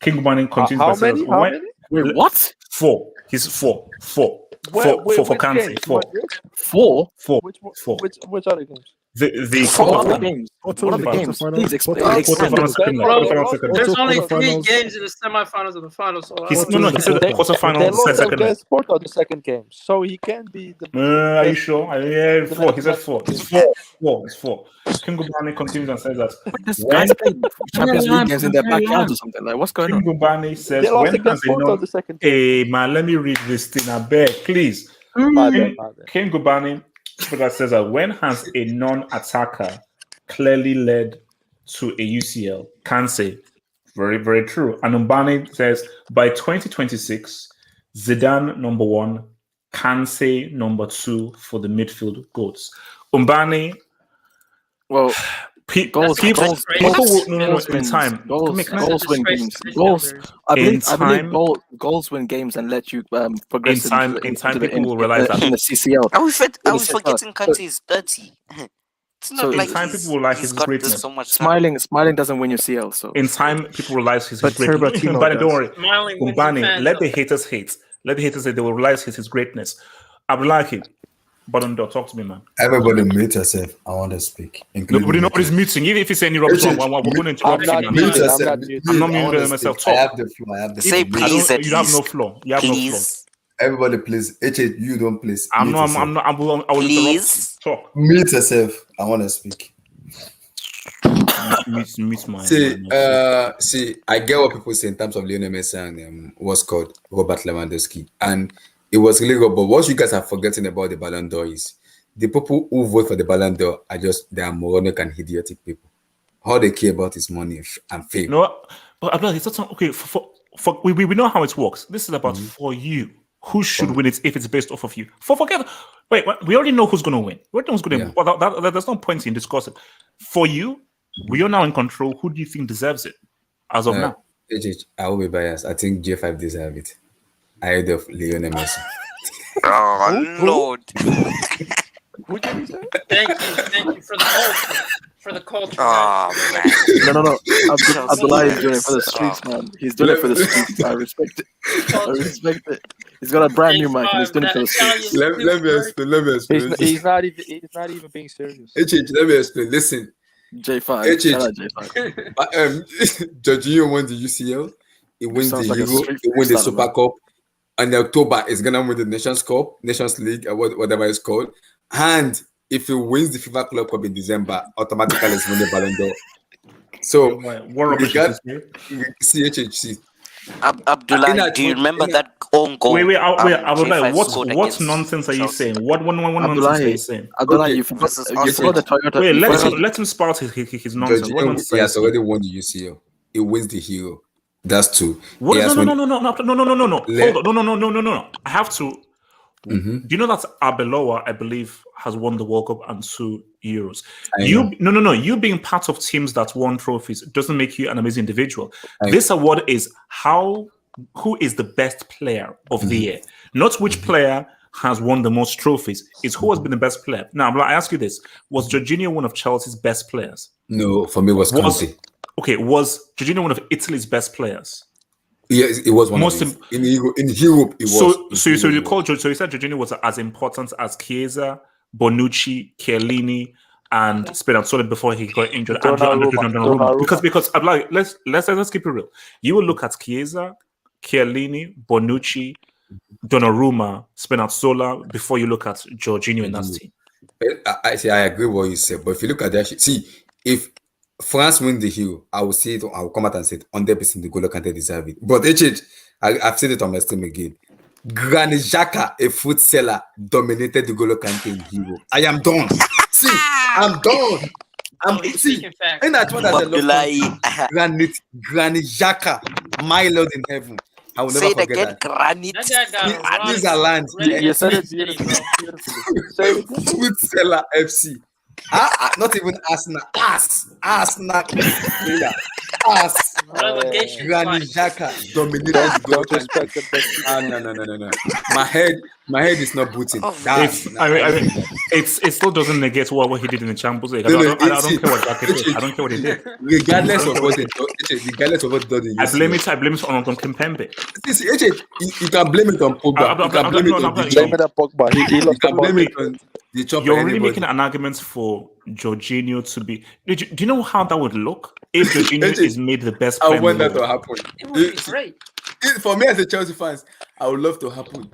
[SPEAKER 1] King Gumbani continues
[SPEAKER 11] How
[SPEAKER 1] by saying,
[SPEAKER 11] many? How many?
[SPEAKER 5] Wait, what?
[SPEAKER 1] 4. He's 4. 4 for Kante.
[SPEAKER 5] 4.
[SPEAKER 11] Which other games?
[SPEAKER 1] The
[SPEAKER 5] What are the games? What are the games? Please explain.
[SPEAKER 10] There's only 3 games in the semifinals and the finals. So
[SPEAKER 1] he said the quarterfinals, second.
[SPEAKER 11] They sport on the second game, so he can be the.
[SPEAKER 1] Are you sure? Yeah, 4. He said 4. It's 4. It's 4. King Gumbani continues and says that
[SPEAKER 5] this guy's playing Champions League games in their backyards or something. Like, what's going on?
[SPEAKER 1] King Gumbani says,
[SPEAKER 11] They lost
[SPEAKER 1] when
[SPEAKER 11] against
[SPEAKER 1] has a
[SPEAKER 11] Porto the second game.
[SPEAKER 1] Hey man, let me read this thing. I beg, please. King Gumbani says that when has a non-attacker clearly led to a UCL? Can say very, very true. And Umbani says by 2026, Zidane number 1, Kanse number 2 for the midfield goats. Umbani.
[SPEAKER 5] Well, goals win games. I believe goals win games and let you progress.
[SPEAKER 1] In time, people will realize that
[SPEAKER 5] in the CCL.
[SPEAKER 2] I was forgetting Kante is 30. It's not
[SPEAKER 1] so
[SPEAKER 2] like
[SPEAKER 1] in time, people will realize his greatness.
[SPEAKER 2] So much
[SPEAKER 5] smiling doesn't win your CL. So
[SPEAKER 1] in time, people realize his greatness. Umbani, don't worry. Umbani, let the haters hate. Let the haters say they will realize his greatness. Abdullahi, Ballon d'Or, talk to me, man.
[SPEAKER 13] Everybody mute yourself. I want to speak.
[SPEAKER 1] Nobody's muting. Even if you say any rubbish, we're going to interrupt you, man. I'm not muting myself. Talk.
[SPEAKER 13] I have the floor.
[SPEAKER 2] Say please.
[SPEAKER 1] You have no floor. You have no floor.
[SPEAKER 13] Everybody, please. You don't, please.
[SPEAKER 1] I will
[SPEAKER 2] please.
[SPEAKER 1] Talk.
[SPEAKER 13] Mute yourself. I want to speak.
[SPEAKER 1] Mute my.
[SPEAKER 13] See, I get what people say in terms of Lionel Messi and what's called Robert Lewandowski, and it was really good. But what you guys are forgetting about the Ballon d'Or is the people who vote for the Ballon d'Or they are moronic and idiotic people. All they care about is money and fame.
[SPEAKER 1] No, but it's not okay. We know how it works. This is about for you. Who should win it if it's based off of you? Wait, we already know who's going to win. We already know who's going to win. Well, there's no point in discussing. For you, we are now in control. Who do you think deserves it as of now?
[SPEAKER 13] I will be biased. I think J5 deserves it. Ahead of Lionel Messi.
[SPEAKER 2] Oh, Lord.
[SPEAKER 10] Who did he say? Thank you for the culture. For the culture.
[SPEAKER 2] Oh, man.
[SPEAKER 5] No. Abdullah is doing it for the streets, man. He's doing it for the streets. I respect it. He's got a brand new mic and he's doing it for the streets.
[SPEAKER 13] Let me explain.
[SPEAKER 11] He's not even being serious.
[SPEAKER 13] Let me explain. Listen.
[SPEAKER 5] J5.
[SPEAKER 13] Jorginho won the UCL. He wins the Euro. He wins the Super Cup. And in October, he's gonna win the Nations League, or whatever it's called. And if he wins the FIFA Club Cup in December, automatically he's winning the Ballon d'Or. So we got CHHC.
[SPEAKER 2] Abdullah, do you remember that own goal?
[SPEAKER 1] Wait, Abdullah, what nonsense are you saying? What nonsense are you saying?
[SPEAKER 5] Abdullah, you forgot the Toyota.
[SPEAKER 1] Wait, let him spout his nonsense.
[SPEAKER 13] He has already won the UCL. He wins the Hero. That's 2.
[SPEAKER 1] No. Hold on. No. I have to. Do you know that Arbeloa, I believe, has won the World Cup and 2 Euros? You being part of teams that won trophies doesn't make you an amazing individual. This award is who is the best player of the year, not which player has won the most trophies. It's who has been the best player. Now, I ask you this: was Jorginho one of Chelsea's best players?
[SPEAKER 13] No, for me, it was Kante.
[SPEAKER 1] Okay, was Jorginho one of Italy's best players?
[SPEAKER 13] Yeah, it was one of them. In Europe, it was.
[SPEAKER 1] So you call so you said Jorginho was as important as Chiesa, Bonucci, Chiellini, and Spinazzola before he got injured. Because I'm like, let's keep it real. You will look at Chiesa, Chiellini, Bonucci, Donnarumma, Spinazzola before you look at Jorginho in that team.
[SPEAKER 13] I agree with what you said, but if you look at that, if France win the Hero, I will say it. I will come out and say it. 100% the N'Golo Kante deserve it. But I've said it on my stream again. Granit Xhaka, a food seller, dominated the N'Golo Kante in Hero. I am done. I'm done. And that's what I love. Granit Xhaka, my Lord in heaven. I will never
[SPEAKER 2] say
[SPEAKER 13] forget
[SPEAKER 2] again,
[SPEAKER 13] that.
[SPEAKER 2] Granit.
[SPEAKER 11] These are lands. You said it beautifully.
[SPEAKER 13] Food seller FC. Not even Arsenal. Arsenal. Ass.
[SPEAKER 10] Relegation
[SPEAKER 13] Granit
[SPEAKER 10] fight.
[SPEAKER 13] Xhaka dominated.
[SPEAKER 11] Don't respect the best.
[SPEAKER 13] No. My head is not booting.
[SPEAKER 1] It still doesn't negate what he did in the Champions League. I don't care what Xhaka did. I don't care what he did.
[SPEAKER 13] Regardless of what he did,
[SPEAKER 1] I blame it on Kimpembe.
[SPEAKER 13] You can blame it on Pogba. You can blame it on
[SPEAKER 11] Blame it on Pogba. You can blame it
[SPEAKER 13] on the chopper.
[SPEAKER 1] You're really making an argument for Jorginho to be. Do you know how that would look if Jorginho is made the best player?
[SPEAKER 13] I want that to happen.
[SPEAKER 10] It would be great.
[SPEAKER 13] For me as a Chelsea fans, I would love to happen.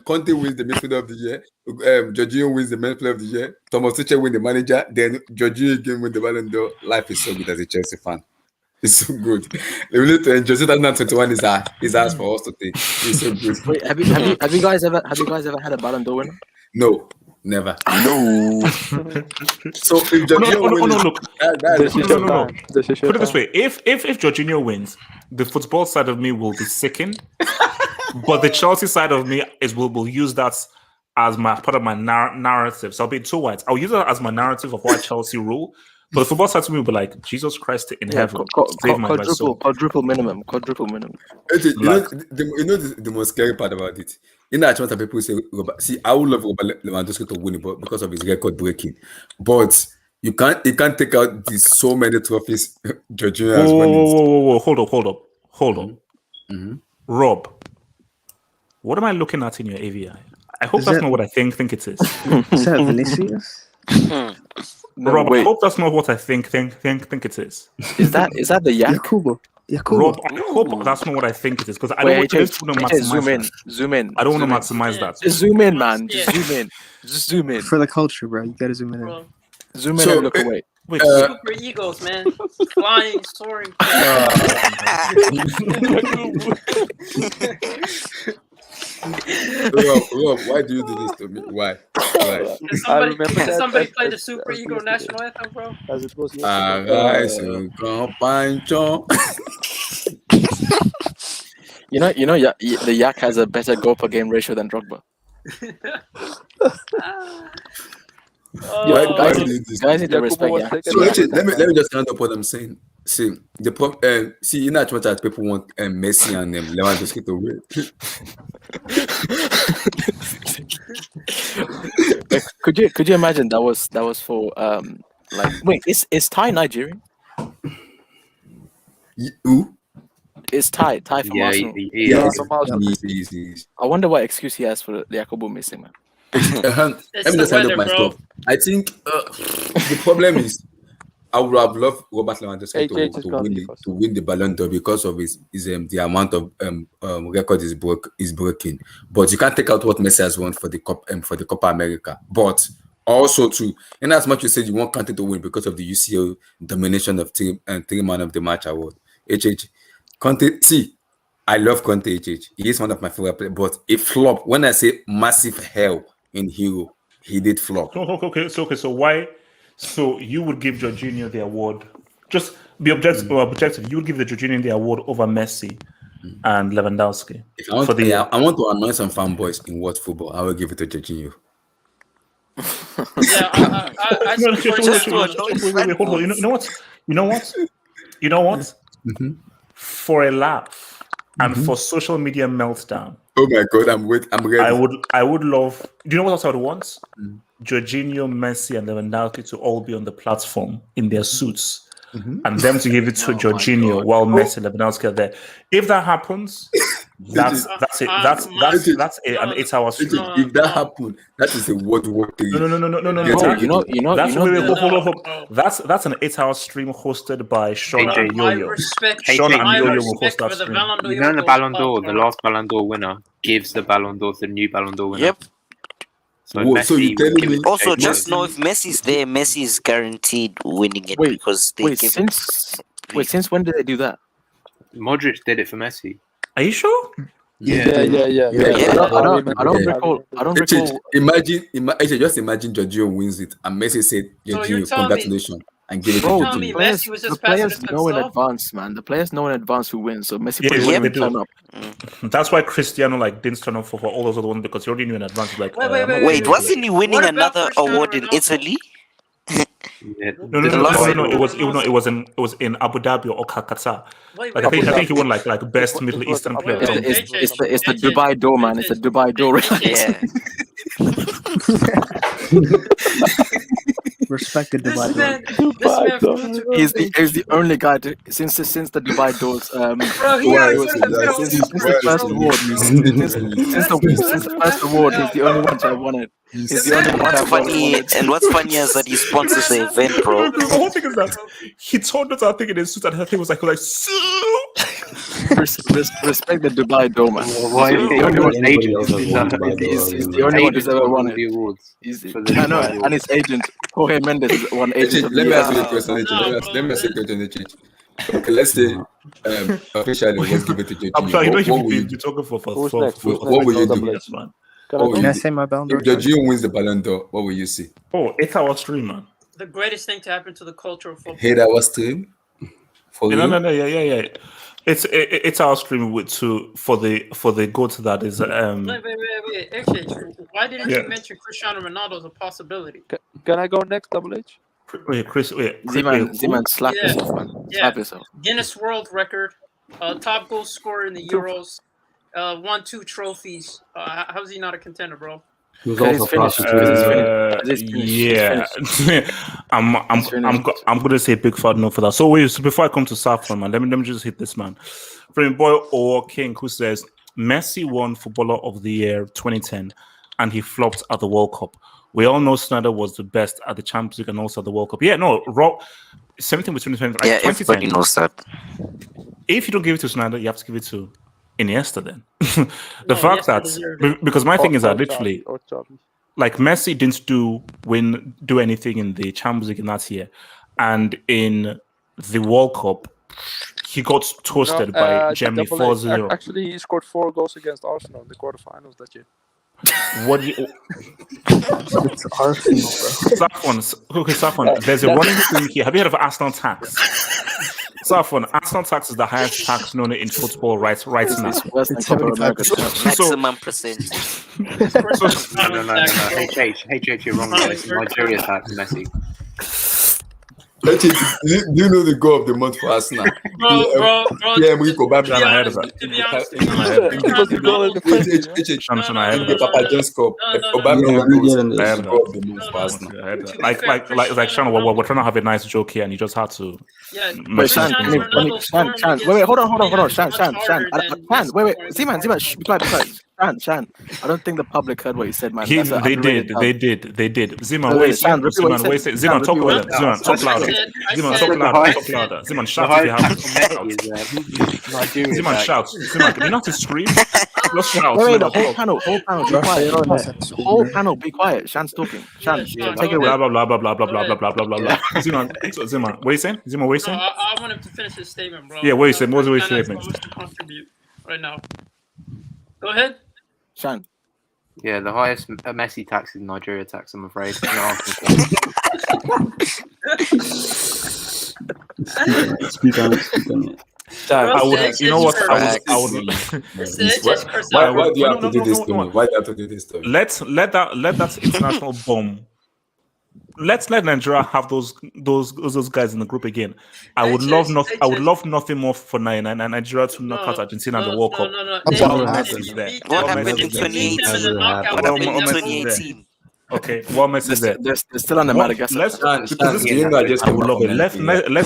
[SPEAKER 13] Conte wins the midfielder of the year. Jorginho wins the men's player of the year. Thomas Tuchel wins the manager. Then Jorginho again wins the Ballon d'Or. Life is so good as a Chelsea fan. It's so good. The minute to enjoy 2021 is ours for us to take. It's so good.
[SPEAKER 5] Wait, have you guys ever had a Ballon d'Or winner?
[SPEAKER 13] No, never.
[SPEAKER 5] No.
[SPEAKER 13] So if Jorginho wins,
[SPEAKER 1] Put it this way: if Jorginho wins, the football side of me will be sickened, but the Chelsea side of me will use that as part of my narrative. So I'll be two whites. I'll use that as my narrative of why Chelsea rule. But the football side to me will be like, Jesus Christ in heaven, save my soul.
[SPEAKER 5] Quadruple minimum.
[SPEAKER 13] You know the most scary part about it. In that chance, people say, I would love Robert Lewandowski to win it because of his record breaking, but you can't take out so many trophies Jorginho has won.
[SPEAKER 1] Whoa! Hold up. Mm-hmm. Rob, what am I looking at in your AVI? I hope that's not what I think it is.
[SPEAKER 3] Is that Vinicius?
[SPEAKER 5] No,
[SPEAKER 1] Rob,
[SPEAKER 5] wait.
[SPEAKER 1] I hope that's not what I think it is.
[SPEAKER 5] Is that the Yak?
[SPEAKER 3] Yakubu.
[SPEAKER 1] Rob, I hope that's not what I think it is because I don't want to maximize.
[SPEAKER 5] Zoom in.
[SPEAKER 1] I don't want to maximize that.
[SPEAKER 5] Just zoom in, man. Just zoom in.
[SPEAKER 3] For the culture, bro. You gotta zoom in.
[SPEAKER 5] Zoom in and look away.
[SPEAKER 1] Wait,
[SPEAKER 10] super egos, man. Flying, soaring.
[SPEAKER 13] Rob, why do you do this to me? Why?
[SPEAKER 10] Can somebody play the super ego national anthem, bro?
[SPEAKER 11] As it was
[SPEAKER 5] The Yak has a better goal per game ratio than Drogba. Guys need to respect Yak.
[SPEAKER 13] So let me just round up what I'm saying. See in that much that people want Messi and Lewandowski to win.
[SPEAKER 5] Could you imagine that was for wait, is Ty Nigerian?
[SPEAKER 13] Who?
[SPEAKER 5] It's Ty from Arsenal. I wonder what excuse he has for the Yakubu missing, man.
[SPEAKER 13] Let me just hand up my stuff. I think the problem is I would have loved Robert Lewandowski to win the Ballon d'Or because of his the amount of record is breaking. But you can't take out what Messi has won for the Copa America. But also too, in as much as you said you want Conte to win because of the UCL domination of three man of the match award. Conte, I love Conte. He is one of my favorite players, but it flopped. When I say massive hell in Hero, he did flop.
[SPEAKER 1] Okay. So why? So you would give Jorginho the award? Just be objective. You would give the Jorginho the award over Messi and Lewandowski.
[SPEAKER 13] I want to annoy some fanboys in world football. I will give it to Jorginho.
[SPEAKER 1] Hold on. You know what?
[SPEAKER 13] Mm-hmm.
[SPEAKER 1] For a laugh and for social media meltdown.
[SPEAKER 13] Oh my God, I'm ready.
[SPEAKER 1] I would love. Do you know what else I would want? Jorginho, Messi, and Lewandowski to all be on the platform in their suits, and them to give it to Jorginho while Messi and Lewandowski are there. If that happens, that's it. That's an 8-hour stream.
[SPEAKER 13] If that happens, that is a World War III.
[SPEAKER 1] No. That's an 8-hour stream hosted by Sean and Yo-Yo. Sean and Yo-Yo will host that stream.
[SPEAKER 6] You know the Ballon d'Or, the last Ballon d'Or winner gives the Ballon d'Or to the new Ballon d'Or winner.
[SPEAKER 2] Yep.
[SPEAKER 6] So Messi
[SPEAKER 2] also, just know if Messi's there, Messi is guaranteed winning it because they give
[SPEAKER 5] since when did they do that?
[SPEAKER 6] Modric did it for Messi.
[SPEAKER 1] Are you sure?
[SPEAKER 11] Yeah.
[SPEAKER 5] I don't recall.
[SPEAKER 13] Imagine, just imagine Jorginho wins it and Messi said, Jorginho, congratulations. And give it to
[SPEAKER 10] me. Messi was just
[SPEAKER 5] players know in advance, man. The players know in advance who wins. So Messi
[SPEAKER 1] they turn up. That's why Cristiano didn't turn up for all those other ones because he already knew in advance.
[SPEAKER 2] Wait, wasn't he winning another award in Italy?
[SPEAKER 1] No. It was in Abu Dhabi or Qatar.
[SPEAKER 10] Wait,
[SPEAKER 1] Like I think he won like best Middle Eastern player.
[SPEAKER 5] It's the Dubai door, man. It's the Dubai door.
[SPEAKER 2] Yeah.
[SPEAKER 3] Respect the Dubai.
[SPEAKER 5] He's the only guy since the Dubai doors. Since the first award, he's the only one to have won it. He's the only one to have won it.
[SPEAKER 2] And what's funny is that he sponsors the event, bro.
[SPEAKER 1] The whole thing is that he told us, I think, in his suit, and her thing was like
[SPEAKER 5] Respect the Dubai door, man.
[SPEAKER 6] Why is the only one
[SPEAKER 5] He's the only one who's ever won it. I know, and his agent, Jorge Mendes, is one agent.
[SPEAKER 13] Let me ask you a question. Let me ask you a question. Okay, let's say officially let's give it to JG.
[SPEAKER 1] I'm sorry, you don't even be talking for
[SPEAKER 13] what will you do?
[SPEAKER 3] Can I say my Ballon d'Or?
[SPEAKER 13] If Jorginho wins the Ballon d'Or, what will you see?
[SPEAKER 1] 8-hour stream, man.
[SPEAKER 10] The greatest thing to happen to the culture of football.
[SPEAKER 13] 8-hour stream?
[SPEAKER 1] No, yeah. It's our stream for the goat that is
[SPEAKER 10] Wait. Actually, why didn't you mention Cristiano Ronaldo as a possibility?
[SPEAKER 11] Can I go next, Double H?
[SPEAKER 5] Z-Man, slap yourself, man. Slap yourself.
[SPEAKER 10] Guinness World Record, top goal scorer in the Euros, won 2 trophies. How's he not a contender, bro?
[SPEAKER 15] He was also prosecuted.
[SPEAKER 1] Yeah, I'm gonna say big fat no for that. So before I come to Saffron, man, let me just hit this man, from boy or King, who says Messi won Footballer of the Year 2010, and he flopped at the World Cup. We all know Snyder was the best at the Champions League and also at the World Cup. Yeah, no, same thing with 2020.
[SPEAKER 2] Yeah, everybody knows that.
[SPEAKER 1] If you don't give it to Snyder, you have to give it to Iniesta then. Because my thing is that literally, like Messi didn't do anything in the Champions League in that year, and in the World Cup he got toasted by Germany 4-0.
[SPEAKER 11] Actually, he scored 4 goals against Arsenal in the quarterfinals that year.
[SPEAKER 1] What do you?
[SPEAKER 3] It's Arsenal, bro.
[SPEAKER 1] Safwan, there's a running thing here. Have you heard of Arsenal tax? Safwan, Arsenal tax is the highest tax known in football right now.
[SPEAKER 2] Maximum percentage.
[SPEAKER 6] No. HH, you're wrong. It's Nigeria tax, Messi.
[SPEAKER 13] Do you know the goal of the month for Arsenal?
[SPEAKER 10] Bro.
[SPEAKER 13] Yeah, we go back.
[SPEAKER 10] To be honest,
[SPEAKER 13] Papa John's Cup.
[SPEAKER 1] Like Sean, we're trying to have a nice joke here, and you just had to.
[SPEAKER 10] Yeah.
[SPEAKER 5] Wait, Shan, wait, hold on. Shan. Wait, Z-Man, be quiet. Shan, I don't think the public heard what you said, man.
[SPEAKER 1] They did. Ziman, wait, Ziman, talk with them. Ziman, talk louder. Ziman, shout if you have to. Ziman, shout. Ziman, can you not scream? Just shout.
[SPEAKER 5] Wait, the whole panel, be quiet. Whole panel, be quiet. Shan's talking. Shan, take it away.
[SPEAKER 1] Blah. Ziman, what are you saying? Ziman, what are you saying?
[SPEAKER 10] I want him to finish his statement, bro.
[SPEAKER 1] Yeah, what are you saying? What's your statement?
[SPEAKER 10] To contribute right now. Go ahead.
[SPEAKER 5] Shan.
[SPEAKER 6] Yeah, the highest Messi tax is Nigeria tax, I'm afraid.
[SPEAKER 15] Speak on it.
[SPEAKER 1] I would, you know what? I would.
[SPEAKER 13] Why do you have to do this to me? Why do you have to do this to me?
[SPEAKER 1] Let that international bomb. Let's let Nigeria have those guys in the group again. I would love nothing more for Nigeria to knock out Argentina in the World Cup.
[SPEAKER 2] What happened in 2018?
[SPEAKER 1] Okay, what mess is there?
[SPEAKER 5] They're still on the Madagascar.
[SPEAKER 1] I would love it. Let's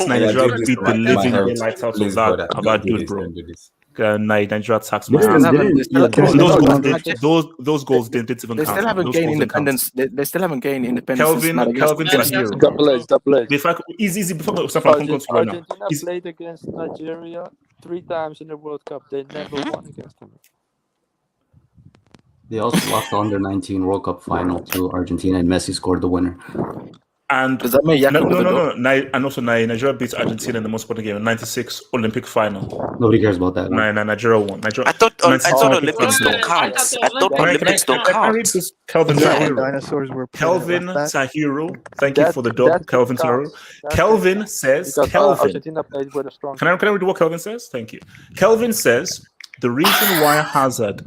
[SPEAKER 1] Nigeria beat the living lights out of that dude, bro. Nigeria tax. Those goals didn't even count.
[SPEAKER 5] They still haven't gained independence. They still haven't gained independence.
[SPEAKER 1] Kelvin's a hero.
[SPEAKER 11] Double H.
[SPEAKER 1] Easy. Before
[SPEAKER 11] Argentina played against Nigeria 3 times in the World Cup. They never won against them.
[SPEAKER 15] They also lost the under-19 World Cup final to Argentina, and Messi scored the winner.
[SPEAKER 1] And
[SPEAKER 5] does that mean
[SPEAKER 1] no? And also, Nigeria beat Argentina in the most important game, in '96 Olympic final.
[SPEAKER 15] Nobody cares about that.
[SPEAKER 1] Nigeria won.
[SPEAKER 2] I thought Olympics don't count.
[SPEAKER 1] Kelvin Tahiru, thank you for the dog, Kelvin Tahiru. Kelvin says,
[SPEAKER 11] Argentina played with a strong.
[SPEAKER 1] Can I read what Kelvin says? Thank you. Kelvin says the reason why Hazard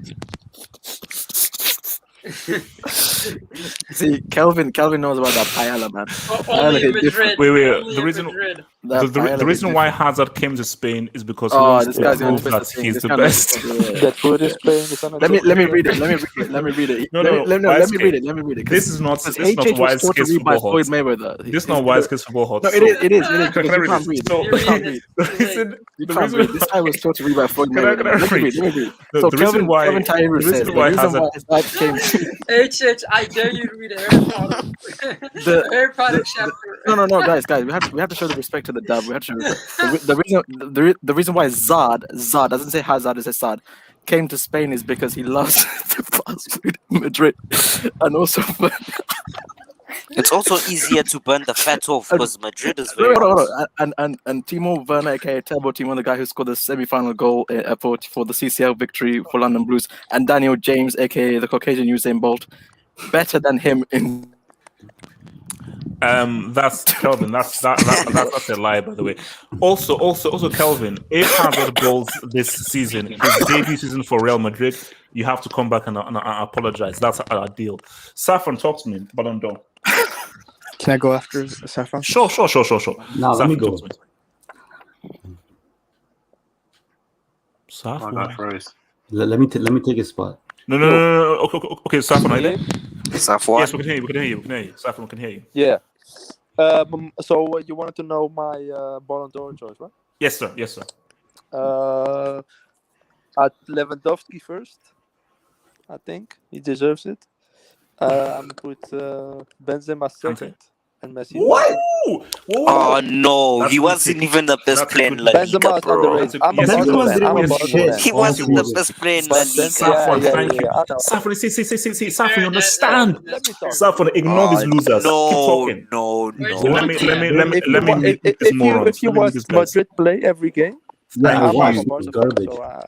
[SPEAKER 5] See, Kelvin knows about that paella, man.
[SPEAKER 10] Only in
[SPEAKER 5] Paella hit different.
[SPEAKER 10] Madrid.
[SPEAKER 1] Wait.
[SPEAKER 10] Only
[SPEAKER 1] The
[SPEAKER 10] in
[SPEAKER 1] reason
[SPEAKER 10] Madrid.
[SPEAKER 1] the reason why Hazard came to Spain is because he
[SPEAKER 5] Oh,
[SPEAKER 1] wants
[SPEAKER 5] this
[SPEAKER 1] to
[SPEAKER 5] guy's gonna
[SPEAKER 1] prove
[SPEAKER 5] twist the
[SPEAKER 1] that
[SPEAKER 5] thing.
[SPEAKER 1] he's
[SPEAKER 5] This
[SPEAKER 1] the
[SPEAKER 5] kind of
[SPEAKER 1] best.
[SPEAKER 11] The food in Spain is on a
[SPEAKER 5] Let me
[SPEAKER 11] different
[SPEAKER 5] read it.
[SPEAKER 11] level.
[SPEAKER 5] Let me read it.
[SPEAKER 1] No.
[SPEAKER 5] Let me
[SPEAKER 1] YSK.
[SPEAKER 5] read it. Let me read it.
[SPEAKER 1] This is not
[SPEAKER 5] HH was taught to
[SPEAKER 1] YSK's
[SPEAKER 5] read by
[SPEAKER 1] football
[SPEAKER 5] Floyd
[SPEAKER 1] hot.
[SPEAKER 5] Mayweather.
[SPEAKER 1] This is not YSK's football hot.
[SPEAKER 5] No,
[SPEAKER 1] So-
[SPEAKER 5] it is.
[SPEAKER 1] Can I
[SPEAKER 5] Because you
[SPEAKER 1] read
[SPEAKER 5] can't
[SPEAKER 1] it?
[SPEAKER 5] read.
[SPEAKER 1] So-
[SPEAKER 5] You can't read.
[SPEAKER 1] The
[SPEAKER 5] You can't
[SPEAKER 1] reason
[SPEAKER 5] read. This guy was taught to read by Floyd
[SPEAKER 1] Can I
[SPEAKER 5] Mayweather. Let me
[SPEAKER 1] read?
[SPEAKER 5] read.
[SPEAKER 1] The
[SPEAKER 5] So
[SPEAKER 1] reason why
[SPEAKER 5] Kelvin Tyrer says the reason why his dad came.
[SPEAKER 10] HH, I dare you to read a Harry Potter.
[SPEAKER 5] The-
[SPEAKER 10] Harry Potter
[SPEAKER 5] the-
[SPEAKER 10] chapter.
[SPEAKER 5] No, guys, we have to show the respect to the dub. We have to show respect. The reason why Zad doesn't say Hazard, it says Zad, came to Spain is because he loves the fast food in Madrid, and also.
[SPEAKER 2] It's also easier to burn the fat off because Madrid is very
[SPEAKER 5] Hold
[SPEAKER 2] hot.
[SPEAKER 5] on. And Timo Werner, aka Turbo Timo, the guy who scored the semi-final goal for the CCL victory for London Blues, and Daniel James, aka the Caucasian Usain Bolt, better than him in.
[SPEAKER 1] That's Kelvin. That's a lie, by the way. Also, Kelvin, if Hazard goals this season, his debut season for Real Madrid, you have to come back and apologize. That's our deal. Saffron, talk to me. Ballon d'Or.
[SPEAKER 14] Can I go after Saffron?
[SPEAKER 1] Sure.
[SPEAKER 15] Now let me go.
[SPEAKER 1] Saffron.
[SPEAKER 15] Let me take his spot.
[SPEAKER 1] No. Okay, Saffron, are you there?
[SPEAKER 2] Saffron.
[SPEAKER 1] Yes, we can hear you. Saffron, we can hear you.
[SPEAKER 11] Yeah. So you wanted to know my Ballon d'Or choice, right?
[SPEAKER 1] Yes, sir.
[SPEAKER 11] At Lewandowski first. I think he deserves it. I'm put Benzema second and Messi.
[SPEAKER 1] What?
[SPEAKER 2] Oh no,
[SPEAKER 1] That's
[SPEAKER 2] he wasn't even the best player in La Liga,
[SPEAKER 11] Benzema is
[SPEAKER 2] bro.
[SPEAKER 11] underrated. I'm a Barca fan.
[SPEAKER 2] He wasn't the best player in La Liga.
[SPEAKER 1] Saffron, thank you. Saffron, see, Saffron, you understand. Saffron, ignore these losers. Keep talking.
[SPEAKER 2] No.
[SPEAKER 1] Let me
[SPEAKER 11] if you watch Madrid play every game,
[SPEAKER 15] Yeah, I
[SPEAKER 11] I'm
[SPEAKER 15] watched
[SPEAKER 11] a
[SPEAKER 15] it.
[SPEAKER 11] Barca fan,
[SPEAKER 15] Garbage.
[SPEAKER 11] so I'm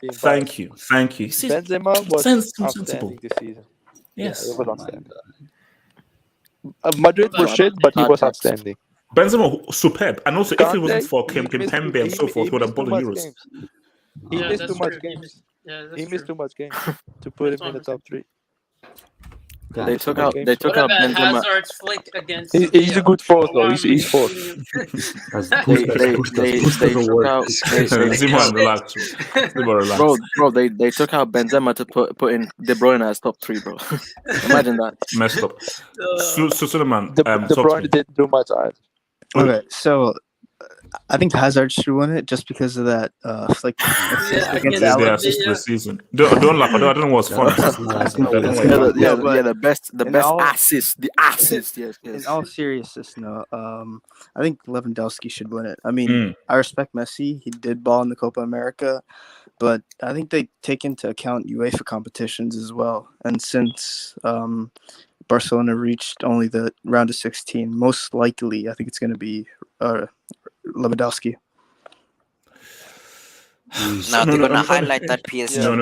[SPEAKER 11] being
[SPEAKER 1] Thank you.
[SPEAKER 11] Benzema was
[SPEAKER 1] Sensible.
[SPEAKER 11] outstanding this season.
[SPEAKER 1] Yes.
[SPEAKER 11] Yeah, it was outstanding. Madrid was shit, but he was outstanding.
[SPEAKER 1] Benzema superb, and also if it wasn't for
[SPEAKER 11] Kante,
[SPEAKER 1] Kimpembe and so forth, he would have bought the Euros.
[SPEAKER 11] He
[SPEAKER 10] Yeah,
[SPEAKER 11] missed
[SPEAKER 10] that's
[SPEAKER 11] too much
[SPEAKER 10] true.
[SPEAKER 11] games.
[SPEAKER 10] That's
[SPEAKER 11] He missed
[SPEAKER 10] true.
[SPEAKER 11] too much games to put him in the top 3.
[SPEAKER 5] They took out
[SPEAKER 10] What about
[SPEAKER 5] Benzema.
[SPEAKER 10] Hazard's flick against
[SPEAKER 11] He's a good force though. He's force.
[SPEAKER 5] Bro, they took out Benzema to put in De Bruyne as top 3, bro. Imagine that.
[SPEAKER 1] Messed up. Suleiman,
[SPEAKER 11] De Bruyne didn't do much either.
[SPEAKER 14] Okay, so I think Hazard should win it just because of that flick assist against
[SPEAKER 1] the
[SPEAKER 14] Alex.
[SPEAKER 1] assist this season. Don't laugh. I don't know what's funny.
[SPEAKER 5] The best assist. The assist. Yes.
[SPEAKER 14] In all seriousness, no. I think Lewandowski should win it. I mean, I respect Messi. He did ball in the Copa America, but I think they take into account UEFA competitions as well. And since Barcelona reached only the round of 16, most likely, I think it's going to be Lewandowski.
[SPEAKER 2] Now they're gonna highlight that PSG.
[SPEAKER 1] No.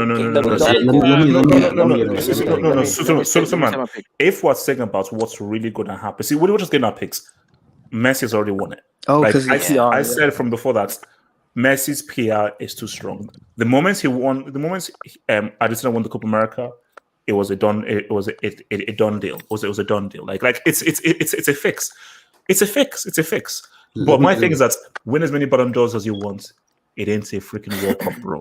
[SPEAKER 1] If we're saying about what's really going to happen, see, we were just getting our picks. Messi's already won it.
[SPEAKER 14] Oh,
[SPEAKER 1] like,
[SPEAKER 14] because
[SPEAKER 1] I said from before that Messi's PR is too strong. The moment Argentina won the Copa America, it was a done. It was a done deal. It was a done deal. Like it's a fix. It's a fix. But my thing is that win as many Ballon d'Ors as you want. It ain't a freaking World Cup, bro.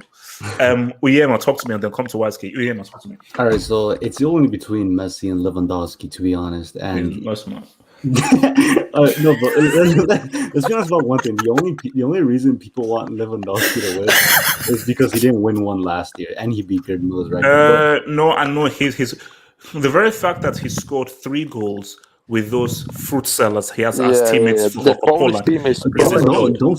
[SPEAKER 1] Uyema, talk to me and then come to YSK. Uyema, talk to me.
[SPEAKER 15] All right, so it's only between Messi and Lewandowski, to be honest. And
[SPEAKER 1] no, smart.
[SPEAKER 15] No, but let's be honest about one thing. The only reason people want Lewandowski to win is because he didn't win one last year, and he beat Gerd Miller's record.
[SPEAKER 1] No, I know his the very fact that he scored 3 goals with those fruit sellers he has as teammates for Poland.
[SPEAKER 15] Don't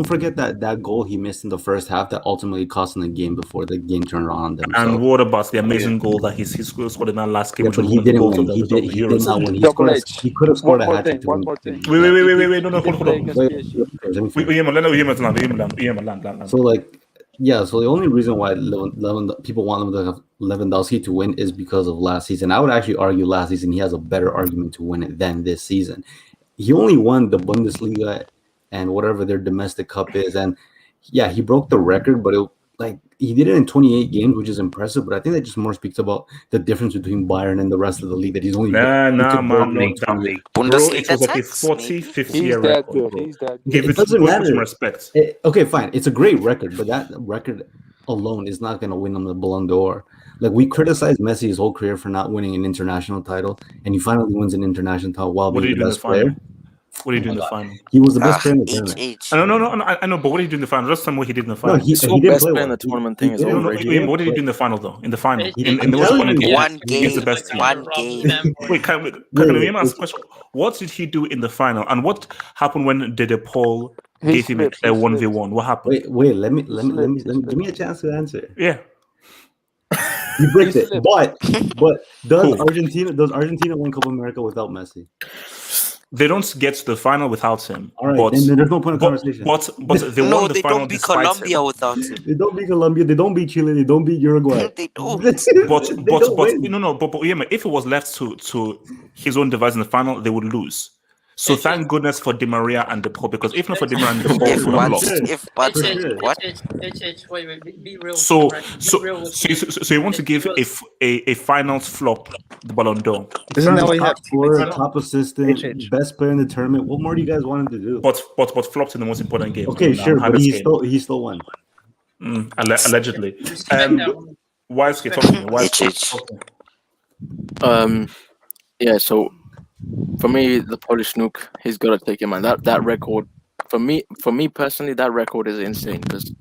[SPEAKER 15] forget that goal he missed in the first half that ultimately cost him the game before the game turned around on them.
[SPEAKER 1] And what about the amazing goal that he scored in that last game?
[SPEAKER 15] But he didn't win. He did not win. He could have scored a hat trick.
[SPEAKER 1] Wait, no, hold on.
[SPEAKER 15] So so the only reason why people want Lewandowski to win is because of last season. I would actually argue last season he has a better argument to win it than this season. He only won the Bundesliga and whatever their domestic cup is, and yeah, he broke the record, but like he did it in 28 games, which is impressive. But I think that just more speaks about the difference between Bayern and the rest of the league. That he's only
[SPEAKER 1] man, not that league. Bro, it was like a 40, 50 year record, bro. Give
[SPEAKER 15] It doesn't
[SPEAKER 1] put
[SPEAKER 15] matter.
[SPEAKER 1] some respect.
[SPEAKER 15] Okay, fine. It's a great record, but that record alone is not going to win him the Ballon d'Or. Like, we criticized Messi his whole career for not winning an international title, and he finally wins an international title while being the best player.
[SPEAKER 1] What did he do in the final?
[SPEAKER 15] He was the best player in the tournament.
[SPEAKER 1] I know, but what did he do in the final? Just tell me what he did in the final.
[SPEAKER 15] No, he didn't
[SPEAKER 5] best
[SPEAKER 15] play
[SPEAKER 5] player in
[SPEAKER 15] well.
[SPEAKER 5] the tournament thing is
[SPEAKER 1] No,
[SPEAKER 5] overrated.
[SPEAKER 1] what did he do in the final, though? In the final? In the
[SPEAKER 15] I'm
[SPEAKER 1] most
[SPEAKER 15] telling
[SPEAKER 1] important
[SPEAKER 15] you,
[SPEAKER 1] game.
[SPEAKER 2] One
[SPEAKER 1] He's the
[SPEAKER 2] game.
[SPEAKER 1] best team.
[SPEAKER 2] One game.
[SPEAKER 1] Wait, can we ask a question? What did he do in the final? And what happened when De Paul gave him a 1v1? What happened?
[SPEAKER 15] Wait, let me give me a chance to answer.
[SPEAKER 1] Yeah.
[SPEAKER 15] You bricked it. But does Argentina win Copa America without Messi?
[SPEAKER 1] They don't get to the final without him.
[SPEAKER 15] All right,
[SPEAKER 1] but,
[SPEAKER 15] then there's no point of conversation.
[SPEAKER 1] But they won the final
[SPEAKER 2] don't beat
[SPEAKER 1] despite
[SPEAKER 2] Colombia
[SPEAKER 1] him.
[SPEAKER 2] without him.
[SPEAKER 15] They don't beat Colombia. They don't beat Chile. They don't beat Uruguay.
[SPEAKER 2] They don't.
[SPEAKER 1] But if it was left to his own device in the final, they would lose. So thank goodness for Di Maria and De Paul, because if not for Di Maria and De Paul, we would have lost.
[SPEAKER 10] Wait, be real.
[SPEAKER 1] So
[SPEAKER 10] So
[SPEAKER 1] you want to give a finals flop the Ballon d'Or?
[SPEAKER 3] Isn't that what you have?
[SPEAKER 15] Top scorer, top assistant, best player in the tournament. What more do you guys want him to do?
[SPEAKER 1] But flopped in the most important game.
[SPEAKER 15] Okay, sure, but he still won.
[SPEAKER 1] Allegedly. Why is he talking? Why is
[SPEAKER 5] Yeah, so for me, the Polish nuke, he's got to take him, man. That record, for me personally, that record is insane, because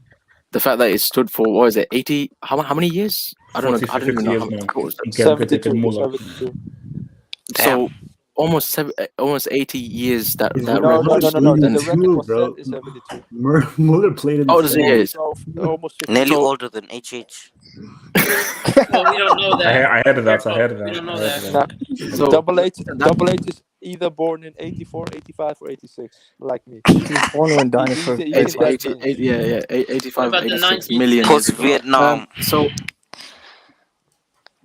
[SPEAKER 5] the fact that it stood for, what is it, 80? How many years? I don't know. I don't even know how many years.
[SPEAKER 11] 72.
[SPEAKER 5] So almost 80 years that
[SPEAKER 11] No.
[SPEAKER 5] record.
[SPEAKER 11] The record was set is 72.
[SPEAKER 15] Muller played in
[SPEAKER 5] does he is?
[SPEAKER 11] Almost 50.
[SPEAKER 2] Nearly older than HH.
[SPEAKER 10] Well, we don't know that.
[SPEAKER 1] I heard that.
[SPEAKER 10] We don't know that.
[SPEAKER 11] So Double H is either born in 84, 85, or 86, like me.
[SPEAKER 3] He's born when dinosaurs.
[SPEAKER 5] 85,
[SPEAKER 10] What about the
[SPEAKER 5] 86
[SPEAKER 10] 90s?
[SPEAKER 5] million.
[SPEAKER 2] Post-Vietnam.
[SPEAKER 5] So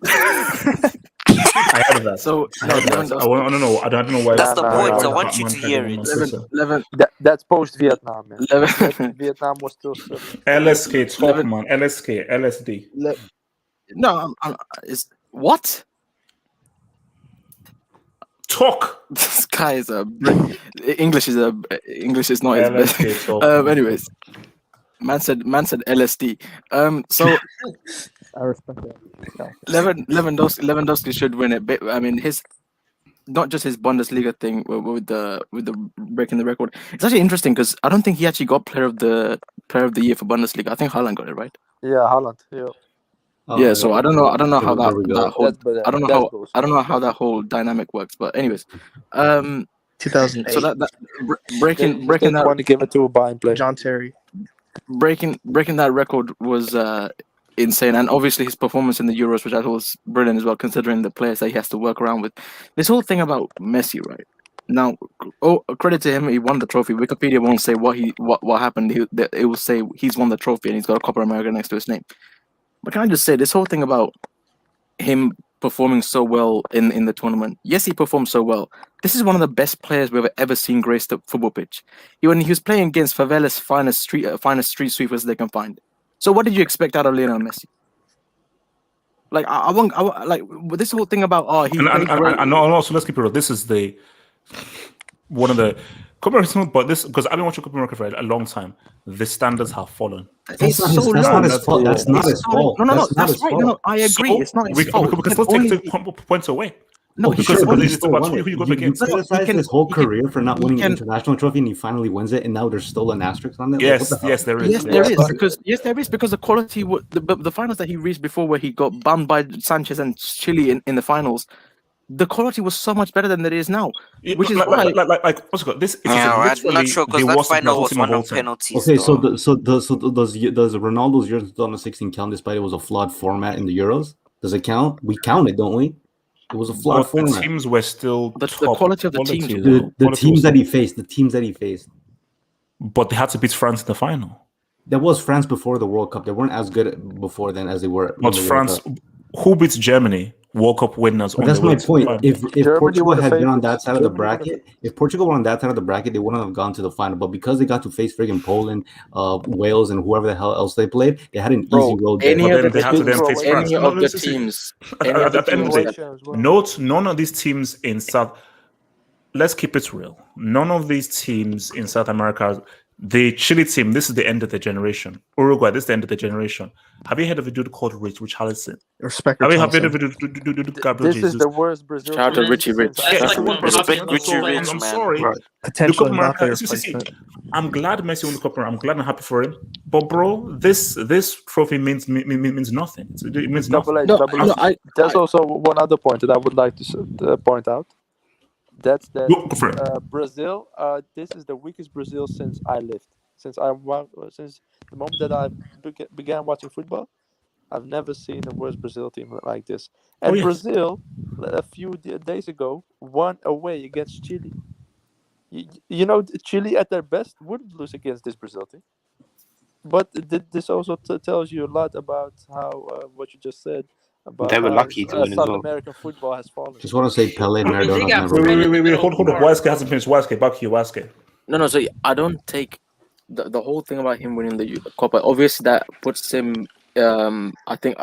[SPEAKER 1] I heard that.
[SPEAKER 5] So
[SPEAKER 1] I don't know. I don't know why.
[SPEAKER 2] That's the point. I want you to hear it.
[SPEAKER 11] That's post-Vietnam, man. Vietnam was still
[SPEAKER 1] LSK, talk, man. LSK, LSD.
[SPEAKER 5] No, it's what?
[SPEAKER 1] Talk.
[SPEAKER 5] This guy is English is not his best. Anyways, man said LSD. So
[SPEAKER 11] I respect that.
[SPEAKER 5] Lewandowski should win it. But, I mean, not just his Bundesliga thing with the breaking the record. It's actually interesting because I don't think he actually got player of the year for Bundesliga. I think Haaland got it, right?
[SPEAKER 11] Yeah, Haaland. Yeah.
[SPEAKER 5] Yeah, so I don't know how that whole
[SPEAKER 11] I
[SPEAKER 5] don't know how that whole dynamic works. But anyways,
[SPEAKER 3] 2008.
[SPEAKER 5] So that breaking that,
[SPEAKER 11] want to give it to a Bayern player.
[SPEAKER 3] John Terry.
[SPEAKER 5] breaking that record was insane, and obviously his performance in the Euros, which I thought was brilliant as well, considering the players that he has to work around with. This whole thing about Messi, right? Now, credit to him, he won the trophy. Wikipedia won't say what happened. It will say he's won the trophy and he's got a Copa America next to his name. But can I just say, this whole thing about him performing so well in the tournament, yes, he performed so well. This is one of the best players we've ever seen grace the football pitch. When he was playing against favela's finest street sweepers they can find. So what did you expect out of Lionel Messi? Like I want this whole thing about
[SPEAKER 1] and also let's keep it real. This is one of the Copa America, but this because I've been watching Copa America for a long time. The standards have fallen.
[SPEAKER 15] That's not his fault. That's not his fault.
[SPEAKER 5] No, that's right. No, I agree.
[SPEAKER 1] So
[SPEAKER 5] it's not his fault.
[SPEAKER 1] We can still take points away.
[SPEAKER 5] No,
[SPEAKER 1] because it's about who you go against.
[SPEAKER 15] You criticize his whole career for not winning an international trophy, and he finally wins it, and now there's still an asterisk on it.
[SPEAKER 1] Yes, there is.
[SPEAKER 5] There is because the quality, the finals that he reached before, where he got bummed by Sanchez and Chile in the finals, the quality was so much better than it is now. Which is why,
[SPEAKER 1] what's it called? This.
[SPEAKER 2] I'm not sure because that final was one of penalties.
[SPEAKER 15] Okay, so does Ronaldo's Euro 2016 count despite it was a flawed format in the Euros? Does it count? We count it, don't we? It was a flawed format.
[SPEAKER 1] The teams were still
[SPEAKER 5] the quality of the teams.
[SPEAKER 15] The teams that he faced.
[SPEAKER 1] But they had to beat France in the final.
[SPEAKER 15] There was France before the World Cup. They weren't as good before then as they were.
[SPEAKER 1] But France, who beats Germany World Cup winners
[SPEAKER 15] But
[SPEAKER 1] on
[SPEAKER 15] that's
[SPEAKER 1] the way
[SPEAKER 15] my
[SPEAKER 1] to the
[SPEAKER 15] point.
[SPEAKER 1] final.
[SPEAKER 15] If
[SPEAKER 11] Germany
[SPEAKER 15] Portugal
[SPEAKER 11] were the
[SPEAKER 15] had been on
[SPEAKER 11] favorites.
[SPEAKER 15] that side of the
[SPEAKER 11] Germany were the
[SPEAKER 15] bracket, if Portugal were on that side of the bracket, they wouldn't have gone to the final. But because they got to face friggin' Poland, Wales, and whoever the hell else they played, they had an easy
[SPEAKER 5] Bro,
[SPEAKER 15] road there.
[SPEAKER 5] any
[SPEAKER 1] But
[SPEAKER 5] of
[SPEAKER 1] then
[SPEAKER 5] the
[SPEAKER 1] they have to then
[SPEAKER 5] teams,
[SPEAKER 1] face France.
[SPEAKER 5] any
[SPEAKER 1] No,
[SPEAKER 5] of the
[SPEAKER 1] listen,
[SPEAKER 5] teams,
[SPEAKER 1] at
[SPEAKER 5] any of the
[SPEAKER 1] the end of
[SPEAKER 5] teams
[SPEAKER 1] the day,
[SPEAKER 5] that
[SPEAKER 11] Croatia as well.
[SPEAKER 1] note none of these teams in South. Let's keep it real. None of these teams in South America. The Chile team, this is the end of the generation. Uruguay, this is the end of the generation. Have you heard of a dude called Richarlison?
[SPEAKER 14] Respect
[SPEAKER 1] Have you heard
[SPEAKER 14] Richarlison.
[SPEAKER 1] of a dude Gabriel
[SPEAKER 11] This is
[SPEAKER 1] Jesus?
[SPEAKER 11] the worst Brazil
[SPEAKER 5] shout out to
[SPEAKER 11] team
[SPEAKER 5] Richie Rich.
[SPEAKER 11] since I
[SPEAKER 1] Yeah,
[SPEAKER 10] That's
[SPEAKER 11] saw
[SPEAKER 10] like
[SPEAKER 11] it.
[SPEAKER 10] no
[SPEAKER 2] Respect
[SPEAKER 10] Mbappe on
[SPEAKER 2] Richie
[SPEAKER 10] the
[SPEAKER 2] Rich,
[SPEAKER 10] phone.
[SPEAKER 1] I'm
[SPEAKER 2] man.
[SPEAKER 1] sorry.
[SPEAKER 14] Right.
[SPEAKER 1] The
[SPEAKER 14] Potential
[SPEAKER 1] Copa America,
[SPEAKER 14] Mbappe
[SPEAKER 1] see,
[SPEAKER 14] replacement.
[SPEAKER 1] I'm glad Messi won the Copa America. I'm glad and happy for him. But bro, this trophy means nothing. It means nothing.
[SPEAKER 11] Double H,
[SPEAKER 5] No,
[SPEAKER 11] double
[SPEAKER 5] no,
[SPEAKER 11] H. There's also one other point that I would like to point out. That's that
[SPEAKER 1] Go for it.
[SPEAKER 11] Brazil. This is the weakest Brazil since I lived. Since the moment that I began watching football, I've never seen a worse Brazil team like this.
[SPEAKER 1] Oh
[SPEAKER 11] And
[SPEAKER 1] yes.
[SPEAKER 11] Brazil, a few days ago, won away against Chile. You know, Chile at their best wouldn't lose against this Brazil team. But this also tells you a lot about how what you just said about
[SPEAKER 6] They were
[SPEAKER 11] how
[SPEAKER 6] lucky to win as
[SPEAKER 11] South
[SPEAKER 6] well.
[SPEAKER 11] American football has fallen.
[SPEAKER 15] Just want to say Pele and
[SPEAKER 10] I mean, they
[SPEAKER 15] Maradona
[SPEAKER 10] got
[SPEAKER 15] have never
[SPEAKER 10] Fred in the
[SPEAKER 1] Wait,
[SPEAKER 10] middle
[SPEAKER 1] hold up.
[SPEAKER 10] hard,
[SPEAKER 1] Waske
[SPEAKER 10] bro.
[SPEAKER 1] hasn't finished. Waske, back to you, Waske.
[SPEAKER 5] No, so I don't take the whole thing about him winning the Copa. Obviously, that puts him. I think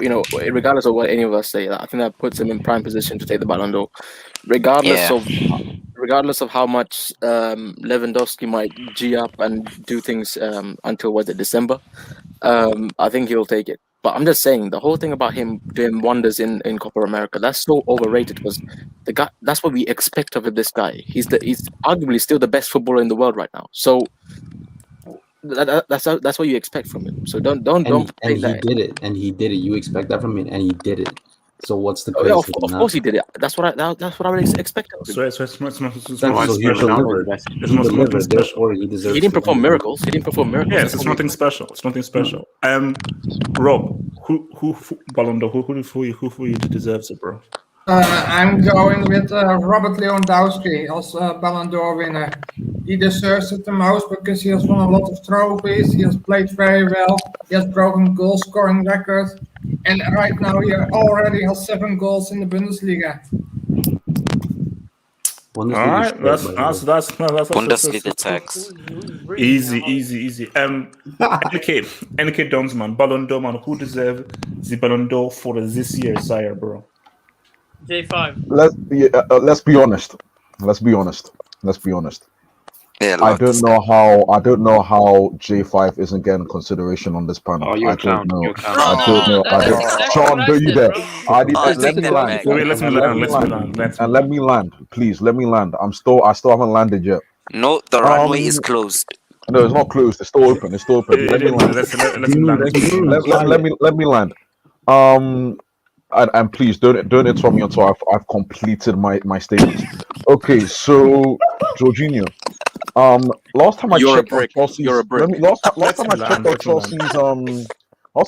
[SPEAKER 5] you know, regardless of what any of us say, I think that puts him in prime position to take the Ballon d'Or, regardless
[SPEAKER 2] Yeah.
[SPEAKER 5] of how much Lewandowski might g up and do things until December. I think he'll take it. But I'm just saying the whole thing about him doing wonders in Copa America, that's so overrated because the guy, that's what we expect of this guy. He's arguably still the best footballer in the world right now. So that's what you expect from him. So don't
[SPEAKER 15] And
[SPEAKER 5] take
[SPEAKER 15] he
[SPEAKER 5] that.
[SPEAKER 15] did it, and he did it. You expect that from him, and he did it. So what's the
[SPEAKER 5] Oh, yeah,
[SPEAKER 15] criticism
[SPEAKER 5] of
[SPEAKER 15] now?
[SPEAKER 5] course he did it. That's what I would expect of him.
[SPEAKER 1] So it's not
[SPEAKER 15] Exactly. So he delivered.
[SPEAKER 1] It's
[SPEAKER 15] He
[SPEAKER 1] nothing
[SPEAKER 15] delivered.
[SPEAKER 1] special.
[SPEAKER 15] Therefore, he deserves.
[SPEAKER 5] He didn't
[SPEAKER 15] to
[SPEAKER 5] perform
[SPEAKER 15] win.
[SPEAKER 5] miracles. He didn't perform miracles.
[SPEAKER 1] Yes, it's nothing special. It's nothing special. Rob, who Ballon d'Or? Who you deserves it, bro?
[SPEAKER 8] I'm going with Robert Lewandowski as Ballon d'Or winner. He deserves it the most because he has won a lot of trophies. He has played very well. He has broken goal scoring records, and right now he already has 7 goals in the Bundesliga.
[SPEAKER 1] All right, that's
[SPEAKER 2] Bundesliga tax.
[SPEAKER 1] Easy. NK Donsman, Ballon d'Or man, who deserve the Ballon d'Or for this year, sire, bro?
[SPEAKER 10] J5.
[SPEAKER 18] Let's be honest. Let's be honest.
[SPEAKER 2] Yeah,
[SPEAKER 18] I don't know how J5 isn't getting consideration on this panel.
[SPEAKER 6] Oh, you're
[SPEAKER 18] I
[SPEAKER 6] a clown.
[SPEAKER 18] don't know.
[SPEAKER 6] You're a clown.
[SPEAKER 18] I don't know.
[SPEAKER 10] That's exactly
[SPEAKER 18] Sean,
[SPEAKER 10] what I
[SPEAKER 18] don't you
[SPEAKER 10] said,
[SPEAKER 18] dare.
[SPEAKER 10] bro.
[SPEAKER 18] Let me land.
[SPEAKER 1] Wait, let me land.
[SPEAKER 18] Please, let me land. I still haven't landed yet.
[SPEAKER 2] No, the runway is closed.
[SPEAKER 18] No, it's not closed. It's still open. Let me land. Let me land. And please don't interrupt me until I've completed my statements. Okay, so Jorginho. Last time I checked on Chelsea's, last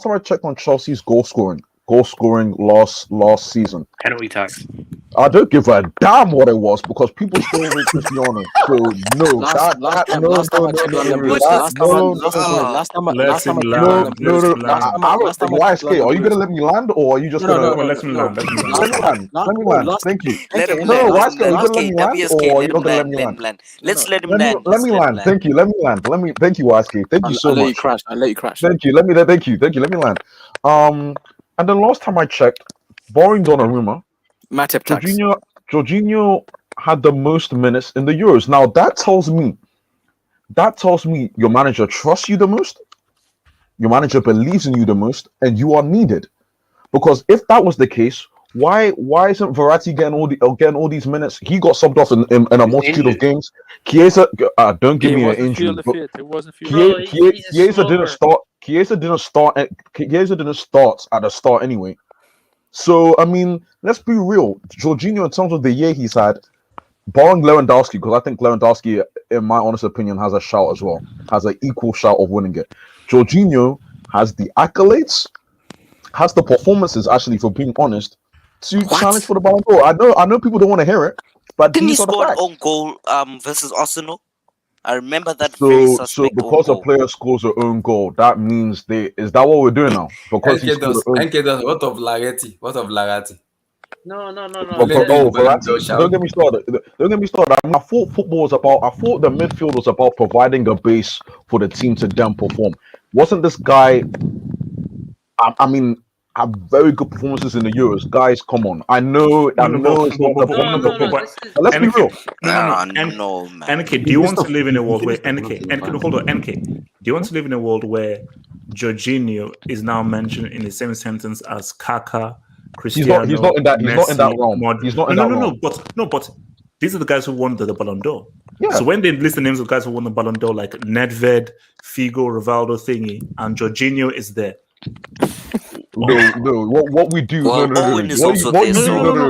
[SPEAKER 18] time I checked on Chelsea's goal scoring last season.
[SPEAKER 6] Penalty tax.
[SPEAKER 18] I don't give a damn what it was because people still rate Cristiano. So no, YSK, are you gonna let me land or are you just gonna
[SPEAKER 1] let me land?
[SPEAKER 18] Let me land. Thank you.
[SPEAKER 2] Let him
[SPEAKER 18] No,
[SPEAKER 2] land.
[SPEAKER 18] YSK, are you gonna let me land or are you not gonna let me land?
[SPEAKER 2] Let's let him land.
[SPEAKER 18] Let me land. Thank you. Let me land. Thank you, YSK. Thank you so much.
[SPEAKER 5] I'll let you crash.
[SPEAKER 18] Thank you. Let me land. And the last time I checked, barring Donnarumma, Jorginho had the most minutes in the Euros. Now that tells me your manager trusts you the most, your manager believes in you the most, and you are needed. Because if that was the case, why isn't Verratti getting all these minutes? He got subbed off in a multitude of games. Chiesa, don't give me an injury. Chiesa didn't start. Chiesa didn't start at the start anyway. So I mean, let's be real. Jorginho, in terms of the year he's had, barring Lewandowski, because I think Lewandowski, in my honest opinion, has a shout as well, has an equal shout of winning it. Jorginho has the accolades, has the performances, actually, for being honest, to challenge for the Ballon d'Or. I know people don't want to hear it, but
[SPEAKER 2] didn't he
[SPEAKER 18] these are the
[SPEAKER 2] score an
[SPEAKER 18] facts.
[SPEAKER 2] own goal versus Arsenal? I remember that.
[SPEAKER 18] So because a player scores an own goal, that means is that what we're doing now? Because he scored an own.
[SPEAKER 13] What of Laghetti?
[SPEAKER 10] No.
[SPEAKER 18] Don't get me started. Don't get me started. I thought football was about. I thought the midfield was about providing a base for the team to then perform. Wasn't this guy? I mean, have very good performances in the Euros, guys. Come on, I know it's not the performance of him, but let's be real.
[SPEAKER 2] No, man.
[SPEAKER 1] NK, do you want to live in a world where hold on, NK? Do you want to live in a world where Jorginho is now mentioned in the same sentence as Kaká, Cristiano?
[SPEAKER 18] He's not in that. He's not in that realm.
[SPEAKER 1] Modric?
[SPEAKER 18] He's not in that realm.
[SPEAKER 1] But these are the guys who won the Ballon d'Or.
[SPEAKER 18] Yeah.
[SPEAKER 1] So when they list the names of guys who won the Ballon d'Or, like Nedved, Figo, Rivaldo, thingy, and Jorginho is there.
[SPEAKER 18] No. What we do?
[SPEAKER 2] Well,
[SPEAKER 18] No.
[SPEAKER 2] Owen is also there.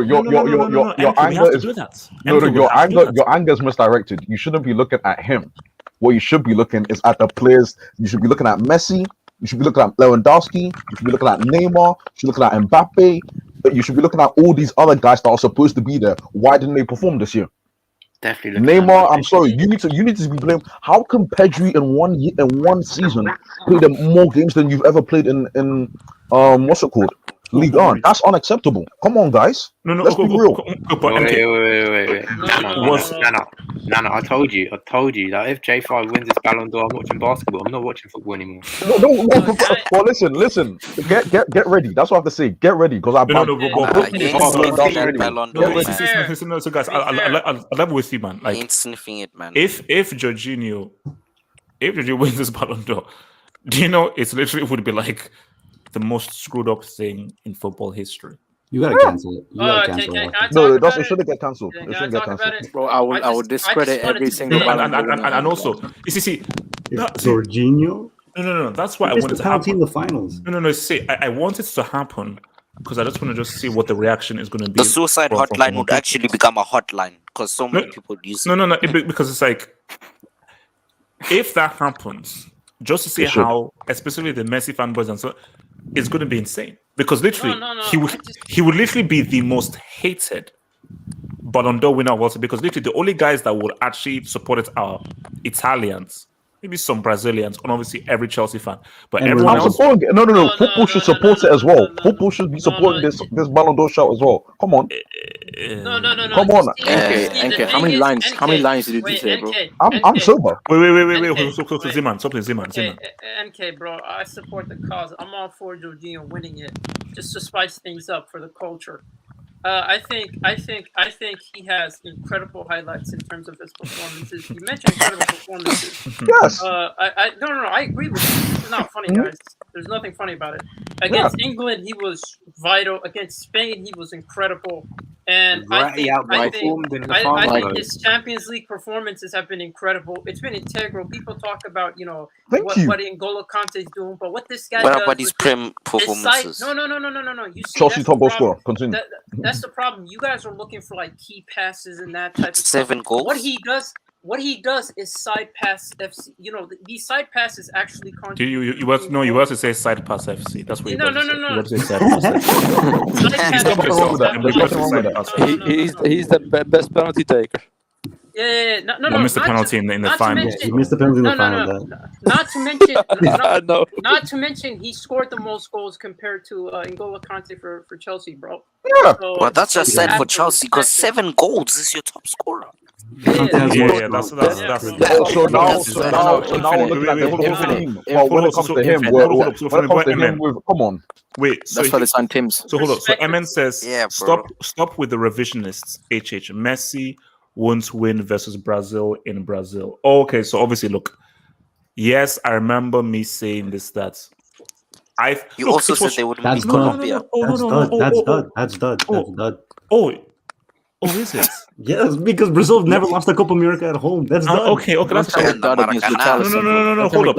[SPEAKER 18] Your anger is your anger is misdirected. You shouldn't be looking at him. What you should be looking is at the players. You should be looking at Messi. You should be looking at Lewandowski. You should be looking at Neymar. You should be looking at Mbappe. You should be looking at all these other guys that are supposed to be there. Why didn't they perform this year?
[SPEAKER 6] Definitely.
[SPEAKER 18] Neymar, I'm sorry. You need to be blamed. How can Pedri in one season play more games than you've ever played in what's it called? Liga. That's unacceptable. Come on, guys. Let's be real.
[SPEAKER 6] Wait. No. I told you that if J5 wins this Ballon d'Or, I'm watching basketball. I'm not watching football anymore.
[SPEAKER 18] No. Well, listen. Get ready. That's what I have to say. Get ready, because
[SPEAKER 1] So guys, I'll level with you, man. Like,
[SPEAKER 2] ain't sniffing it, man.
[SPEAKER 1] If Jorginho wins this Ballon d'Or, do you know it would be like the most screwed up thing in football history.
[SPEAKER 15] You gotta cancel it. You gotta cancel it.
[SPEAKER 18] No, it shouldn't get cancelled. It shouldn't get cancelled.
[SPEAKER 5] Bro, I would discredit every single
[SPEAKER 1] and also you see
[SPEAKER 15] Jorginho.
[SPEAKER 1] No. That's why I wanted to happen
[SPEAKER 15] in the finals.
[SPEAKER 1] No. See, I want it to happen because I just want to see what the reaction is going to be.
[SPEAKER 2] The suicide hotline would actually become a hotline because so many people use it.
[SPEAKER 1] No. Because it's like if that happens, just to see how, especially the Messi fanboys and so. It's going to be insane because literally he would literally be the most hated Ballon d'Or winner also, because literally the only guys that would actually support it are Italians, maybe some Brazilians, and obviously every Chelsea fan. But everyone else,
[SPEAKER 18] no. Football should support it as well. Football should be supporting this Ballon d'Or shout as well. Come on.
[SPEAKER 10] No.
[SPEAKER 18] Come on.
[SPEAKER 5] NK, how many lines did you say, bro?
[SPEAKER 18] I'm sober.
[SPEAKER 1] Wait. Zeman.
[SPEAKER 10] NK, bro, I support the cause. I'm all for Jorginho winning it, just to spice things up for the culture. I think he has incredible highlights in terms of his performances. You mentioned incredible performances.
[SPEAKER 18] Yes.
[SPEAKER 10] I agree with you. This is not funny, guys. There's nothing funny about it. Against England, he was vital. Against Spain, he was incredible. And I think his Champions League performances have been incredible. It's been integral. People talk about, what N'Golo Kante is doing, but what this guy does.
[SPEAKER 2] What about his Prem performances?
[SPEAKER 10] No. You see,
[SPEAKER 18] Chelsea top goal scorer. Continue.
[SPEAKER 10] That's the problem. You guys are looking for like key passes and that type of
[SPEAKER 2] 7
[SPEAKER 10] stuff.
[SPEAKER 2] goals.
[SPEAKER 10] What he does is side pass FC. These side passes actually contribute.
[SPEAKER 1] You want to say side pass FC. That's what you
[SPEAKER 10] No.
[SPEAKER 1] You want to say side pass FC.
[SPEAKER 11] He's the best penalty taker.
[SPEAKER 10] Yeah. No.
[SPEAKER 1] I missed the penalty in the final.
[SPEAKER 15] You missed the penalty in the final.
[SPEAKER 10] Not to mention, not to mention, he scored the most goals compared to N'Golo Kante for Chelsea, bro.
[SPEAKER 18] Yeah.
[SPEAKER 10] So,
[SPEAKER 2] well, that's just sad for Chelsea because 7 goals is your top scorer.
[SPEAKER 1] Yeah, that's.
[SPEAKER 18] So now we're looking at the whole team. Well, when it comes to him, come on.
[SPEAKER 1] Wait,
[SPEAKER 5] that's for the Sun teams.
[SPEAKER 1] So hold on. So MN says, stop with the revisionists. HH Messi won't win versus Brazil in Brazil. Okay, so obviously, look. Yes, I remember me saying this. That
[SPEAKER 2] you also said they wouldn't beat Colombia.
[SPEAKER 15] That's dud.
[SPEAKER 1] Oh, is it?
[SPEAKER 15] Yes, because Brazil never lost a Copa America at home. That's done.
[SPEAKER 1] Okay, that's no. Hold up.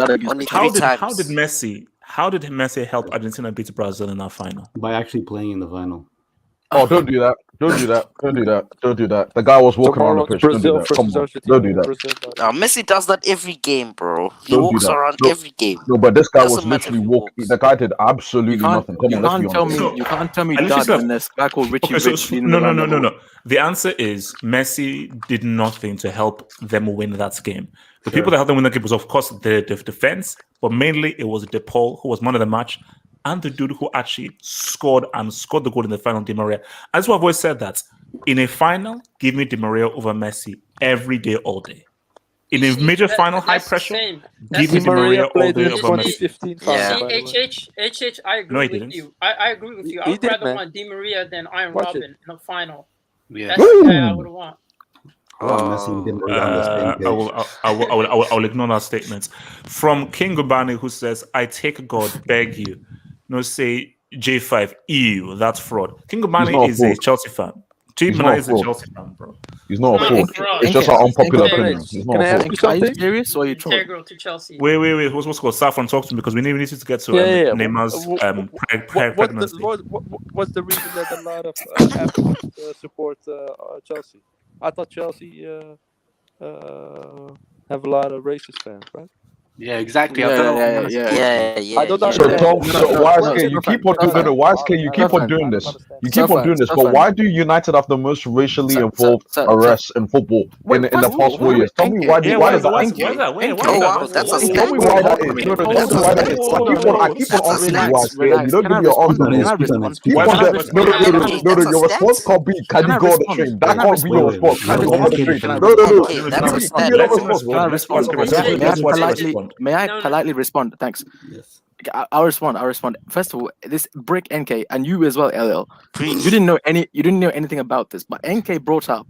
[SPEAKER 1] How did Messi help Argentina beat Brazil in that final?
[SPEAKER 15] By actually playing in the final.
[SPEAKER 18] Oh, don't do that. The guy was walking around the pitch. Don't do that. Come on. Don't do that.
[SPEAKER 2] Messi does that every game, bro. He walks around every game.
[SPEAKER 18] No, but this guy was literally walking. The guy did absolutely nothing. Come on, let's be honest.
[SPEAKER 5] You can't tell me that when this guy called Richie Rich.
[SPEAKER 1] No. The answer is Messi did nothing to help them win that game. The people that helped them win that game was, of course, the defense, but mainly it was DePaul, who was man of the match, and the dude who actually scored the goal in the final, Di Maria. That's why I've always said that. In a final, give me Di Maria over Messi every day, all day. In a major final, high pressure, give me Di Maria all day over Messi.
[SPEAKER 11] 2015 final, by the way.
[SPEAKER 10] HH, I agree
[SPEAKER 1] No, he
[SPEAKER 10] with
[SPEAKER 1] didn't.
[SPEAKER 10] you. I agree with you. I
[SPEAKER 11] He
[SPEAKER 10] would
[SPEAKER 11] did,
[SPEAKER 10] rather
[SPEAKER 11] man.
[SPEAKER 10] want Di Maria than Iron
[SPEAKER 11] Watch
[SPEAKER 10] Robin
[SPEAKER 11] it.
[SPEAKER 10] in a final.
[SPEAKER 6] Yeah.
[SPEAKER 10] That's the guy I would want.
[SPEAKER 15] Messi and Di Maria on the same page.
[SPEAKER 1] I will ignore that statement. From King Gubani, who says, I take God, beg you. No, say J5, ew, that's fraud. King
[SPEAKER 18] He's
[SPEAKER 1] Gubani
[SPEAKER 18] not a
[SPEAKER 1] is a
[SPEAKER 18] fraud.
[SPEAKER 1] Chelsea fan. J
[SPEAKER 18] He's
[SPEAKER 1] Mana
[SPEAKER 18] not a
[SPEAKER 1] is a
[SPEAKER 18] fraud.
[SPEAKER 1] Chelsea fan, bro.
[SPEAKER 18] He's not a
[SPEAKER 10] Not
[SPEAKER 18] fraud.
[SPEAKER 10] fraud.
[SPEAKER 18] It's just an unpopular opinion. He's not
[SPEAKER 11] Can I
[SPEAKER 18] a
[SPEAKER 11] ask
[SPEAKER 18] fraud.
[SPEAKER 11] you
[SPEAKER 5] Are you
[SPEAKER 11] something?
[SPEAKER 5] serious or are you trolling?
[SPEAKER 10] Integral to Chelsea.
[SPEAKER 1] Wait. What's called Saffron? Talk to me because we need to get to
[SPEAKER 11] Yeah.
[SPEAKER 1] Neymar's pregnancy.
[SPEAKER 11] What's the reason that a lot of Africans support Chelsea? I thought Chelsea have a lot of racist fans, right?
[SPEAKER 6] Yeah, exactly.
[SPEAKER 2] Yeah.
[SPEAKER 11] I don't
[SPEAKER 18] So
[SPEAKER 11] understand.
[SPEAKER 18] Tom, YSK, you keep on doing it. YSK, you keep on doing this. You keep on doing this. But why do United have the most racially involved arrests in football in the past 4 years? Tell me why. Why does that?
[SPEAKER 1] Why is that?
[SPEAKER 18] Tell me why that is. No, tell me why that is. I keep on asking you, YSK, and you don't give me your answer. Keep on that. No. Your response can't be, can you go on the train? That can't be your response. Can you go on the train? No.
[SPEAKER 2] That's a
[SPEAKER 5] May I politely respond? Thanks.
[SPEAKER 15] Yes.
[SPEAKER 5] I'll respond. First of all, this Brick NK and you as well, LL. You didn't know anything about this, but NK brought up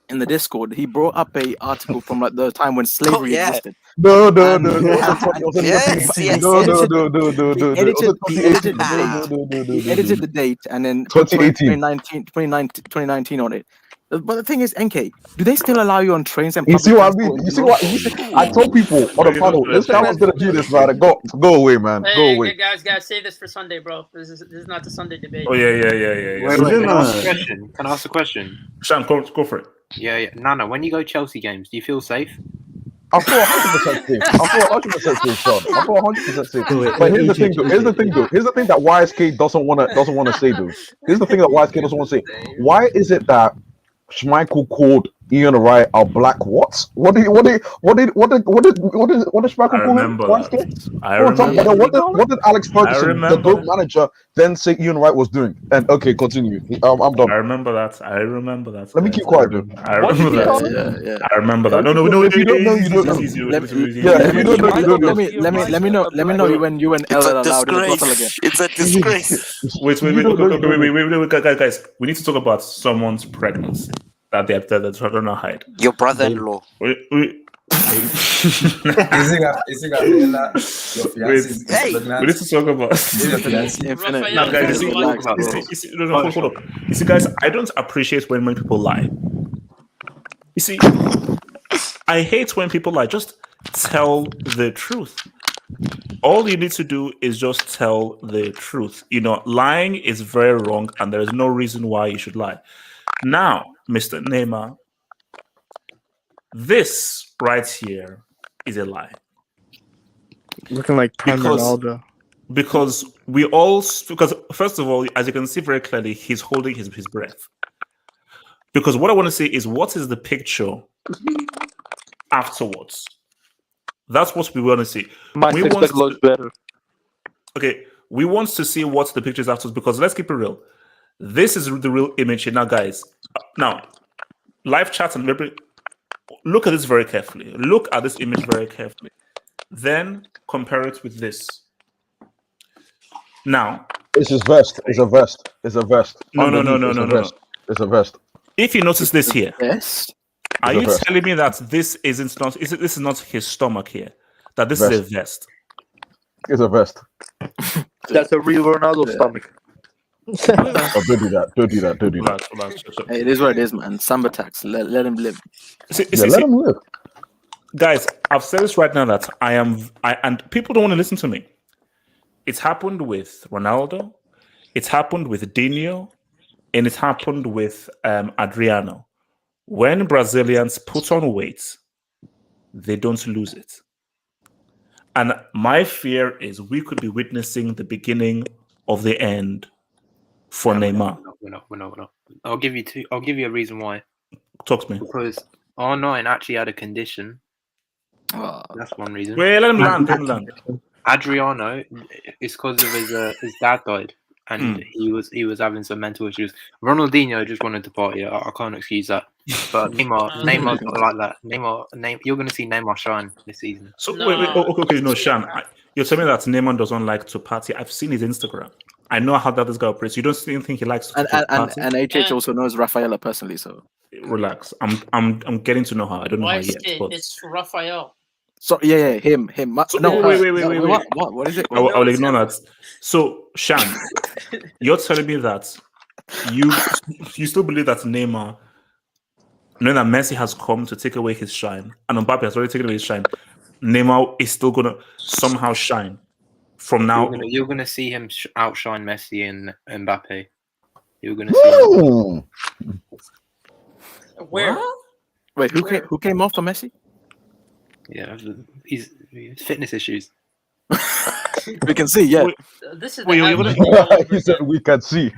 [SPEAKER 5] in the Discord. He brought up a article from like the time when slavery existed.
[SPEAKER 18] No.
[SPEAKER 5] He edited the date and then 2019 on it. But the thing is, NK, do they still allow you on trains and
[SPEAKER 18] you see what I mean? You see? I told people on the panel, this guy was gonna do this, man. Go away, man. Go away.
[SPEAKER 10] Hey, guys, save this for Sunday, bro. This is not the Sunday debate.
[SPEAKER 1] Oh yeah.
[SPEAKER 6] Wait, can I ask a question? Can I ask a question?
[SPEAKER 1] Sam, go for it.
[SPEAKER 6] Yeah. Nana, when you go Chelsea games, do you feel safe?
[SPEAKER 18] I feel 100% safe. I feel 100% safe, Sean. I feel 100% safe. But here's the thing, though. Here's the thing that YSK doesn't wanna say, though. Here's the thing that YSK doesn't want to say. Why is it that Schmeichel called Ian Wright a black what? What did Schmeichel call him? What did Alex Ferguson, the GOAT manager, then say Ian Wright was doing? And okay, continue. I'm done.
[SPEAKER 1] I remember that.
[SPEAKER 18] Let me keep quiet, dude.
[SPEAKER 1] I remember that. I remember that. No.
[SPEAKER 18] If you don't know, you don't know.
[SPEAKER 5] Let me know when you and LL are allowed in the bottle again.
[SPEAKER 2] It's a disgrace.
[SPEAKER 1] Wait, guys. We need to talk about someone's pregnancy that they're trying to hide.
[SPEAKER 2] Your brother-in-law.
[SPEAKER 19] Is it Gabriela?
[SPEAKER 1] We need to talk about. Now, guys, hold up. You see, guys, I don't appreciate when people lie. You see, I hate when people lie. Just tell the truth. All you need to do is just tell the truth. Lying is very wrong, and there is no reason why you should lie. Now, Mr. Neymar, this right here is a lie.
[SPEAKER 14] Looking like Ronaldo.
[SPEAKER 1] Because first of all, as you can see very clearly, he's holding his breath. Because what I want to say is, what is the picture afterwards? That's what we want to see.
[SPEAKER 11] My face looks better.
[SPEAKER 1] Okay, we want to see what the picture is afterwards, because let's keep it real. This is the real image here. Now, guys, live chat and look at this very carefully. Look at this image very carefully. Then compare it with this. Now,
[SPEAKER 18] it's his vest. It's a vest.
[SPEAKER 1] No.
[SPEAKER 18] It's a vest.
[SPEAKER 1] If you notice this here, are you
[SPEAKER 18] vest.
[SPEAKER 1] telling me that this is not his stomach here? That this is a vest?
[SPEAKER 18] It's a vest.
[SPEAKER 11] That's a real Ronaldo stomach.
[SPEAKER 18] Don't do that.
[SPEAKER 5] Hey, it is what it is, man. Samba tax. Let him live.
[SPEAKER 18] Let him live.
[SPEAKER 1] Guys, I've said this right now that and people don't want to listen to me. It's happened with Ronaldo, it's happened with Dino, and it happened with Adriano. When Brazilians put on weight, they don't lose it. And my fear is we could be witnessing the beginning of the end for Neymar.
[SPEAKER 6] We're not. I'll give you a reason why.
[SPEAKER 1] Talk to me.
[SPEAKER 6] Because R9 actually had a condition. That's one reason.
[SPEAKER 1] Wait, let him land.
[SPEAKER 6] Adriano, it's because of his dad died, and he was having some mental issues. Ronaldinho just wanted to party. I can't excuse that. But Neymar's not like that. Neymar, you're going to see Neymar shine this season.
[SPEAKER 1] So wait, okay, no, Shan, you're telling me that Neymar doesn't like to party. I've seen his Instagram. I know how that this guy operates. You don't think he likes to party?
[SPEAKER 5] And HH also knows Rafaela personally, so
[SPEAKER 1] relax. I'm getting to know her. I don't know her yet. But...
[SPEAKER 10] It's Raphael.
[SPEAKER 5] So yeah, him.
[SPEAKER 1] So,
[SPEAKER 5] no,
[SPEAKER 1] wait.
[SPEAKER 5] What is it?
[SPEAKER 1] I'll ignore that. So Shan, you're telling me that you still believe that Neymar, knowing that Messi has come to take away his shine, and Mbappe has already taken away his shine, Neymar is still gonna somehow shine from now.
[SPEAKER 6] You're gonna see him outshine Messi and Mbappe. You're gonna see him.
[SPEAKER 10] Where?
[SPEAKER 5] Wait, who came after Messi?
[SPEAKER 6] Yeah, he's fitness issues.
[SPEAKER 5] We can see, yeah.
[SPEAKER 10] This is
[SPEAKER 18] he said we can see.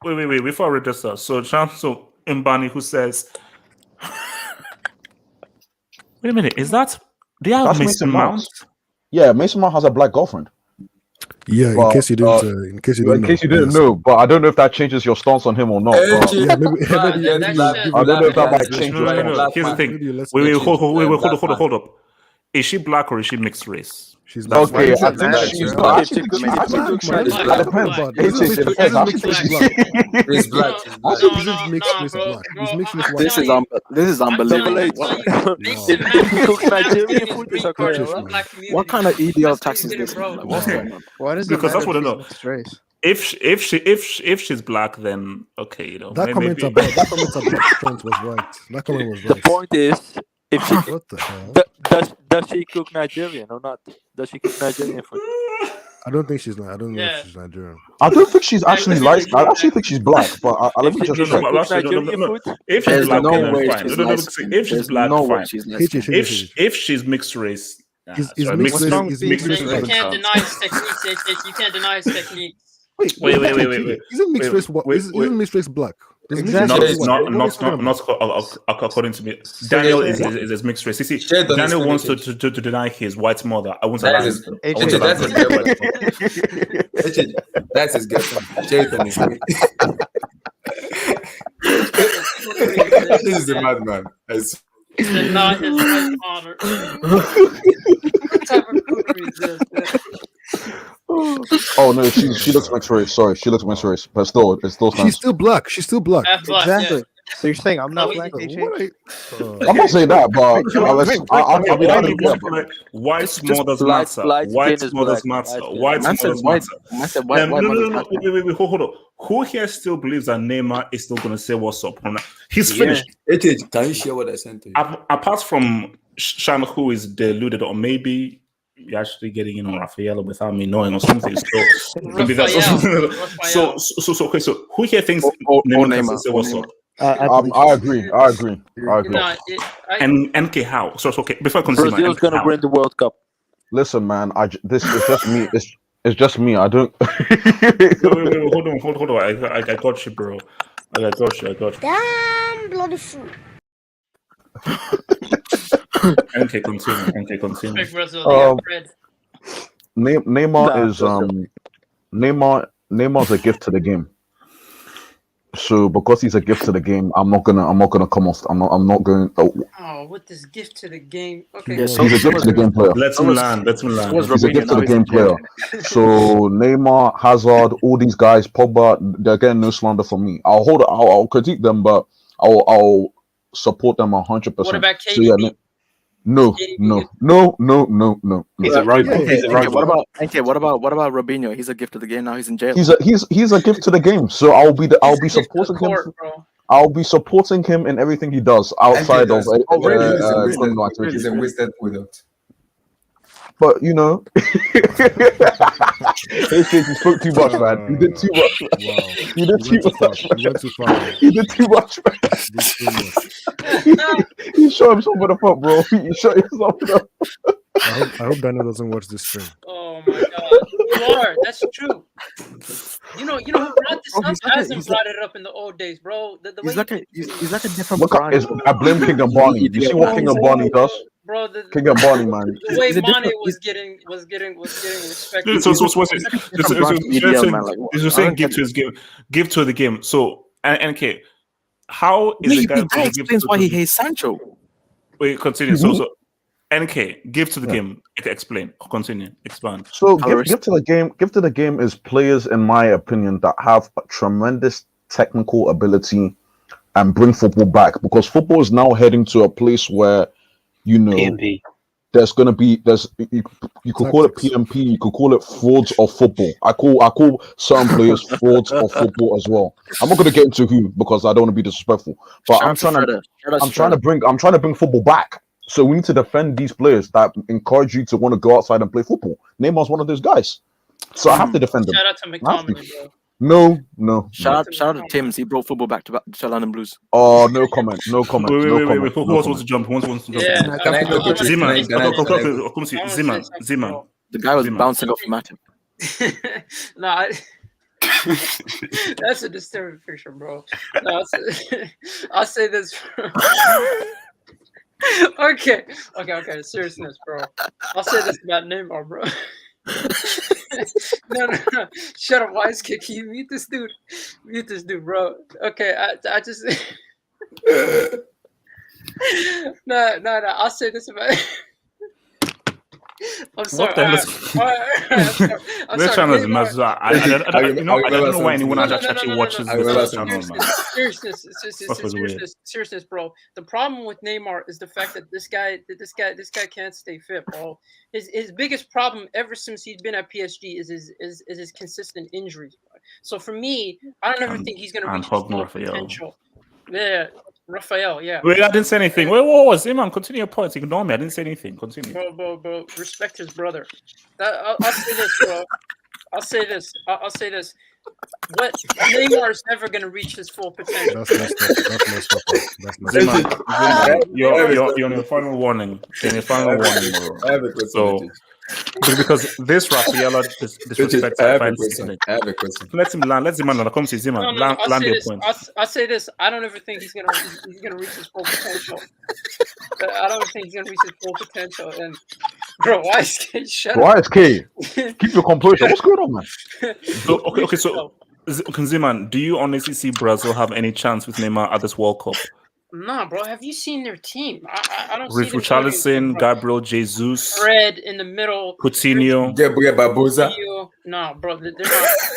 [SPEAKER 1] Wait. Before I read this, so Mbani who says, wait a minute, is that they have Mason Mount?
[SPEAKER 18] Yeah, Mason Mount has a black girlfriend.
[SPEAKER 7] Yeah,
[SPEAKER 18] But,
[SPEAKER 7] in case you didn't
[SPEAKER 18] know, but I don't know if that changes your stance on him or not. But,
[SPEAKER 7] yeah, maybe
[SPEAKER 18] I don't know if that might change your stance.
[SPEAKER 1] No. Here's the thing. Wait, hold up. Is she black or is she mixed race?
[SPEAKER 7] She's
[SPEAKER 18] black. Okay, I think she's black. It depends.
[SPEAKER 7] He's black. He's mixed race black. He's mixed race white.
[SPEAKER 5] This is unbelievable. What kind of EDL tax is this? What's going on?
[SPEAKER 14] Why does
[SPEAKER 1] because that's what I know.
[SPEAKER 14] Mixed race?
[SPEAKER 1] If she's black, then okay, you know.
[SPEAKER 7] That comment about strength was right. That comment was right.
[SPEAKER 11] The point is, if she
[SPEAKER 7] what the hell?
[SPEAKER 11] does she cook Nigerian or not? Does she cook Nigerian food?
[SPEAKER 7] I don't think she's not. I don't know if she's Nigerian.
[SPEAKER 18] I don't think she's actually like. I actually think she's black, but let me just check.
[SPEAKER 1] If she's black, then fine. If she's black, fine. If she's mixed race,
[SPEAKER 10] mixed race. You can't deny his techniques. You can't deny his techniques.
[SPEAKER 1] Wait.
[SPEAKER 7] Isn't mixed race what? Isn't mixed race black?
[SPEAKER 1] Exactly. Not according to me. Daniel is mixed race. See, Daniel wants to deny his white mother. I won't allow him.
[SPEAKER 13] That's his girlfriend. Jayton is this is the madman.
[SPEAKER 10] Deny his white honor. What type of cookery is this?
[SPEAKER 18] Oh no, she looks mixed race. Sorry, she looks mixed race, but still, it still stands.
[SPEAKER 7] She's still black.
[SPEAKER 14] Exactly.
[SPEAKER 10] Yeah.
[SPEAKER 14] So you're saying I'm not black?
[SPEAKER 18] I'm not saying that, but I don't care.
[SPEAKER 1] White mothers matter. White mothers matter. White mothers matter. No. Wait, hold on. Who here still believes that Neymar is still going to say what's up? He's finished.
[SPEAKER 13] Can you share what I sent to you?
[SPEAKER 1] Apart from Shan, who is deluded, or maybe you're actually getting in on Rafaela without me knowing or something. So maybe that's so okay. So who here thinks Neymar can say what's up?
[SPEAKER 18] I agree.
[SPEAKER 1] And NK how? So okay. Before I continue,
[SPEAKER 11] Brazil's going to win the World Cup.
[SPEAKER 18] Listen, man. This is just me. It's just me. I don't.
[SPEAKER 1] Wait, hold on. I got you, bro. I got you.
[SPEAKER 16] Damn bloody fool.
[SPEAKER 1] NK continue.
[SPEAKER 18] Neymar's a gift to the game. So because he's a gift to the game, I'm not gonna come off. I'm not going.
[SPEAKER 10] Oh, with this gift to the game. Okay.
[SPEAKER 18] He's a gift to the game player.
[SPEAKER 1] Let's him land.
[SPEAKER 18] He's a gift to the game player. So Neymar, Hazard, all these guys, Pogba, they're getting no slander from me. I'll critique them, but I'll support them 100%.
[SPEAKER 10] What about KDB?
[SPEAKER 18] So yeah, no.
[SPEAKER 5] He's a robot. What about Robinho? He's a gift to the game. Now he's in jail.
[SPEAKER 18] He's a gift to the game. So I'll be supporting him. I'll be supporting him in everything he does outside of.
[SPEAKER 13] He's a wasted product.
[SPEAKER 18] But you know, he spoke too much, man. He did too much.
[SPEAKER 7] Wow.
[SPEAKER 18] He did too much.
[SPEAKER 7] He went too far.
[SPEAKER 18] He did too much, man. He shot himself in the foot, bro. He shot himself in the foot.
[SPEAKER 7] I hope Daniel doesn't watch this stream.
[SPEAKER 10] Oh my god, you are. That's true. You know who brought this up? Hasn't brought it up in the old days, bro.
[SPEAKER 5] He's like a different.
[SPEAKER 18] Look, I blame King and Barney. You see what King and Barney does?
[SPEAKER 10] bro.
[SPEAKER 18] Can get Barney, man.
[SPEAKER 10] The way
[SPEAKER 5] He's a
[SPEAKER 10] Mane
[SPEAKER 5] different-
[SPEAKER 10] was getting respect.
[SPEAKER 1] So what's it?
[SPEAKER 5] different branch of EDL, man. Like, what?
[SPEAKER 1] You're
[SPEAKER 5] I
[SPEAKER 1] saying
[SPEAKER 5] don't
[SPEAKER 1] give
[SPEAKER 5] get
[SPEAKER 1] to his game, give to the game. So NK, how is the guy
[SPEAKER 5] that
[SPEAKER 1] going to give
[SPEAKER 5] explains
[SPEAKER 1] to
[SPEAKER 5] why he
[SPEAKER 1] the
[SPEAKER 5] hates Sancho.
[SPEAKER 1] Wait, continue. So NK, give to the game. Explain. Continue. Expand.
[SPEAKER 18] So give to the game. Give to the game is players, in my opinion, that have a tremendous technical ability and bring football back, because football is now heading to a place where, you know,
[SPEAKER 6] PMP.
[SPEAKER 18] there's gonna be you could call it PMP, you could call it frauds of football. I call certain players frauds of football as well. I'm not gonna get into who because I don't want to be disrespectful, but I'm trying to bring football back. So we need to defend these players that encourage you to want to go outside and play football. Neymar's one of those guys, so I have to defend him.
[SPEAKER 10] Shout out to McTominay, bro.
[SPEAKER 18] No.
[SPEAKER 5] Shout out to Tim's. He brought football back to London Blues.
[SPEAKER 18] Oh, no comment. Wait.
[SPEAKER 1] Who wants to jump? Who wants to jump?
[SPEAKER 10] Yeah.
[SPEAKER 1] Zima.
[SPEAKER 5] The guy was bouncing off Matip.
[SPEAKER 10] Nah, that's a disturbing picture, bro. No, I'll say this. Okay. Seriousness, bro. I'll say this about Neymar, bro. No. Shut up, wise kick. Can you mute this dude, bro. Okay, I just no. I'll say this about. I'm sorry.
[SPEAKER 1] What the hell? We're trying to mess up. I don't know why anyone actually watches this channel, man.
[SPEAKER 10] Seriousness, bro. The problem with Neymar is the fact that this guy can't stay fit, bro. His biggest problem ever since he's been at PSG is his consistent injuries. Bro. So for me, I don't ever think he's gonna reach his full potential. Yeah. Raphael, yeah.
[SPEAKER 1] Wait, I didn't say anything. Wait, what was Iman? Continue your points. Ignore me. I didn't say anything. Continue.
[SPEAKER 10] Bro. Respect his brother. I'll say this, bro. I'll say this. What Neymar is never going to reach his full potential.
[SPEAKER 1] That's messed up. You're on your final warning. In your final warning, bro.
[SPEAKER 13] I have a question.
[SPEAKER 1] So, because this Rafaela disrespect,
[SPEAKER 13] I have a question.
[SPEAKER 1] Let him land. Let Ziman land. Come see Ziman. Land your point.
[SPEAKER 10] I'll say this. I don't ever think he's gonna reach his full potential. I don't think he's gonna reach his full potential. And bro, why is K? Shut
[SPEAKER 18] Why
[SPEAKER 10] up.
[SPEAKER 18] is K? Keep your composure. What's going on, man?
[SPEAKER 1] Okay. So Ziman, do you honestly see Brazil have any chance with Neymar at this World Cup?
[SPEAKER 10] Nah, bro. Have you seen their team? I don't see them.
[SPEAKER 1] Richarlison, Gabriel Jesus,
[SPEAKER 10] Fred in the middle,
[SPEAKER 1] Coutinho,
[SPEAKER 13] Gabriel Barbosa.
[SPEAKER 10] No, bro. They're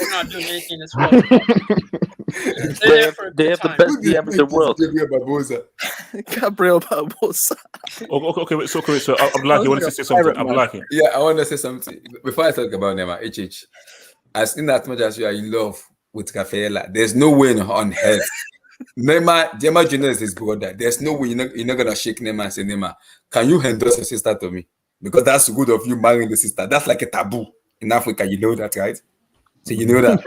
[SPEAKER 10] not doing anything this well.
[SPEAKER 11] They have the best DM in the world.
[SPEAKER 13] Gabriel Barbosa.
[SPEAKER 5] Gabriel Barbosa.
[SPEAKER 1] Okay, wait. So Abdullah, you want to say something? Abdullah.
[SPEAKER 13] Yeah, I want to say something. Before I talk about Neymar, as in as much as you are in love with Rafaela, there's no way on earth. Neymar Junior is his brother. There's no way you're not gonna shake Neymar and say, Neymar, can you endorse your sister to me? Because that's good of you marrying the sister. That's like a taboo in Africa. You know that, right? So you know that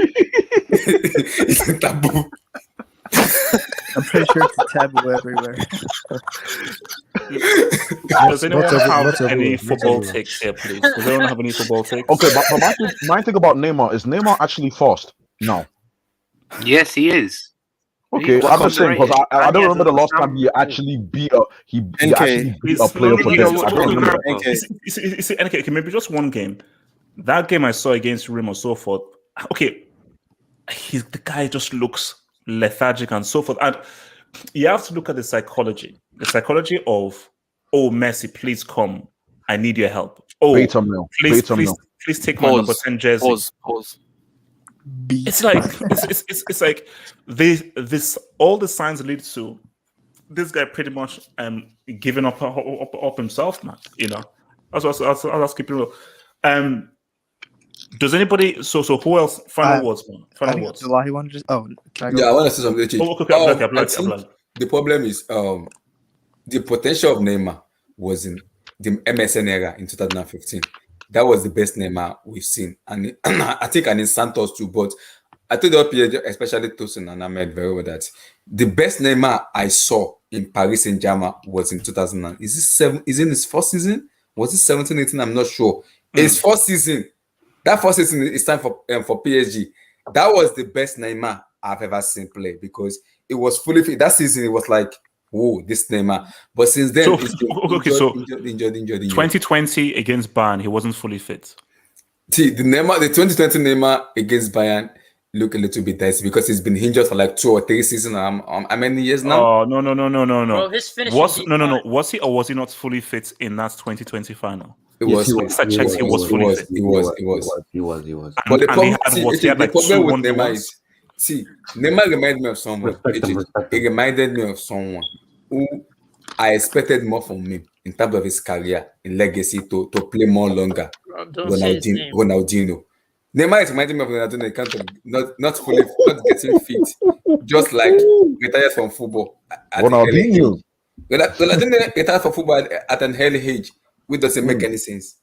[SPEAKER 13] it's a taboo.
[SPEAKER 14] I'm pretty sure it's a taboo everywhere.
[SPEAKER 1] Does anyone have any football takes here, please? Does anyone have any football takes?
[SPEAKER 18] Okay, but my thing about Neymar is Neymar actually fast? No.
[SPEAKER 6] Yes, he is.
[SPEAKER 18] Okay, I'm just saying because I don't remember the last time he actually beat a player for this. I don't remember.
[SPEAKER 1] Okay, maybe just one game. That game I saw against Rim or so forth. Okay, the guy just looks lethargic and so forth. And you have to look at the psychology. The psychology of, oh, Messi, please come. I need your help. Oh, please take my number 10 jersey.
[SPEAKER 5] Pause.
[SPEAKER 1] It's like it's like this all the signs lead to this guy pretty much giving up himself, man. You know, I'll keep it real. Does anybody? So who else? Final words, man. Final words.
[SPEAKER 14] July wanted to. Oh,
[SPEAKER 13] I want to say something.
[SPEAKER 1] Okay.
[SPEAKER 13] The problem is the potential of Neymar was in the MSN era in 2015. That was the best Neymar we've seen, and I think in Santos too. But I told the PSG, especially Tosin and Ahmed, very well that the best Neymar I saw in Paris Saint-Germain was in 2009. Is it his first season? Was it 17, 18? I'm not sure. His first season. That first season is time for PSG. That was the best Neymar I've ever seen play because it was fully fit. That season, it was like whoa, this Neymar. But since then,
[SPEAKER 1] So
[SPEAKER 13] it's been
[SPEAKER 1] okay, so
[SPEAKER 13] injured.
[SPEAKER 1] 2020 against Bayern, he wasn't fully fit.
[SPEAKER 13] See, the 2020 Neymar against Bayern look a little bit dicey because he's been injured for like 2 or 3 seasons. How many years now?
[SPEAKER 1] Oh no.
[SPEAKER 10] Bro, his finishing
[SPEAKER 1] No. Was he or was he not fully fit in that 2020 final?
[SPEAKER 13] It
[SPEAKER 15] Yes,
[SPEAKER 13] was.
[SPEAKER 15] he
[SPEAKER 1] Last I checked, he was fully fit.
[SPEAKER 13] He was.
[SPEAKER 15] But
[SPEAKER 1] And,
[SPEAKER 13] the
[SPEAKER 1] and he
[SPEAKER 13] problem,
[SPEAKER 1] had
[SPEAKER 13] see,
[SPEAKER 1] what? He had
[SPEAKER 13] the
[SPEAKER 1] like
[SPEAKER 13] problem
[SPEAKER 1] 2
[SPEAKER 13] with
[SPEAKER 1] 1v1s.
[SPEAKER 13] Neymar is, see, Neymar reminded me of someone. He reminded me of someone who I expected more from him in terms of his career, in legacy, to play more longer.
[SPEAKER 10] Bro, don't say his name.
[SPEAKER 13] Ronaldinho. Neymar is reminding me of Ronaldinho in terms of not getting fit, just like retired from football at an early
[SPEAKER 18] Ronaldinho.
[SPEAKER 13] age. Ronaldinho retired from football at an early age, which doesn't make any sense.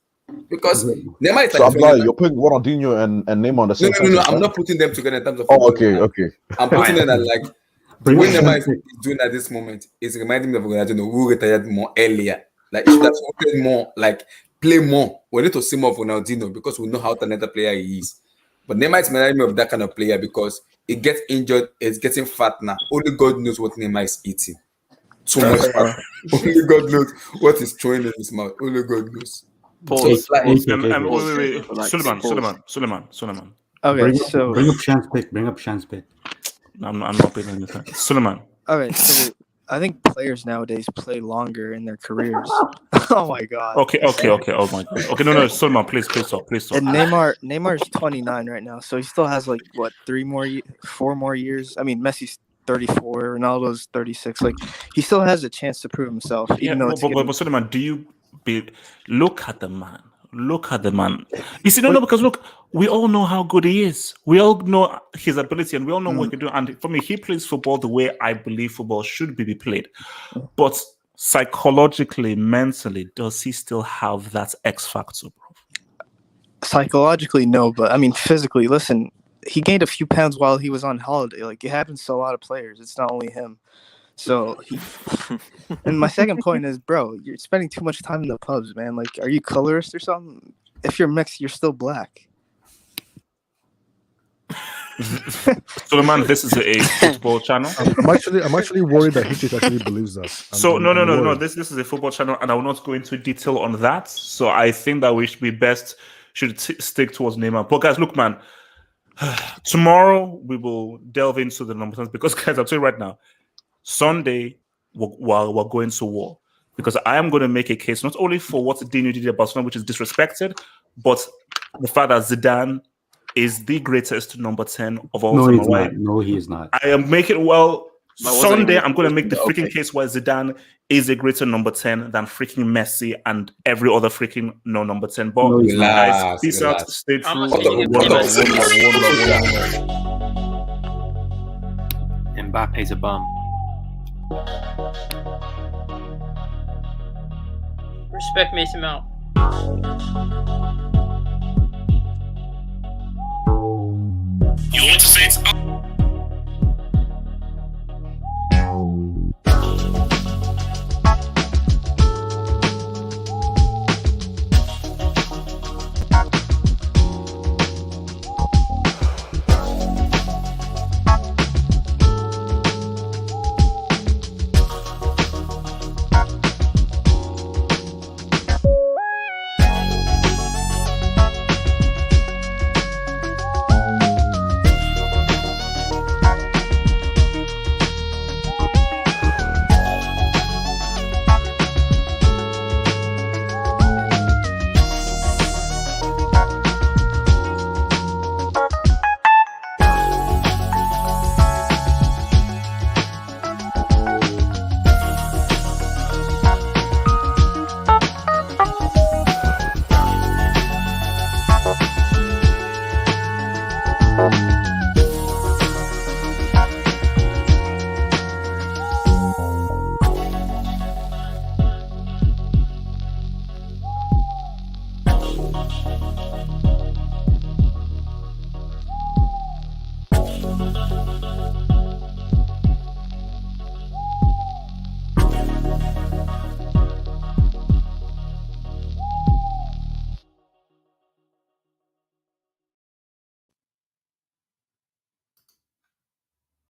[SPEAKER 13] Because Neymar is
[SPEAKER 18] So
[SPEAKER 13] like
[SPEAKER 18] Abdullah, you're putting Ronaldinho and Neymar on the same
[SPEAKER 13] no.
[SPEAKER 18] sentence,
[SPEAKER 13] I'm
[SPEAKER 18] right?
[SPEAKER 13] not putting them together in terms of
[SPEAKER 18] Oh,
[SPEAKER 13] football.
[SPEAKER 18] okay.
[SPEAKER 13] I'm putting them at like the
[SPEAKER 15] Bring
[SPEAKER 13] way
[SPEAKER 15] up
[SPEAKER 13] Neymar is
[SPEAKER 15] Champions
[SPEAKER 13] doing at this moment is reminding me of Ronaldinho who retired more earlier. Like he should have wanted more, like play more. We need to see more of Ronaldinho because we know how talented player he is. But Neymar is reminding me of that kind of player because he gets injured, it's getting fat now. Only God knows what Neymar is eating. Too much fat. Only God knows what he's throwing in his mouth. Only God knows.
[SPEAKER 1] Just
[SPEAKER 13] like,
[SPEAKER 1] wait. Suleiman.
[SPEAKER 14] Okay,
[SPEAKER 15] bring up Chance pick.
[SPEAKER 1] I'm not paying anything. Suleiman.
[SPEAKER 14] Okay, so I think players nowadays play longer in their careers. Oh my god.
[SPEAKER 1] Okay. Oh my god. Okay, no, Suleiman, please stop.
[SPEAKER 14] And Neymar's 29 right now, so he still has like what 4 more years. I mean, Messi's 34, Ronaldo's 36. Like he still has a chance to prove himself. Even though
[SPEAKER 1] but Suleiman, look at the man. Look at the man. You see, no, because look, we all know how good he is. We all know his ability, and we all know what he can do. And for me, he plays football the way I believe football should be played. But psychologically, mentally, does he still have that X factor, bro?
[SPEAKER 14] Psychologically, no, but I mean, physically, listen, he gained a few pounds while he was on holiday. Like it happens to a lot of players. It's not only him. So, and my second point is, bro, you're spending too much time in the pubs, man. Like, are you colorist or something? If you're mixed, you're still black.
[SPEAKER 1] Suleiman, this is a football channel.
[SPEAKER 7] I'm actually worried that Hitchit actually believes that.
[SPEAKER 1] So no. This is a football channel, and I will not go into detail on that. So I think that we should stick towards Neymar. But guys, look, man, tomorrow we will delve into the numbers because, guys, I'll tell you right now. Sunday, we're going to war because I am going to make a case not only for what Dino did at Barcelona, which is disrespected, but the fact that Zidane is the greatest number 10 of all time.
[SPEAKER 15] No, he is not.
[SPEAKER 1] I am making Sunday. I'm going to make the freaking case why Zidane is a greater number 10 than freaking Messi and every other freaking number 10. But guys, peace out. Stay true.
[SPEAKER 20] Mbappe's a bum.
[SPEAKER 10] Respect Mason Mount.
[SPEAKER 17] You want to say it's